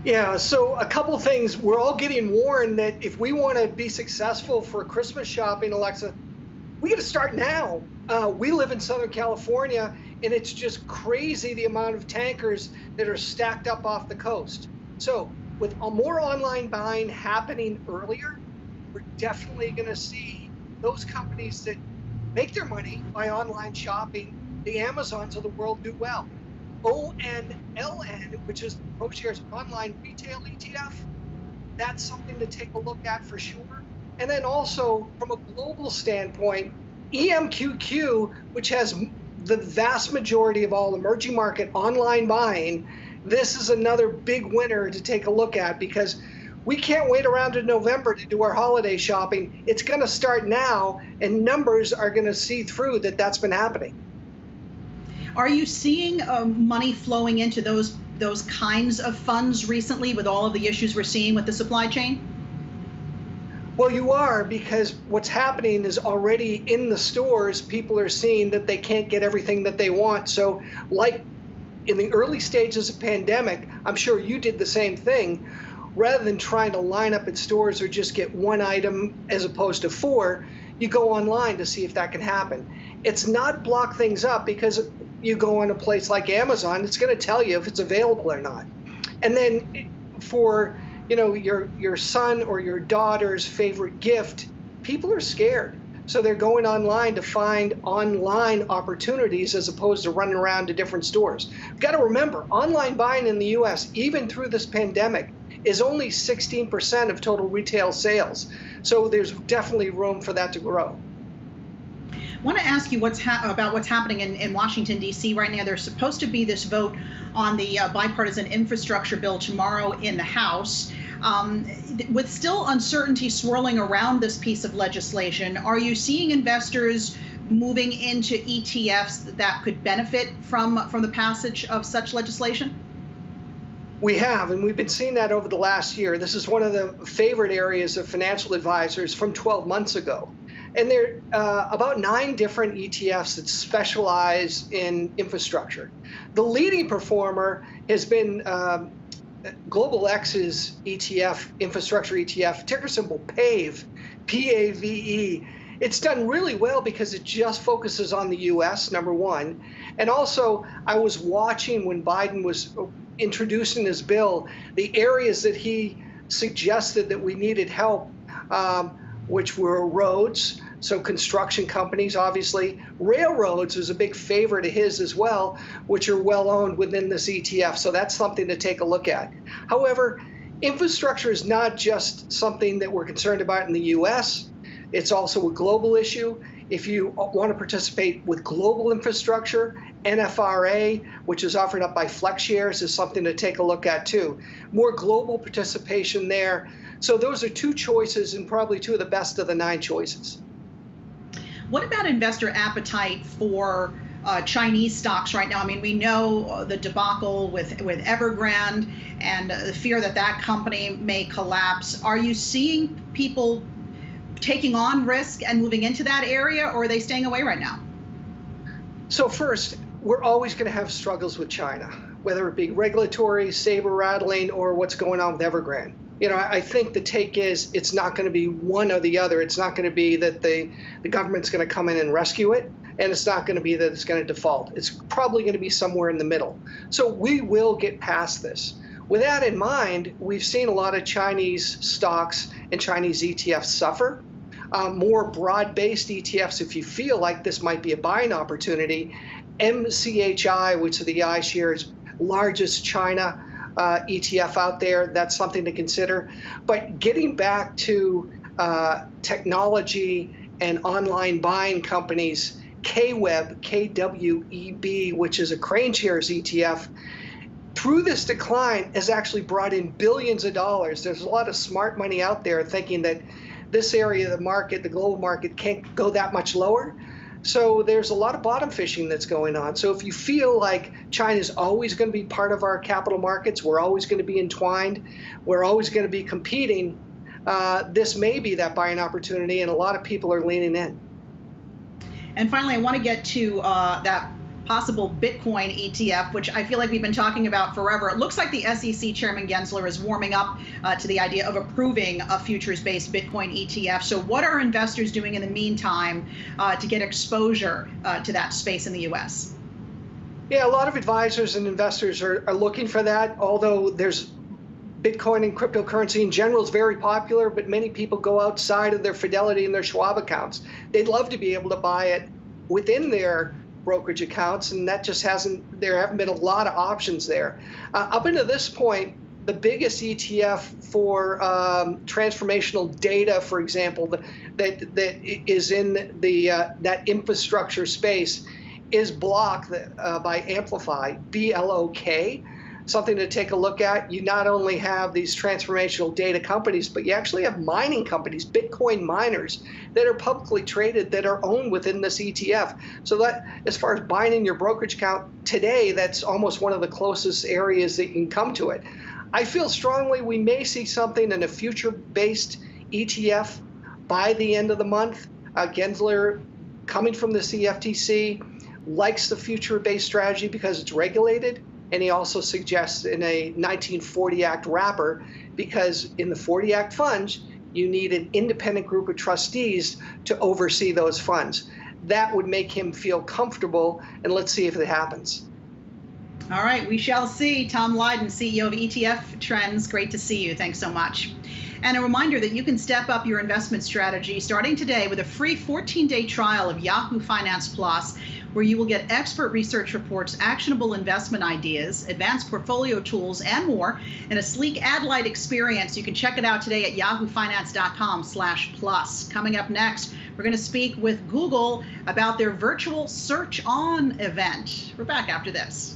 Yeah, so a couple things. We're all getting warned that if we want to be successful for Christmas shopping, Alexa, we got to start now. We live in Southern California, and it's just crazy the amount of tankers that are stacked up off the coast. So with more online buying happening earlier, we're definitely going to see those companies that make their money by online shopping, the Amazons of the world, do well. ONLN, which is ProShares Online Retail ETF, that's something to take a look at for sure. And then also from a global standpoint, EMQQ, which has the vast majority of all emerging market online buying, this is another big winner to take a look at because we can't wait around to November to do our holiday shopping. It's going to start now, and numbers are going to see through that that's been happening. Are you seeing money flowing into those kinds of funds recently with all of the issues we're seeing with the supply chain? Well, you are, because what's happening is already in the stores, people are seeing that they can't get everything that they want. So like in the early stages of pandemic, I'm sure you did the same thing. Rather than trying to line up at stores or just get one item as opposed to four, you go online to see if that can happen. It's not block things up because you go on a place like Amazon, it's going to tell you if it's available or not. And then for your son or your daughter's favorite gift, people are scared. So they're going online to find online opportunities as opposed to running around to different stores. You've got to remember, online buying in the US, even through this pandemic, is only 16% of total retail sales. So there's definitely room for that to grow. I want to ask you about what's happening in Washington, D.C. right now. There's supposed to be this vote on the bipartisan infrastructure bill tomorrow in the House. With still uncertainty swirling around this piece of legislation, are you seeing investors moving into ETFs that could benefit from the passage of such legislation? We have, and we've been seeing that over the last year. This is one of the favorite areas of financial advisors from 12 months ago. And there are about 9 different ETFs that specialize in infrastructure. The leading performer has been Global X's ETF, infrastructure ETF, ticker symbol PAVE, P-A-V-E. It's done really well because it just focuses on the US, number one. And also, I was watching when Biden was introducing his bill, the areas that he suggested that we needed help, which were roads, so construction companies, obviously. Railroads is a big favorite of his as well, which are well owned within this ETF. So that's something to take a look at. However, infrastructure is not just something that we're concerned about in the US. It's also a global issue. If you want to participate with global infrastructure, NFRA, which is offered up by FlexShares, is something to take a look at too. More global participation there. So those are 2 choices and probably 2 of the best of the 9 choices. What about investor appetite for Chinese stocks right now? I mean, we know the debacle with Evergrande and the fear that that company may collapse. Are you seeing people taking on risk and moving into that area, or are they staying away right now? So first, we're always going to have struggles with China, whether it be regulatory, saber rattling, or what's going on with Evergrande. You know, I think the take is it's not going to be one or the other. It's not going to be that the government's going to come in and rescue it, and it's not going to be that it's going to default. It's probably going to be somewhere in the middle. So we will get past this. With that in mind, we've seen a lot of Chinese stocks and Chinese ETFs suffer. More broad-based ETFs, if you feel like this might be a buying opportunity, MCHI, which is the iShares largest China ETF out there, that's something to consider. But getting back to technology and online buying companies, KWEB, KWEB, which is a Crane Shares ETF, through this decline has actually brought in billions of dollars. There's a lot of smart money out there thinking that this area of the market, the global market, can't go that much lower. So there's a lot of bottom fishing that's going on. So if you feel like China's always going to be part of our capital markets, we're always going to be entwined, we're always going to be competing, this may be that buying opportunity, and a lot of people are leaning in. And finally, I want to get to that possible Bitcoin ETF, which I feel like we've been talking about forever. It looks like the SEC Chairman Gensler is warming up to the idea of approving a futures-based Bitcoin ETF. So what are investors doing in the meantime to get exposure to that space in the U.S.? Yeah, a lot of advisors and investors are looking for that, although there's Bitcoin and cryptocurrency in general is very popular, but many people go outside of their Fidelity and their Schwab accounts. They'd love to be able to buy it within their brokerage accounts, and that just there haven't been a lot of options there. Up until this point, the biggest ETF for transformational data, for example, that is in the that infrastructure space is Block by Amplify, BLOK. Something to take a look at. You not only have these transformational data companies, but you actually have mining companies, Bitcoin miners, that are publicly traded, that are owned within this ETF. So that, as far as buying in your brokerage account today, that's almost one of the closest areas that you can come to it. I feel strongly we may see something in a future-based ETF by the end of the month. Gensler, coming from the CFTC, likes the future-based strategy because it's regulated. And he also suggests in a 1940 Act wrapper, because in the 40 Act funds, you need an independent group of trustees to oversee those funds. That would make him feel comfortable, and let's see if it happens. All right, we shall see. Tom Lydon, CEO of ETF Trends, great to see you. Thanks so much. And a reminder that you can step up your investment strategy starting today with a free 14-day trial of Yahoo Finance Plus, where you will get expert research reports, actionable investment ideas, advanced portfolio tools, and more in a sleek ad-light experience. You can check it out today at yahoofinance.com/plus. Coming up next, we're going to speak with Google about their virtual Search On event. We're back after this.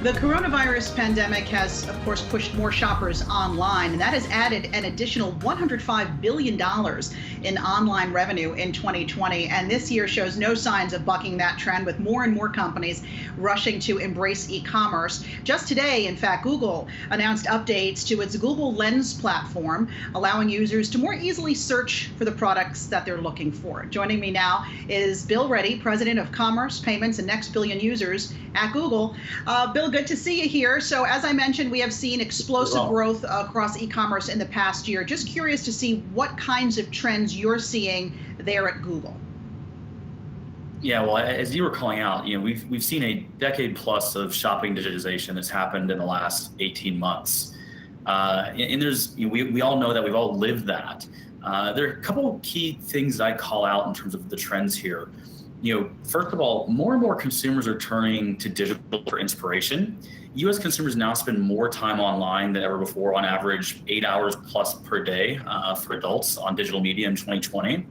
The coronavirus pandemic has, of course, pushed more shoppers online, and that has added an additional $105 billion in online revenue in 2020. And this year shows no signs of bucking that trend, with more and more companies rushing to embrace e-commerce. Just today, in fact, Google announced updates to its Google Lens platform, allowing users to more easily search for the products that they're looking for. Joining me now is Bill Reddy, President of Commerce, Payments, and Next Billion Users at Google. Bill, good to see you here. So as I mentioned, we have seen explosive growth across e-commerce in the past year. Just curious to see what kinds of trends you're seeing there at Google. Yeah, well, as you were calling out, we've seen a decade plus of shopping digitization that's happened in the last 18 months. And there's, we all know that, we've all lived that. There are a couple of key things I call out in terms of the trends here. First of all, more and more consumers are turning to digital for inspiration. U.S. consumers now spend more time online than ever before, on average 8 hours plus per day for adults on digital media in 2020.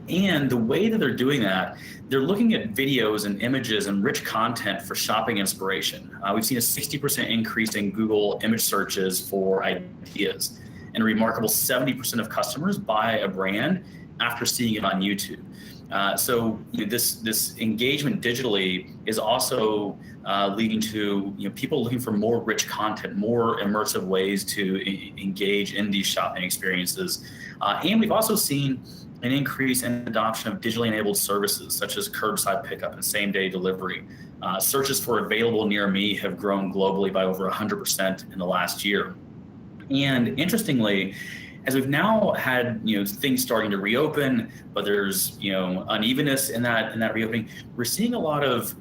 And the way that they're doing that, they're looking at videos and images and rich content for shopping inspiration. We've seen a 60% increase in Google image searches for ideas, and a remarkable 70% of customers buy a brand after seeing it on YouTube. So this engagement digitally is also leading to people looking for more rich content, more immersive ways to engage in these shopping experiences. And we've also seen an increase in adoption of digitally enabled services such as curbside pickup and same-day delivery. Searches for available near me have grown globally by over 100% in the last year. And interestingly, as we've now had things starting to reopen, but there's unevenness in that reopening, we're seeing a lot of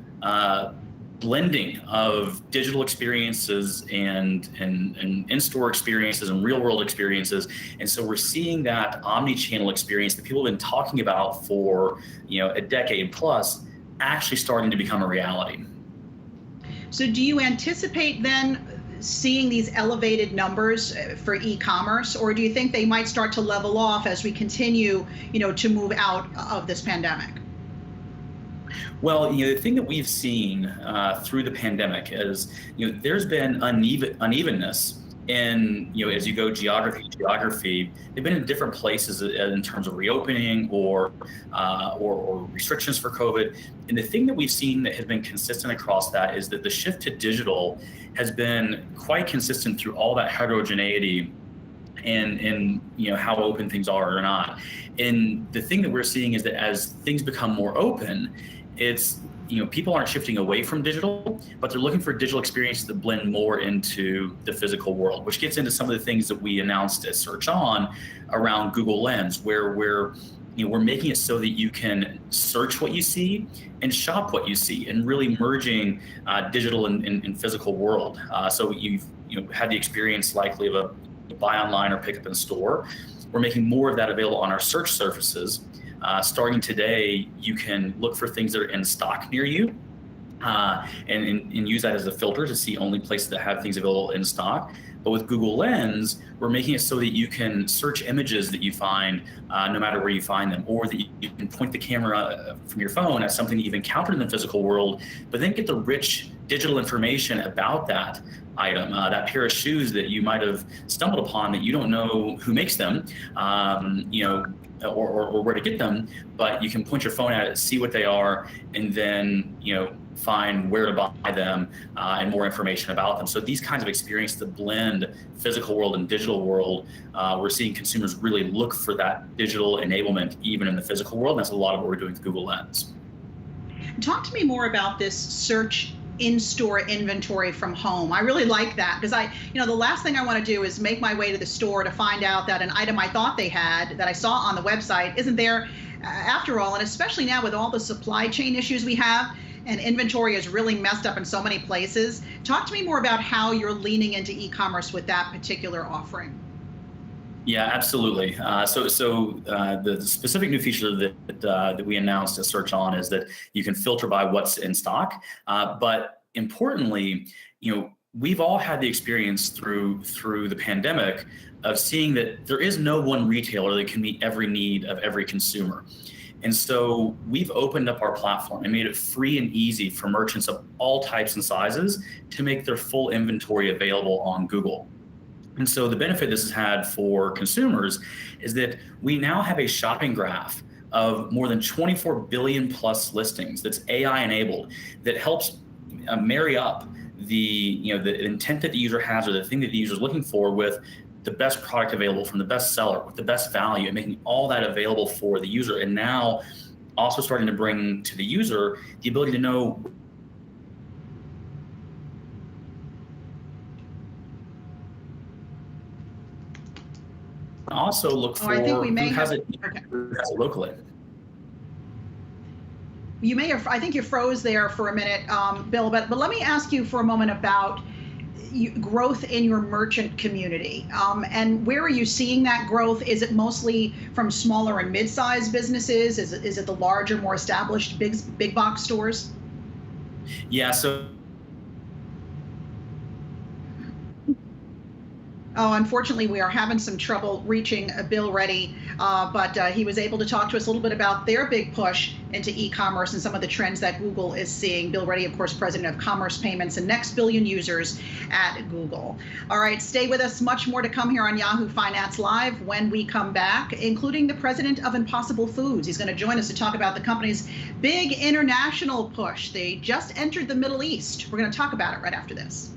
blending of digital experiences and in-store experiences and real-world experiences. And so we're seeing that omni-channel experience that people have been talking about for a decade plus actually starting to become a reality. So do you anticipate then seeing these elevated numbers for e-commerce, or do you think they might start to level off as we continue, to move out of this pandemic? Well, the thing that we've seen through the pandemic is, there's been unevenness in, as you go geography, they've been in different places in terms of reopening or restrictions for COVID. And the thing that we've seen that has been consistent across that is that the shift to digital has been quite consistent through all that heterogeneity and how open things are or not. And the thing that we're seeing is that as things become more open, it's people aren't shifting away from digital, but they're looking for digital experiences that blend more into the physical world, which gets into some of the things that we announced at Search On around Google Lens, where we're making it so that you can search what you see and shop what you see, and really merging digital and physical world. So you've had the experience likely of a buy online or pick up in store. We're making more of that available on our search surfaces. Starting today, you can look for things that are in stock near you and use that as a filter to see only places that have things available in stock. But with Google Lens, we're making it so that you can search images that you find no matter where you find them, or that you can point the camera from your phone at something that you've encountered in the physical world, but then get the rich digital information about that item, that pair of shoes that you might have stumbled upon that you don't know who makes them, or where to get them, but you can point your phone at it, see what they are, and then find where to buy them and more information about them. So these kinds of experiences that blend physical world and digital world, we're seeing consumers really look for that digital enablement even in the physical world. And that's a lot of what we're doing with Google Lens. Talk to me more about this search in-store inventory from home. I really like that, because the last thing I want to do is make my way to the store to find out that an item I thought they had that I saw on the website isn't there after all. And especially now with all the supply chain issues we have, and inventory is really messed up in so many places. Talk to me more about how you're leaning into e-commerce with that particular offering. Yeah, absolutely. So the specific new feature that we announced at Search On is that you can filter by what's in stock. But importantly, we've all had the experience through the pandemic of seeing that there is no one retailer that can meet every need of every consumer. And so we've opened up our platform and made it free and easy for merchants of all types and sizes to make their full inventory available on Google. And so the benefit this has had for consumers is that we now have a shopping graph of more than 24 billion plus listings that's AI enabled, that helps marry up the intent that the user has or the thing that the user is looking for with the best product available from the best seller with the best value, and making all that available for the user. And now also starting to bring to the user the ability to know also look for who has it locally. You may have, I think you froze there for a minute, Bill, but let me ask you for a moment about growth in your merchant community. And where are you seeing that growth? Is it mostly from smaller and mid-sized businesses? Is it the larger, more established big box stores? Yeah, so oh, unfortunately, we are having some trouble reaching Bill Reddy, but he was able to talk to us a little bit about their big push into e-commerce and some of the trends that Google is seeing. Bill Reddy, of course, president of Commerce Payments and Next Billion Users at Google. All right, stay with us. Much more to come here on Yahoo Finance Live when we come back, including the president of Impossible Foods. He's going to join us to talk about the company's big international push. They just entered the Middle East. We're going to talk about it right after this.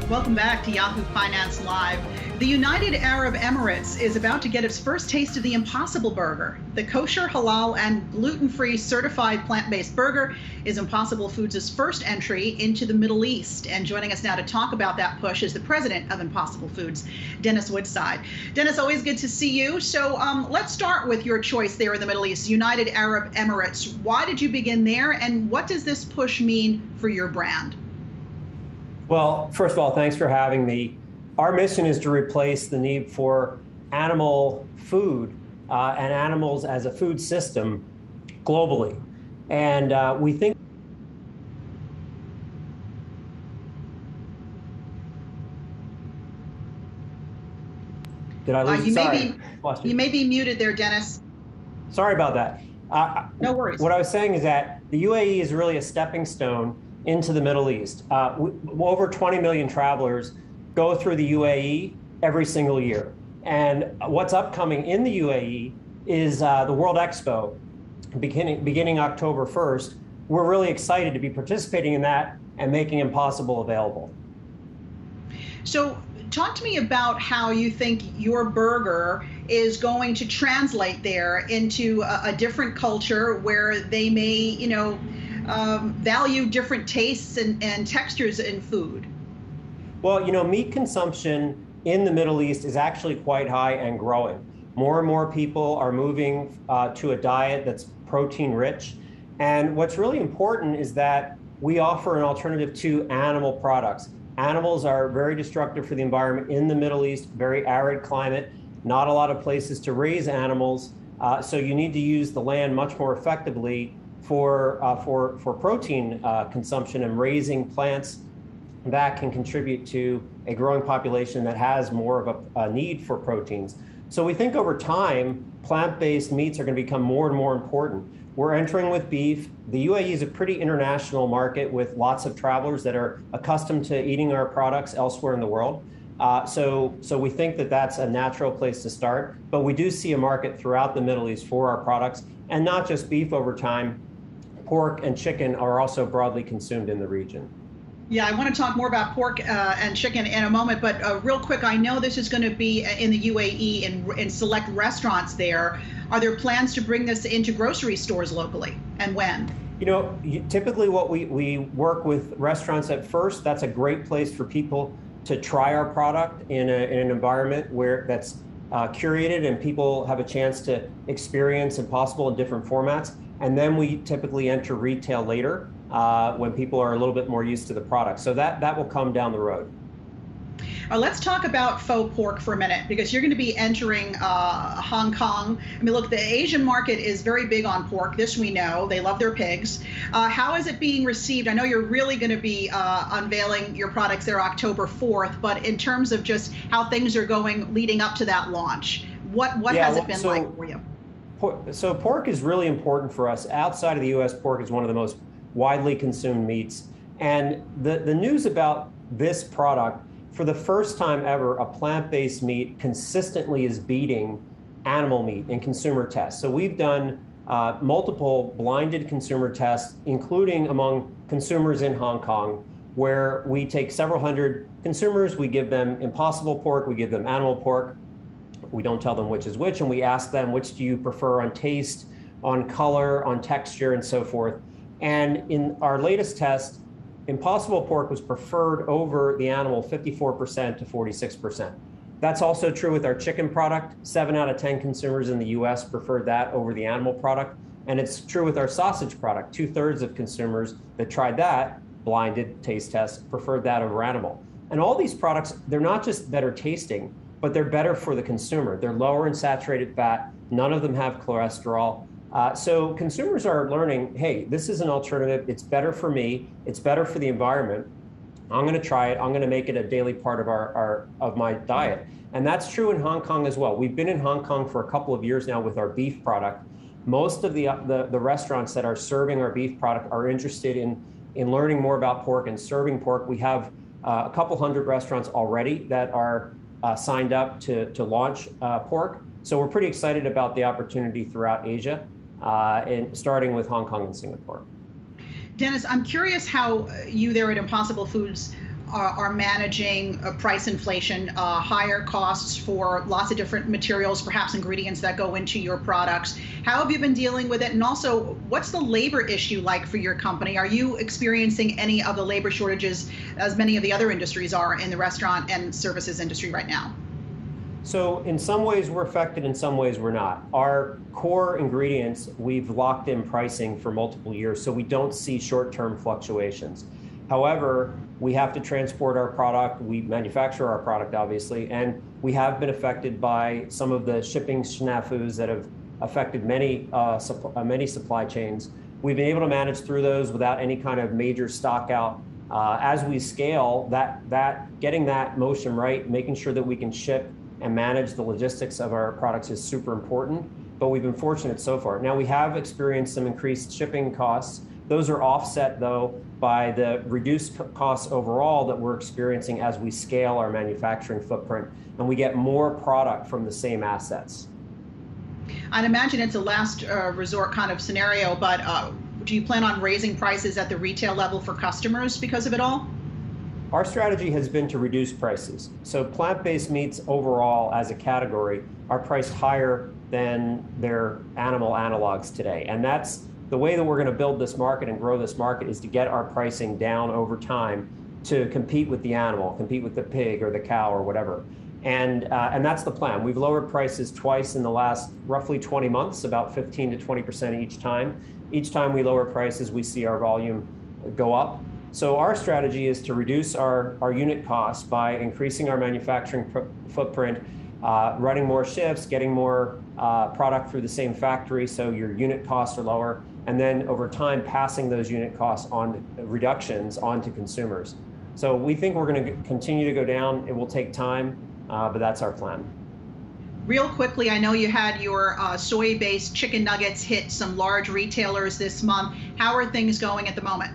Welcome back to Yahoo Finance Live. The United Arab Emirates is about to get its first taste of the Impossible Burger. The kosher, halal, and gluten-free certified plant-based burger is Impossible Foods' first entry into the Middle East. And joining us now to talk about that push is the president of Impossible Foods, Dennis Woodside. Dennis, always good to see you. So let's start with your choice there in the Middle East, United Arab Emirates. Why did you begin there, and what does this push mean for your brand? Well, first of all, thanks for having me. Our mission is to replace the need for animal food and animals as a food system globally. And we think Did I lose you? Sorry. You may be muted there, Dennis. Sorry about that. No worries. What I was saying is that the UAE is really a stepping stone into the Middle East. Over 20 million travelers go through the UAE every single year. And what's upcoming in the UAE is the World Expo beginning October 1st. We're really excited to be participating in that and making Impossible available. So talk to me about how you think your burger is going to translate there into a different culture where they may, value different tastes and textures in food. Well, meat consumption in the Middle East is actually quite high and growing. More and more people are moving to a diet that's protein rich. And what's really important is that we offer an alternative to animal products. Animals are very destructive for the environment in the Middle East, very arid climate, not a lot of places to raise animals. So you need to use the land much more effectively for protein consumption and raising plants that can contribute to a growing population that has more of a need for proteins. So we think over time, plant-based meats are going to become more and more important. We're entering with beef. The UAE is a pretty international market with lots of travelers that are accustomed to eating our products elsewhere in the world. So we think that that's a natural place to start, but we do see a market throughout the Middle East for our products, and not just beef over time. Pork and chicken are also broadly consumed in the region. Yeah, I want to talk more about pork and chicken in a moment, but real quick, I know this is going to be in the UAE in select restaurants there. Are there plans to bring this into grocery stores locally, and when? Typically what we work with restaurants at first. That's a great place for people to try our product in an environment where that's curated and people have a chance to experience Impossible in different formats. And then we typically enter retail later when people are a little bit more used to the product. So that will come down the road. Let's talk about faux pork for a minute, because you're going to be entering Hong Kong. I mean, look, the Asian market is very big on pork. This we know. They love their pigs. How is it being received? I know you're really going to be unveiling your products there October 4th, but in terms of just how things are going leading up to that launch, what has it been like for you? So pork is really important for us. Outside of the U.S., pork is one of the most widely consumed meats. And the news about this product, for the first time ever, a plant-based meat consistently is beating animal meat in consumer tests. So we've done multiple blinded consumer tests, including among consumers in Hong Kong, where we take several hundred consumers, we give them Impossible pork, we give them animal pork. We don't tell them which is which, and we ask them, which do you prefer on taste, on color, on texture, and so forth. And in our latest test, Impossible pork was preferred over the animal 54% to 46%. That's also true with our chicken product. 7 out of 10 consumers in the US preferred that over the animal product. And it's true with our sausage product. 2/3 of consumers that tried that, blinded taste test, preferred that over animal. And all these products, they're not just better tasting, but they're better for the consumer. They're lower in saturated fat. None of them have cholesterol. So consumers are learning, hey, this is an alternative. It's better for me. It's better for the environment. I'm going to try it. I'm going to make it a daily part of my diet. And that's true in Hong Kong as well. We've been in Hong Kong for a couple of years now with our beef product. Most of the restaurants that are serving our beef product are interested in learning more about pork and serving pork. We have a couple hundred restaurants already that are signed up to launch pork. So we're pretty excited about the opportunity throughout Asia, and starting with Hong Kong and Singapore. Dennis, I'm curious how you there at Impossible Foods are managing price inflation, higher costs for lots of different materials, perhaps ingredients that go into your products. How have you been dealing with it? And also, what's the labor issue like for your company? Are you experiencing any of the labor shortages as many of the other industries are in the restaurant and services industry right now? So in some ways we're affected, in some ways we're not. Our core ingredients, we've locked in pricing for multiple years, so we don't see short-term fluctuations. However, we have to transport our product, we manufacture our product obviously, and we have been affected by some of the shipping snafus that have affected many supply chains. We've been able to manage through those without any kind of major stock out. As we scale, getting that motion right, making sure that we can ship and manage the logistics of our products is super important, but we've been fortunate so far. Now, we have experienced some increased shipping costs. Those are offset, though, by the reduced costs overall that we're experiencing as we scale our manufacturing footprint and we get more product from the same assets. I'd imagine it's a last resort kind of scenario, but do you plan on raising prices at the retail level for customers because of it all? Our strategy has been to reduce prices. So plant-based meats overall as a category are priced higher than their animal analogs today. And that's the way that we're going to build this market and grow this market, is to get our pricing down over time to compete with the animal, compete with the pig or the cow or whatever. And that's the plan. We've lowered prices twice in the last roughly 20 months, about 15 to 20% each time. Each time we lower prices, we see our volume go up. So our strategy is to reduce our unit costs by increasing our manufacturing footprint, running more shifts, getting more product through the same factory, so your unit costs are lower, and then over time passing those unit costs on reductions onto consumers. So we think we're going to continue to go down. It will take time, but that's our plan. Real quickly, I know you had your soy-based chicken nuggets hit some large retailers this month. How are things going at the moment?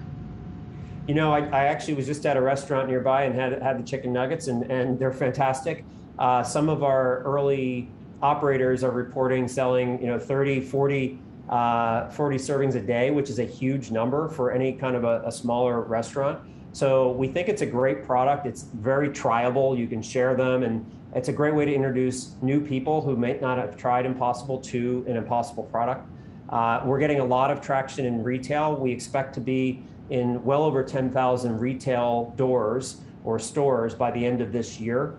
You know, I actually was just at a restaurant nearby and had the chicken nuggets, and they're fantastic. Some of our early operators are reporting selling, 30, 40 servings a day, which is a huge number for any kind of a smaller restaurant. So we think it's a great product. It's very triable. You can share them, and it's a great way to introduce new people who may not have tried Impossible to an Impossible product. We're getting a lot of traction in retail. We expect to be in well over 10,000 retail doors or stores by the end of this year,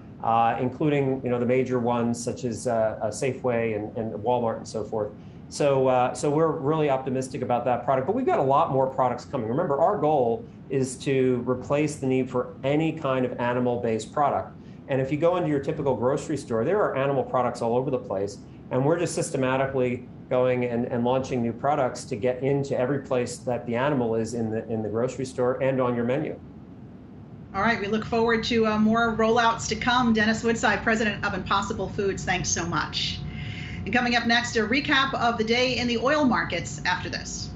including the major ones such as Safeway and Walmart and so forth. So we're really optimistic about that product, but we've got a lot more products coming. Remember, our goal is to replace the need for any kind of animal-based product. And if you go into your typical grocery store, there are animal products all over the place, and we're just systematically going and launching new products to get into every place that the animal is in the grocery store and on your menu. All right, we look forward to more rollouts to come. Dennis Woodside, president of Impossible Foods, thanks so much. And coming up next, a recap of the day in the oil markets after this.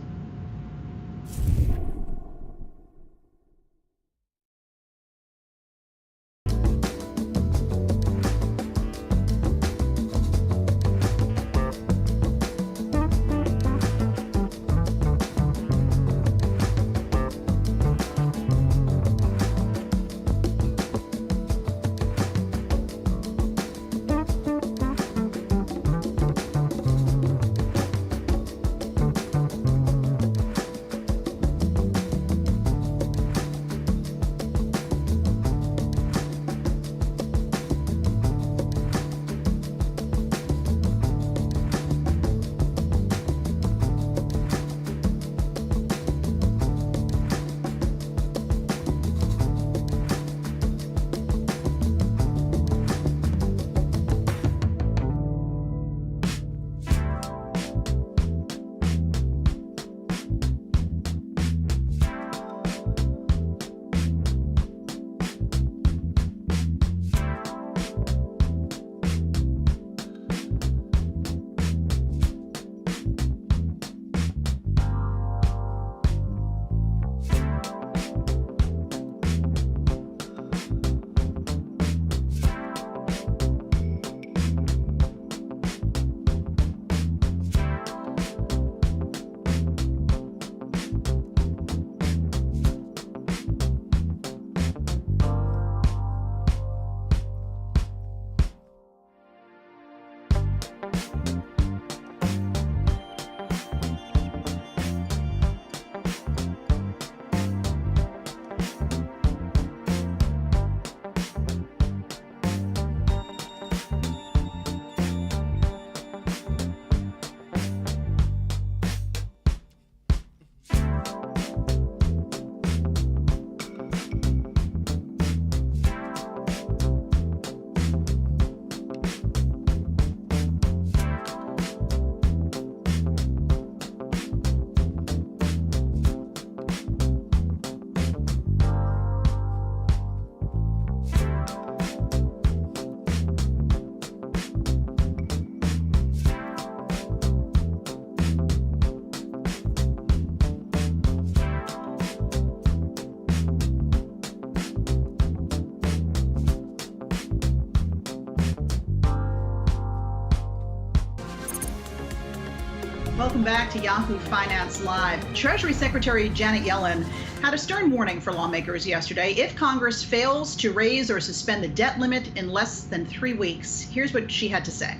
welcome back to Yahoo Finance Live. Treasury Secretary Janet Yellen had a stern warning for lawmakers yesterday if Congress fails to raise or suspend the debt limit in less than 3 weeks. Here's what she had to say.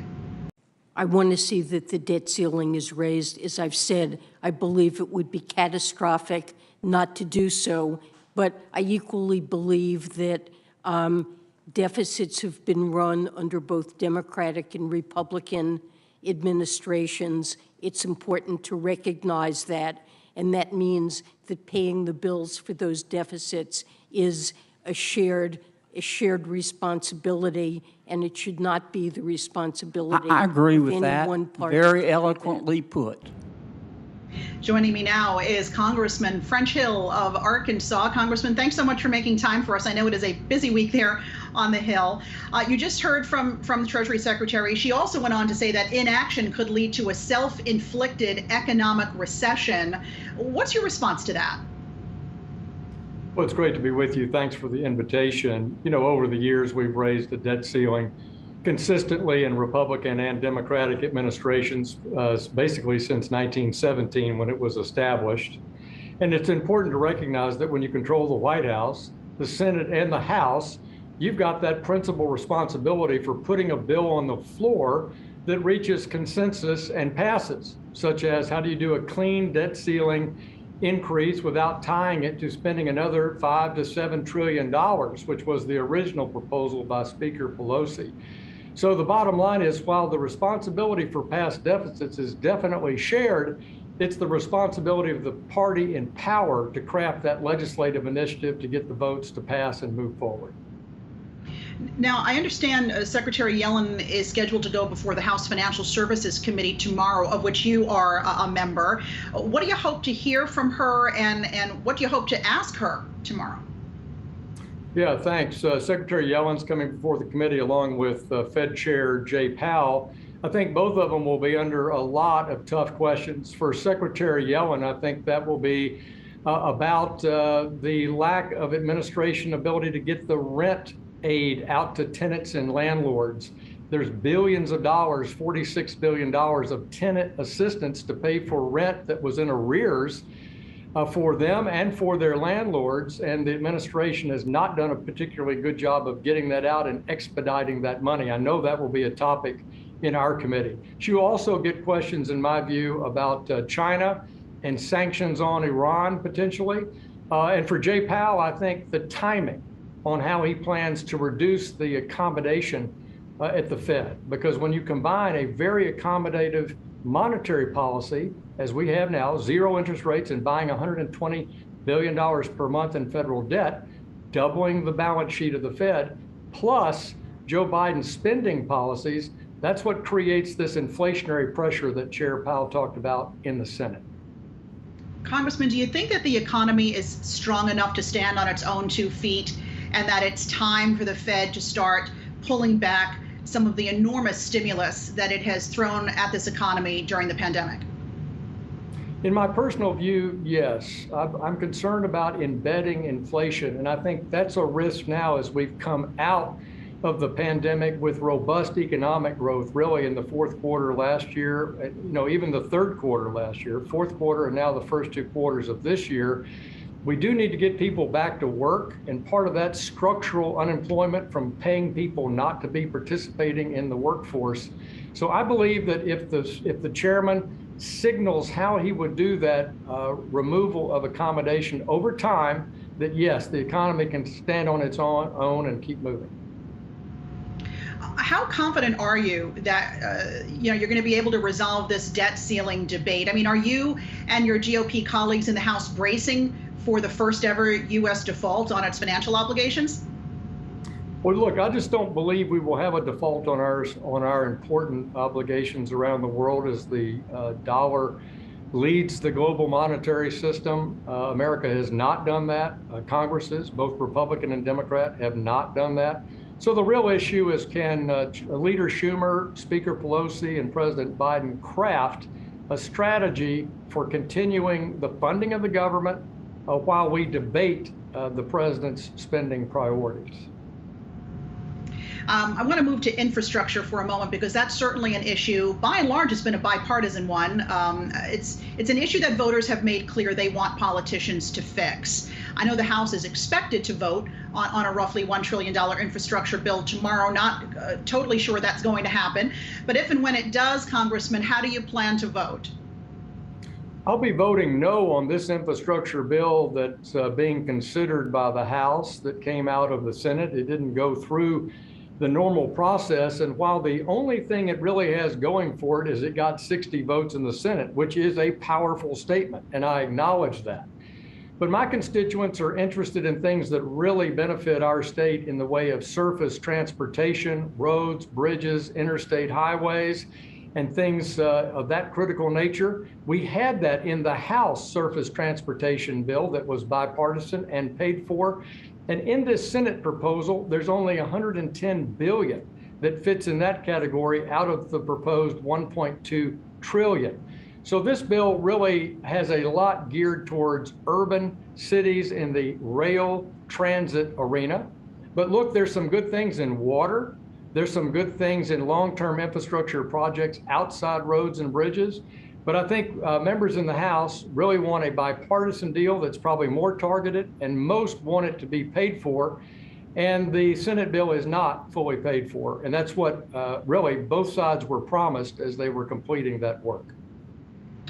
I want to see that the debt ceiling is raised. As I've said, I believe it would be catastrophic not to do so, but I equally believe that deficits have been run under both Democratic and Republican administrations. It's important to recognize that, and that means that paying the bills for those deficits is a shared responsibility, and it should not be the responsibility I agree of with any that. one party. Very eloquently put. Joining me now is Congressman French Hill of Arkansas. Congressman, thanks so much for making time for us. I know it is a busy week there on the Hill. You just heard from the Treasury Secretary. She also went on to say that inaction could lead to a self-inflicted economic recession. What's your response to that? Well, it's great to be with you. Thanks for the invitation. You know, over the years, we've raised the debt ceiling consistently in Republican and Democratic administrations, basically since 1917 when it was established. And it's important to recognize that when you control the White House, the Senate, and the House, you've got that principal responsibility for putting a bill on the floor that reaches consensus and passes, such as how do you do a clean debt ceiling increase without tying it to spending another $5 to $7 trillion, which was the original proposal by Speaker Pelosi. So the bottom line is, while the responsibility for past deficits is definitely shared, it's the responsibility of the party in power to craft that legislative initiative to get the votes to pass and move forward. Now, I understand Secretary Yellen is scheduled to go before the House Financial Services Committee tomorrow, of which you are a member. What do you hope to hear from her, and what do you hope to ask her tomorrow? Yeah, thanks. Secretary Yellen's coming before the committee along with Fed Chair Jay Powell. I think both of them will be under a lot of tough questions. For Secretary Yellen, I think that will be about the lack of administration ability to get the rent aid out to tenants and landlords. There's billions of dollars, $46 billion of tenant assistance to pay for rent that was in arrears for them and for their landlords, and the administration has not done a particularly good job of getting that out and expediting that money. I know that will be a topic in our committee. She will also get questions, in my view, about China and sanctions on Iran potentially. And for Jay Powell, I think the timing on how he plans to reduce the accommodation at the Fed, because when you combine a very accommodative monetary policy, as we have now, zero interest rates and buying $120 billion per month in federal debt, doubling the balance sheet of the Fed, plus Joe Biden's spending policies, that's what creates this inflationary pressure that Chair Powell talked about in the Senate. Congressman, do you think that the economy is strong enough to stand on its own 2 feet, and that it's time for the Fed to start pulling back some of the enormous stimulus that it has thrown at this economy during the pandemic? In my personal view, yes. I'm concerned about embedding inflation, and I think that's a risk now as we've come out of the pandemic with robust economic growth, really in the fourth quarter last year, even the third quarter last year, fourth quarter, and now the first 2 quarters of this year. We do need to get people back to work, and part of that structural unemployment from paying people not to be participating in the workforce. So I believe that if the chairman signals how he would do that removal of accommodation over time, that yes, the economy can stand on its own and keep moving. How confident are you that you're going to be able to resolve this debt ceiling debate? I mean, are you and your GOP colleagues in the House bracing for the first ever U.S. default on its financial obligations? Well, look, I just don't believe we will have a default on our important obligations around the world as the dollar leads the global monetary system. America has not done that. Congresses, both Republican and Democrat, have not done that. So the real issue is, can Leader Schumer, Speaker Pelosi, and President Biden craft a strategy for continuing the funding of the government while we debate the president's spending priorities? I want to move to infrastructure for a moment because that's certainly an issue. By and large, it's been a bipartisan one. It's an issue that voters have made clear they want politicians to fix. I know the House is expected to vote on a roughly $1 trillion infrastructure bill tomorrow. Not totally sure that's going to happen. But if and when it does, Congressman, how do you plan to vote? I'll be voting no on this infrastructure bill that's being considered by the House that came out of the Senate. It didn't go through the normal process. And while the only thing it really has going for it is it got 60 votes in the Senate, which is a powerful statement, and I acknowledge that. But my constituents are interested in things that really benefit our state in the way of surface transportation, roads, bridges, interstate highways, and things of that critical nature. We had that in the House surface transportation bill that was bipartisan and paid for. And in this Senate proposal, there's only $110 billion that fits in that category out of the proposed $1.2 trillion. So this bill really has a lot geared towards urban cities in the rail transit arena. But look, there's some good things in water. There's some good things in long-term infrastructure projects outside roads and bridges. But I think members in the House really want a bipartisan deal that's probably more targeted, and most want it to be paid for. And the Senate bill is not fully paid for. And that's what really both sides were promised as they were completing that work.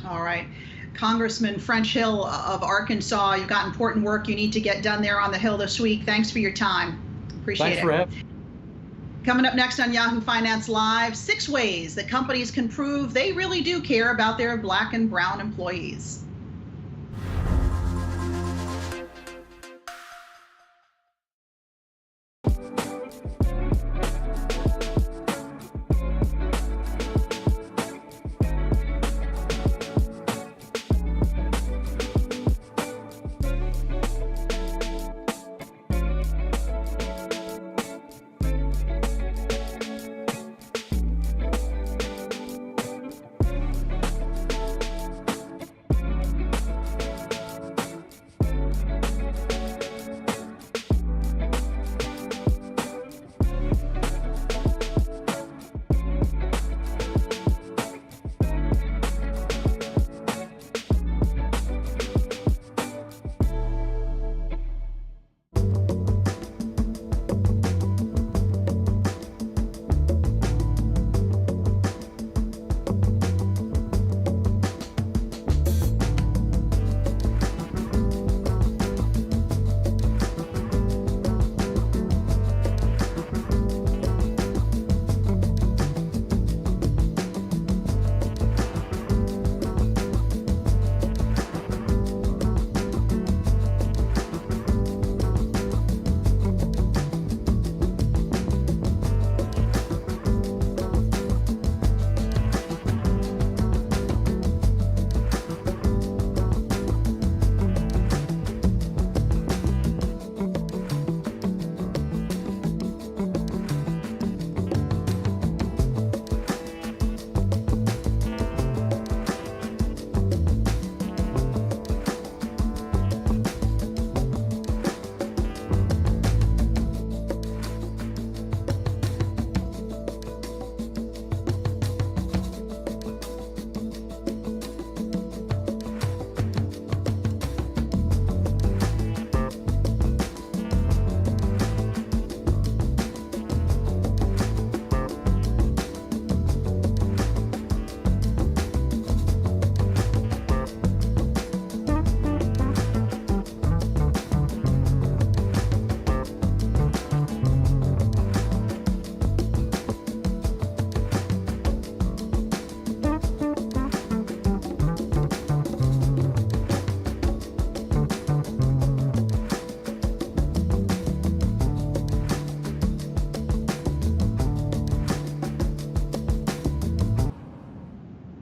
All right. Congressman French Hill of Arkansas, you've got important work you need to get done there on the Hill this week. Thanks for your time. Appreciate it. Thanks for having me. Coming up next on Yahoo Finance Live, 6 ways that companies can prove they really do care about their Black and brown employees.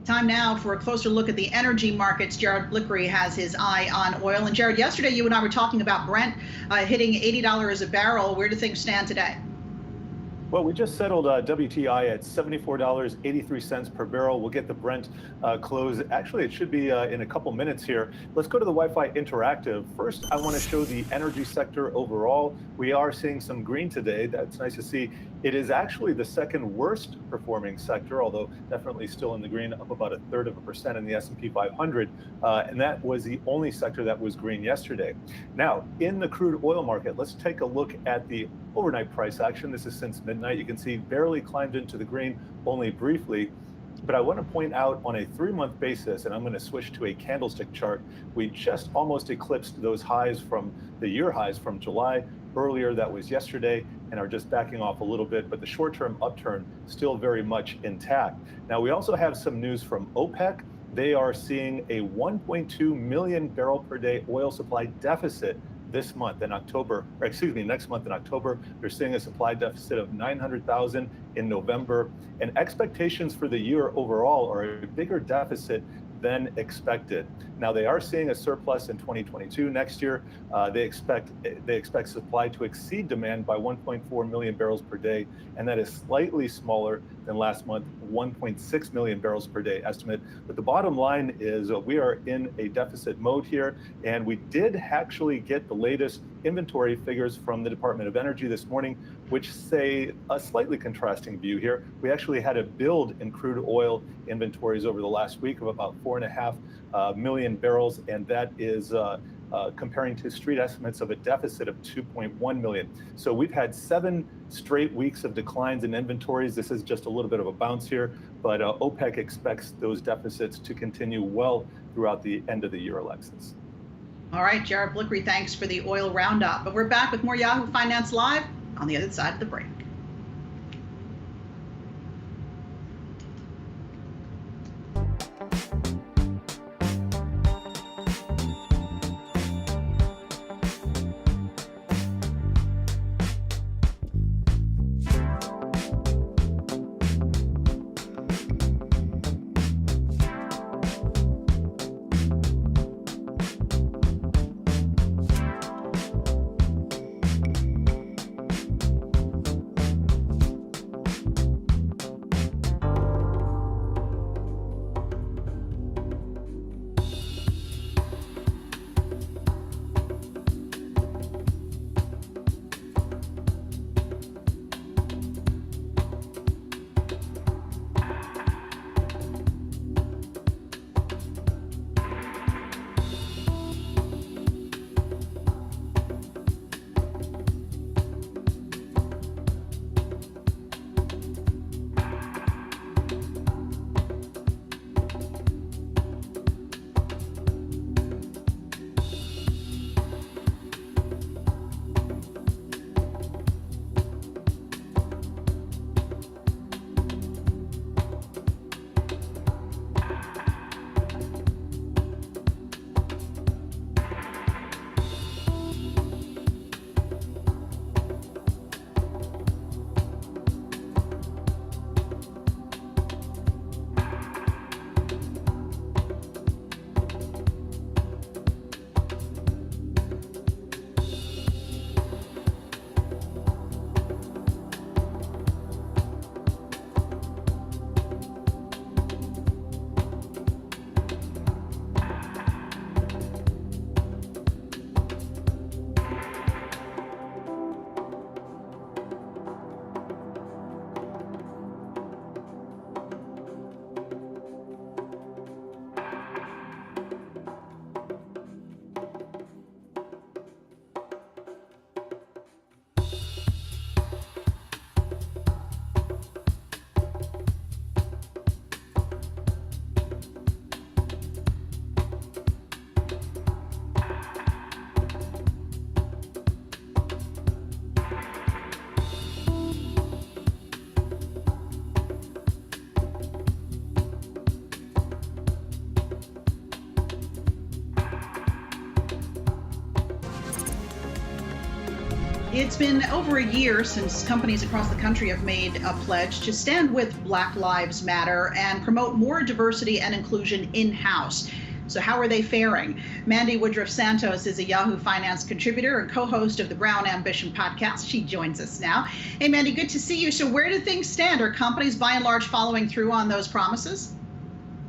Time now for a closer look at the energy markets. Jared Blickery has his eye on oil. And Jared, yesterday you and I were talking about Brent hitting $80 a barrel. Where do things stand today? Well, we just settled WTI at $74.83 per barrel. We'll get the Brent close. Actually, it should be in a couple minutes here. Let's go to the Wi-Fi Interactive. First, I want to show the energy sector overall. We are seeing some green today. That's nice to see. It is actually the second worst performing sector, although definitely still in the green, up about 0.33% in the S&P 500. And that was the only sector that was green yesterday. Now, in the crude oil market, let's take a look at the overnight price action. This is since midnight. You can see barely climbed into the green, only briefly. But I want to point out on a 3-month basis, and I'm going to switch to a candlestick chart, we just almost eclipsed those highs from the year highs from July. Earlier, that was yesterday, and are just backing off a little bit, but the short-term upturn still very much intact. Now, we also have some news from OPEC. They are seeing a 1.2 million barrel per day oil supply deficit this month in October, or excuse me, next month in October. They're seeing a supply deficit of 900,000 in November, and expectations for the year overall are a bigger deficit than expected. Now, they are seeing a surplus in 2022. Next year, they expect supply to exceed demand by 1.4 million barrels per day, and that is slightly smaller than last month, 1.6 million barrels per day estimate. But the bottom line is we are in a deficit mode here, and we did actually get the latest inventory figures from the Department of Energy this morning, which say a slightly contrasting view here. We actually had a build in crude oil inventories over the last week of about 4.5 million barrels, and that is comparing to street estimates of a deficit of 2.1 million. So we've had 7 straight weeks of declines in inventories. This is just a little bit of a bounce here, but OPEC expects those deficits to continue well throughout the end of the year, Alexis. All right, Jared Blickery, thanks for the oil roundup. But we're back with more Yahoo Finance Live on the other side of the break. It's been over a year since companies across the country have made a pledge to stand with Black Lives Matter and promote more diversity and inclusion in-house. So how are they faring? Mandy Woodruff Santos is a Yahoo Finance contributor and co-host of the Brown Ambition podcast. She joins us now. Hey, Mandy, good to see you. So where do things stand? Are companies by and large following through on those promises?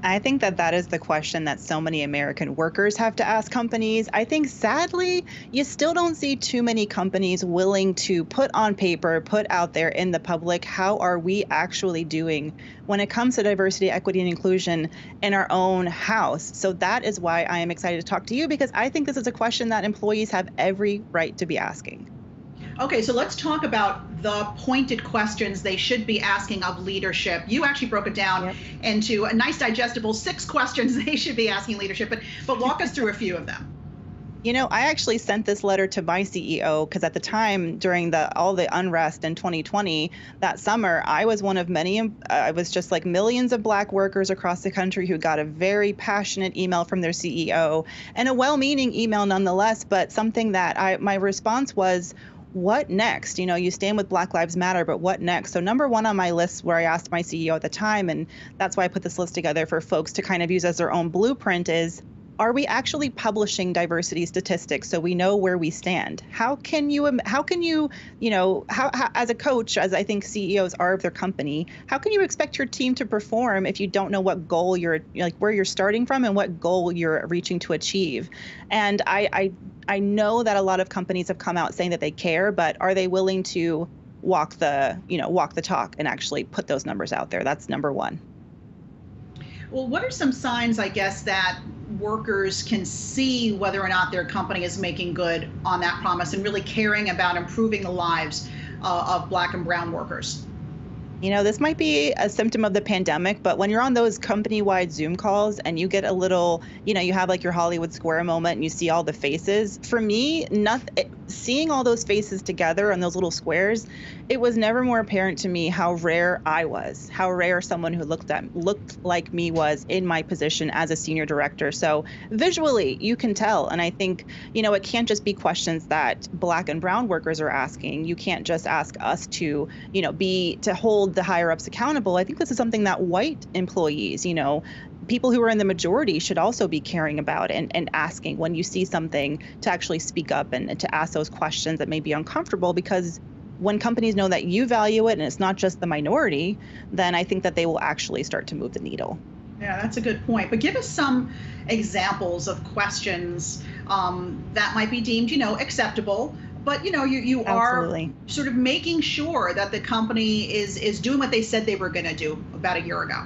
I think that is the question that so many American workers have to ask companies. I think, sadly, you still don't see too many companies willing to put on paper, put out there in the public, how are we actually doing when it comes to diversity, equity, and inclusion in our own house. So that is why I am excited to talk to you, because I think this is a question that employees have every right to be asking. Okay, so let's talk about the pointed questions they should be asking of leadership. You actually broke it down into a nice digestible 6 questions they should be asking leadership, but walk us through a few of them. You know, I actually sent this letter to my CEO because at the time, during all the unrest in 2020, that summer, I was one of many, I was just like millions of Black workers across the country who got a very passionate email from their CEO, and a well-meaning email nonetheless, but something that my response was, what next? You know, you stand with Black Lives Matter, but what next? So number one on my list, where I asked my CEO at the time, and that's why I put this list together for folks to kind of use as their own blueprint, is, are we actually publishing diversity statistics so we know where we stand? How can you, you know, how as a coach, as I think CEOs are of their company, how can you expect your team to perform if you don't know what goal you're, like, where you're starting from and what goal you're reaching to achieve? And I know that a lot of companies have come out saying that they care, but are they willing to walk the talk and actually put those numbers out there? That's number one. Well, what are some signs, I guess, that workers can see whether or not their company is making good on that promise and really caring about improving the lives of Black and brown workers? You know, this might be a symptom of the pandemic, but when you're on those company-wide Zoom calls and you get a little, you know, you have like your Hollywood Square moment and you see all the faces. For me, seeing all those faces together on those little squares, it was never more apparent to me how rare I was, how rare someone who looked like me was in my position as a senior director. So visually, you can tell. And I think, you know, it can't just be questions that Black and brown workers are asking. You can't just ask us to, you know, to hold the higher ups accountable. I think this is something that white employees, you know, people who are in the majority should also be caring about and asking when you see something, to actually speak up and to ask those questions that may be uncomfortable, because when companies know that you value it and it's not just the minority, then I think that they will actually start to move the needle. Yeah, that's a good point. But give us some examples of questions that might be deemed, you know, acceptable. But, you know, you are sort of making sure that the company is doing what they said they were going to do about a year ago.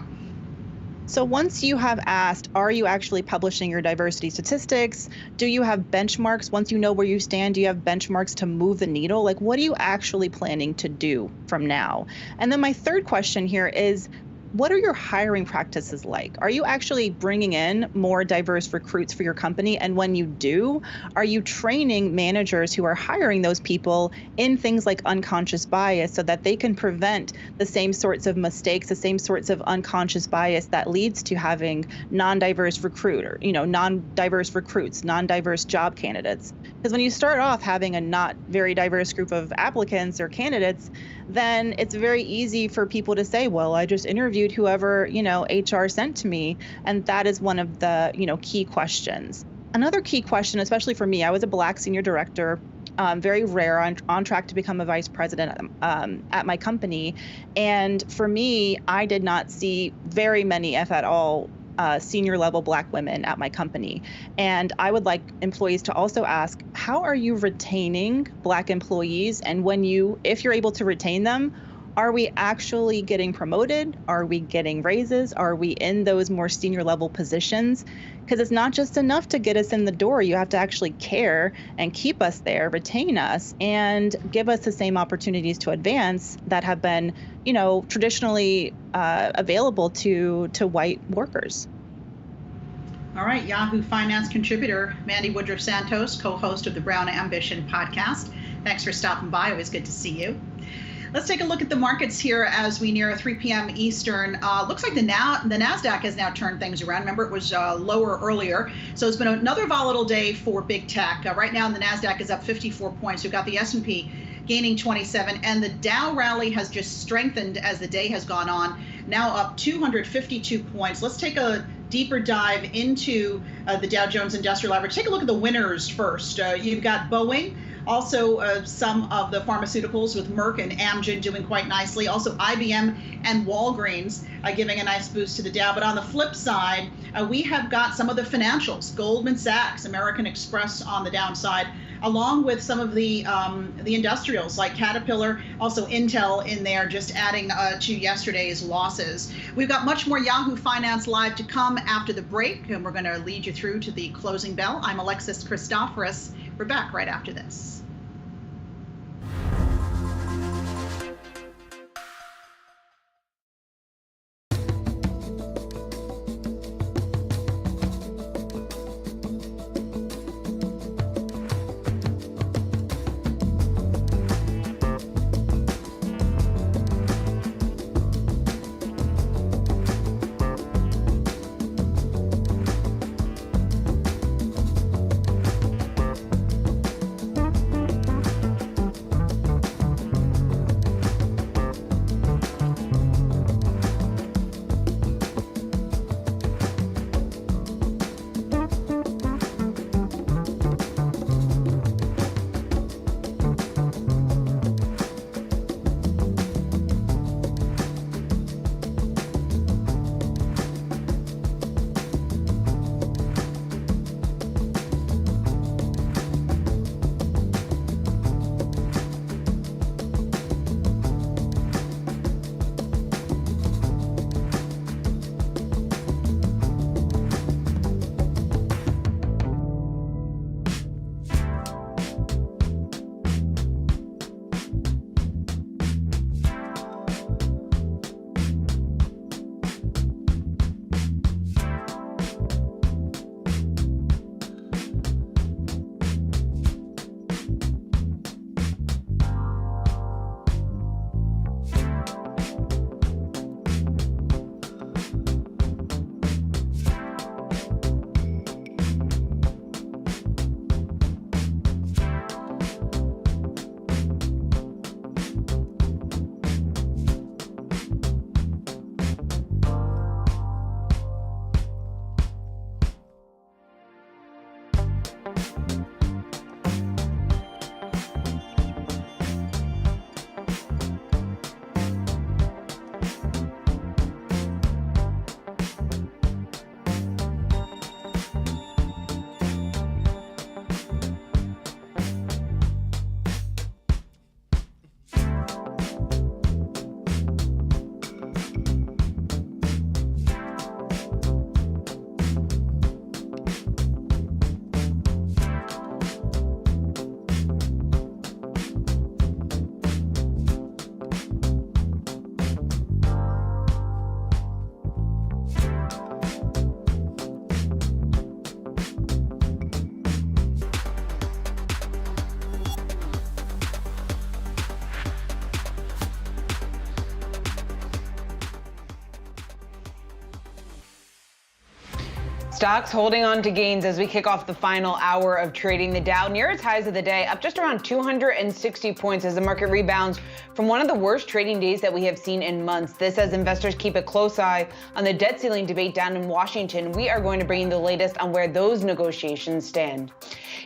So once you have asked, are you actually publishing your diversity statistics? Do you have benchmarks? Once you know where you stand, do you have benchmarks to move the needle? Like, what are you actually planning to do from now? And then my third question here is, what are your hiring practices like? Are you actually bringing in more diverse recruits for your company? And when you do, are you training managers who are hiring those people in things like unconscious bias so that they can prevent the same sorts of mistakes, the same sorts of unconscious bias that leads to having non-diverse recruits, non-diverse job candidates? Because when you start off having a not very diverse group of applicants or candidates, then it's very easy for people to say, well, I just interviewed whoever, you know, HR sent to me. And that is one of the, you know, key questions. Another key question, especially for me, I was a Black senior director, very rare, on track to become a vice president at my company. And for me, I did not see very many, if at all, senior level Black women at my company. And I would like employees to also ask, how are you retaining Black employees? And if you're able to retain them, are we actually getting promoted? Are we getting raises? Are we in those more senior level positions? Because it's not just enough to get us in the door. You have to actually care and keep us there, retain us, and give us the same opportunities to advance that have been, you know, traditionally available to white workers. All right, Yahoo Finance contributor Mandy Woodruff Santos, co-host of the Brown Ambition podcast. Thanks for stopping by. Always good to see you. Let's take a look at the markets here as we near 3 p.m. Eastern. Looks like the Nasdaq has now turned things around. Remember, it was lower earlier. So it's been another volatile day for big tech. Right now, the Nasdaq is up 54 points. We've got the S&P gaining 27, and the Dow rally has just strengthened as the day has gone on, now up 252 points. Let's take a deeper dive into the Dow Jones Industrial Average. Take a look at the winners first. You've got Boeing. Also, some of the pharmaceuticals with Merck and Amgen doing quite nicely. Also, IBM and Walgreens giving a nice boost to the Dow. But on the flip side, we have got some of the financials, Goldman Sachs, American Express on the downside, along with some of the industrials like Caterpillar, also Intel in there, just adding to yesterday's losses. We've got much more Yahoo Finance Live to come after the break, and we're going to lead you through to the closing bell. I'm Alexis Christoforous. We're back right after this. Stocks holding on to gains as we kick off the final hour of trading. The Dow near its highs of the day, up just around 260 points as the market rebounds from one of the worst trading days that we have seen in months. This as investors keep a close eye on the debt ceiling debate down in Washington. We are going to bring you the latest on where those negotiations stand.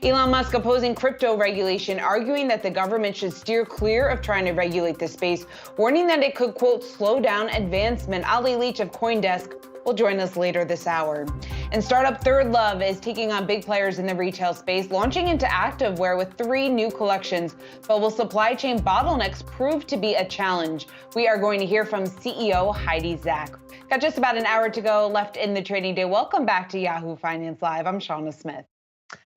Elon Musk opposing crypto regulation, arguing that the government should steer clear of trying to regulate the space, warning that it could, quote, slow down advancement. Ali Leach of CoinDesk will join us later this hour. And startup Third Love is taking on big players in the retail space, launching into activewear with 3 new collections. But will supply chain bottlenecks prove to be a challenge? We are going to hear from CEO Heidi Zak. Got just about an hour to go left in the trading day. Welcome back to Yahoo Finance Live. I'm Shauna Smith.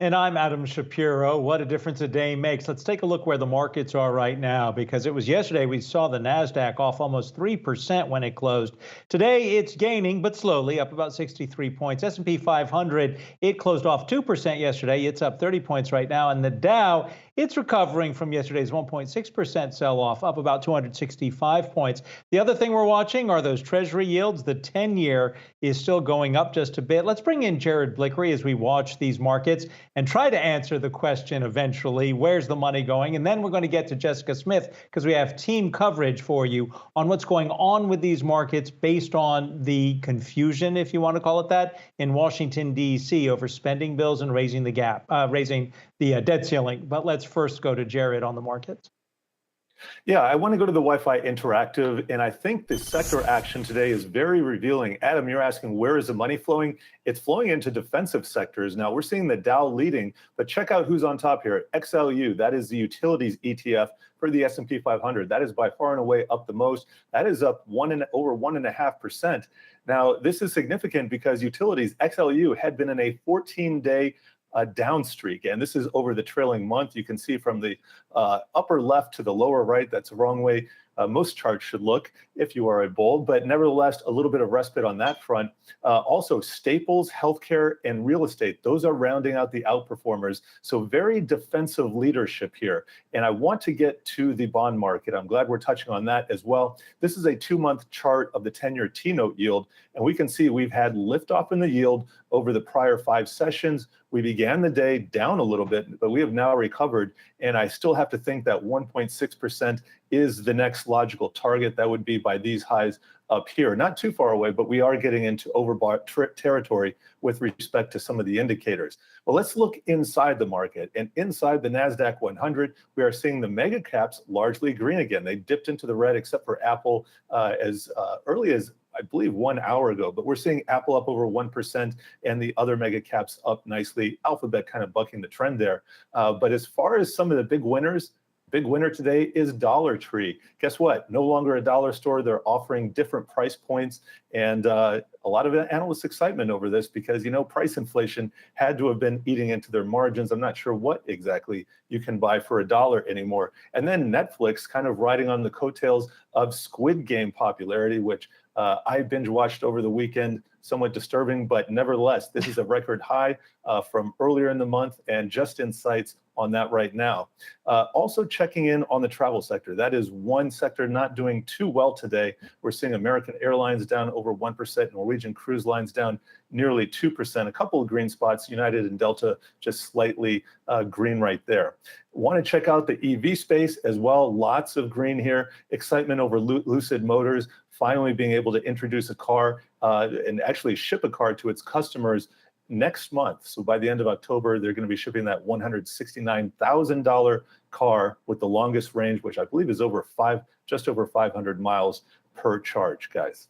And I'm Adam Shapiro. What a difference a day makes. Let's take a look where the markets are right now, because it was yesterday we saw the Nasdaq off almost 3% when it closed. Today it's gaining, but slowly, up about 63 points. S&P 500, it closed off 2% yesterday. It's up 30 points right now. And the Dow, it's recovering from yesterday's 1.6% sell-off, up about 265 points. The other thing we're watching are those Treasury yields. The 10-year is still going up just a bit. Let's bring in Jared Blickery as we watch these markets. and try to answer the question eventually, where's the money going? And then we're going to get to Jessica Smith, because we have team coverage for you on what's going on with these markets based on the confusion, if you want to call it that, in Washington, D.C. over spending bills and raising the debt ceiling. But let's first go to Jared on the markets. Yeah, I want to go to the Wi-Fi Interactive, and I think the sector action today is very revealing. Adam, you're asking where is the money flowing? It's flowing into defensive sectors. Now, we're seeing the Dow leading, but check out who's on top here. XLU, that is the utilities ETF for the S&P 500. That is by far and away up the most. That is up over 1.5%. Now, this is significant because utilities, XLU, had been in a 14-day down streak, and this is over the trailing month. You can see from the upper left to the lower right, that's the wrong way most charts should look if you are a bull, but nevertheless, a little bit of respite on that front. Also, staples, healthcare, and real estate, those are rounding out the outperformers. So very defensive leadership here. And I want to get to the bond market. I'm glad we're touching on that as well. This is a 2-month chart of the 10-year T-note yield, and we can see we've had liftoff in the yield over the prior 5 sessions. We began the day down a little bit, but we have now recovered, and I still have to think that 1.6% is the next logical target. That would be by these highs up here. Not too far away, but we are getting into overbought territory with respect to some of the indicators. Well, let's look inside the market. And inside the Nasdaq 100, we are seeing the mega caps largely green again. They dipped into the red except for Apple as early as, I believe, 1 hour ago, but we're seeing Apple up over 1% and the other mega caps up nicely. Alphabet kind of bucking the trend there. But as far as some of the big winners, big winner today is Dollar Tree. Guess what? No longer a dollar store. They're offering different price points, and a lot of analyst excitement over this because, you know, price inflation had to have been eating into their margins. I'm not sure what exactly you can buy for $1 anymore. And then Netflix kind of riding on the coattails of Squid Game popularity, which I binge watched over the weekend. Somewhat disturbing, but nevertheless, this is a record high from earlier in the month, and just in sights on that right now. Also checking in on the travel sector. That is one sector not doing too well today. We're seeing American Airlines down over 1%, Norwegian Cruise Lines down nearly 2%. A couple of green spots, United and Delta just slightly green right there. Want to check out the EV space as well. Lots of green here. Excitement over Lucid Motors finally being able to introduce a car and actually ship a car to its customers next month. So by the end of October, they're going to be shipping that $169,000 car with the longest range, which I believe is just over 500 miles per charge, guys.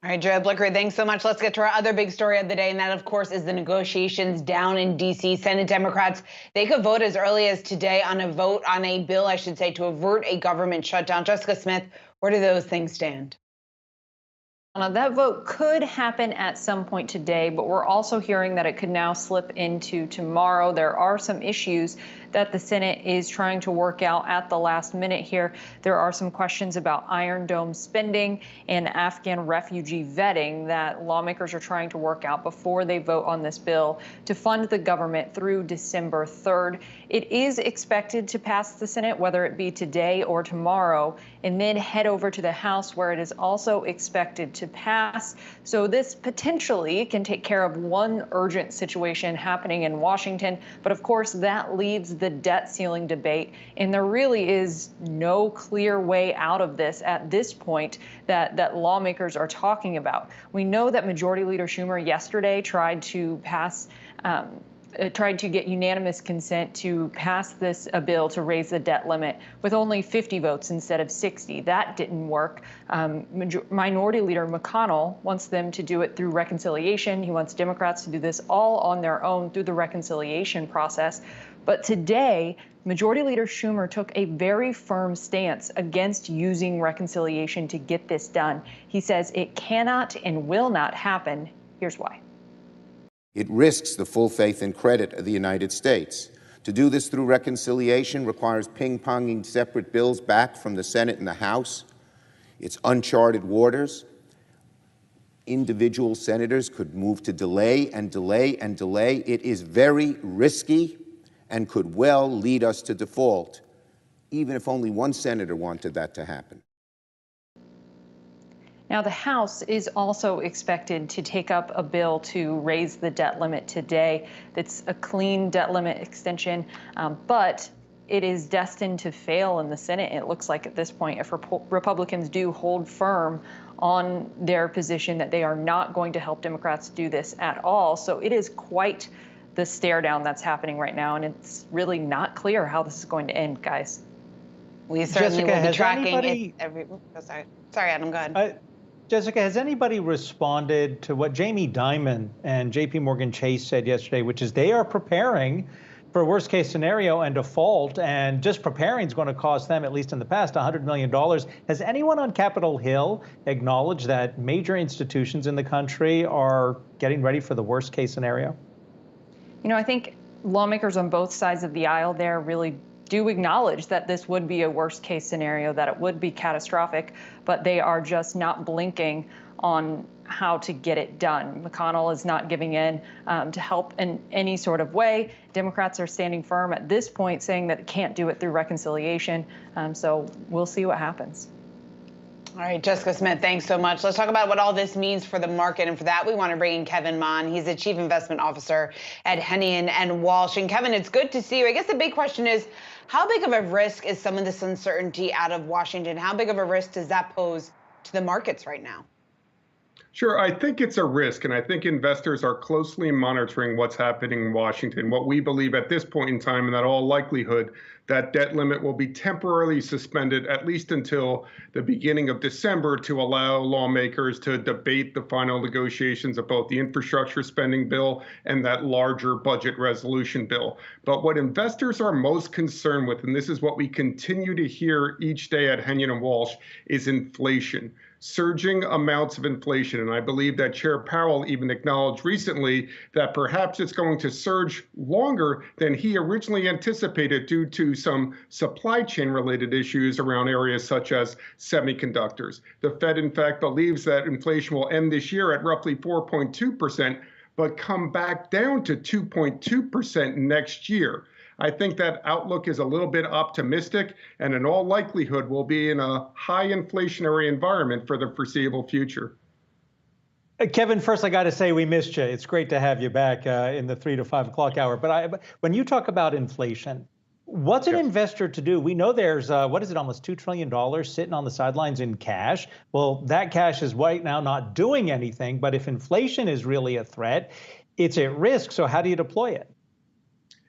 All right, Jared Blicker, thanks so much. Let's get to our other big story of the day, and that, of course, is the negotiations down in D.C. Senate Democrats, they could vote as early as today on a bill, I should say, to avert a government shutdown. Jessica Smith, where do those things stand? That vote could happen at some point today, but we're also hearing that it could now slip into tomorrow. There are some issues that the Senate is trying to work out at the last minute here. There are some questions about Iron Dome spending and Afghan refugee vetting that lawmakers are trying to work out before they vote on this bill to fund the government through December 3rd. It is expected to pass the Senate, whether it be today or tomorrow, and then head over to the House, where it is also expected to pass. So this potentially can take care of one urgent situation happening in Washington. But of course, that leaves the debt ceiling debate. And there really is no clear way out of this at this point that lawmakers are talking about. We know that Majority Leader Schumer yesterday tried to get unanimous consent to pass a bill to raise the debt limit with only 50 votes instead of 60. That didn't work. Minority Leader McConnell wants them to do it through reconciliation. He wants Democrats to do this all on their own through the reconciliation process. But today, Majority Leader Schumer took a very firm stance against using reconciliation to get this done. He says it cannot and will not happen. Here's why. It risks the full faith and credit of the United States. To do this through reconciliation requires ping-ponging separate bills back from the Senate and the House. It's uncharted waters. Individual senators could move to delay and delay and delay. It is very risky and could well lead us to default, even if only one senator wanted that to happen. Now, the House is also expected to take up a bill to raise the debt limit today. That's a clean debt limit extension, but it is destined to fail in the Senate, it looks like at this point, if Republicans do hold firm on their position that they are not going to help Democrats do this at all. So it is quite the stare down that's happening right now, and it's really not clear how this is going to end, guys. We certainly Jessica, will be tracking anybody, it. Sorry, Adam, go ahead. Jessica, has anybody responded to what Jamie Dimon and JP Morgan Chase said yesterday, which is they are preparing for a worst case scenario and default, and just preparing is going to cost them, at least in the past, $100 million. Has anyone on Capitol Hill acknowledged that major institutions in the country are getting ready for the worst case scenario? You know, I think lawmakers on both sides of the aisle there really do acknowledge that this would be a worst case scenario, that it would be catastrophic, but they are just not blinking on how to get it done. McConnell is not giving in to help in any sort of way. Democrats are standing firm at this point, saying that it can't do it through reconciliation. So we'll see what happens. All right, Jessica Smith, thanks so much. Let's talk about what all this means for the market. And for that, we want to bring in Kevin Mon. He's the Chief Investment Officer at Hennion and Walsh. And Kevin, it's good to see you. I guess the big question is, how big of a risk is some of this uncertainty out of Washington? How big of a risk does that pose to the markets right now? Sure, I think it's a risk, and I think investors are closely monitoring what's happening in Washington. What we believe at this point in time, in that all likelihood, that debt limit will be temporarily suspended at least until the beginning of December to allow lawmakers to debate the final negotiations of both the infrastructure spending bill and that larger budget resolution bill. But what investors are most concerned with, and this is what we continue to hear each day at Hennion and Walsh, is inflation. Surging amounts of inflation. And I believe that Chair Powell even acknowledged recently that perhaps it's going to surge longer than he originally anticipated due to some supply chain related issues around areas such as semiconductors. The Fed, in fact, believes that inflation will end this year at roughly 4.2%, but come back down to 2.2% next year. I think that outlook is a little bit optimistic, and in all likelihood, we'll be in a high inflationary environment for the foreseeable future. Kevin, first I got to say we missed you. It's great to have you back in the 3 to 5 o'clock hour. But when you talk about inflation, what's an investor to do? We know there's, what is it, almost $2 trillion sitting on the sidelines in cash. Well, that cash is right now not doing anything. But if inflation is really a threat, it's at risk. So how do you deploy it?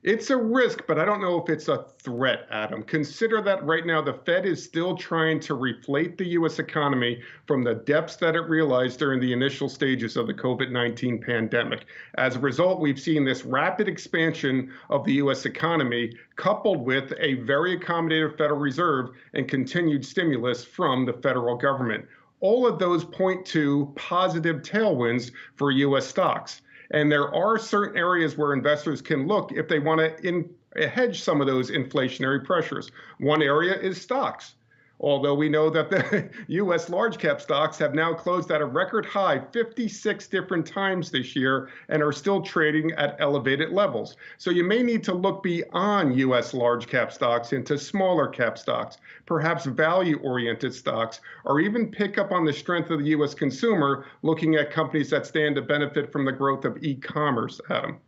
It's a risk, but I don't know if it's a threat, Adam. Consider that right now the Fed is still trying to reflate the U.S. economy from the depths that it realized during the initial stages of the COVID-19 pandemic. As a result, we've seen this rapid expansion of the U.S. economy coupled with a very accommodative Federal Reserve and continued stimulus from the federal government. All of those point to positive tailwinds for U.S. stocks. And there are certain areas where investors can look if they want to hedge some of those inflationary pressures. One area is stocks. Although we know that the U.S. large cap stocks have now closed at a record high 56 different times this year and are still trading at elevated levels. So you may need to look beyond U.S. large cap stocks into smaller cap stocks, perhaps value-oriented stocks, or even pick up on the strength of the U.S. consumer, looking at companies that stand to benefit from the growth of e-commerce, Adam.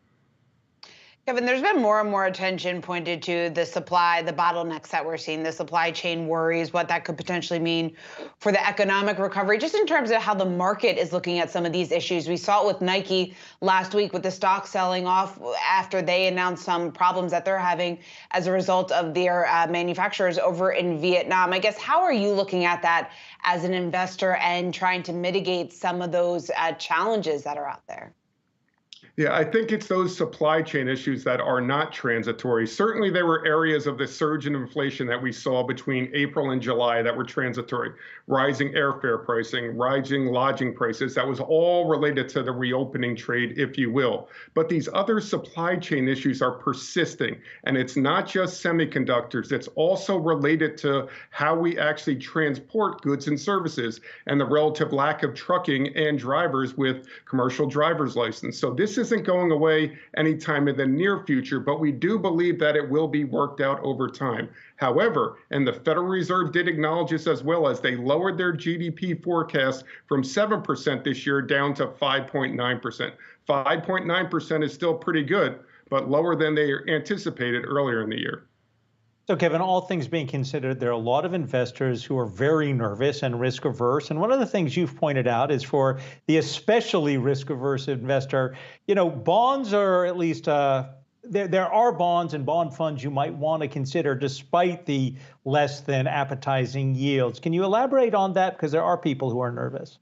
Kevin, there's been more and more attention pointed to the supply, the bottlenecks that we're seeing, the supply chain worries, what that could potentially mean for the economic recovery, just in terms of how the market is looking at some of these issues. We saw it with Nike last week with the stock selling off after they announced some problems that they're having as a result of their manufacturers over in Vietnam. I guess, how are you looking at that as an investor and trying to mitigate some of those challenges that are out there? Yeah, I think it's those supply chain issues that are not transitory. Certainly, there were areas of the surge in inflation that we saw between April and July that were transitory. Rising airfare pricing, rising lodging prices, that was all related to the reopening trade, if you will. But these other supply chain issues are persisting. And it's not just semiconductors. It's also related to how we actually transport goods and services and the relative lack of trucking and drivers with commercial driver's license. So this is isn't going away anytime in the near future, but we do believe that it will be worked out over time. However, and the Federal Reserve did acknowledge this as well, as they lowered their GDP forecast from 7% this year down to 5.9%. 5.9% is still pretty good, but lower than they anticipated earlier in the year. So, Kevin, all things being considered, there are a lot of investors who are very nervous and risk averse. And one of the things you've pointed out is for the especially risk averse investor, bonds are at least there are bonds and bond funds you might want to consider despite the less than appetizing yields. Can you elaborate on that? Because there are people who are nervous.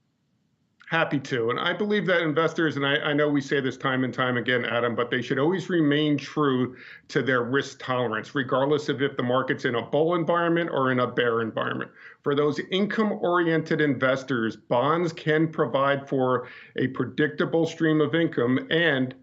Happy to. And I believe that investors, and I know we say this time and time again, Adam, but they should always remain true to their risk tolerance, regardless of if the market's in a bull environment or in a bear environment. For those income-oriented investors, bonds can provide for a predictable stream of income and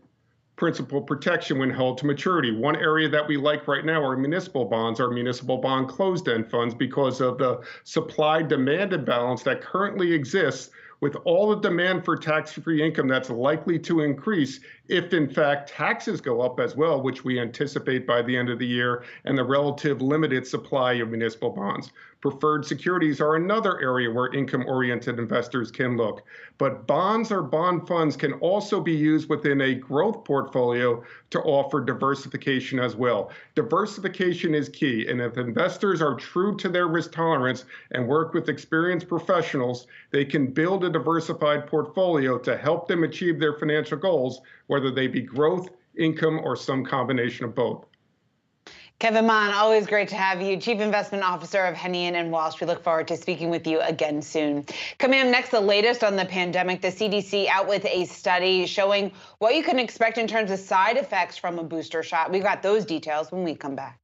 principal protection when held to maturity. One area that we like right now are municipal bonds, or municipal bond closed-end funds, because of the supply-demand imbalance that currently exists, with all the demand for tax-free income that's likely to increase if, in fact, taxes go up as well, which we anticipate by the end of the year, and the relative limited supply of municipal bonds. Preferred securities are another area where income-oriented investors can look. But bonds or bond funds can also be used within a growth portfolio to offer diversification as well. Diversification is key, and if investors are true to their risk tolerance and work with experienced professionals, they can build a diversified portfolio to help them achieve their financial goals, whether they be growth, income, or some combination of both. Kevin Mon, always great to have you, Chief Investment Officer of Hennian & Walsh. We look forward to speaking with you again soon. Coming up next, the latest on the pandemic. The CDC out with a study showing what you can expect in terms of side effects from a booster shot. We've got those details when we come back.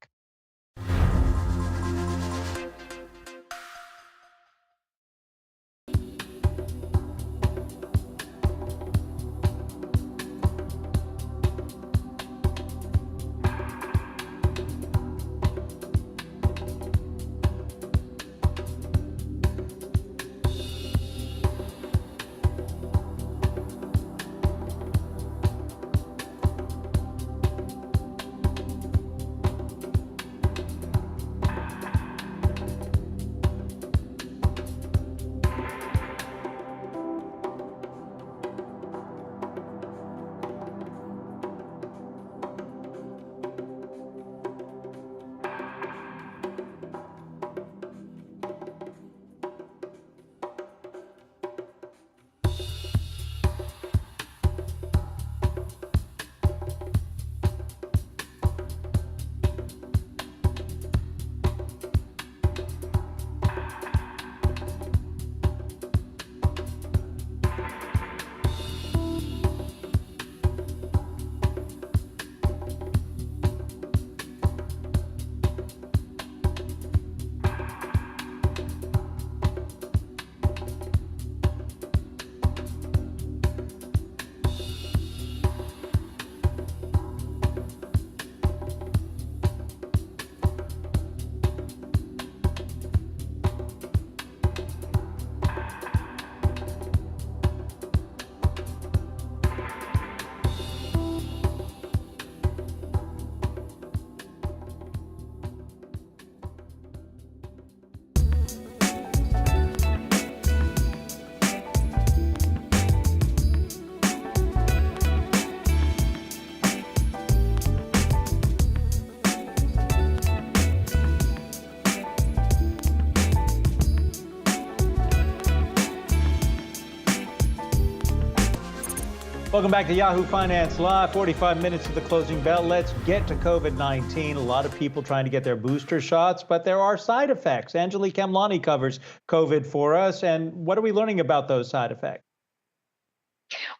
Welcome back to Yahoo Finance Live, 45 minutes to the closing bell. Let's get to COVID-19. A lot of people trying to get their booster shots, but there are side effects. Angelique Kamlani covers COVID for us. And what are we learning about those side effects?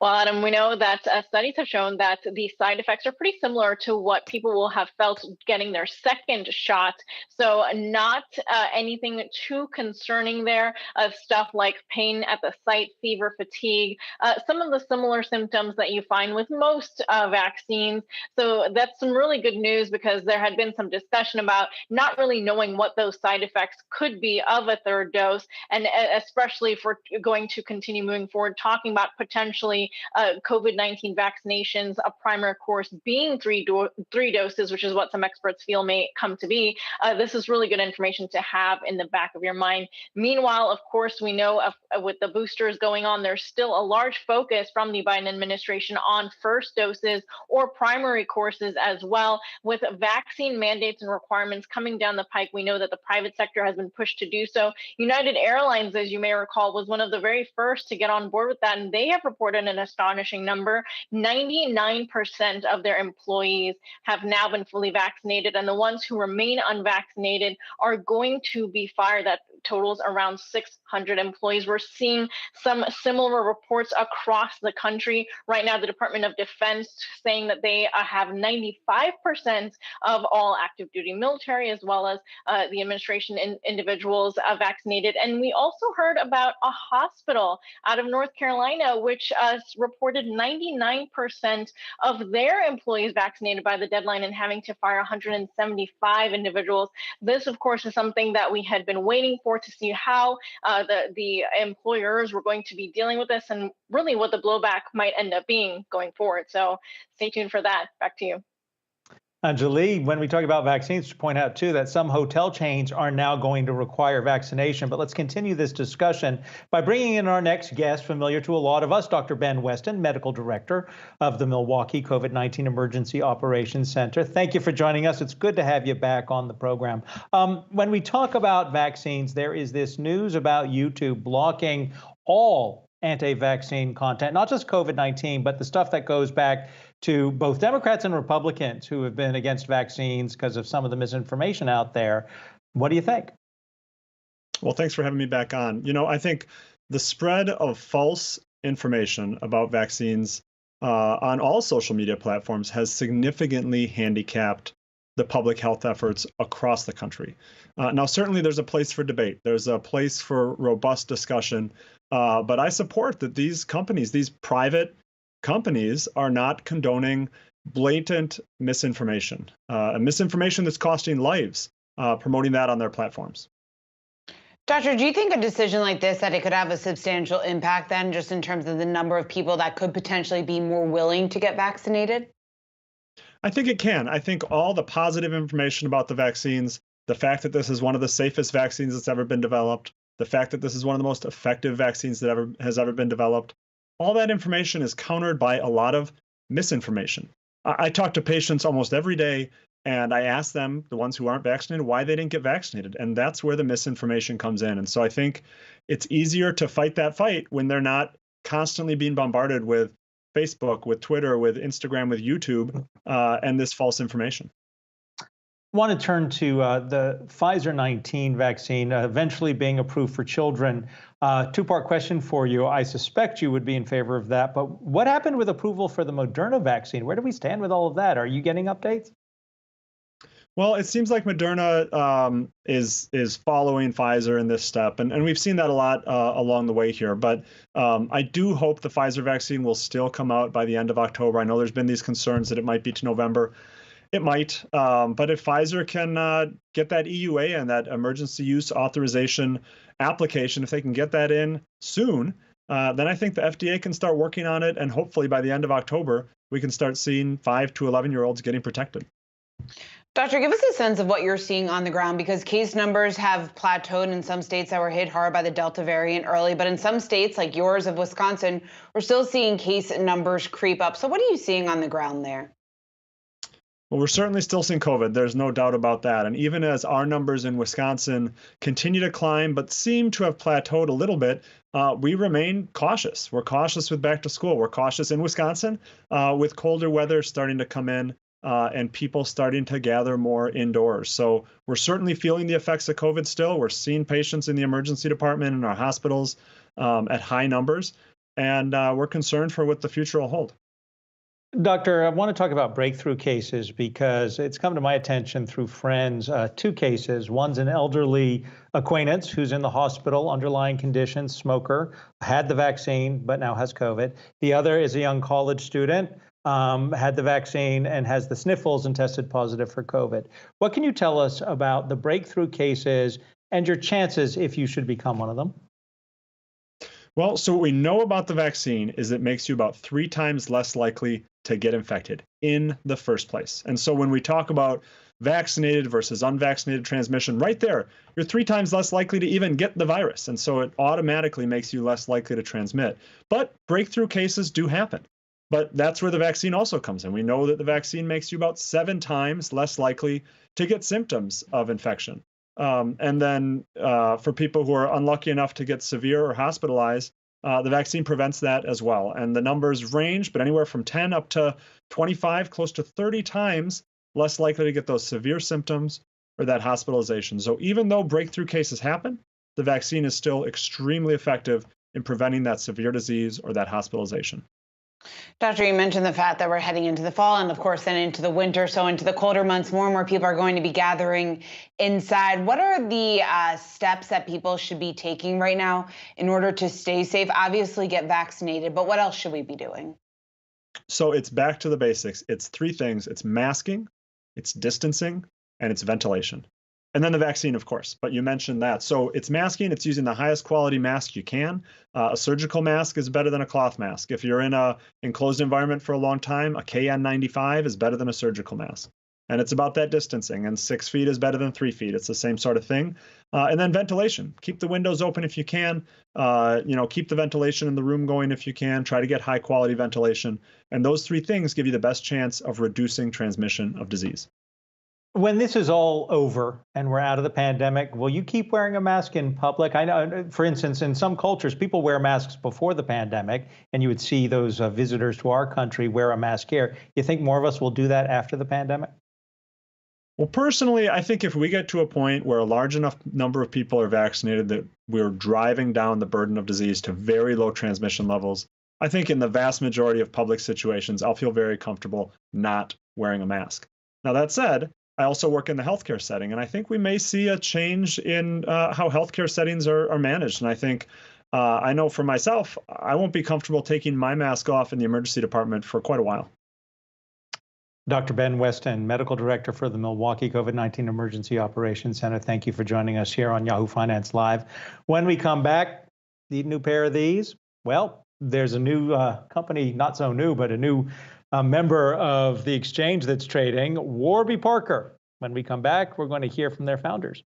Well, Adam, we know that studies have shown that the side effects are pretty similar to what people will have felt getting their second shot. So not anything too concerning there. Stuff like pain at the site, fever, fatigue, some of the similar symptoms that you find with most vaccines. So that's some really good news, because there had been some discussion about not really knowing what those side effects could be of a third dose, and especially if we're going to continue moving forward talking about potential potentially COVID-19 vaccinations, a primary course being three doses, which is what some experts feel may come to be. This is really good information to have in the back of your mind. Meanwhile, of course, we know with the boosters going on, there's still a large focus from the Biden administration on first doses or primary courses as well. With vaccine mandates and requirements coming down the pike, we know that the private sector has been pushed to do so. United Airlines, as you may recall, was one of the very first to get on board with that, and they have reported an astonishing number. 99% of their employees have now been fully vaccinated, and the ones who remain unvaccinated are going to be fired. That totals around 600 employees. We're seeing some similar reports across the country. Right now, the Department of Defense saying that they have 95% of all active duty military, as well as the administration individuals vaccinated. And we also heard about a hospital out of North Carolina, which reported 99% of their employees vaccinated by the deadline and having to fire 175 individuals. This, of course, is something that we had been waiting for to see how the employers were going to be dealing with this and really what the blowback might end up being going forward. So stay tuned for that. Back to you. Anjali, when we talk about vaccines, to point out too that some hotel chains are now going to require vaccination. But let's continue this discussion by bringing in our next guest, familiar to a lot of us, Dr. Ben Weston, Medical Director of the Milwaukee COVID-19 Emergency Operations Center. Thank you for joining us. It's good to have you back on the program. When we talk about vaccines, there is this news about YouTube blocking all anti-vaccine content, not just COVID-19, but the stuff that goes back to both Democrats and Republicans who have been against vaccines because of some of the misinformation out there. What do you think? Well, thanks for having me back on. You know, I think the spread of false information about vaccines on all social media platforms has significantly handicapped the public health efforts across the country. Now, certainly there's a place for debate. There's a place for robust discussion. But I support that these companies, these private companies, are not condoning blatant misinformation, misinformation that's costing lives, promoting that on their platforms. Doctor, do you think a decision like this, that it could have a substantial impact then, just in terms of the number of people that could potentially be more willing to get vaccinated? I think it can. I think all the positive information about the vaccines, the fact that this is one of the safest vaccines that's ever been developed, the fact that this is one of the most effective vaccines that has ever been developed, all that information is countered by a lot of misinformation. I talk to patients almost every day, and I ask them, the ones who aren't vaccinated, why they didn't get vaccinated. And that's where the misinformation comes in. And so I think it's easier to fight that fight when they're not constantly being bombarded with Facebook, with Twitter, with Instagram, with YouTube, and this false information. I want to turn to the Pfizer 19 vaccine eventually being approved for children. Two-part question for you. I suspect you would be in favor of that, but what happened with approval for the Moderna vaccine? Where do we stand with all of that? Are you getting updates? Well, it seems like Moderna is following Pfizer in this step, and we've seen that a lot along the way here. But I do hope the Pfizer vaccine will still come out by the end of October. I know there's been these concerns that it might be to November. It might, but if Pfizer can get that EUA and that emergency use authorization application, if they can get that in soon, then I think the FDA can start working on it, and hopefully by the end of October, we can start seeing 5 to 11-year-olds getting protected. Doctor, give us a sense of what you're seeing on the ground, because case numbers have plateaued in some states that were hit hard by the Delta variant early, but in some states like yours of Wisconsin, we're still seeing case numbers creep up. So what are you seeing on the ground there? Well, we're certainly still seeing COVID. There's no doubt about that. And even as our numbers in Wisconsin continue to climb, but seem to have plateaued a little bit, we remain cautious. We're cautious with back to school. We're cautious in Wisconsin with colder weather starting to come in and people starting to gather more indoors. So we're certainly feeling the effects of COVID still. We're seeing patients in the emergency department in our hospitals at high numbers, and we're concerned for what the future will hold. Doctor, I want to talk about breakthrough cases because it's come to my attention through friends, 2 cases. One's an elderly acquaintance who's in the hospital, underlying conditions, smoker, had the vaccine, but now has COVID. The other is a young college student, had the vaccine and has the sniffles and tested positive for COVID. What can you tell us about the breakthrough cases and your chances if you should become one of them? Well, so what we know about the vaccine is it makes you about 3 times less likely to get infected in the first place. And so when we talk about vaccinated versus unvaccinated transmission, right there, you're 3 times less likely to even get the virus. And so it automatically makes you less likely to transmit. But breakthrough cases do happen. But that's where the vaccine also comes in. We know that the vaccine makes you about 7 times less likely to get symptoms of infection. And then for people who are unlucky enough to get severe or hospitalized, the vaccine prevents that as well. And the numbers range, but anywhere from 10 up to 25, close to 30 times less likely to get those severe symptoms or that hospitalization. So even though breakthrough cases happen, the vaccine is still extremely effective in preventing that severe disease or that hospitalization. Doctor, you mentioned the fact that we're heading into the fall and, of course, then into the winter. So into the colder months, more and more people are going to be gathering inside. What are the steps that people should be taking right now in order to stay safe? Obviously, get vaccinated, but what else should we be doing? So it's back to the basics. It's 3 things. It's masking, it's distancing, and it's ventilation. And then the vaccine, of course, but you mentioned that. So it's masking, it's using the highest quality mask you can. A surgical mask is better than a cloth mask. If you're in an enclosed environment for a long time, a KN95 is better than a surgical mask. And it's about that distancing, and 6 feet is better than 3 feet. It's the same sort of thing. And then ventilation. Keep the windows open if you can. Keep the ventilation in the room going if you can. Try to get high quality ventilation. And those 3 things give you the best chance of reducing transmission of disease. When this is all over and we're out of the pandemic, will you keep wearing a mask in public? I know, for instance, in some cultures, people wear masks before the pandemic, and you would see those visitors to our country wear a mask here. You think more of us will do that after the pandemic? Well, personally, I think if we get to a point where a large enough number of people are vaccinated that we're driving down the burden of disease to very low transmission levels, I think in the vast majority of public situations, I'll feel very comfortable not wearing a mask. Now, that said, I also work in the healthcare setting, and I think we may see a change in how healthcare settings are managed. And I think, I know for myself, I won't be comfortable taking my mask off in the emergency department for quite a while. Dr. Ben Weston, Medical Director for the Milwaukee COVID-19 Emergency Operations Center, thank you for joining us here on Yahoo Finance Live. When we come back, need a new pair of these? Well, there's a new company, not so new, but a new member of the exchange that's trading, Warby Parker. When we come back, we're going to hear from their founders.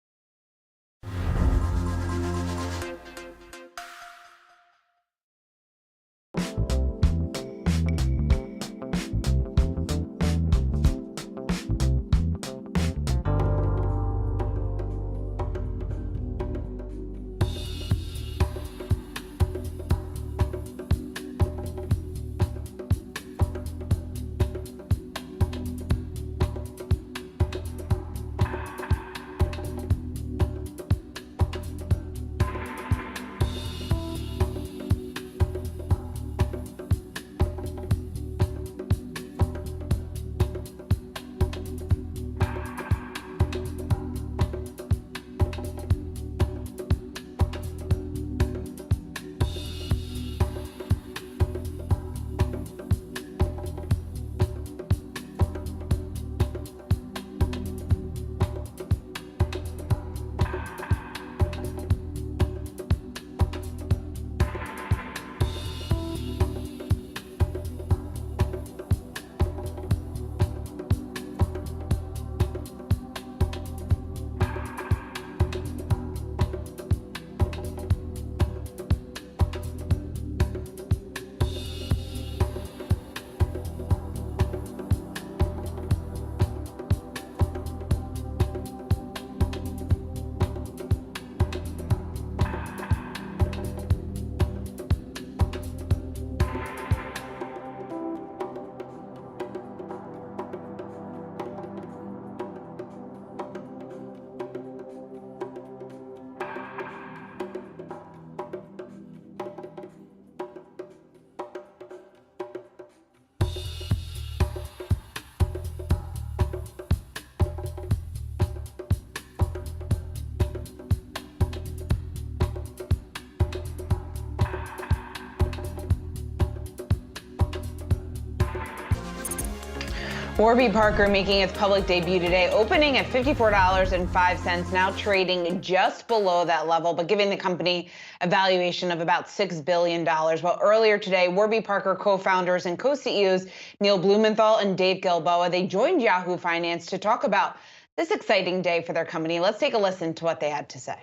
Warby Parker making its public debut today, opening at $54.05, now trading just below that level, but giving the company a valuation of about $6 billion. Well, earlier today, Warby Parker co-founders and co-CEOs Neil Blumenthal and Dave Gilboa, they joined Yahoo Finance to talk about this exciting day for their company. Let's take a listen to what they had to say.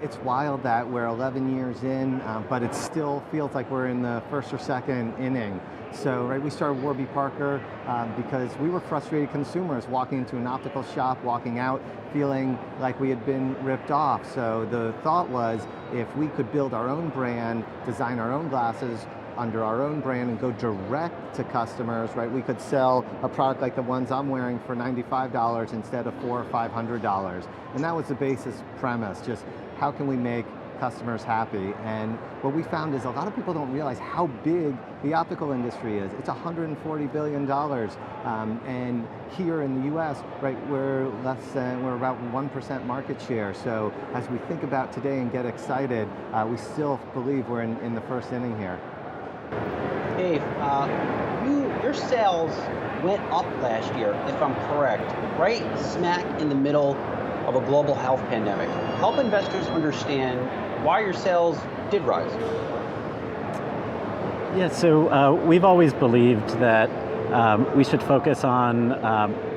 It's wild that we're 11 years in, but it still feels like we're in the first or second inning. So, right, we started Warby Parker because we were frustrated consumers walking into an optical shop, walking out, feeling like we had been ripped off. So the thought was, if we could build our own brand, design our own glasses under our own brand and go direct to customers, right, we could sell a product like the ones I'm wearing for $95 instead of $400 or $500. And that was the basis premise, just how can we make customers happy? And what we found is a lot of people don't realize how big the optical industry is. It's $140 billion. And here in the US, right, we're about 1% market share. So as we think about today and get excited, we still believe we're in the first inning here. Dave, your sales went up last year, if I'm correct, right smack in the middle of a global health pandemic. Help investors understand why your sales did rise. Yeah, so we've always believed that we should focus on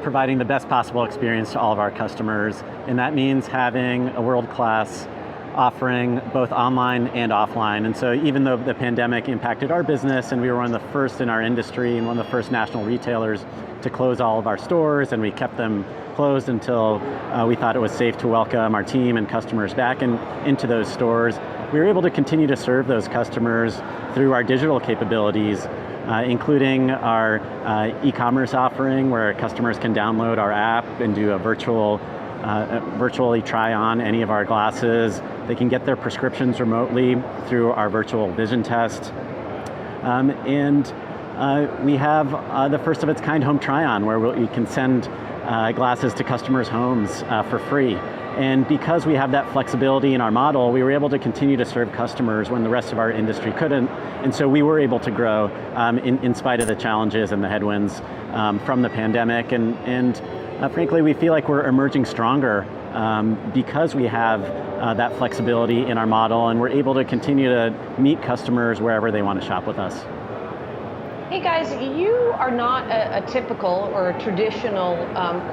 providing the best possible experience to all of our customers, and that means having a world-class offering both online and offline. And so even though the pandemic impacted our business and we were one of the first in our industry and one of the first national retailers to close all of our stores, and we kept them closed until we thought it was safe to welcome our team and customers back into those stores, we were able to continue to serve those customers through our digital capabilities, including our e-commerce offering where customers can download our app and do a virtually try on any of our glasses. They can get their prescriptions remotely through our virtual vision test. We have the first of its kind home try-on where we can send glasses to customers' homes for free. And because we have that flexibility in our model, we were able to continue to serve customers when the rest of our industry couldn't. And so we were able to grow in spite of the challenges and the headwinds from the pandemic. And frankly, we feel like we're emerging stronger because we have that flexibility in our model, and we're able to continue to meet customers wherever they want to shop with us. Hey guys, you are not a typical or a traditional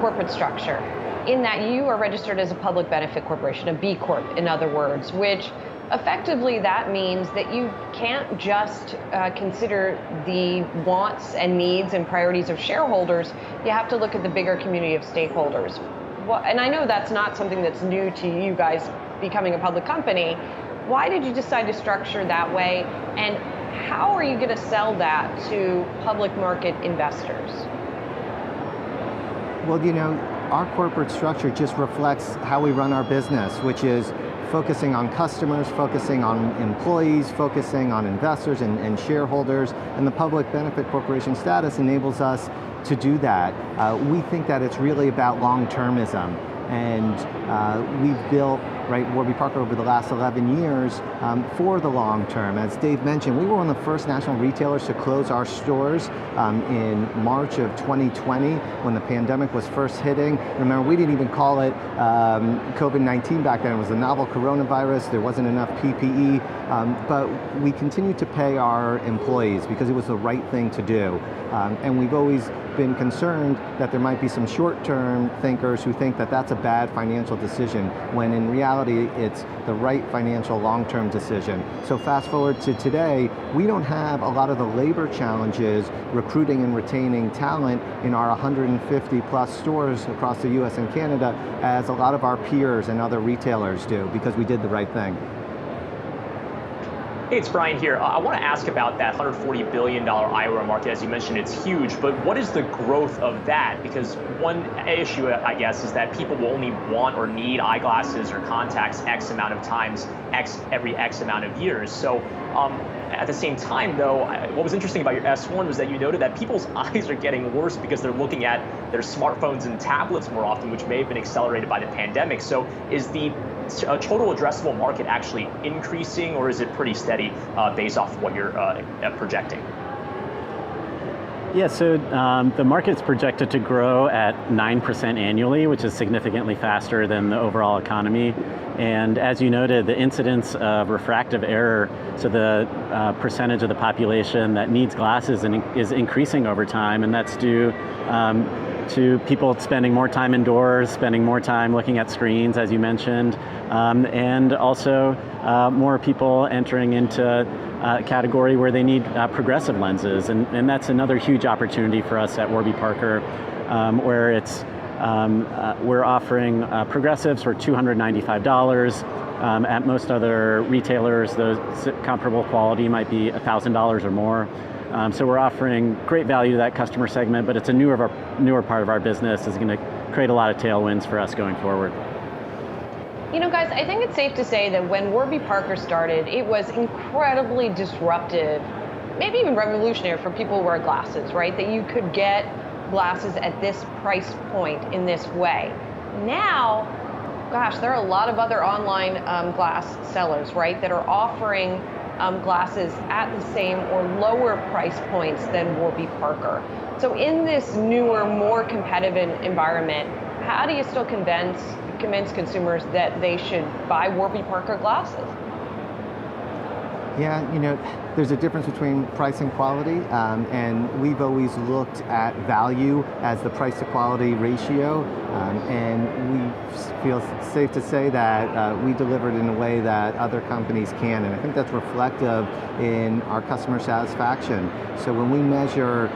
corporate structure in that you are registered as a public benefit corporation, a B Corp in other words, which effectively that means that you can't just consider the wants and needs and priorities of shareholders. You have to look at the bigger community of stakeholders. And I know that's not something that's new to you guys becoming a public company. Why did you decide to structure that way? And how are you going to sell that to public market investors? Well, you know, our corporate structure just reflects how we run our business, which is focusing on customers, focusing on employees, focusing on investors and shareholders, and the public benefit corporation status enables us to do that. We think that it's really about long-termism, and we've built Warby Parker over the last 11 years for the long term. As Dave mentioned, we were one of the first national retailers to close our stores in March of 2020 when the pandemic was first hitting. Remember, we didn't even call it COVID-19 back then. It was a novel coronavirus. There wasn't enough PPE, but we continued to pay our employees because it was the right thing to do. And we've always been concerned that there might be some short-term thinkers who think that that's a bad financial decision, when in reality it's the right financial long-term decision. So fast forward to today, we don't have a lot of the labor challenges recruiting and retaining talent in our 150 plus stores across the US and Canada as a lot of our peers and other retailers do, because we did the right thing. Hey, it's Brian here. I want to ask about that $140 billion eyewear market. As you mentioned, it's huge, but what is the growth of that? Because one issue, I guess, is that people will only want or need eyeglasses or contacts X amount of times, every X amount of years. So at the same time, though, what was interesting about your S1 was that you noted that people's eyes are getting worse because they're looking at their smartphones and tablets more often, which may have been accelerated by the pandemic. So is the total addressable market actually increasing, or is it pretty steady based off what you're projecting? Yeah, so the market's projected to grow at 9% annually, which is significantly faster than the overall economy. And as you noted, the incidence of refractive error, so the percentage of the population that needs glasses is increasing over time, and that's due to people spending more time indoors, spending more time looking at screens, as you mentioned, and also more people entering into a category where they need progressive lenses. And that's another huge opportunity for us at Warby Parker, where it's we're offering progressives for $295. At most other retailers, the comparable quality might be $1,000 or more. So we're offering great value to that customer segment, but it's a newer part of our business. Is going to create a lot of tailwinds for us going forward. You know, guys, I think it's safe to say that when Warby Parker started, it was incredibly disruptive, maybe even revolutionary for people who wear glasses, right? That you could get glasses at this price point in this way. Now, gosh, there are a lot of other online glass sellers, right, that are offering glasses at the same or lower price points than Warby Parker. So in this newer, more competitive environment, how do you still convince consumers that they should buy Warby Parker glasses? Yeah, you know, there's a difference between price and quality, and we've always looked at value as the price to quality ratio, and we feel safe to say that we delivered in a way that other companies can, and I think that's reflective in our customer satisfaction. So when we measure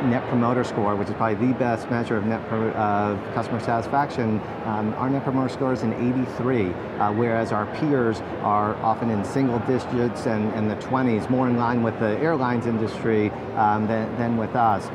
Net Promoter Score, which is probably the best measure of customer satisfaction, our Net Promoter Score is an 83, whereas our peers are often in single digits and the 20s, more in line with the airlines industry than with us.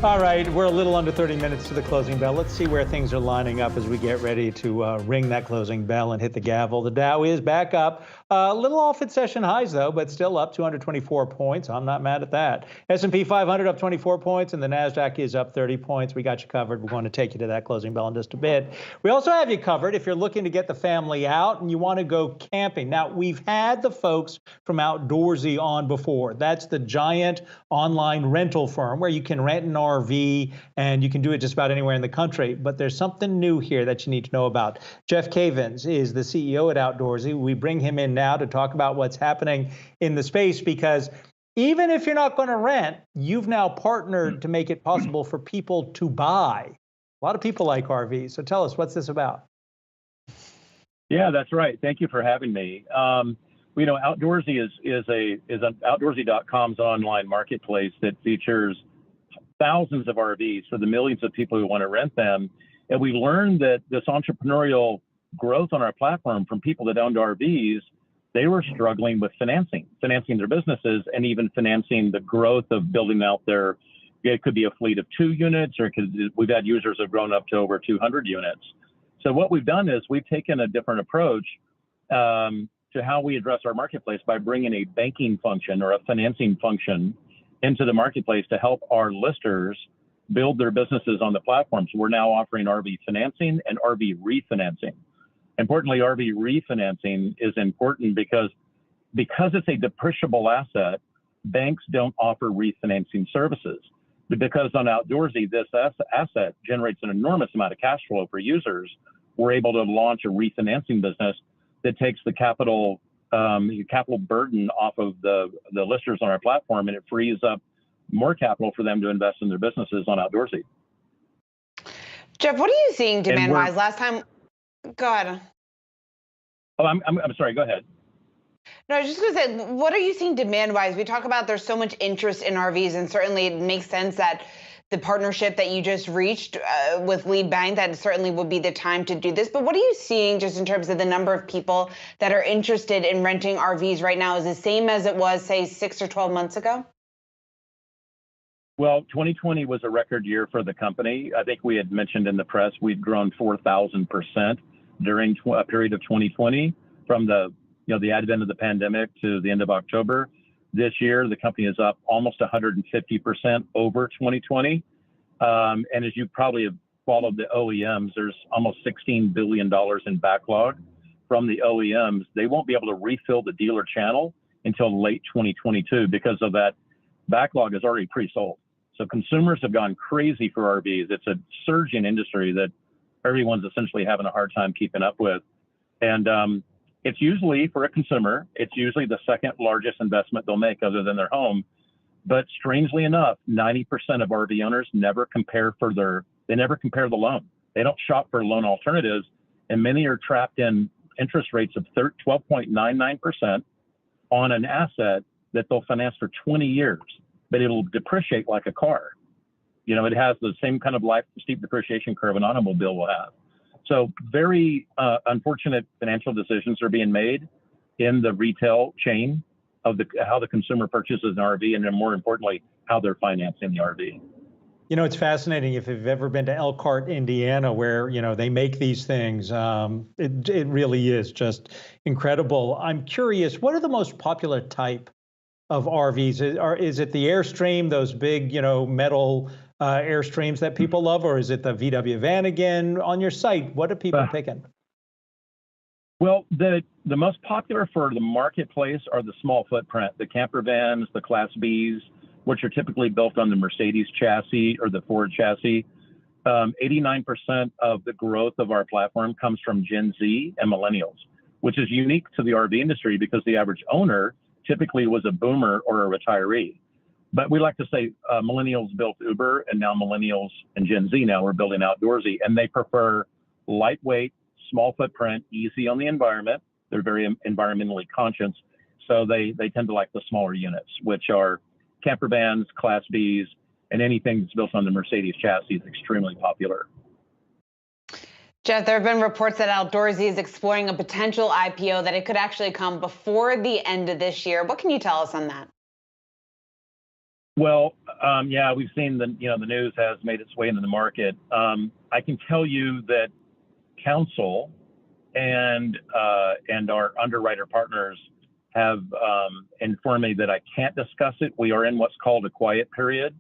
All right, we're a little under 30 minutes to the closing bell. Let's see where things are lining up as we get ready to ring that closing bell and hit the gavel. The Dow is back up. A little off its session highs, though, but still up 224 points. I'm not mad at that. S&P 500 up 24 points, and the Nasdaq is up 30 points. We got you covered. We're going to take you to that closing bell in just a bit. We also have you covered if you're looking to get the family out and you want to go camping. Now, we've had the folks from Outdoorsy on before. That's the giant online rental firm where you can rent an RV and you can do it just about anywhere in the country. But there's something new here that you need to know about. Jeff Cavins is the CEO at Outdoorsy. We bring him in now to talk about what's happening in the space, because even if you're not going to rent, you've now partnered to make it possible for people to buy. A lot of people like RVs. So tell us, what's this about? Yeah, that's right. Thank you for having me. Outdoorsy is Outdoorsy.com's online marketplace that features thousands of RVs for the millions of people who want to rent them. And we learned that this entrepreneurial growth on our platform from people that owned RVs, they were struggling with financing their businesses, and even financing the growth of building out it could be a fleet of 2 units, or we've had users who have grown up to over 200 units. So what we've done is we've taken a different approach to how we address our marketplace by bringing a banking function or a financing function into the marketplace to help our listers build their businesses on the platform. So we're now offering RV financing and RV refinancing. Importantly, RV refinancing is important because it's a depreciable asset, banks don't offer refinancing services. But because on Outdoorsy, this asset generates an enormous amount of cash flow for users, we're able to launch a refinancing business that takes the capital burden off of the listers on our platform, and it frees up more capital for them to invest in their businesses on Outdoorsy. Jeff, what are you seeing demand-wise? Last time, go ahead. Oh, I'm sorry, go ahead. No, I was just going to say, what are you seeing demand-wise? We talk about there's so much interest in RVs, and certainly it makes sense that the partnership that you just reached with Lead Bank, that certainly would be the time to do this. But what are you seeing just in terms of the number of people that are interested in renting RVs right now? Is it the same as it was, say, 6 or 12 months ago? Well, 2020 was a record year for the company. I think we had mentioned in the press we'd grown 4,000% during a period of 2020 from the advent of the pandemic to the end of October. This year, the company is up almost 150% over 2020. And as you probably have followed the OEMs, there's almost $16 billion in backlog from the OEMs. They won't be able to refill the dealer channel until late 2022 because of that backlog is already pre-sold. So consumers have gone crazy for RVs. It's a surging industry that everyone's essentially having a hard time keeping up with. And it's usually, for a consumer, it's usually the second largest investment they'll make other than their home. But strangely enough, 90% of RV owners never compare the loan. They don't shop for loan alternatives, and many are trapped in interest rates of 12.99% on an asset that they'll finance for 20 years, but it'll depreciate like a car. It has the same kind of steep depreciation curve an automobile will have. So very unfortunate financial decisions are being made in the retail chain of how the consumer purchases an RV, and then more importantly, how they're financing the RV. It's fascinating if you've ever been to Elkhart, Indiana, where, they make these things. It really is just incredible. I'm curious, what are the most popular type of RVs? Is it the Airstream, those big, metal Airstreams that people love, or is it the VW van again? On your site, what are people picking? Well, the most popular for the marketplace are the small footprint, the camper vans, the Class Bs, which are typically built on the Mercedes chassis or the Ford chassis. 89% of the growth of our platform comes from Gen Z and millennials, which is unique to the RV industry because the average owner typically was a boomer or a retiree. But we like to say millennials built Uber, and now millennials and Gen Z now are building Outdoorsy, and they prefer lightweight, small footprint, easy on the environment. They're very environmentally conscious, so they tend to like the smaller units, which are camper vans, Class Bs, and anything that's built on the Mercedes chassis is extremely popular. Jeff, there have been reports that Outdoorsy is exploring a potential IPO, that it could actually come before the end of this year. What can you tell us on that? Well, yeah, we've seen the news has made its way into the market. I can tell you that counsel and our underwriter partners have informed me that I can't discuss it. We are in what's called a quiet period.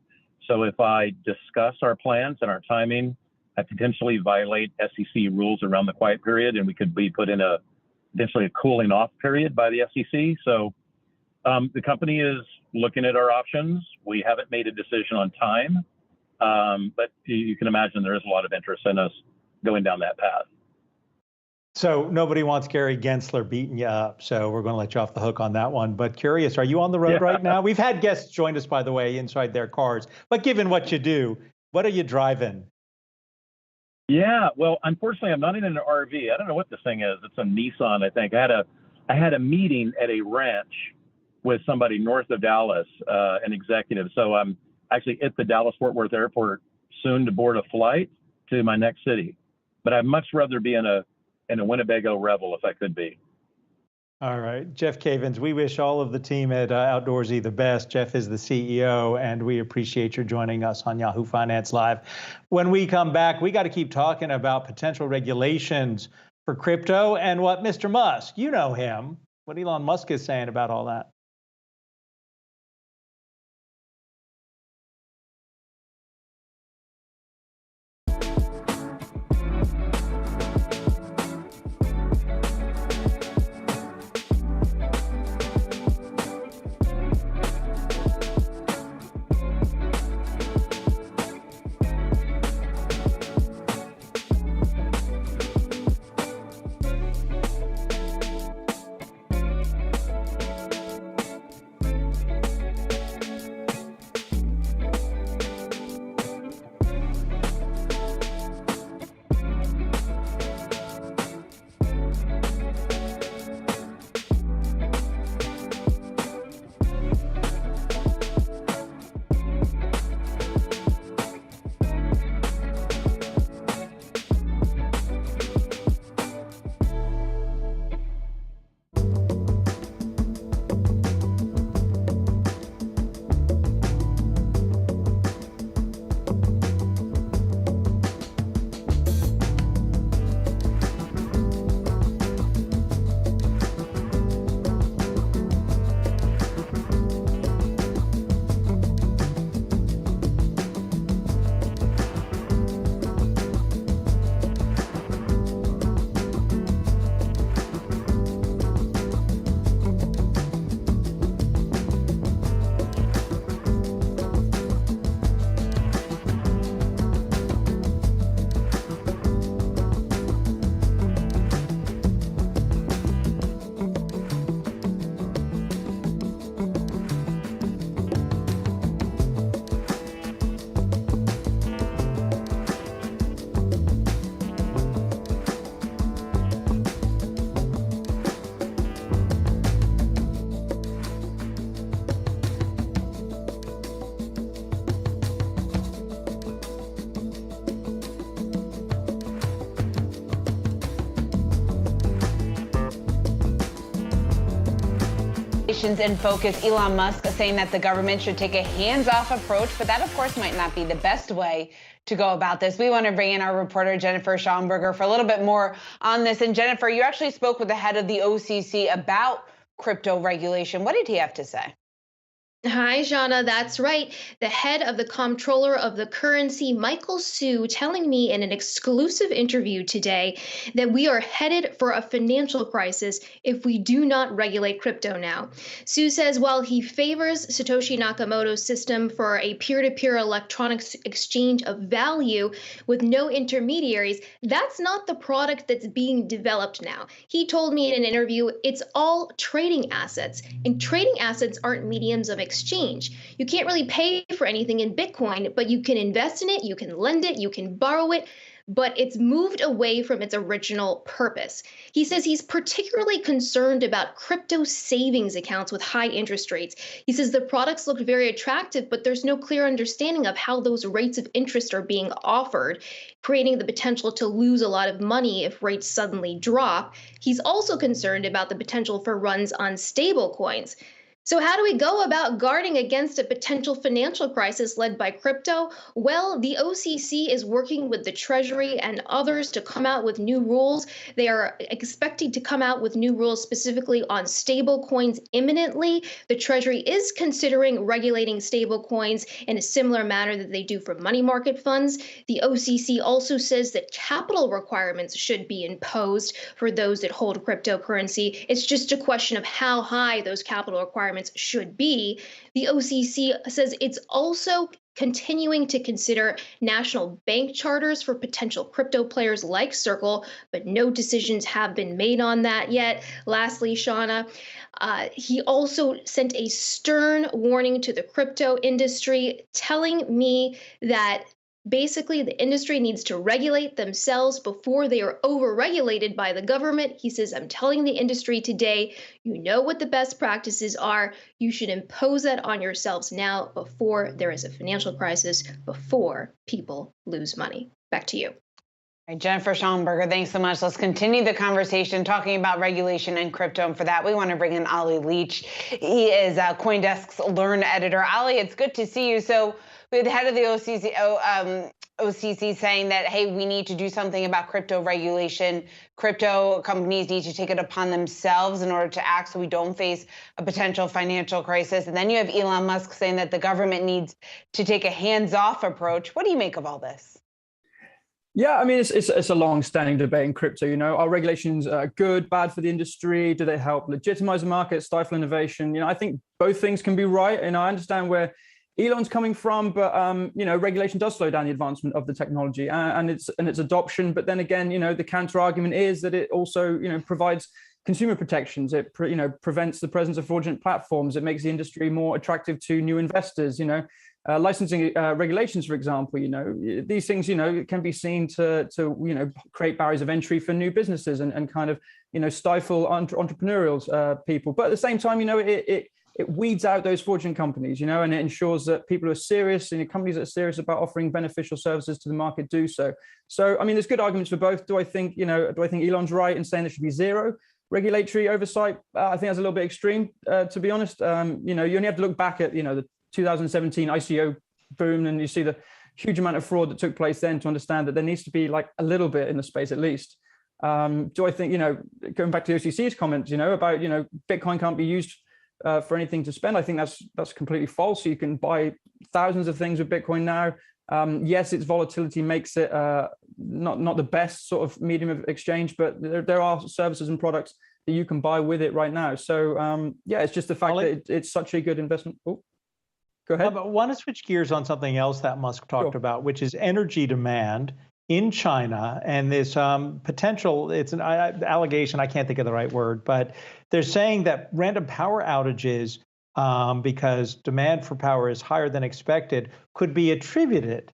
So if I discuss our plans and our timing, I potentially violate SEC rules around the quiet period, and we could be put in potentially a cooling off period by the SEC. So the company is looking at our options. We haven't made a decision on time, but you can imagine there is a lot of interest in us going down that path. So nobody wants Gary Gensler beating you up, so we're going to let you off the hook on that one. But curious, are you on the road right now? We've had guests join us, by the way, inside their cars. But given what you do, what are you driving? Yeah, well, unfortunately, I'm not in an RV. I don't know what this thing is. It's a Nissan, I think. I had a meeting at a ranch with somebody north of Dallas, an executive. So I'm actually at the Dallas-Fort Worth Airport, soon to board a flight to my next city. But I'd much rather be in a Winnebago Revel if I could be. All right, Jeff Cavins, we wish all of the team at Outdoorsy the best. Jeff is the CEO, and we appreciate your joining us on Yahoo Finance Live. When we come back, we got to keep talking about potential regulations for crypto and what Mr. Musk, you know him, what Elon Musk is saying about all that. In focus, Elon Musk saying that the government should take a hands-off approach, but that, of course, might not be the best way to go about this. We want to bring in our reporter, Jennifer Schomburger, for a little bit more on this. And Jennifer, you actually spoke with the head of the OCC about crypto regulation. What did he have to say? Hi, Jana. That's right. The head of the comptroller of the currency, Michael Hsu, telling me in an exclusive interview today that we are headed for a financial crisis if we do not regulate crypto now. Hsu says while he favors Satoshi Nakamoto's system for a peer-to-peer electronic exchange of value with no intermediaries, that's not the product that's being developed now. He told me in an interview, it's all trading assets, and trading assets aren't mediums of exchange. You can't really pay for anything in Bitcoin, but you can invest in it, you can lend it, you can borrow it, but it's moved away from its original purpose. He says he's particularly concerned about crypto savings accounts with high interest rates. He says the products look very attractive, but there's no clear understanding of how those rates of interest are being offered, creating the potential to lose a lot of money if rates suddenly drop. He's also concerned about the potential for runs on stable coins. So how do we go about guarding against a potential financial crisis led by crypto? Well, the OCC is working with the Treasury and others to come out with new rules. They are expecting to come out with new rules specifically on stable coins imminently. The Treasury is considering regulating stable coins in a similar manner that they do for money market funds. The OCC also says that capital requirements should be imposed for those that hold cryptocurrency. It's just a question of how high those capital requirements should be. The OCC says it's also continuing to consider national bank charters for potential crypto players like Circle, but no decisions have been made on that yet. Lastly, Shauna, he also sent a stern warning to the crypto industry, telling me that Basically, the industry needs to regulate themselves before they are overregulated by the government. He says, I'm telling the industry today, you know what the best practices are. You should impose that on yourselves now before there is a financial crisis, before people lose money. Back to you. Right, Jennifer Schonberger, thanks so much. Let's continue the conversation talking about regulation and crypto. And for that, we want to bring in Ali Leach. He is CoinDesk's Learn editor. Ali, it's good to see you. So we had the head of the OCC saying that, hey, we need to do something about crypto regulation. Crypto companies need to take it upon themselves in order to act so we don't face a potential financial crisis. And then you have Elon Musk saying that the government needs to take a hands-off approach. What do you make of all this? Yeah, I mean, it's a long-standing debate in crypto. Are regulations good, bad for the industry? Do they help legitimize the market, stifle innovation? I think both things can be right. And I understand where Elon's coming from, but regulation does slow down the advancement of the technology and its adoption. But then again, the counter argument is that it also provides consumer protections. It prevents the presence of fraudulent platforms. It makes the industry more attractive to new investors. Licensing regulations, for example, these things, can be seen to create barriers of entry for new businesses and kind of, stifle entrepreneurial people. But at the same time, it weeds out those fraudulent companies, and it ensures that people who are serious, companies that are serious about offering beneficial services to the market do so. So, I mean, there's good arguments for both. Do I think Elon's right in saying there should be zero regulatory oversight? I think that's a little bit extreme, to be honest. You only have to look back at, the 2017 ICO boom, and you see the huge amount of fraud that took place then to understand that there needs to be like a little bit in the space at least. Do I think, going back to the OCC's comments, about, Bitcoin can't be used for anything to spend? I think that's completely false. You can buy thousands of things with Bitcoin now. Yes, its volatility makes it not the best sort of medium of exchange, but there are services and products that you can buy with it right now. So yeah, it's just the fact that it's such a good investment. Oh. Go ahead. I want to switch gears on something else that Musk talked about, which is energy demand in China and this potential, it's an allegation, I can't think of the right word, but they're saying that random power outages, because demand for power is higher than expected, could be attributed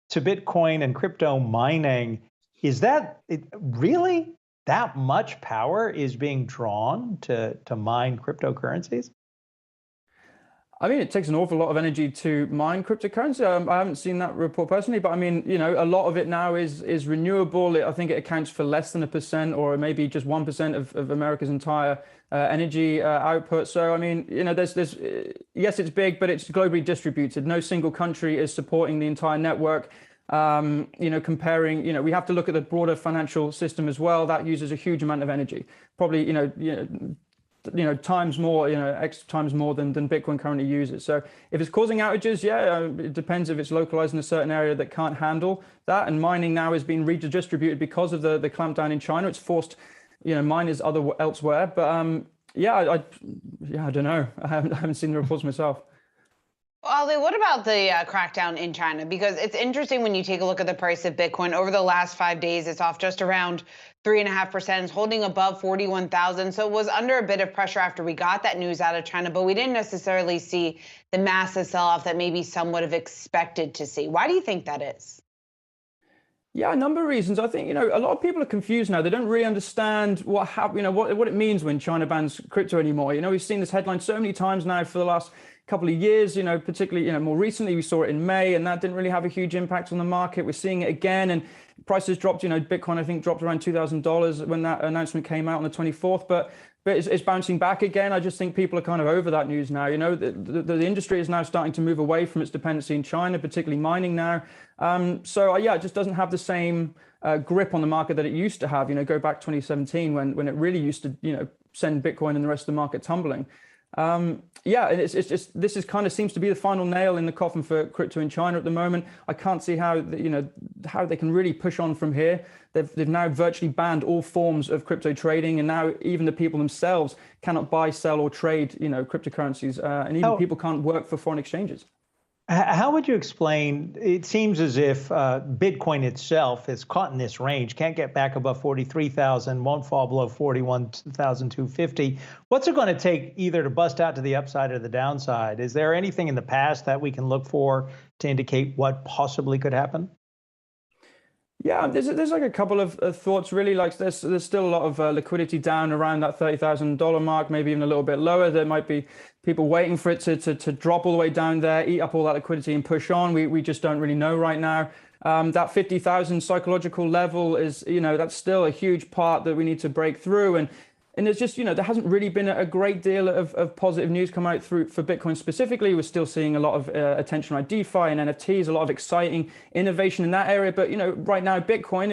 to Bitcoin and crypto mining. Is that really that much power is being drawn to mine cryptocurrencies? I mean, it takes an awful lot of energy to mine cryptocurrency. I haven't seen that report personally, but I mean, a lot of it now is renewable. I think it accounts for less than 1% or maybe just 1% of America's entire energy output. So, I mean, there's yes, it's big, but it's globally distributed. No single country is supporting the entire network. Comparing, we have to look at the broader financial system as well. That uses a huge amount of energy, probably, times more, X times more than Bitcoin currently uses. So if it's causing outages, yeah, it depends if it's localized in a certain area that can't handle that. And mining now is being redistributed because of the clampdown in China. It's forced, miners elsewhere. But yeah, I don't know. I haven't seen the reports myself. Ali, what about the crackdown in China? Because it's interesting when you take a look at the price of Bitcoin. Over the last 5 days, it's off just around 3.5%, holding above 41,000. So it was under a bit of pressure after we got that news out of China, but we didn't necessarily see the massive sell-off that maybe some would have expected to see. Why do you think that is? Yeah, a number of reasons. I think, a lot of people are confused now. They don't really understand what it means when China bans crypto anymore. We've seen this headline so many times now for the last couple of years, particularly, more recently, we saw it in May, and that didn't really have a huge impact on the market. We're seeing it again, and prices dropped, Bitcoin, I think, dropped around $2,000 when that announcement came out on the 24th, but it's bouncing back again. I just think people are kind of over that news now. The industry is now starting to move away from its dependency in China, particularly mining now. So yeah, it just doesn't have the same grip on the market that it used to have. Go back 2017 when it really used to, send Bitcoin and the rest of the market tumbling. Yeah, and it's just, this is kind of seems to be the final nail in the coffin for crypto in China at the moment. I can't see how how they can really push on from here. They've now virtually banned all forms of crypto trading, and now even the people themselves cannot buy, sell, or trade cryptocurrencies, and even people can't work for foreign exchanges. How would you explain, it seems as if Bitcoin itself is caught in this range, can't get back above 43,000, won't fall below 41,250. What's it going to take either to bust out to the upside or the downside? Is there anything in the past that we can look for to indicate what possibly could happen? Yeah, there's like a couple of thoughts really. Like there's still a lot of liquidity down around that $30,000 mark, maybe even a little bit lower. There might be people waiting for it to drop all the way down there, eat up all that liquidity and push on. We just don't really know right now. That 50,000 psychological level is, that's still a huge part that we need to break through. And there's just, there hasn't really been a great deal of positive news come out for Bitcoin specifically. We're still seeing a lot of attention on DeFi and NFTs, a lot of exciting innovation in that area. But, right now, Bitcoin,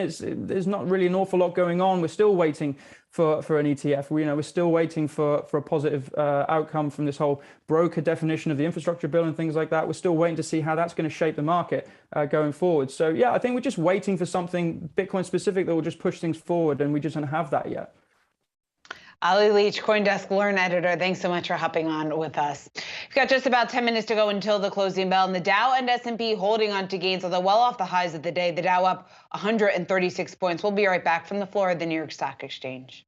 there's not really an awful lot going on. We're still waiting for an ETF. We're still waiting for a positive outcome from this whole broker definition of the infrastructure bill and things like that. We're still waiting to see how that's going to shape the market going forward. So, yeah, I think we're just waiting for something Bitcoin specific that will just push things forward. And we just don't have that yet. Ali Leach, CoinDesk Learn Editor, thanks so much for hopping on with us. We've got just about 10 minutes to go until the closing bell, and the Dow and S&P holding on to gains, although well off the highs of the day. The Dow up 136 points. We'll be right back from the floor of the New York Stock Exchange.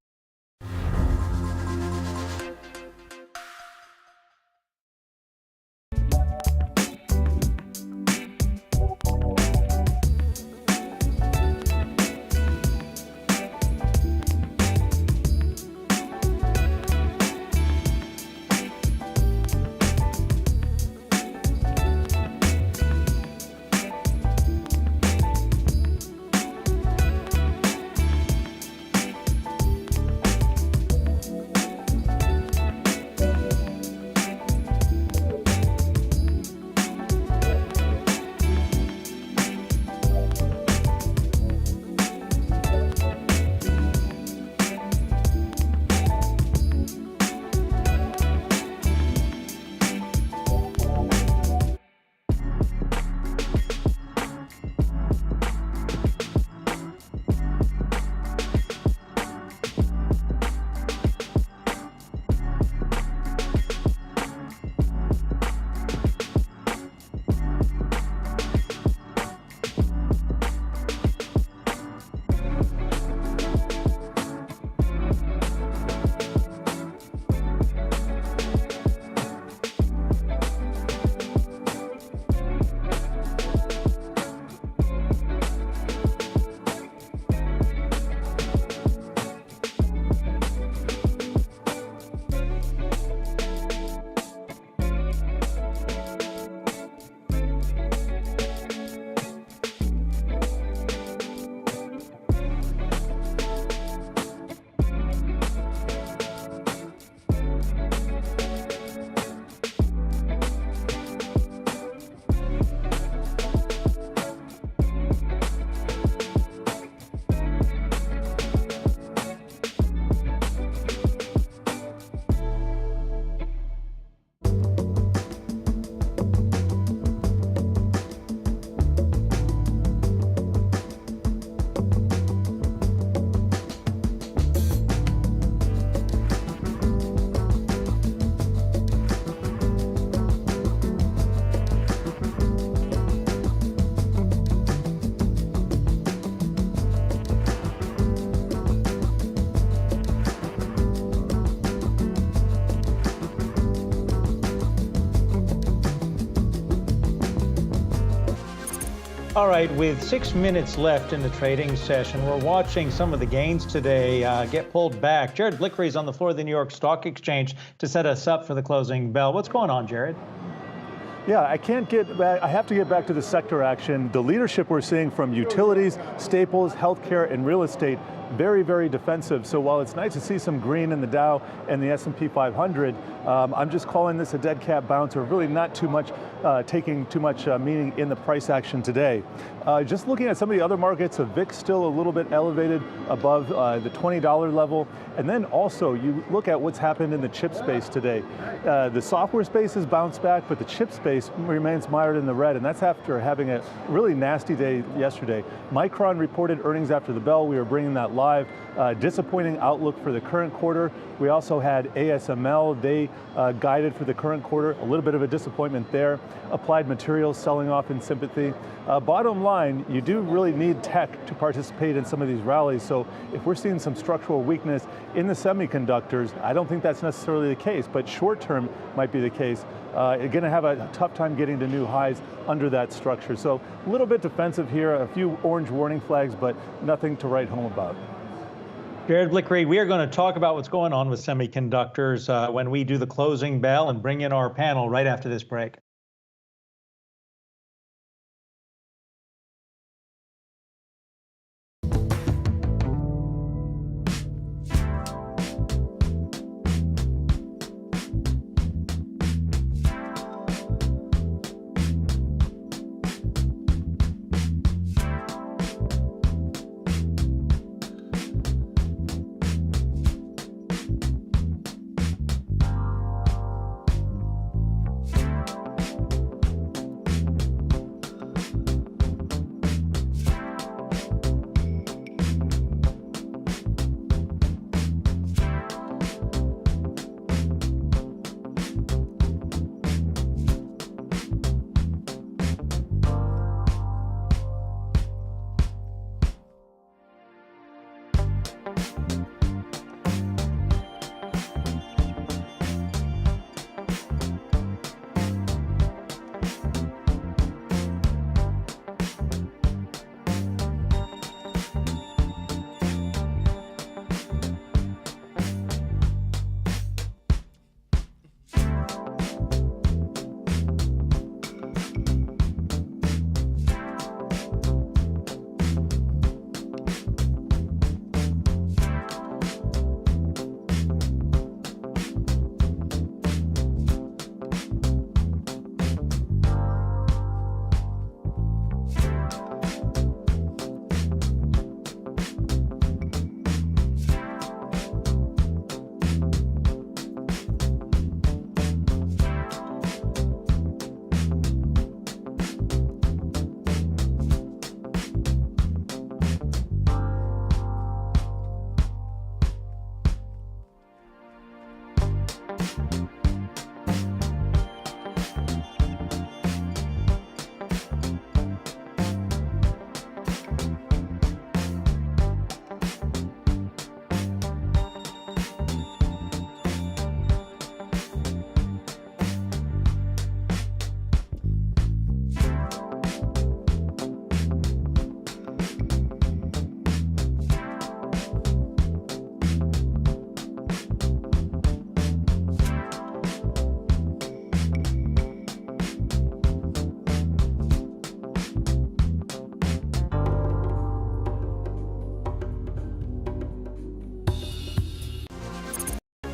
All right, with 6 minutes left in the trading session, we're watching some of the gains today get pulled back. Jared Blickery is on the floor of the New York Stock Exchange to set us up for the closing bell. What's going on, Jared? Yeah, I can't get back. I have to get back to the sector action. The leadership we're seeing from utilities, staples, healthcare, and real estate, very, very defensive. So while it's nice to see some green in the Dow and the S&P 500, I'm just calling this a dead cat bounce, or really not too much, taking too much meaning in the price action today. Just looking at some of the other markets, the VIX still a little bit elevated above the $20 level. And then also you look at what's happened in the chip space today. The software space has bounced back, but the chip space remains mired in the red, and that's after having a really nasty day yesterday. Micron reported earnings after the bell. We were bringing that live. Disappointing outlook for the current quarter. We also had ASML. They guided for the current quarter. A little bit of a disappointment there. Applied Materials selling off in sympathy. Bottom line, you do really need tech to participate in some of these rallies. So if we're seeing some structural weakness in the semiconductors, I don't think that's necessarily the case, but short term might be the case. You're going to have a tough time getting to new highs under that structure. So a little bit defensive here, a few orange warning flags, but nothing to write home about. Jared Blick-Reed, we are going to talk about what's going on with semiconductors when we do the closing bell and bring in our panel right after this break.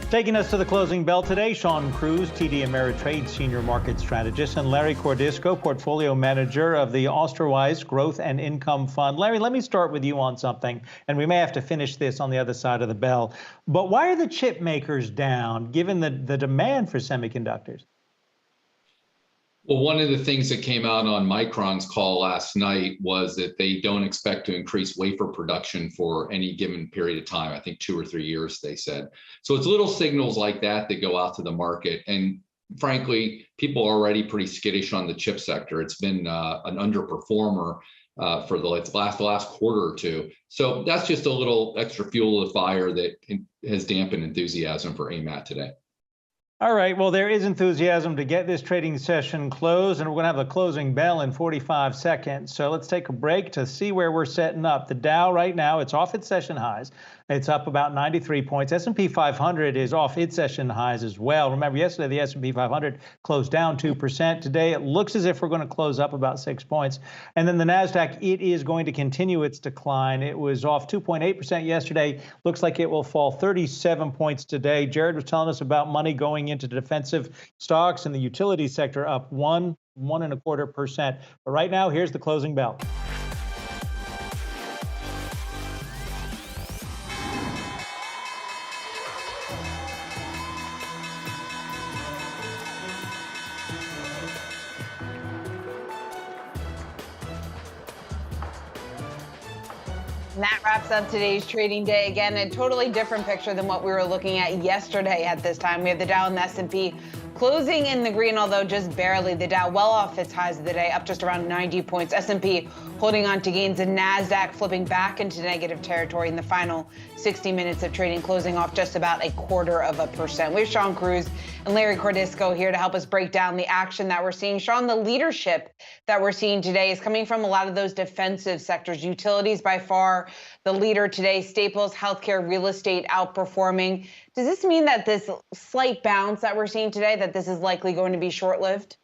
Taking us to the closing bell today, Sean Cruz, TD Ameritrade Senior Market Strategist, and Larry Cordisco, Portfolio Manager of the Osterwise Growth and Income Fund. Larry, let me start with you on something, and we may have to finish this on the other side of the bell. But why are the chip makers down, given the demand for semiconductors? Well, one of the things that came out on Micron's call last night was that they don't expect to increase wafer production for any given period of time. I think 2 or 3 years, they said. So it's little signals like that that go out to the market. And frankly, people are already pretty skittish on the chip sector. It's been an underperformer for the last quarter or two. So that's just a little extra fuel to the fire that has dampened enthusiasm for AMAT today. All right, well, there is enthusiasm to get this trading session closed, and we're going to have a closing bell in 45 seconds. So let's take a break to see where we're setting up. The Dow right now, it's off its session highs. It's up about 93 points. S&P 500 is off its session highs as well. Remember, yesterday the S&P 500 closed down 2%. Today it looks as if we're going to close up about 6 points. And then the Nasdaq, it is going to continue its decline. It was off 2.8% yesterday. Looks like it will fall 37 points today. Jared was telling us about money going into defensive stocks, and the utility sector up 1.25%. But right now, here's the closing bell. And that wraps up today's trading day. Again, a totally different picture than what we were looking at yesterday at this time. We have the Dow and the S&P closing in the green, although just barely. The Dow well off its highs of the day, up just around 90 points. S&P holding on to gains, and Nasdaq flipping back into negative territory in the final 60 minutes of trading, closing off just about 0.25%. We have Sean Cruz and Larry Cordisco here to help us break down the action that we're seeing. Sean, the leadership that we're seeing today is coming from a lot of those defensive sectors. Utilities by far the leader today. Staples, healthcare, real estate outperforming. Does this mean that this slight bounce that we're seeing today, that this is likely going to be short-lived?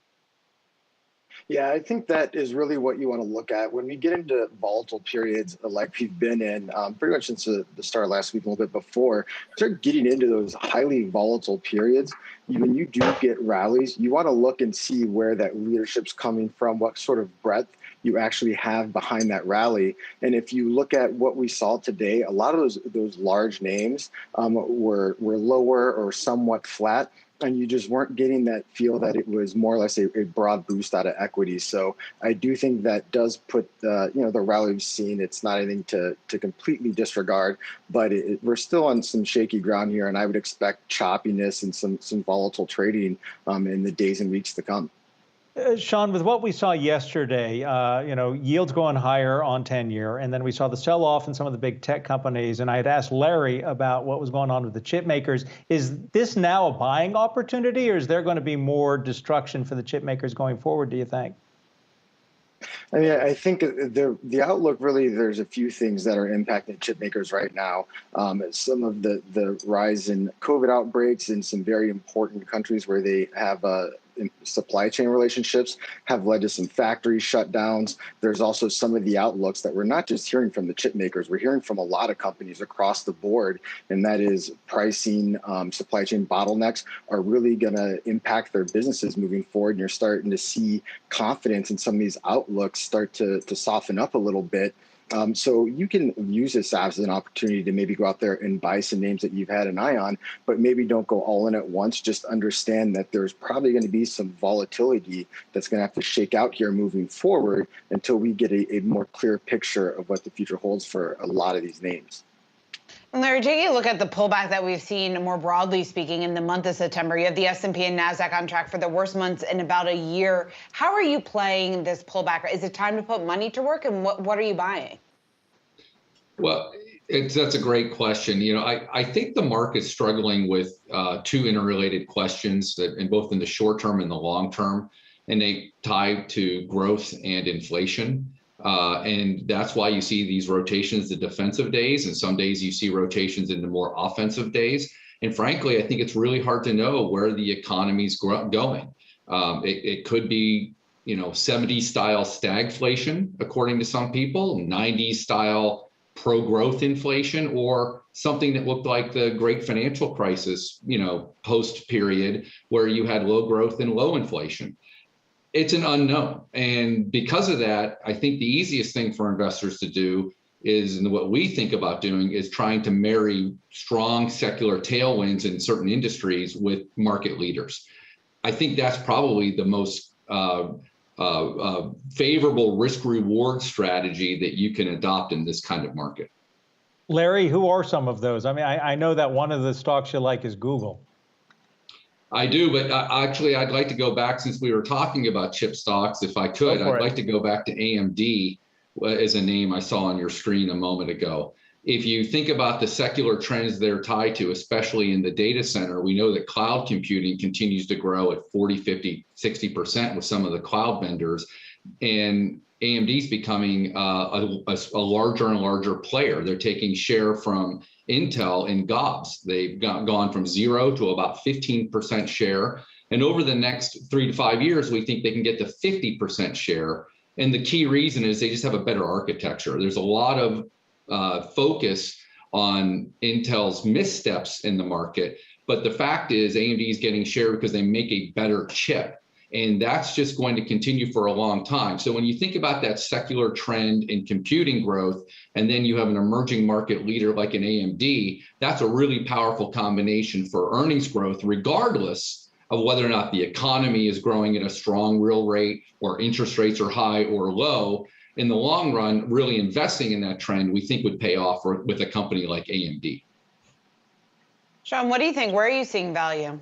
Yeah, I think that is really what you want to look at. When we get into volatile periods like we've been in pretty much since the start of last week, a little bit before, start getting into those highly volatile periods, when you do get rallies, you want to look and see where that leadership's coming from, what sort of breadth you actually have behind that rally. And if you look at what we saw today, a lot of those large names were lower or somewhat flat, and you just weren't getting that feel that it was more or less a broad boost out of equities. So I do think that does put the rally we've seen. It's not anything to completely disregard, but we're still on some shaky ground here, and I would expect choppiness and some volatile trading in the days and weeks to come. Sean, with what we saw yesterday, yields going higher on 10-year, and then we saw the sell-off in some of the big tech companies, and I had asked Larry about what was going on with the chip makers. Is this now a buying opportunity, or is there going to be more destruction for the chip makers going forward, do you think? I mean, I think the outlook really, there's a few things that are impacting chip makers right now. Some of the rise in COVID outbreaks in some very important countries where they have supply chain relationships have led to some factory shutdowns. There's also some of the outlooks that we're not just hearing from the chip makers, we're hearing from a lot of companies across the board, and that is pricing, supply chain bottlenecks are really going to impact their businesses moving forward. And you're starting to see confidence in some of these outlooks start to soften up a little bit. So you can use this as an opportunity to maybe go out there and buy some names that you've had an eye on, but maybe don't go all in at once. Just understand that there's probably going to be some volatility that's going to have to shake out here moving forward until we get a more clear picture of what the future holds for a lot of these names. And Larry, taking a look at the pullback that we've seen more broadly speaking in the month of September, you have the S&P and Nasdaq on track for the worst months in about a year. How are you playing this pullback? Is it time to put money to work, and what are you buying? Well, that's a great question. I think the market's struggling with two interrelated questions that, in both in the short term and the long term, and they tie to growth and inflation. And that's why you see these rotations, the defensive days, and some days you see rotations into more offensive days. And frankly, I think it's really hard to know where the economy's going. It could be, 70s style stagflation, according to some people, 90s style pro-growth inflation, or something that looked like the great financial crisis, post period, where you had low growth and low inflation. It's an unknown. And because of that, I think the easiest thing for investors to do is, and what we think about doing, is trying to marry strong secular tailwinds in certain industries with market leaders. I think that's probably the most favorable risk-reward strategy that you can adopt in this kind of market. Larry, who are some of those? I mean, I know that one of the stocks you like is Google. I do, but actually, I'd like to go back, since we were talking about chip stocks, if I could, I'd like to go back to AMD as a name I saw on your screen a moment ago. If you think about the secular trends they're tied to, especially in the data center, we know that cloud computing continues to grow at 40, 50, 60% with some of the cloud vendors. And AMD's becoming a larger and larger player. They're taking share from Intel in gobs. They've gone from 0 to about 15% share. And over the next 3 to 5 years, we think they can get to 50% share. And the key reason is they just have a better architecture. There's a lot of focus on Intel's missteps in the market. But the fact is AMD is getting share because they make a better chip. And that's just going to continue for a long time. So when you think about that secular trend in computing growth, and then you have an emerging market leader like an AMD, that's a really powerful combination for earnings growth, regardless of whether or not the economy is growing at a strong real rate or interest rates are high or low. In the long run, really investing in that trend, we think would pay off with a company like AMD. Sean, what do you think? Where are you seeing value?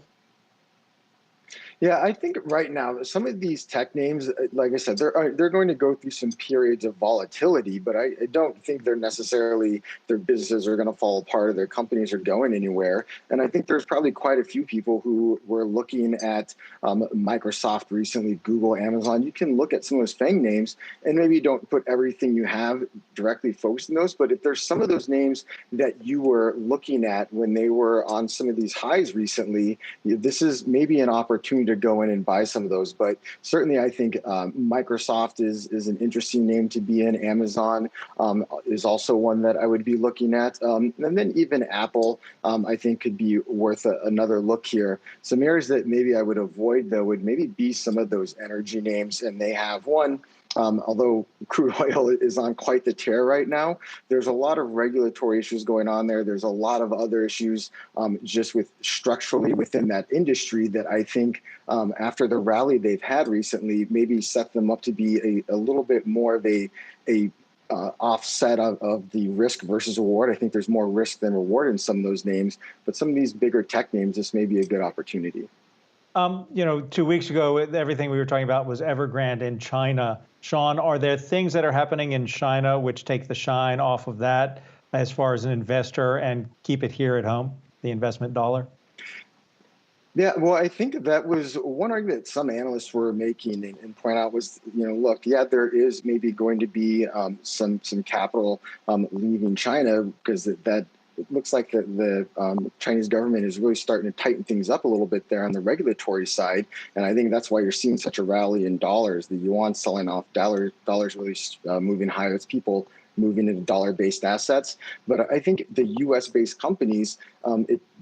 Yeah, I think right now some of these tech names, like I said, they're going to go through some periods of volatility, but I don't think they're necessarily their businesses are going to fall apart or their companies are going anywhere. And I think there's probably quite a few people who were looking at Microsoft recently, Google, Amazon. You can look at some of those FANG names and maybe you don't put everything you have directly focused in those. But if there's some of those names that you were looking at when they were on some of these highs recently, this is maybe an opportunity to go in and buy some of those. But certainly I think Microsoft is an interesting name to be in. Amazon is also one that I would be looking at. And then even Apple, I think could be worth another look here. Some areas that maybe I would avoid though would maybe be some of those energy names, and they have one. Although crude oil is on quite the tear right now, there's a lot of regulatory issues going on there. There's a lot of other issues just with structurally within that industry that I think after the rally they've had recently, maybe set them up to be a little bit more of a offset of the risk versus reward. I think there's more risk than reward in some of those names, but some of these bigger tech names, this may be a good opportunity. 2 weeks ago, everything we were talking about was Evergrande in China. Sean, are there things that are happening in China which take the shine off of that as far as an investor and keep it here at home, the investment dollar? Yeah, well, I think that was one argument that some analysts were making and point out was, look, yeah, there is maybe going to be some capital leaving China because that it looks like the Chinese government is really starting to tighten things up a little bit there on the regulatory side. And I think that's why you're seeing such a rally in dollars. The yuan selling off, dollars really moving higher. It's people moving into dollar-based assets. But I think the U.S.-based companies,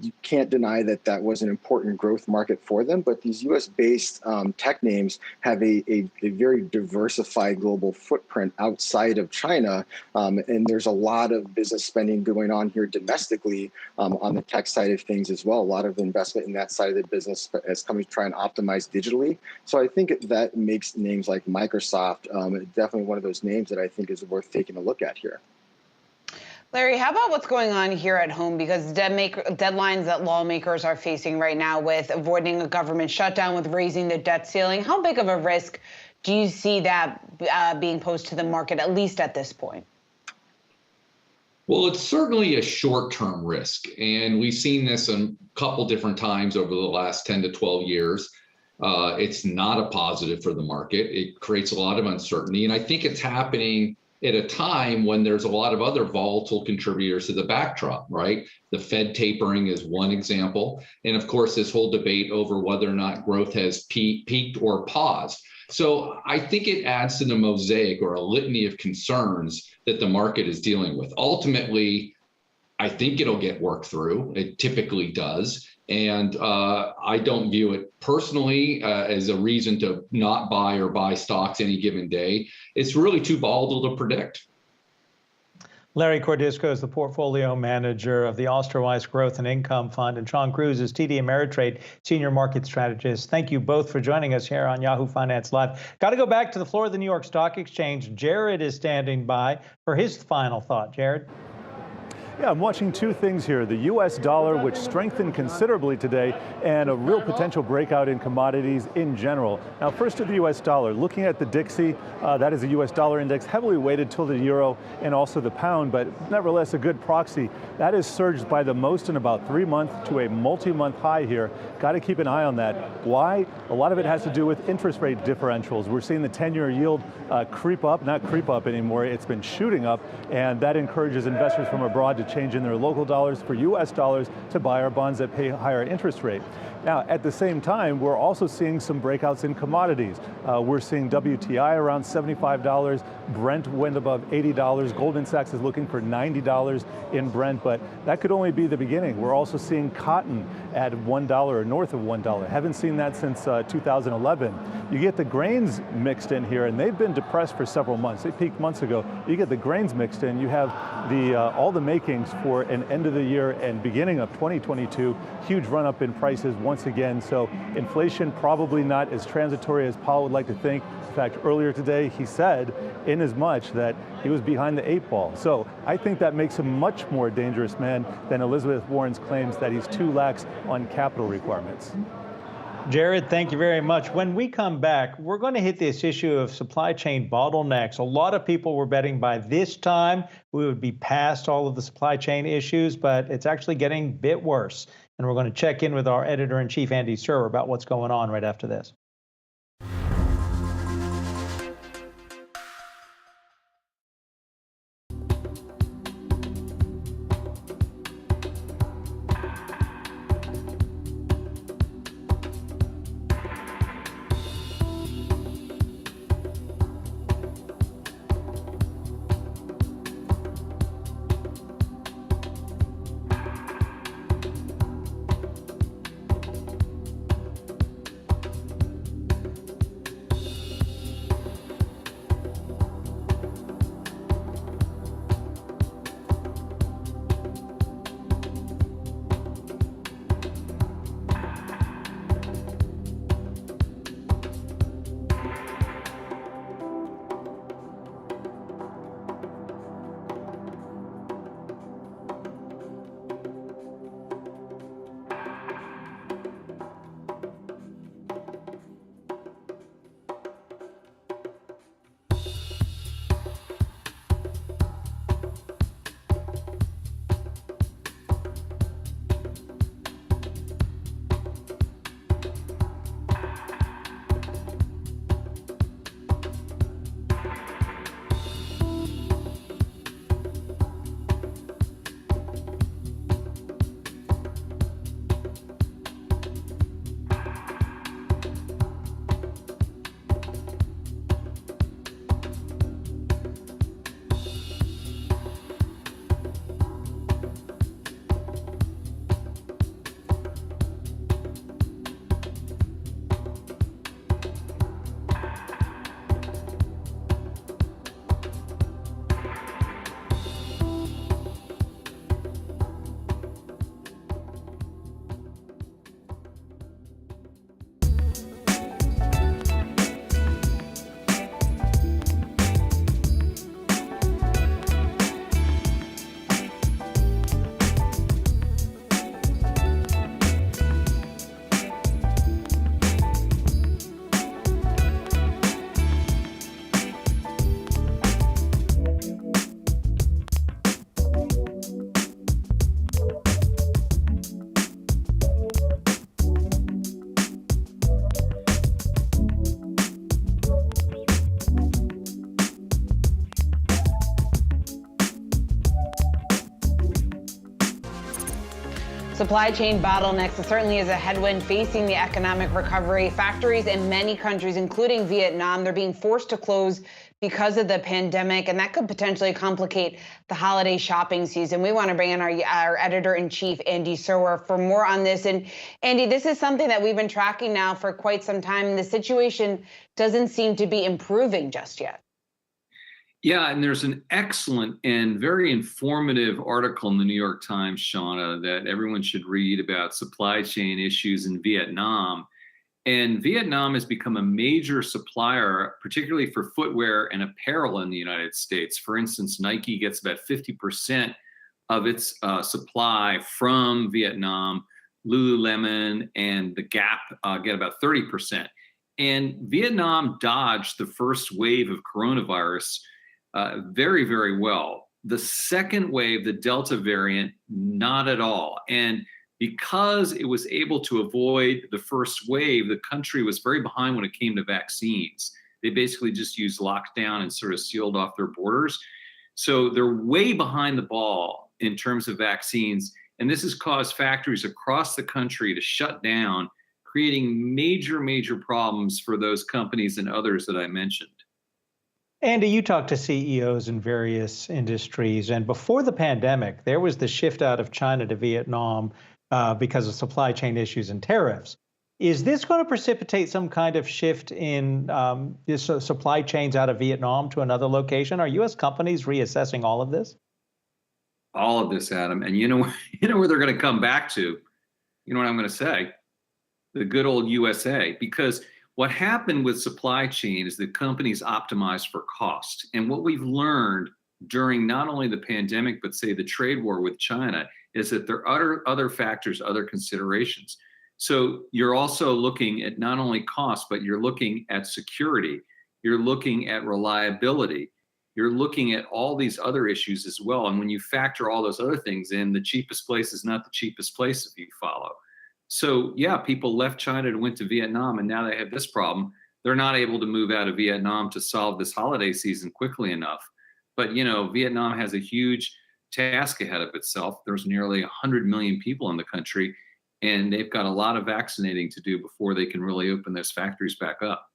you can't deny that was an important growth market for them. But these U.S.-based tech names have a very diversified global footprint outside of China. And there's a lot of business spending going on here domestically on the tech side of things as well. A lot of investment in that side of the business as companies try and optimize digitally. So I think that makes names like Microsoft definitely one of those names that I think is worth taking a look at here. Larry, how about what's going on here at home? Because deadlines that lawmakers are facing right now with avoiding a government shutdown, with raising the debt ceiling, how big of a risk do you see that being posed to the market, at least at this point? Well, it's certainly a short-term risk, and we've seen this a couple different times over the last 10 to 12 years. It's not a positive for the market. It creates a lot of uncertainty, and I think it's happening at a time when there's a lot of other volatile contributors to the backdrop, right? The Fed tapering is one example. And of course, this whole debate over whether or not growth has peaked or paused. So I think it adds to the mosaic or a litany of concerns that the market is dealing with. Ultimately, I think it'll get worked through. It typically does. And I don't view it personally as a reason to not buy or buy stocks any given day. It's really too volatile to predict. Larry Cordisco is the portfolio manager of the Osterweiss Growth and Income Fund, and Sean Cruz is TD Ameritrade Senior Market Strategist. Thank you both for joining us here on Yahoo Finance Live. Got to go back to the floor of the New York Stock Exchange. Jared is standing by for his final thought. Jared? Yeah, I'm watching two things here. The U.S. dollar, which strengthened considerably today, and a real potential breakout in commodities in general. Now, first to the U.S. dollar. Looking at the Dixie, that is a U.S. dollar index, heavily weighted to the euro and also the pound, but nevertheless a good proxy. That is surged by the most in about 3 months to a multi-month high here. Got to keep an eye on that. Why? A lot of it has to do with interest rate differentials. We're seeing the 10-year yield creep up, not creep up anymore. It's been shooting up, and that encourages investors from abroad to change in their local dollars for U.S. dollars to buy our bonds that pay higher interest rate. Now, at the same time, we're also seeing some breakouts in commodities. We're seeing WTI around $75. Brent went above $80. Goldman Sachs is looking for $90 in Brent, but that could only be the beginning. We're also seeing cotton at $1 or north of $1. Haven't seen that since 2011. You get the grains mixed in here, and they've been depressed for several months. They peaked months ago. You get the grains mixed in, you have all the makings for an end of the year and beginning of 2022, huge run up in prices once again. So inflation probably not as transitory as Powell would like to think. In fact, earlier today, he said in as much that he was behind the 8 ball. So I think that makes him much more dangerous man than Elizabeth Warren's claims that he's too lax on capital requirements. Jared, thank you very much. When we come back, we're going to hit this issue of supply chain bottlenecks. A lot of people were betting by this time we would be past all of the supply chain issues, but it's actually getting a bit worse. And we're going to check in with our editor-in-chief, Andy Serwer, about what's going on right after this. Supply chain bottlenecks certainly is a headwind facing the economic recovery. Factories in many countries, including Vietnam, they're being forced to close because of the pandemic, and that could potentially complicate the holiday shopping season. We want to bring in our editor-in-chief, Andy Serwer, for more on this. And Andy, this is something that we've been tracking now for quite some time, and the situation doesn't seem to be improving just yet. Yeah, and there's an excellent and very informative article in the New York Times, Shauna, that everyone should read about supply chain issues in Vietnam. And Vietnam has become a major supplier, particularly for footwear and apparel in the United States. For instance, Nike gets about 50% of its supply from Vietnam. Lululemon and the Gap get about 30%. And Vietnam dodged the first wave of coronavirus very, very well. The second wave, the Delta variant, not at all. And because it was able to avoid the first wave, the country was very behind when it came to vaccines. They basically just used lockdown and sort of sealed off their borders. So they're way behind the ball in terms of vaccines. And this has caused factories across the country to shut down, creating major, major problems for those companies and others that I mentioned. Andy, you talk to CEOs in various industries, and before the pandemic, there was the shift out of China to Vietnam because of supply chain issues and tariffs. Is this going to precipitate some kind of shift in supply chains out of Vietnam to another location? Are U.S. companies reassessing all of this? All of this, Adam. And you know where they're going to come back to? You know what I'm going to say? The good old USA. Because what happened with supply chain is that companies optimize for cost. And what we've learned during not only the pandemic, but say the trade war with China, is that there are other factors, other considerations. So you're also looking at not only cost, but you're looking at security. You're looking at reliability. You're looking at all these other issues as well. And when you factor all those other things in, the cheapest place is not the cheapest place if you follow. So yeah, people left China and went to Vietnam, and now they have this problem. They're not able to move out of Vietnam to solve this holiday season quickly enough. But Vietnam has a huge task ahead of itself. There's nearly 100 million people in the country, and they've got a lot of vaccinating to do before they can really open those factories back up.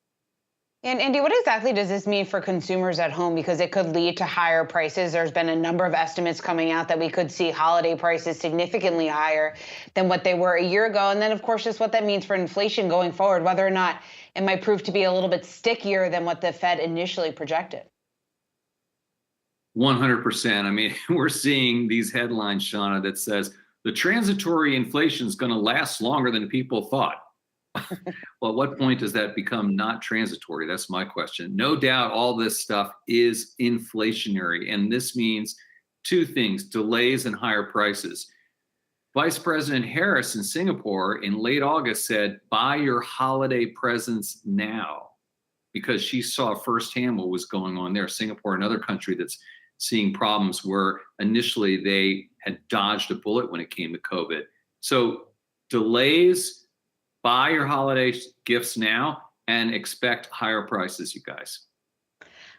And Andy, what exactly does this mean for consumers at home? Because it could lead to higher prices. There's been a number of estimates coming out that we could see holiday prices significantly higher than what they were a year ago. And then, of course, just what that means for inflation going forward, whether or not it might prove to be a little bit stickier than what the Fed initially projected. 100%. I mean, we're seeing these headlines, Shauna, that says the transitory inflation is going to last longer than people thought. Well, at what point does that become not transitory? That's my question. No doubt all this stuff is inflationary, and this means two things: delays and higher prices. Vice President Harris in Singapore in late August said, buy your holiday presents now, because she saw firsthand what was going on there. Singapore, another country that's seeing problems where initially they had dodged a bullet when it came to COVID. So delays, buy your holiday gifts now, and expect higher prices, you guys.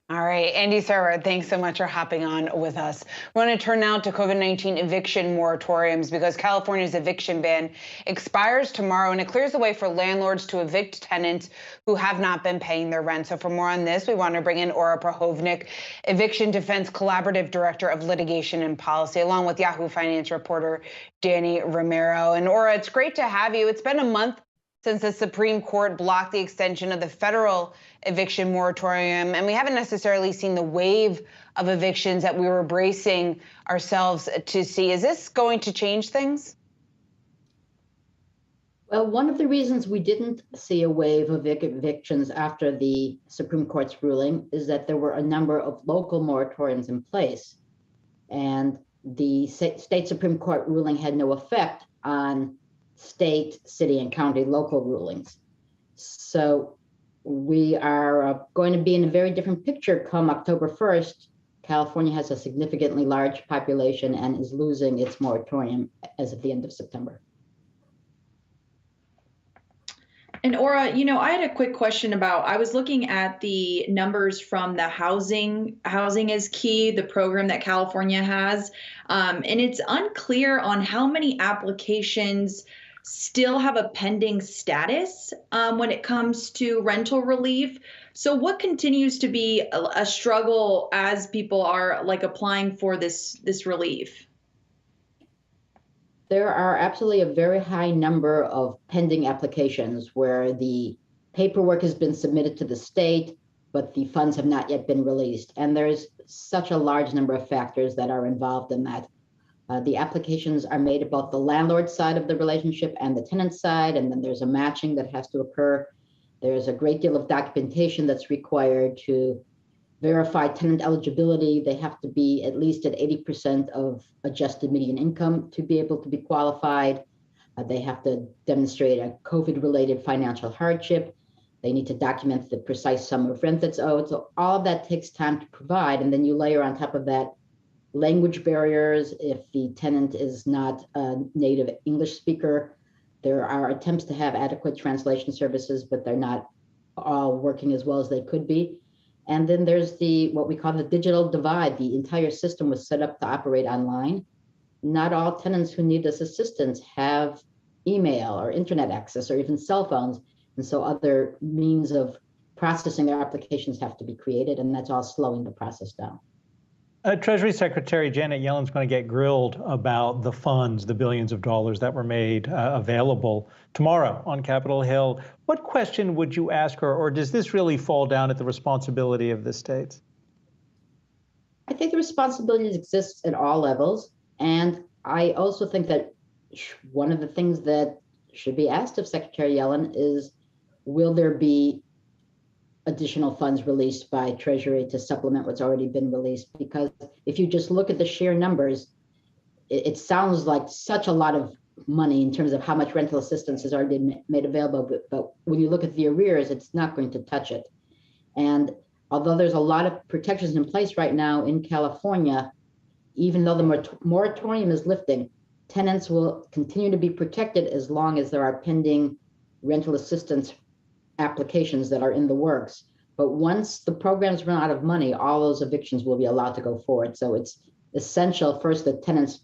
All right, Andy Serwer, thanks so much for hopping on with us. We're going to turn now to COVID-19 eviction moratoriums, because California's eviction ban expires tomorrow, and it clears the way for landlords to evict tenants who have not been paying their rent. So for more on this, we want to bring in Ora Prohovnik, Eviction Defense Collaborative Director of Litigation and Policy, along with Yahoo Finance reporter Danny Romero. And Ora, it's great to have you. It's been a month since the Supreme Court blocked the extension of the federal eviction moratorium, and we haven't necessarily seen the wave of evictions that we were bracing ourselves to see. Is this going to change things? Well, one of the reasons we didn't see a wave of evictions after the Supreme Court's ruling is that there were a number of local moratoriums in place, and the state Supreme Court ruling had no effect on state, city, and county local rulings. So we are going to be in a very different picture come October 1st. California has a significantly large population and is losing its moratorium as of the end of September. And Ora, I had a quick question I was looking at the numbers from the Housing is Key, the program that California has, and it's unclear on how many applications still have a pending status when it comes to rental relief. So what continues to be a struggle as people are applying for this relief? There are absolutely a very high number of pending applications where the paperwork has been submitted to the state, but the funds have not yet been released. And there's such a large number of factors that are involved in that. The applications are made at both the landlord side of the relationship and the tenant side, and then there's a matching that has to occur. There's a great deal of documentation that's required to verify tenant eligibility. They have to be at least at 80% of adjusted median income to be able to be qualified. They have to demonstrate a COVID-related financial hardship. They need to document the precise sum of rent that's owed. So all of that takes time to provide. And then you layer on top of that language barriers. If the tenant is not a native English speaker, there are attempts to have adequate translation services, but they're not all working as well as they could be. And then there's what we call the digital divide. The entire system was set up to operate online. Not all tenants who need this assistance have email or internet access or even cell phones. And so other means of processing their applications have to be created, and that's all slowing the process down. Treasury Secretary Janet Yellen's going to get grilled about the funds, the billions of dollars that were made available tomorrow on Capitol Hill. What question would you ask her, or does this really fall down at the responsibility of the states? I think the responsibility exists at all levels. And I also think that one of the things that should be asked of Secretary Yellen is, will there be additional funds released by Treasury to supplement what's already been released? Because if you just look at the sheer numbers, it sounds like such a lot of money in terms of how much rental assistance is already made available, but when you look at the arrears, it's not going to touch it. And although there's a lot of protections in place right now in California, even though the moratorium is lifting, tenants will continue to be protected as long as there are pending rental assistance applications that are in the works. But once the programs run out of money, all those evictions will be allowed to go forward. So it's essential first that tenants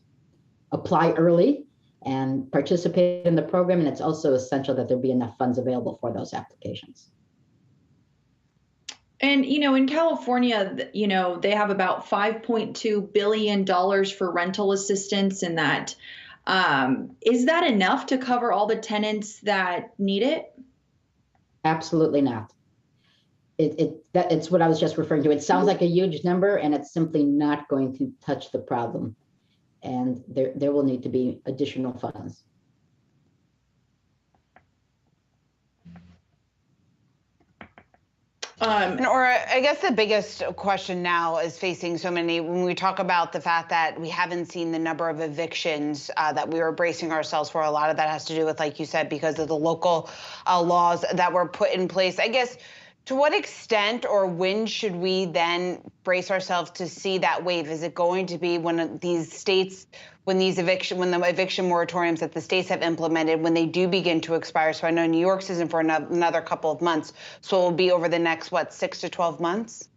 apply early and participate in the program, and it's also essential that there be enough funds available for those applications. And, in California, they have about $5.2 billion for rental assistance in that. Is that enough to cover all the tenants that need it? Absolutely not. It's what I was just referring to. It sounds like a huge number, and it's simply not going to touch the problem. And there will need to be additional funds. Nora, I guess the biggest question now is facing so many, when we talk about the fact that we haven't seen the number of evictions that we were bracing ourselves for, a lot of that has to do with, like you said, because of the local laws that were put in place. I guess, to what extent or when should we then brace ourselves to see that wave? Is it going to be when these states, when the eviction moratoriums that the states have implemented, when they do begin to expire? So I know New York's isn't for another couple of months. So it will be over the next, 6 to 12 months?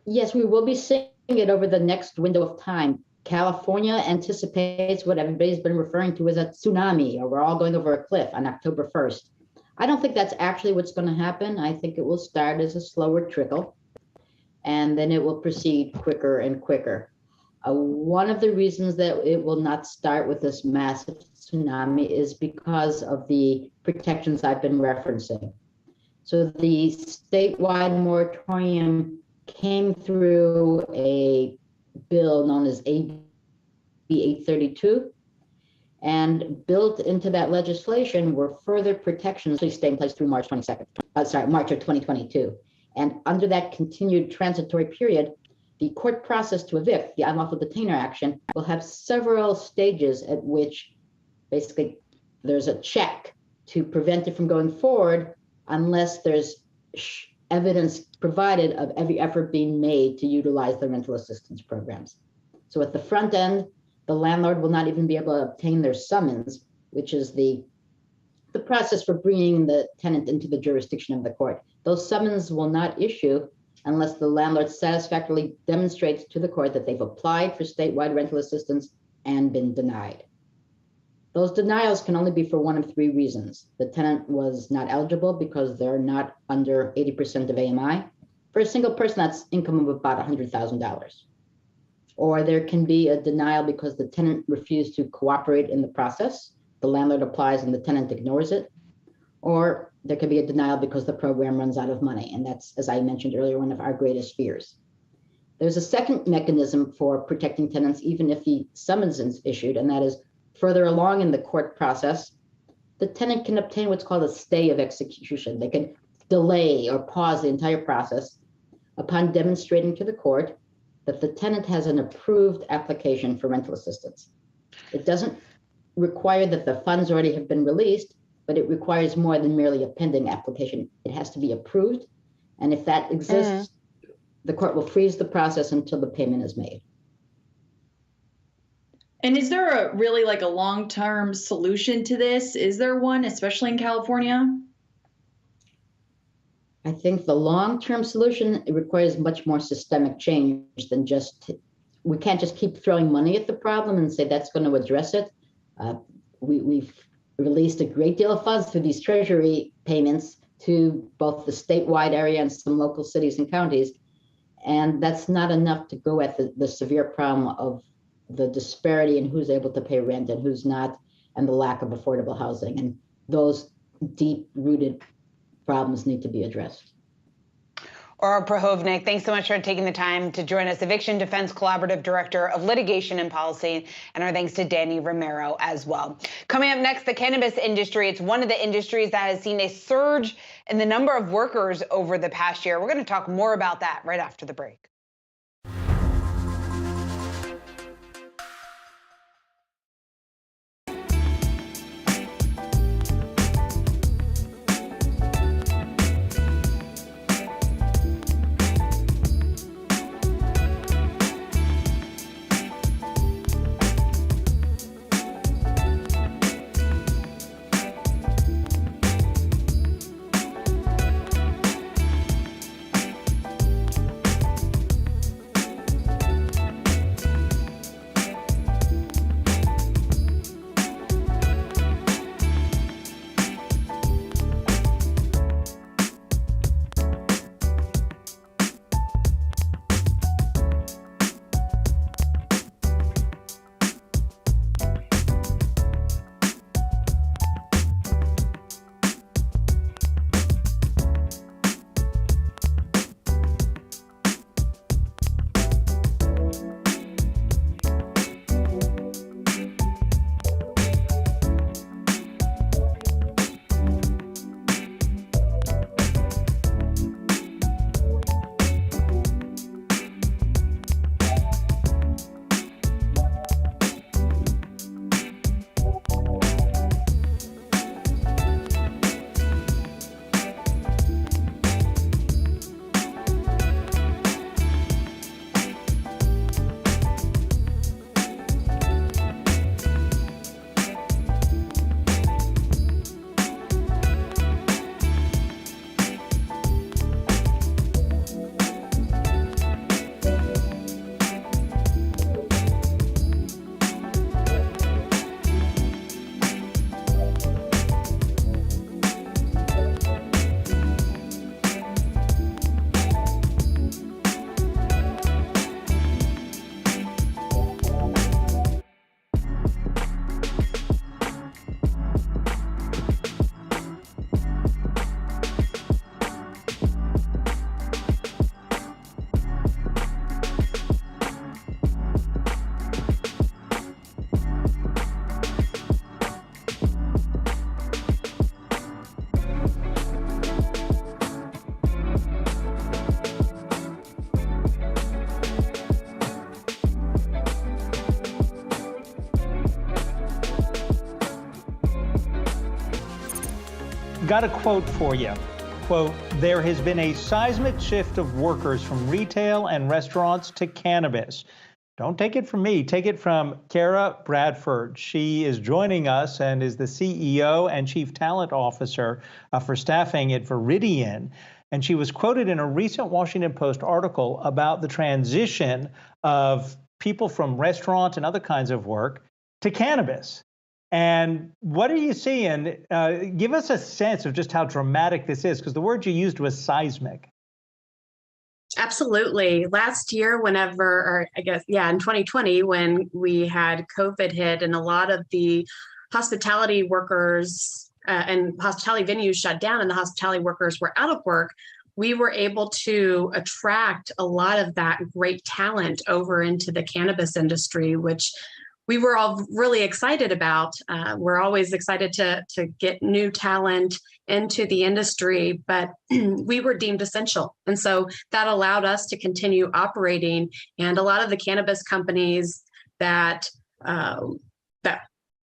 Yes, we will be seeing it over the next window of time. California anticipates what everybody's been referring to as a tsunami, or we're all going over a cliff on October 1st. I don't think that's actually what's going to happen. I think it will start as a slower trickle, and then it will proceed quicker and quicker. One of the reasons that it will not start with this massive tsunami is because of the protections I've been referencing. So the statewide moratorium came through a bill known as AB 832. And built into that legislation were further protections that stay in place through March of 2022. And under that continued transitory period, the court process to evict, the unlawful detainer action, will have several stages at which basically there's a check to prevent it from going forward unless there's evidence provided of every effort being made to utilize the rental assistance programs. So at the front end, the landlord will not even be able to obtain their summons, which is the process for bringing the tenant into the jurisdiction of the court. Those summons will not issue unless the landlord satisfactorily demonstrates to the court that they've applied for statewide rental assistance and been denied. Those denials can only be for one of three reasons. The tenant was not eligible because they're not under 80% of AMI. For a single person, that's income of about $100,000. Or there can be a denial because the tenant refused to cooperate in the process. The landlord applies and the tenant ignores it. Or there can be a denial because the program runs out of money. And that's, as I mentioned earlier, one of our greatest fears. There's a second mechanism for protecting tenants, even if the summons is issued, and that is further along in the court process, the tenant can obtain what's called a stay of execution. They can delay or pause the entire process upon demonstrating to the court that the tenant has an approved application for rental assistance. It doesn't require that the funds already have been released, but it requires more than merely a pending application. It has to be approved. And if that exists, the court will freeze the process until the payment is made. And is there a really a long-term solution to this? Is there one, especially in California? I think the long-term solution, it requires much more systemic change than we can't just keep throwing money at the problem and say that's going to address it. We've released a great deal of funds through these Treasury payments to both the statewide area and some local cities and counties. And that's not enough to go at the severe problem of the disparity in who's able to pay rent and who's not, and the lack of affordable housing. And those deep-rooted problems need to be addressed. Ora Prohovnik, thanks so much for taking the time to join us, Eviction Defense Collaborative Director of Litigation and Policy, and our thanks to Danny Romero as well. Coming up next, the cannabis industry. It's one of the industries that has seen a surge in the number of workers over the past year. We're going to talk more about that right after the break. got a quote for you. Quote, there has been a seismic shift of workers from retail and restaurants to cannabis. Don't take it from me, take it from Kara Bradford. She is joining us and is the CEO and Chief Talent Officer for staffing at Veridian. And she was quoted in a recent Washington Post article about the transition of people from restaurants and other kinds of work to cannabis. And what are you seeing? Give us a sense of just how dramatic this is, because the word you used was seismic. Absolutely. Last year, whenever, or I guess, yeah, in 2020, when we had COVID hit and a lot of the hospitality workers and hospitality venues shut down and the hospitality workers were out of work, we were able to attract a lot of that great talent over into the cannabis industry, which we were all really excited about. We're always excited to get new talent into the industry, but we were deemed essential. And so that allowed us to continue operating. And a lot of the cannabis companies that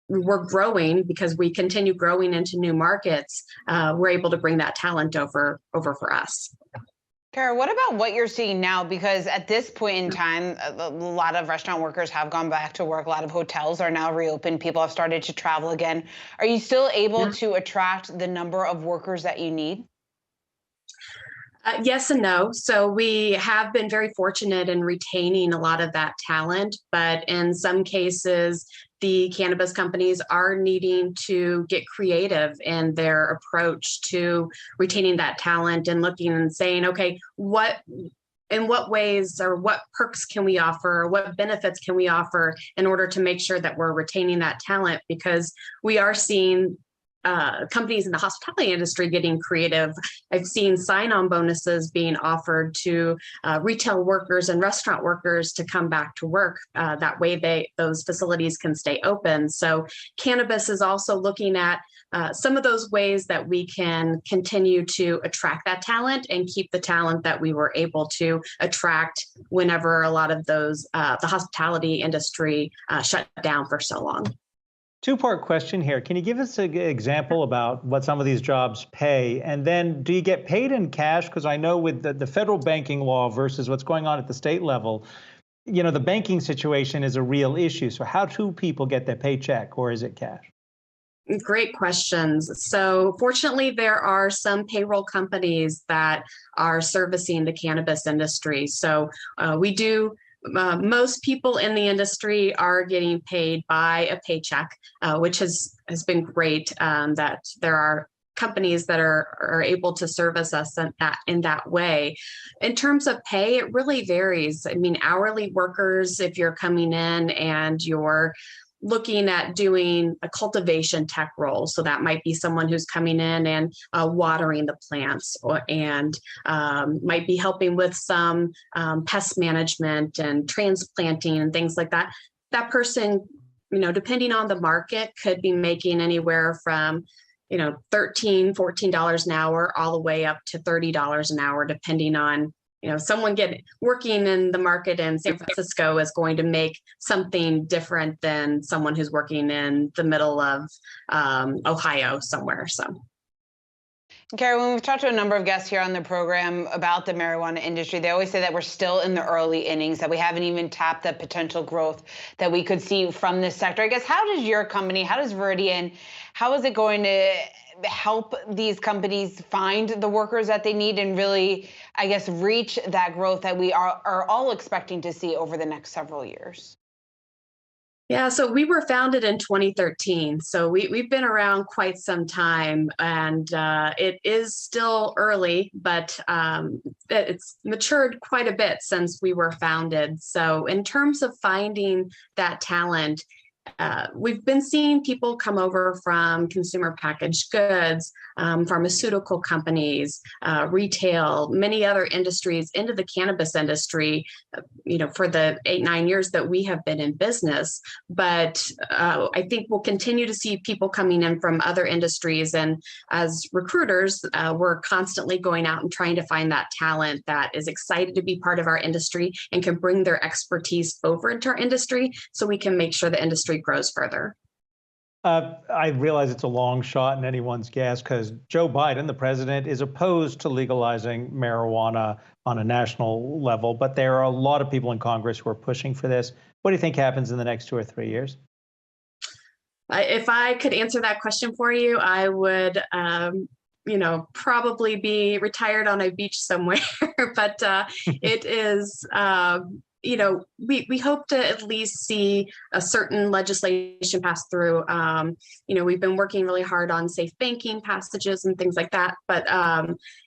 were growing, because we continue growing into new markets, we're able to bring that talent over for us. Kara, what about what you're seeing now? Because at this point in time, a lot of restaurant workers have gone back to work. A lot of hotels are now reopened. People have started to travel again. Are you still able to attract the number of workers that you need? Yes and no. So we have been very fortunate in retaining a lot of that talent, but in some cases, the cannabis companies are needing to get creative in their approach to retaining that talent and looking and saying, okay, in what ways or what perks can we offer, or what benefits can we offer in order to make sure that we're retaining that talent? Because we are seeing companies in the hospitality industry getting creative. I've seen sign-on bonuses being offered to retail workers and restaurant workers to come back to work. That way those facilities can stay open. So cannabis is also looking at some of those ways that we can continue to attract that talent and keep the talent that we were able to attract whenever a lot of those, the hospitality industry shut down for so long. Two-part question here. Can you give us an example about what some of these jobs pay? And then do you get paid in cash? Because I know with the federal banking law versus what's going on at the state level, you know, the banking situation is a real issue. So how do people get their paycheck, or is it cash? Great questions. So fortunately, there are some payroll companies that are servicing the cannabis industry. So we do. Most people in the industry are getting paid by a paycheck, which has been great, that there are companies that are able to service us in that way. In terms of pay, it really varies. I mean, hourly workers, if you're coming in and you're looking at doing a cultivation tech role. So that might be someone who's coming in and watering the plants, and might be helping with some pest management and transplanting and things like that. That person, you know, depending on the market, could be making anywhere from, you know, $13, $14 an hour all the way up to $30 an hour, depending on, you know, someone working in the market in San Francisco is going to make something different than someone who's working in the middle of Ohio somewhere. So, Kara, when we've talked to a number of guests here on the program about the marijuana industry, they always say that we're still in the early innings, that we haven't even tapped the potential growth that we could see from this sector. I guess, how does your company, how does Veridian, how is it going to help these companies find the workers that they need and really, I guess, reach that growth that we are all expecting to see over the next several years? Yeah, so we were founded in 2013. So we've been around quite some time, and it is still early, but it's matured quite a bit since we were founded. So in terms of finding that talent, we've been seeing people come over from consumer packaged goods, pharmaceutical companies, retail, many other industries into the cannabis industry, you know, for the 8-9 years that we have been in business. But I think we'll continue to see people coming in from other industries. And as recruiters, we're constantly going out and trying to find that talent that is excited to be part of our industry and can bring their expertise over into our industry so we can make sure the industry grows further. I realize it's a long shot and anyone's guess because Joe Biden, the president, is opposed to legalizing marijuana on a national level, but there are a lot of people in Congress who are pushing for this. What do you think happens in the next 2 or 3 years? If I could answer that question for you, I would, probably be retired on a beach somewhere. But it is, we hope to at least see a certain legislation pass through. We've been working really hard on safe banking passages and things like that. But,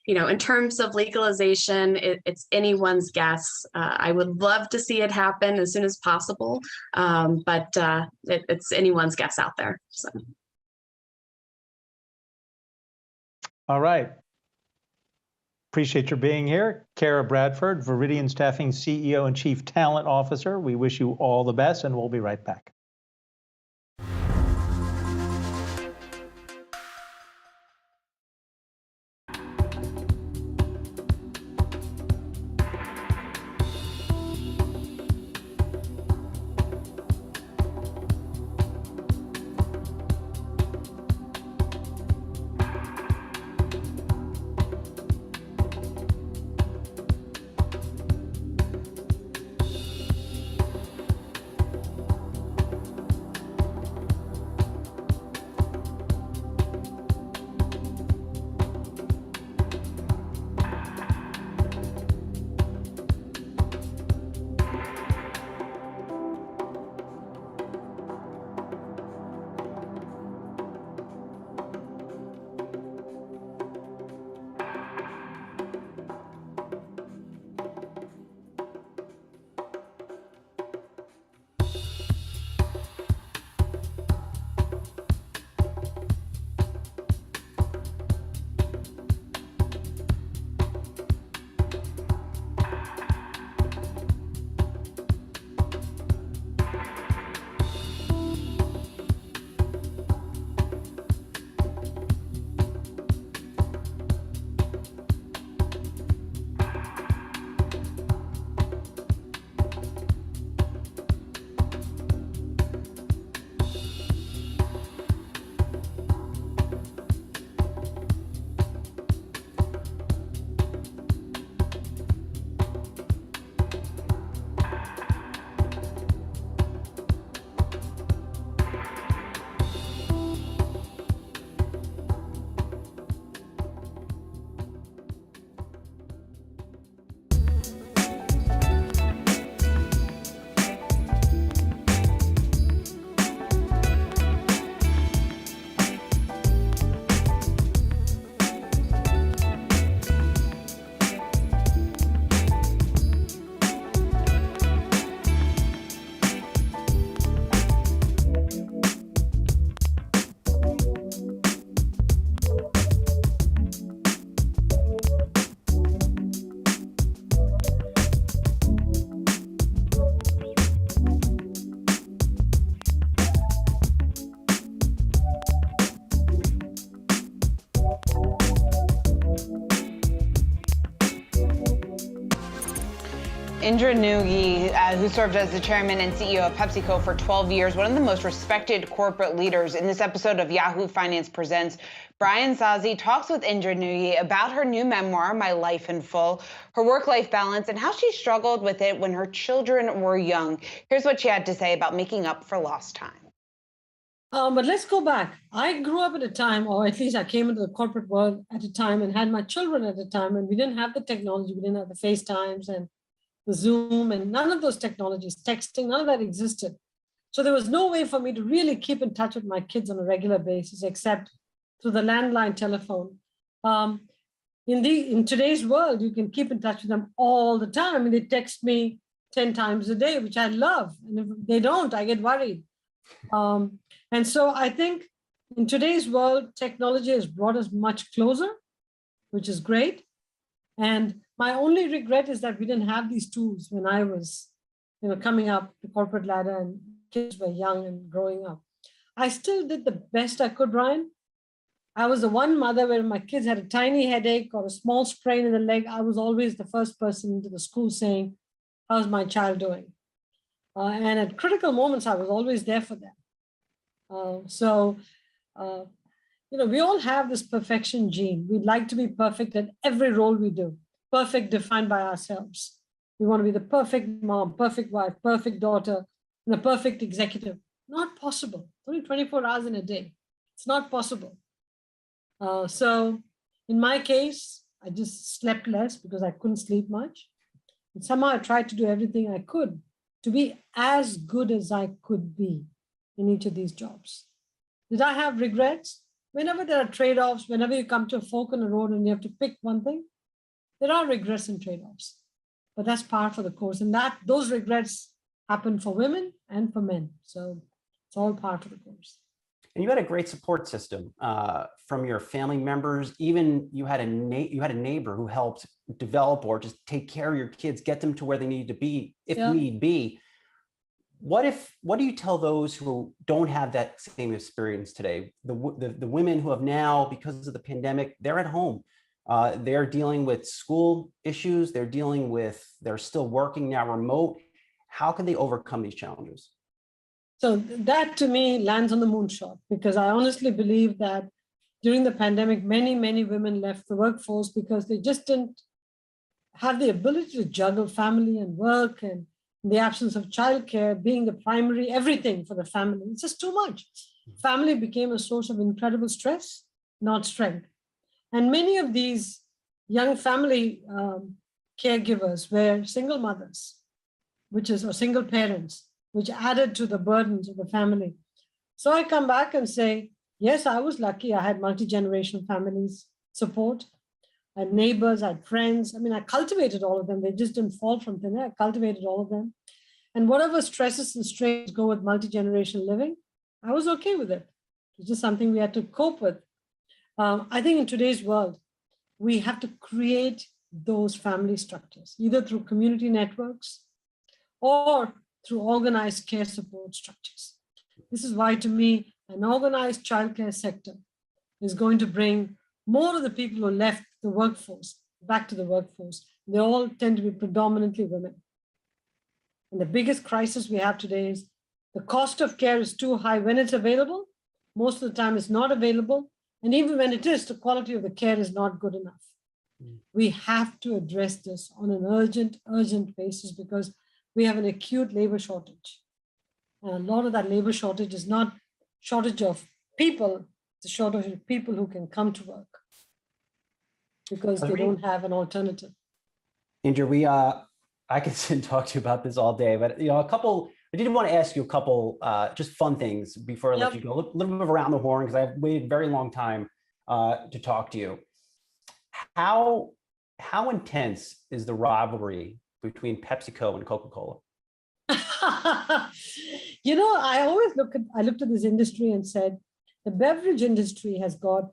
in terms of legalization, it's anyone's guess. I would love to see it happen as soon as possible, but it's anyone's guess out there. So. All right. Appreciate your being here. Kara Bradford, Veridian Staffing CEO and Chief Talent Officer. We wish you all the best, and we'll be right back. Indra Nooyi, who served as the chairman and CEO of PepsiCo for 12 years, one of the most respected corporate leaders. In this episode of Yahoo Finance Presents, Brian Sazi talks with Indra Nooyi about her new memoir, My Life in Full, her work-life balance, and how she struggled with it when her children were young. Here's what she had to say about making up for lost time. But let's go back. I grew up at a time, or at least I came into the corporate world at a time and had my children at a time, and we didn't have the technology. We didn't have the FaceTimes and the Zoom and none of those technologies, texting, none of that existed. So there was no way for me to really keep in touch with my kids on a regular basis, except through the landline telephone. In today's world, you can keep in touch with them all the time. I mean, they text me 10 times a day, which I love. And if they don't, I get worried. And so I think in today's world, technology has brought us much closer, which is great. And my only regret is that we didn't have these tools when I was, coming up the corporate ladder and kids were young and growing up. I still did the best I could, Ryan. I was the one mother where my kids had a tiny headache or a small sprain in the leg. I was always the first person into the school saying, how's my child doing? And at critical moments, I was always there for them. So, we all have this perfection gene. We'd like to be perfect at every role we do, perfect defined by ourselves. We want to be the perfect mom, perfect wife, perfect daughter, and a perfect executive. Not possible. Only 24 hours in a day. It's not possible. So in my case, I just slept less because I couldn't sleep much. And somehow I tried to do everything I could to be as good as I could be in each of these jobs. Did I have regrets? Whenever there are trade-offs, whenever you come to a fork in the road and you have to pick one thing, there are regrets and trade-offs. But that's part of the course. And those regrets happen for women and for men. So it's all part of the course. And you had a great support system from your family members. Even you had a neighbor who helped develop or just take care of your kids, get them to where they need to be, if need be. What do you tell those who don't have that same experience today? The women who have now, because of the pandemic, they're at home. They're dealing with school issues. They're still working now remote. How can they overcome these challenges? So that to me lands on the moonshot, because I honestly believe that during the pandemic, many, many women left the workforce because they just didn't have the ability to juggle family and work, and in the absence of childcare being the primary everything for the family. It's just too much. Family became a source of incredible stress, not strength. And many of these young family caregivers were single mothers, or single parents, which added to the burdens of the family. So I come back and say, yes, I was lucky. I had multi-generational families support. I had neighbors, I had friends. I mean, I cultivated all of them. They just didn't fall from thin air. I cultivated all of them. And whatever stresses and strains go with multi-generational living, I was okay with it. It's just something we had to cope with. I think in today's world, we have to create those family structures, either through community networks or through organized care support structures. This is why, to me, an organized childcare sector is going to bring more of the people who left the workforce back to the workforce. They all tend to be predominantly women. And the biggest crisis we have today is the cost of care is too high when it's available. Most of the time it's not available. And even when it is, the quality of the care is not good enough. We have to address this on an urgent basis, because we have an acute labor shortage. And a lot of that labor shortage is not shortage of people, it's a shortage of people who can come to work because they don't have an alternative. Indra, I could sit and talk to you about this all day, but I did want to ask you a couple just fun things before I let you go. A little bit of around the horn, because I've waited a very long time to talk to you. How intense is the rivalry between PepsiCo and Coca-Cola? I looked at this industry and said, the beverage industry has got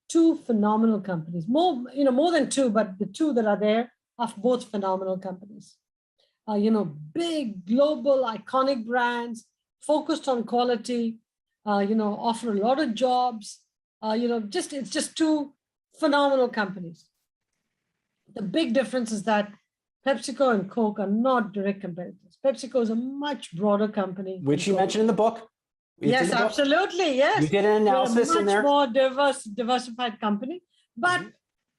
two phenomenal companies, more than two, but the two that are there are both phenomenal companies. Big, global, iconic brands, focused on quality, offer a lot of jobs, it's just two phenomenal companies. The big difference is that PepsiCo and Coke are not direct competitors. PepsiCo is a much broader company. Which you mentioned in the book. Yes, absolutely. Yes. You did an analysis in there. Much more diversified company, but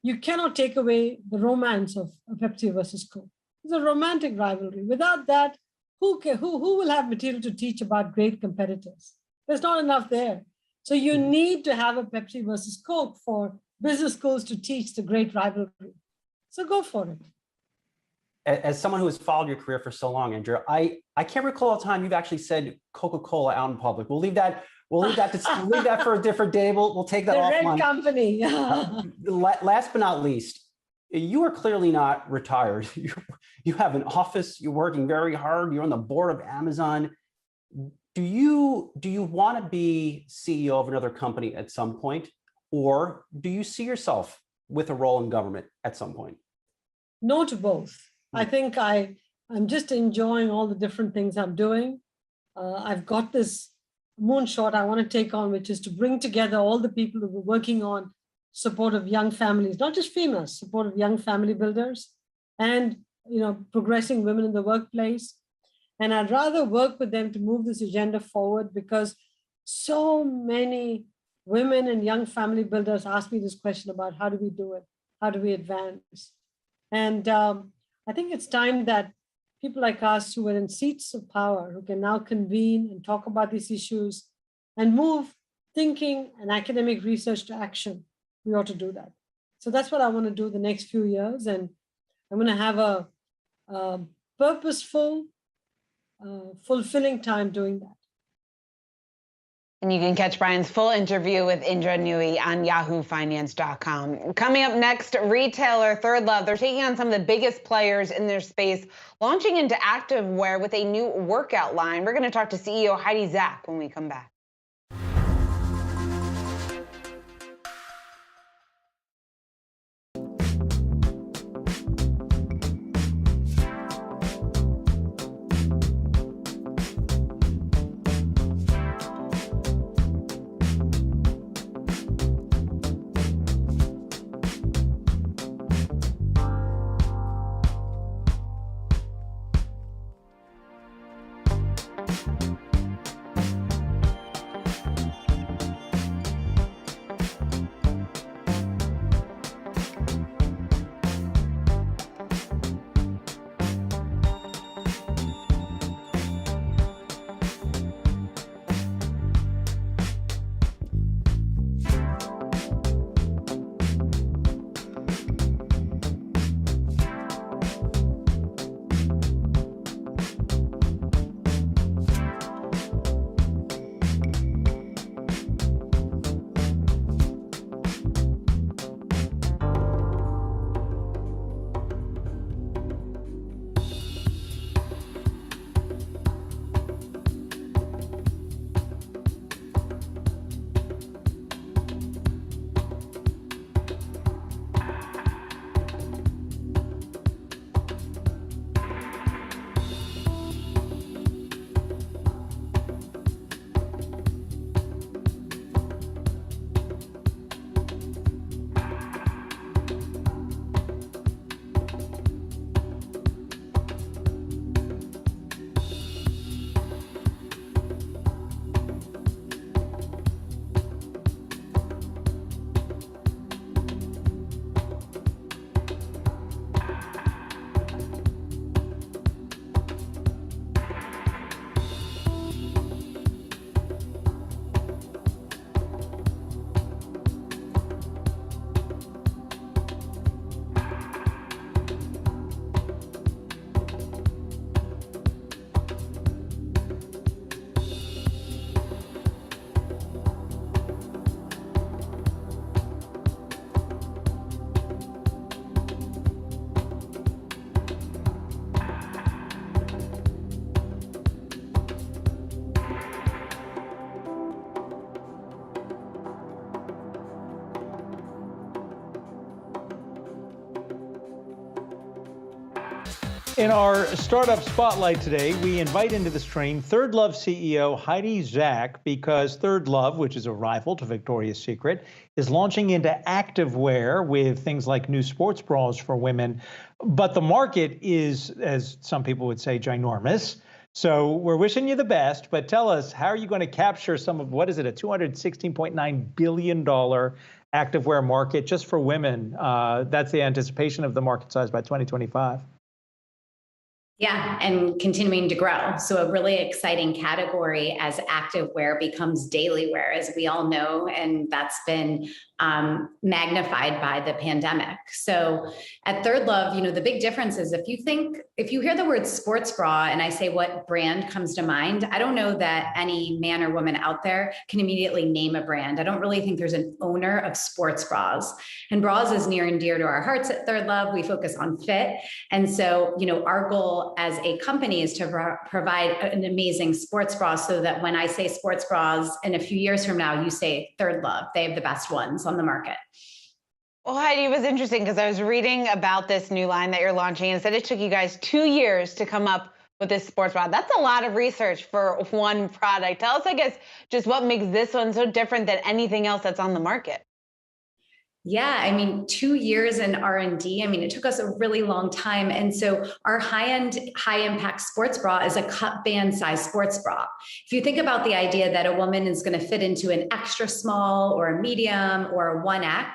you cannot take away the romance of Pepsi versus Coke. It's a romantic rivalry. Without that, who will have material to teach about great competitors? There's not enough there. So you need to have a Pepsi versus Coke for business schools to teach the great rivalry. So go for it. As someone who has followed your career for so long, Indra, I can't recall a time you've actually said Coca-Cola out in public. We'll leave that for a different day. We'll take that offline. The red company. Last but not least, you are clearly not retired. You have an office. You're working very hard. You're on the board of Amazon. Do you want to be CEO of another company at some point, or do you see yourself with a role in government at some point? No to both. I think I'm just enjoying all the different things I'm doing. I've got this moonshot I want to take on, which is to bring together all the people who are working on support of young families, not just females, support of young family builders, and progressing women in the workplace. And I'd rather work with them to move this agenda forward, because So many women and young family builders ask me this question about how do we do it? How do we advance? And I think it's time that people like us who are in seats of power, who can now convene and talk about these issues and move thinking and academic research to action, we ought to do that. So that's what I want to do the next few years. And I'm going to have a purposeful, fulfilling time doing that. And you can catch Brian's full interview with Indra Nooyi on yahoofinance.com. Coming up next, retailer Third Love. They're taking on some of the biggest players in their space, launching into activewear with a new workout line. We're going to talk to CEO Heidi Zak when we come back. In our Startup Spotlight today, we invite into the stream Third Love CEO Heidi Zak, because Third Love, which is a rival to Victoria's Secret, is launching into activewear with things like new sports bras for women. But the market is, as some people would say, ginormous. So we're wishing you the best, but tell us, how are you going to capture some of, what is it, a $216.9 billion activewear market just for women? That's the anticipation of the market size by 2025. Yeah, and continuing to grow. So a really exciting category as activewear becomes daily wear, as we all know, and that's been magnified by the pandemic. So at Third Love, the big difference is if you hear the word sports bra and I say what brand comes to mind, I don't know that any man or woman out there can immediately name a brand. I don't really think there's an owner of sports bras. And bras is near and dear to our hearts at Third Love. We focus on fit. And so, our goal as a company is to provide an amazing sports bra so that when I say sports bras in a few years from now, you say Third Love. They have the best ones on the market. Well, Heidi, it was interesting because I was reading about this new line that you're launching and said it took you guys 2 years to come up with this sports bra. That's a lot of research for one product. Tell us, I guess, just what makes this one so different than anything else that's on the market. Yeah, I mean, 2 years in R&D. I mean, it took us a really long time. And so our high-end, high-impact sports bra is a cut band size sports bra. If you think about the idea that a woman is going to fit into an extra small or a medium or a 1X,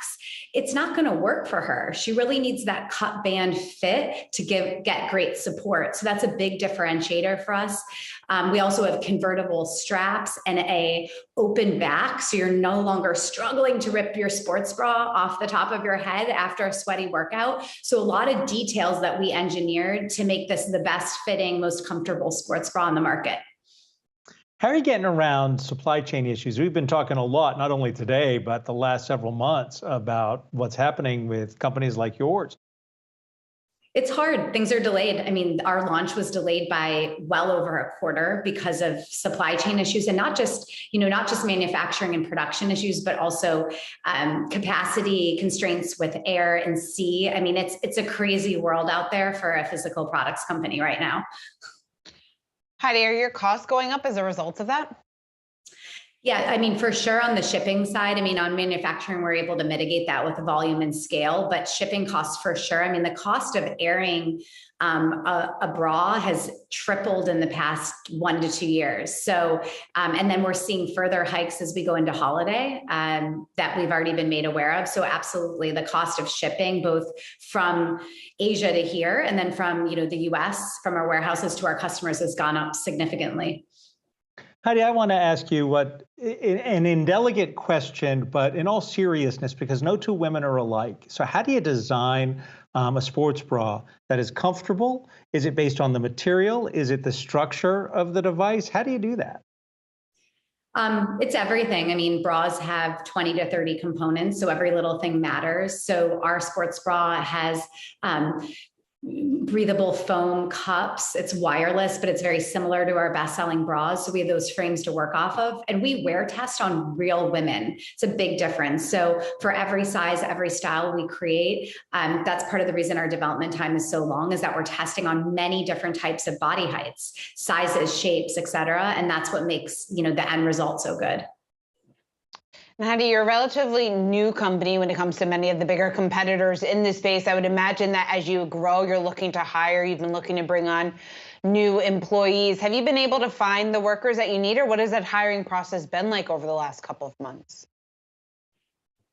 it's not going to work for her. She really needs that cut band fit to get great support. So that's a big differentiator for us. We also have convertible straps and a open back, so you're no longer struggling to rip your sports bra off the top of your head after a sweaty workout. So a lot of details that we engineered to make this the best fitting, most comfortable sports bra on the market. How are you getting around supply chain issues? We've been talking a lot, not only today, but the last several months about what's happening with companies like yours. It's hard. Things are delayed. I mean, our launch was delayed by well over a quarter because of supply chain issues, and not just manufacturing and production issues, but also capacity constraints with air and sea. I mean, it's a crazy world out there for a physical products company right now. Heidi, are your costs going up as a result of that? Yeah, I mean, for sure on the shipping side, I mean, on manufacturing, we're able to mitigate that with the volume and scale, but shipping costs for sure. I mean, the cost of airing a bra has tripled in the past 1 to 2 years. So, and then we're seeing further hikes as we go into holiday that we've already been made aware of. So absolutely, the cost of shipping, both from Asia to here, and then from, the US, from our warehouses to our customers, has gone up significantly. Heidi, I want to ask you an indelicate question, but in all seriousness, because no two women are alike. So how do you design a sports bra that is comfortable? Is it based on the material? Is it the structure of the device? How do you do that? It's everything. I mean, bras have 20 to 30 components, so every little thing matters. So our sports bra has breathable foam cups. It's wireless, but it's very similar to our best-selling bras. So we have those frames to work off of, and we wear test on real women. It's a big difference. So for every size, every style we create, that's part of the reason our development time is so long, is that we're testing on many different types of body heights, sizes, shapes, et cetera. And that's what makes, the end result so good. Heidi, you're a relatively new company when it comes to many of the bigger competitors in this space. I would imagine that as you grow, you're looking to hire, you've been looking to bring on new employees. Have you been able to find the workers that you need, or what has that hiring process been like over the last couple of months?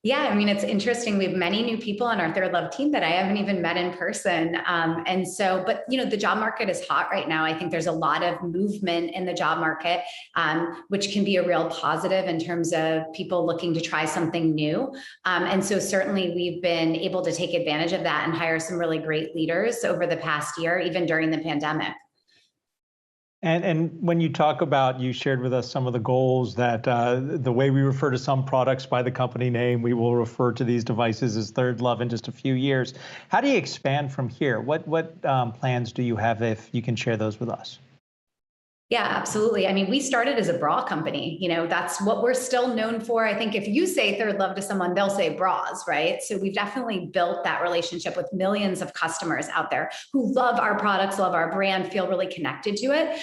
Yeah, I mean, it's interesting. We have many new people on our Third Love team that I haven't even met in person. And so, but the job market is hot right now. I think there's a lot of movement in the job market, which can be a real positive in terms of people looking to try something new. And so certainly we've been able to take advantage of that and hire some really great leaders over the past year, even during the pandemic. And when you talk about, you shared with us some of the goals that the way we refer to some products by the company name, we will refer to these devices as Third Love in just a few years. How do you expand from here? What plans do you have, if you can share those with us? Yeah, absolutely. I mean, we started as a bra company. That's what we're still known for. I think if you say Third Love to someone, they'll say bras, right? So we've definitely built that relationship with millions of customers out there who love our products, love our brand, feel really connected to it.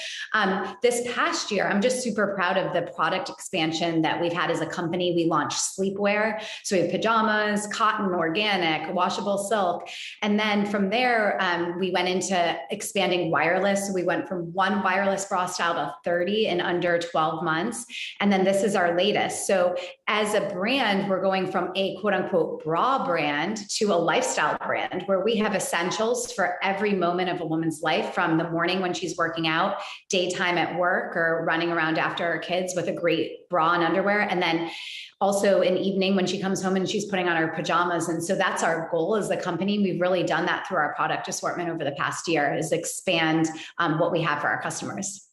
This past year, I'm just super proud of the product expansion that we've had as a company. We launched sleepwear. So we have pajamas, cotton, organic, washable silk. And then from there, we went into expanding wireless. We went from one wireless bra style to 30 in under 12 months. And then this is our latest. So as a brand, we're going from a quote unquote bra brand to a lifestyle brand, where we have essentials for every moment of a woman's life, from the morning when she's working out, daytime at work, or running around after her kids with a great bra and underwear. And then also in evening when she comes home and she's putting on her pajamas. And so that's our goal as a company. We've really done that through our product assortment over the past year, is expand what we have for our customers.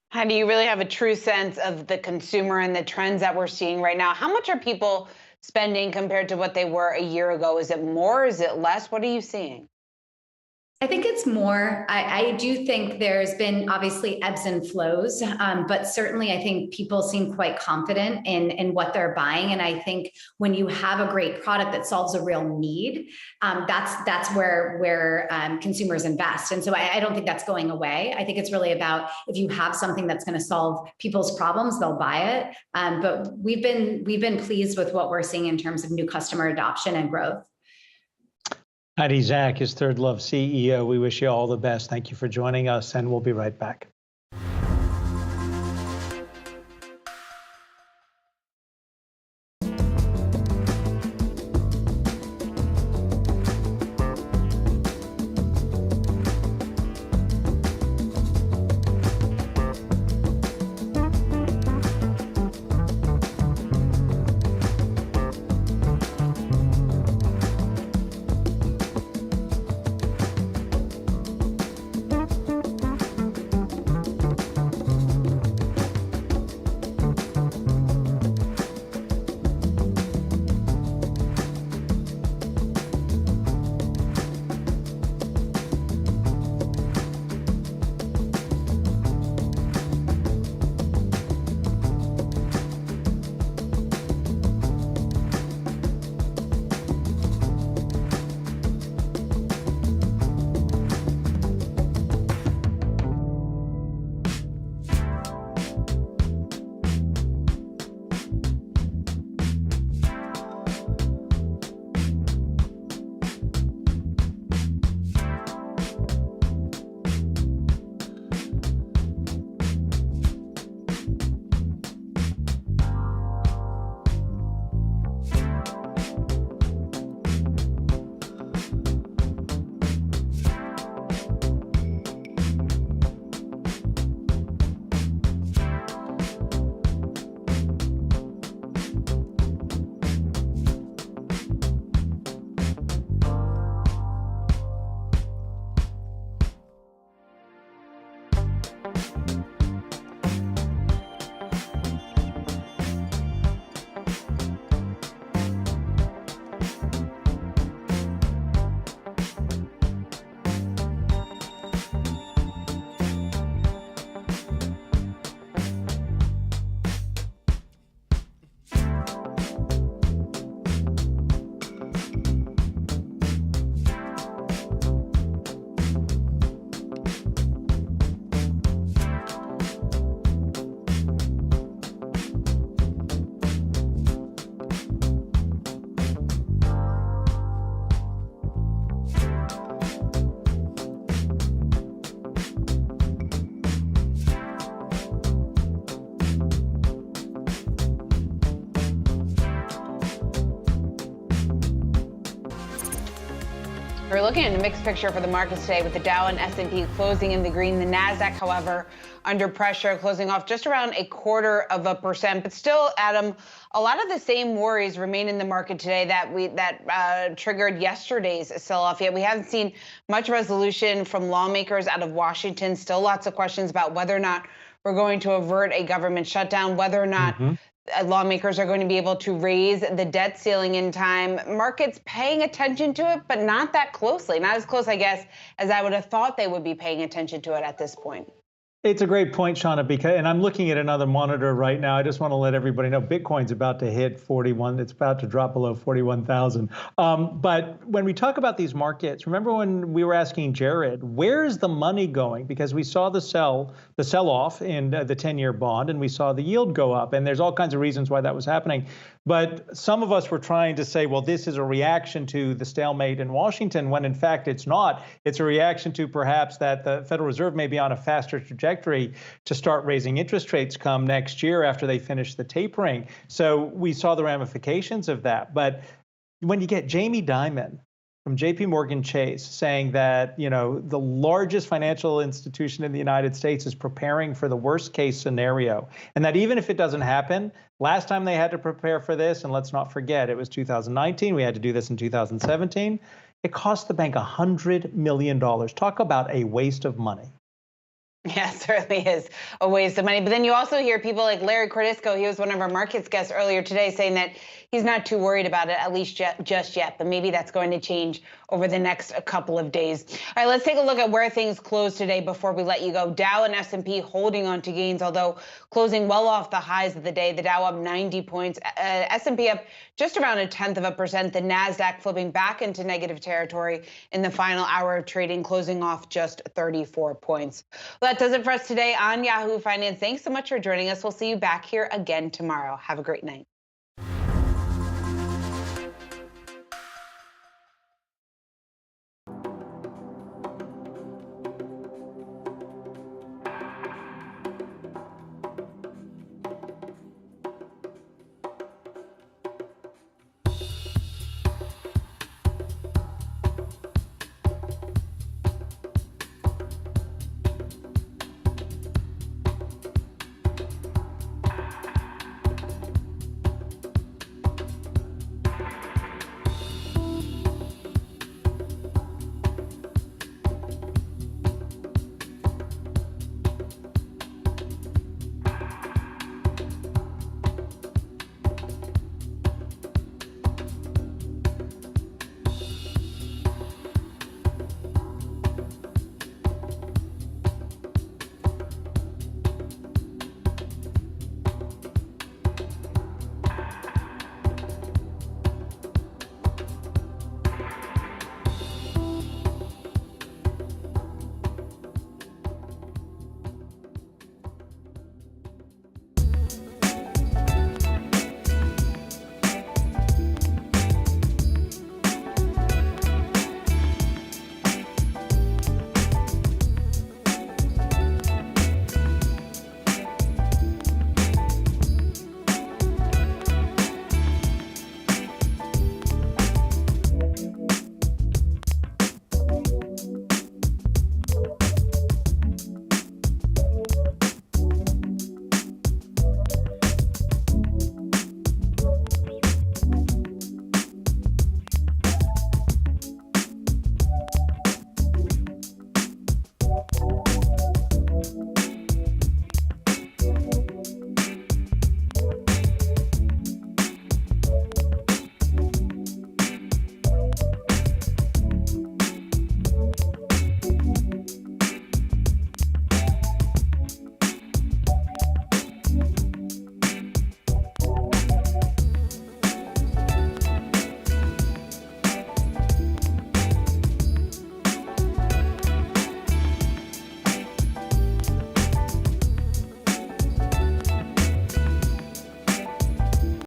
How do you really have a true sense of the consumer and the trends that we're seeing right now? How much are people spending compared to what they were a year ago? Is it more? Is it less? What are you seeing? I think it's more, I do think there's been obviously ebbs and flows, but certainly I think people seem quite confident in what they're buying. And I think when you have a great product that solves a real need, that's where consumers invest. And so I don't think that's going away. I think it's really about if you have something that's going to solve people's problems, they'll buy it. But we've been pleased with what we're seeing in terms of new customer adoption and growth. Heidi Zak is Third Love CEO. We wish you all the best. Thank you for joining us, and we'll be right back. We're looking at a mixed picture for the markets today with the Dow and S&P closing in the green. The Nasdaq, however, under pressure, closing off just around 0.25%. But still, Adam, a lot of the same worries remain in the market today that triggered yesterday's sell-off. Yet we haven't seen much resolution from lawmakers out of Washington. Still lots of questions about whether or not we're going to avert a government shutdown, whether or not lawmakers are going to be able to raise the debt ceiling in time. Markets paying attention to it, but not that closely. Not as close, I guess, as I would have thought they would be paying attention to it at this point. It's a great point, Shauna, and I'm looking at another monitor right now. I just want to let everybody know Bitcoin's about to hit 41. It's about to drop below 41,000. But when we talk about these markets, remember when we were asking Jared, where is the money going? Because we saw the sell-off in the 10-year bond, and we saw the yield go up. And there's all kinds of reasons why that was happening. But some of us were trying to say, well, this is a reaction to the stalemate in Washington, when in fact it's not. It's a reaction to perhaps that the Federal Reserve may be on a faster trajectory to start raising interest rates come next year after they finish the tapering. So we saw the ramifications of that. But when you get Jamie Dimon from JP Morgan Chase saying that, you know, the largest financial institution in the United States is preparing for the worst case scenario, and that even if it doesn't happen, last time they had to prepare for this, and let's not forget, it was 2019, we had to do this in 2017, it cost the bank $100 million. Talk about a waste of money. Yeah, it certainly is a waste of money. But then you also hear people like Larry Cordisco. He was one of our markets guests earlier today, saying that he's not too worried about it, at least just yet. But maybe that's going to change over the next couple of days. All right, let's take a look at where things closed today before we let you go. Dow and S&P holding on to gains, although closing well off the highs of the day. The Dow up 90 points, S&P up just around 0.1%. The Nasdaq flipping back into negative territory in the final hour of trading, closing off just 34 points. Well, that does it for us today on Yahoo Finance. Thanks so much for joining us. We'll see you back here again tomorrow. Have a great night.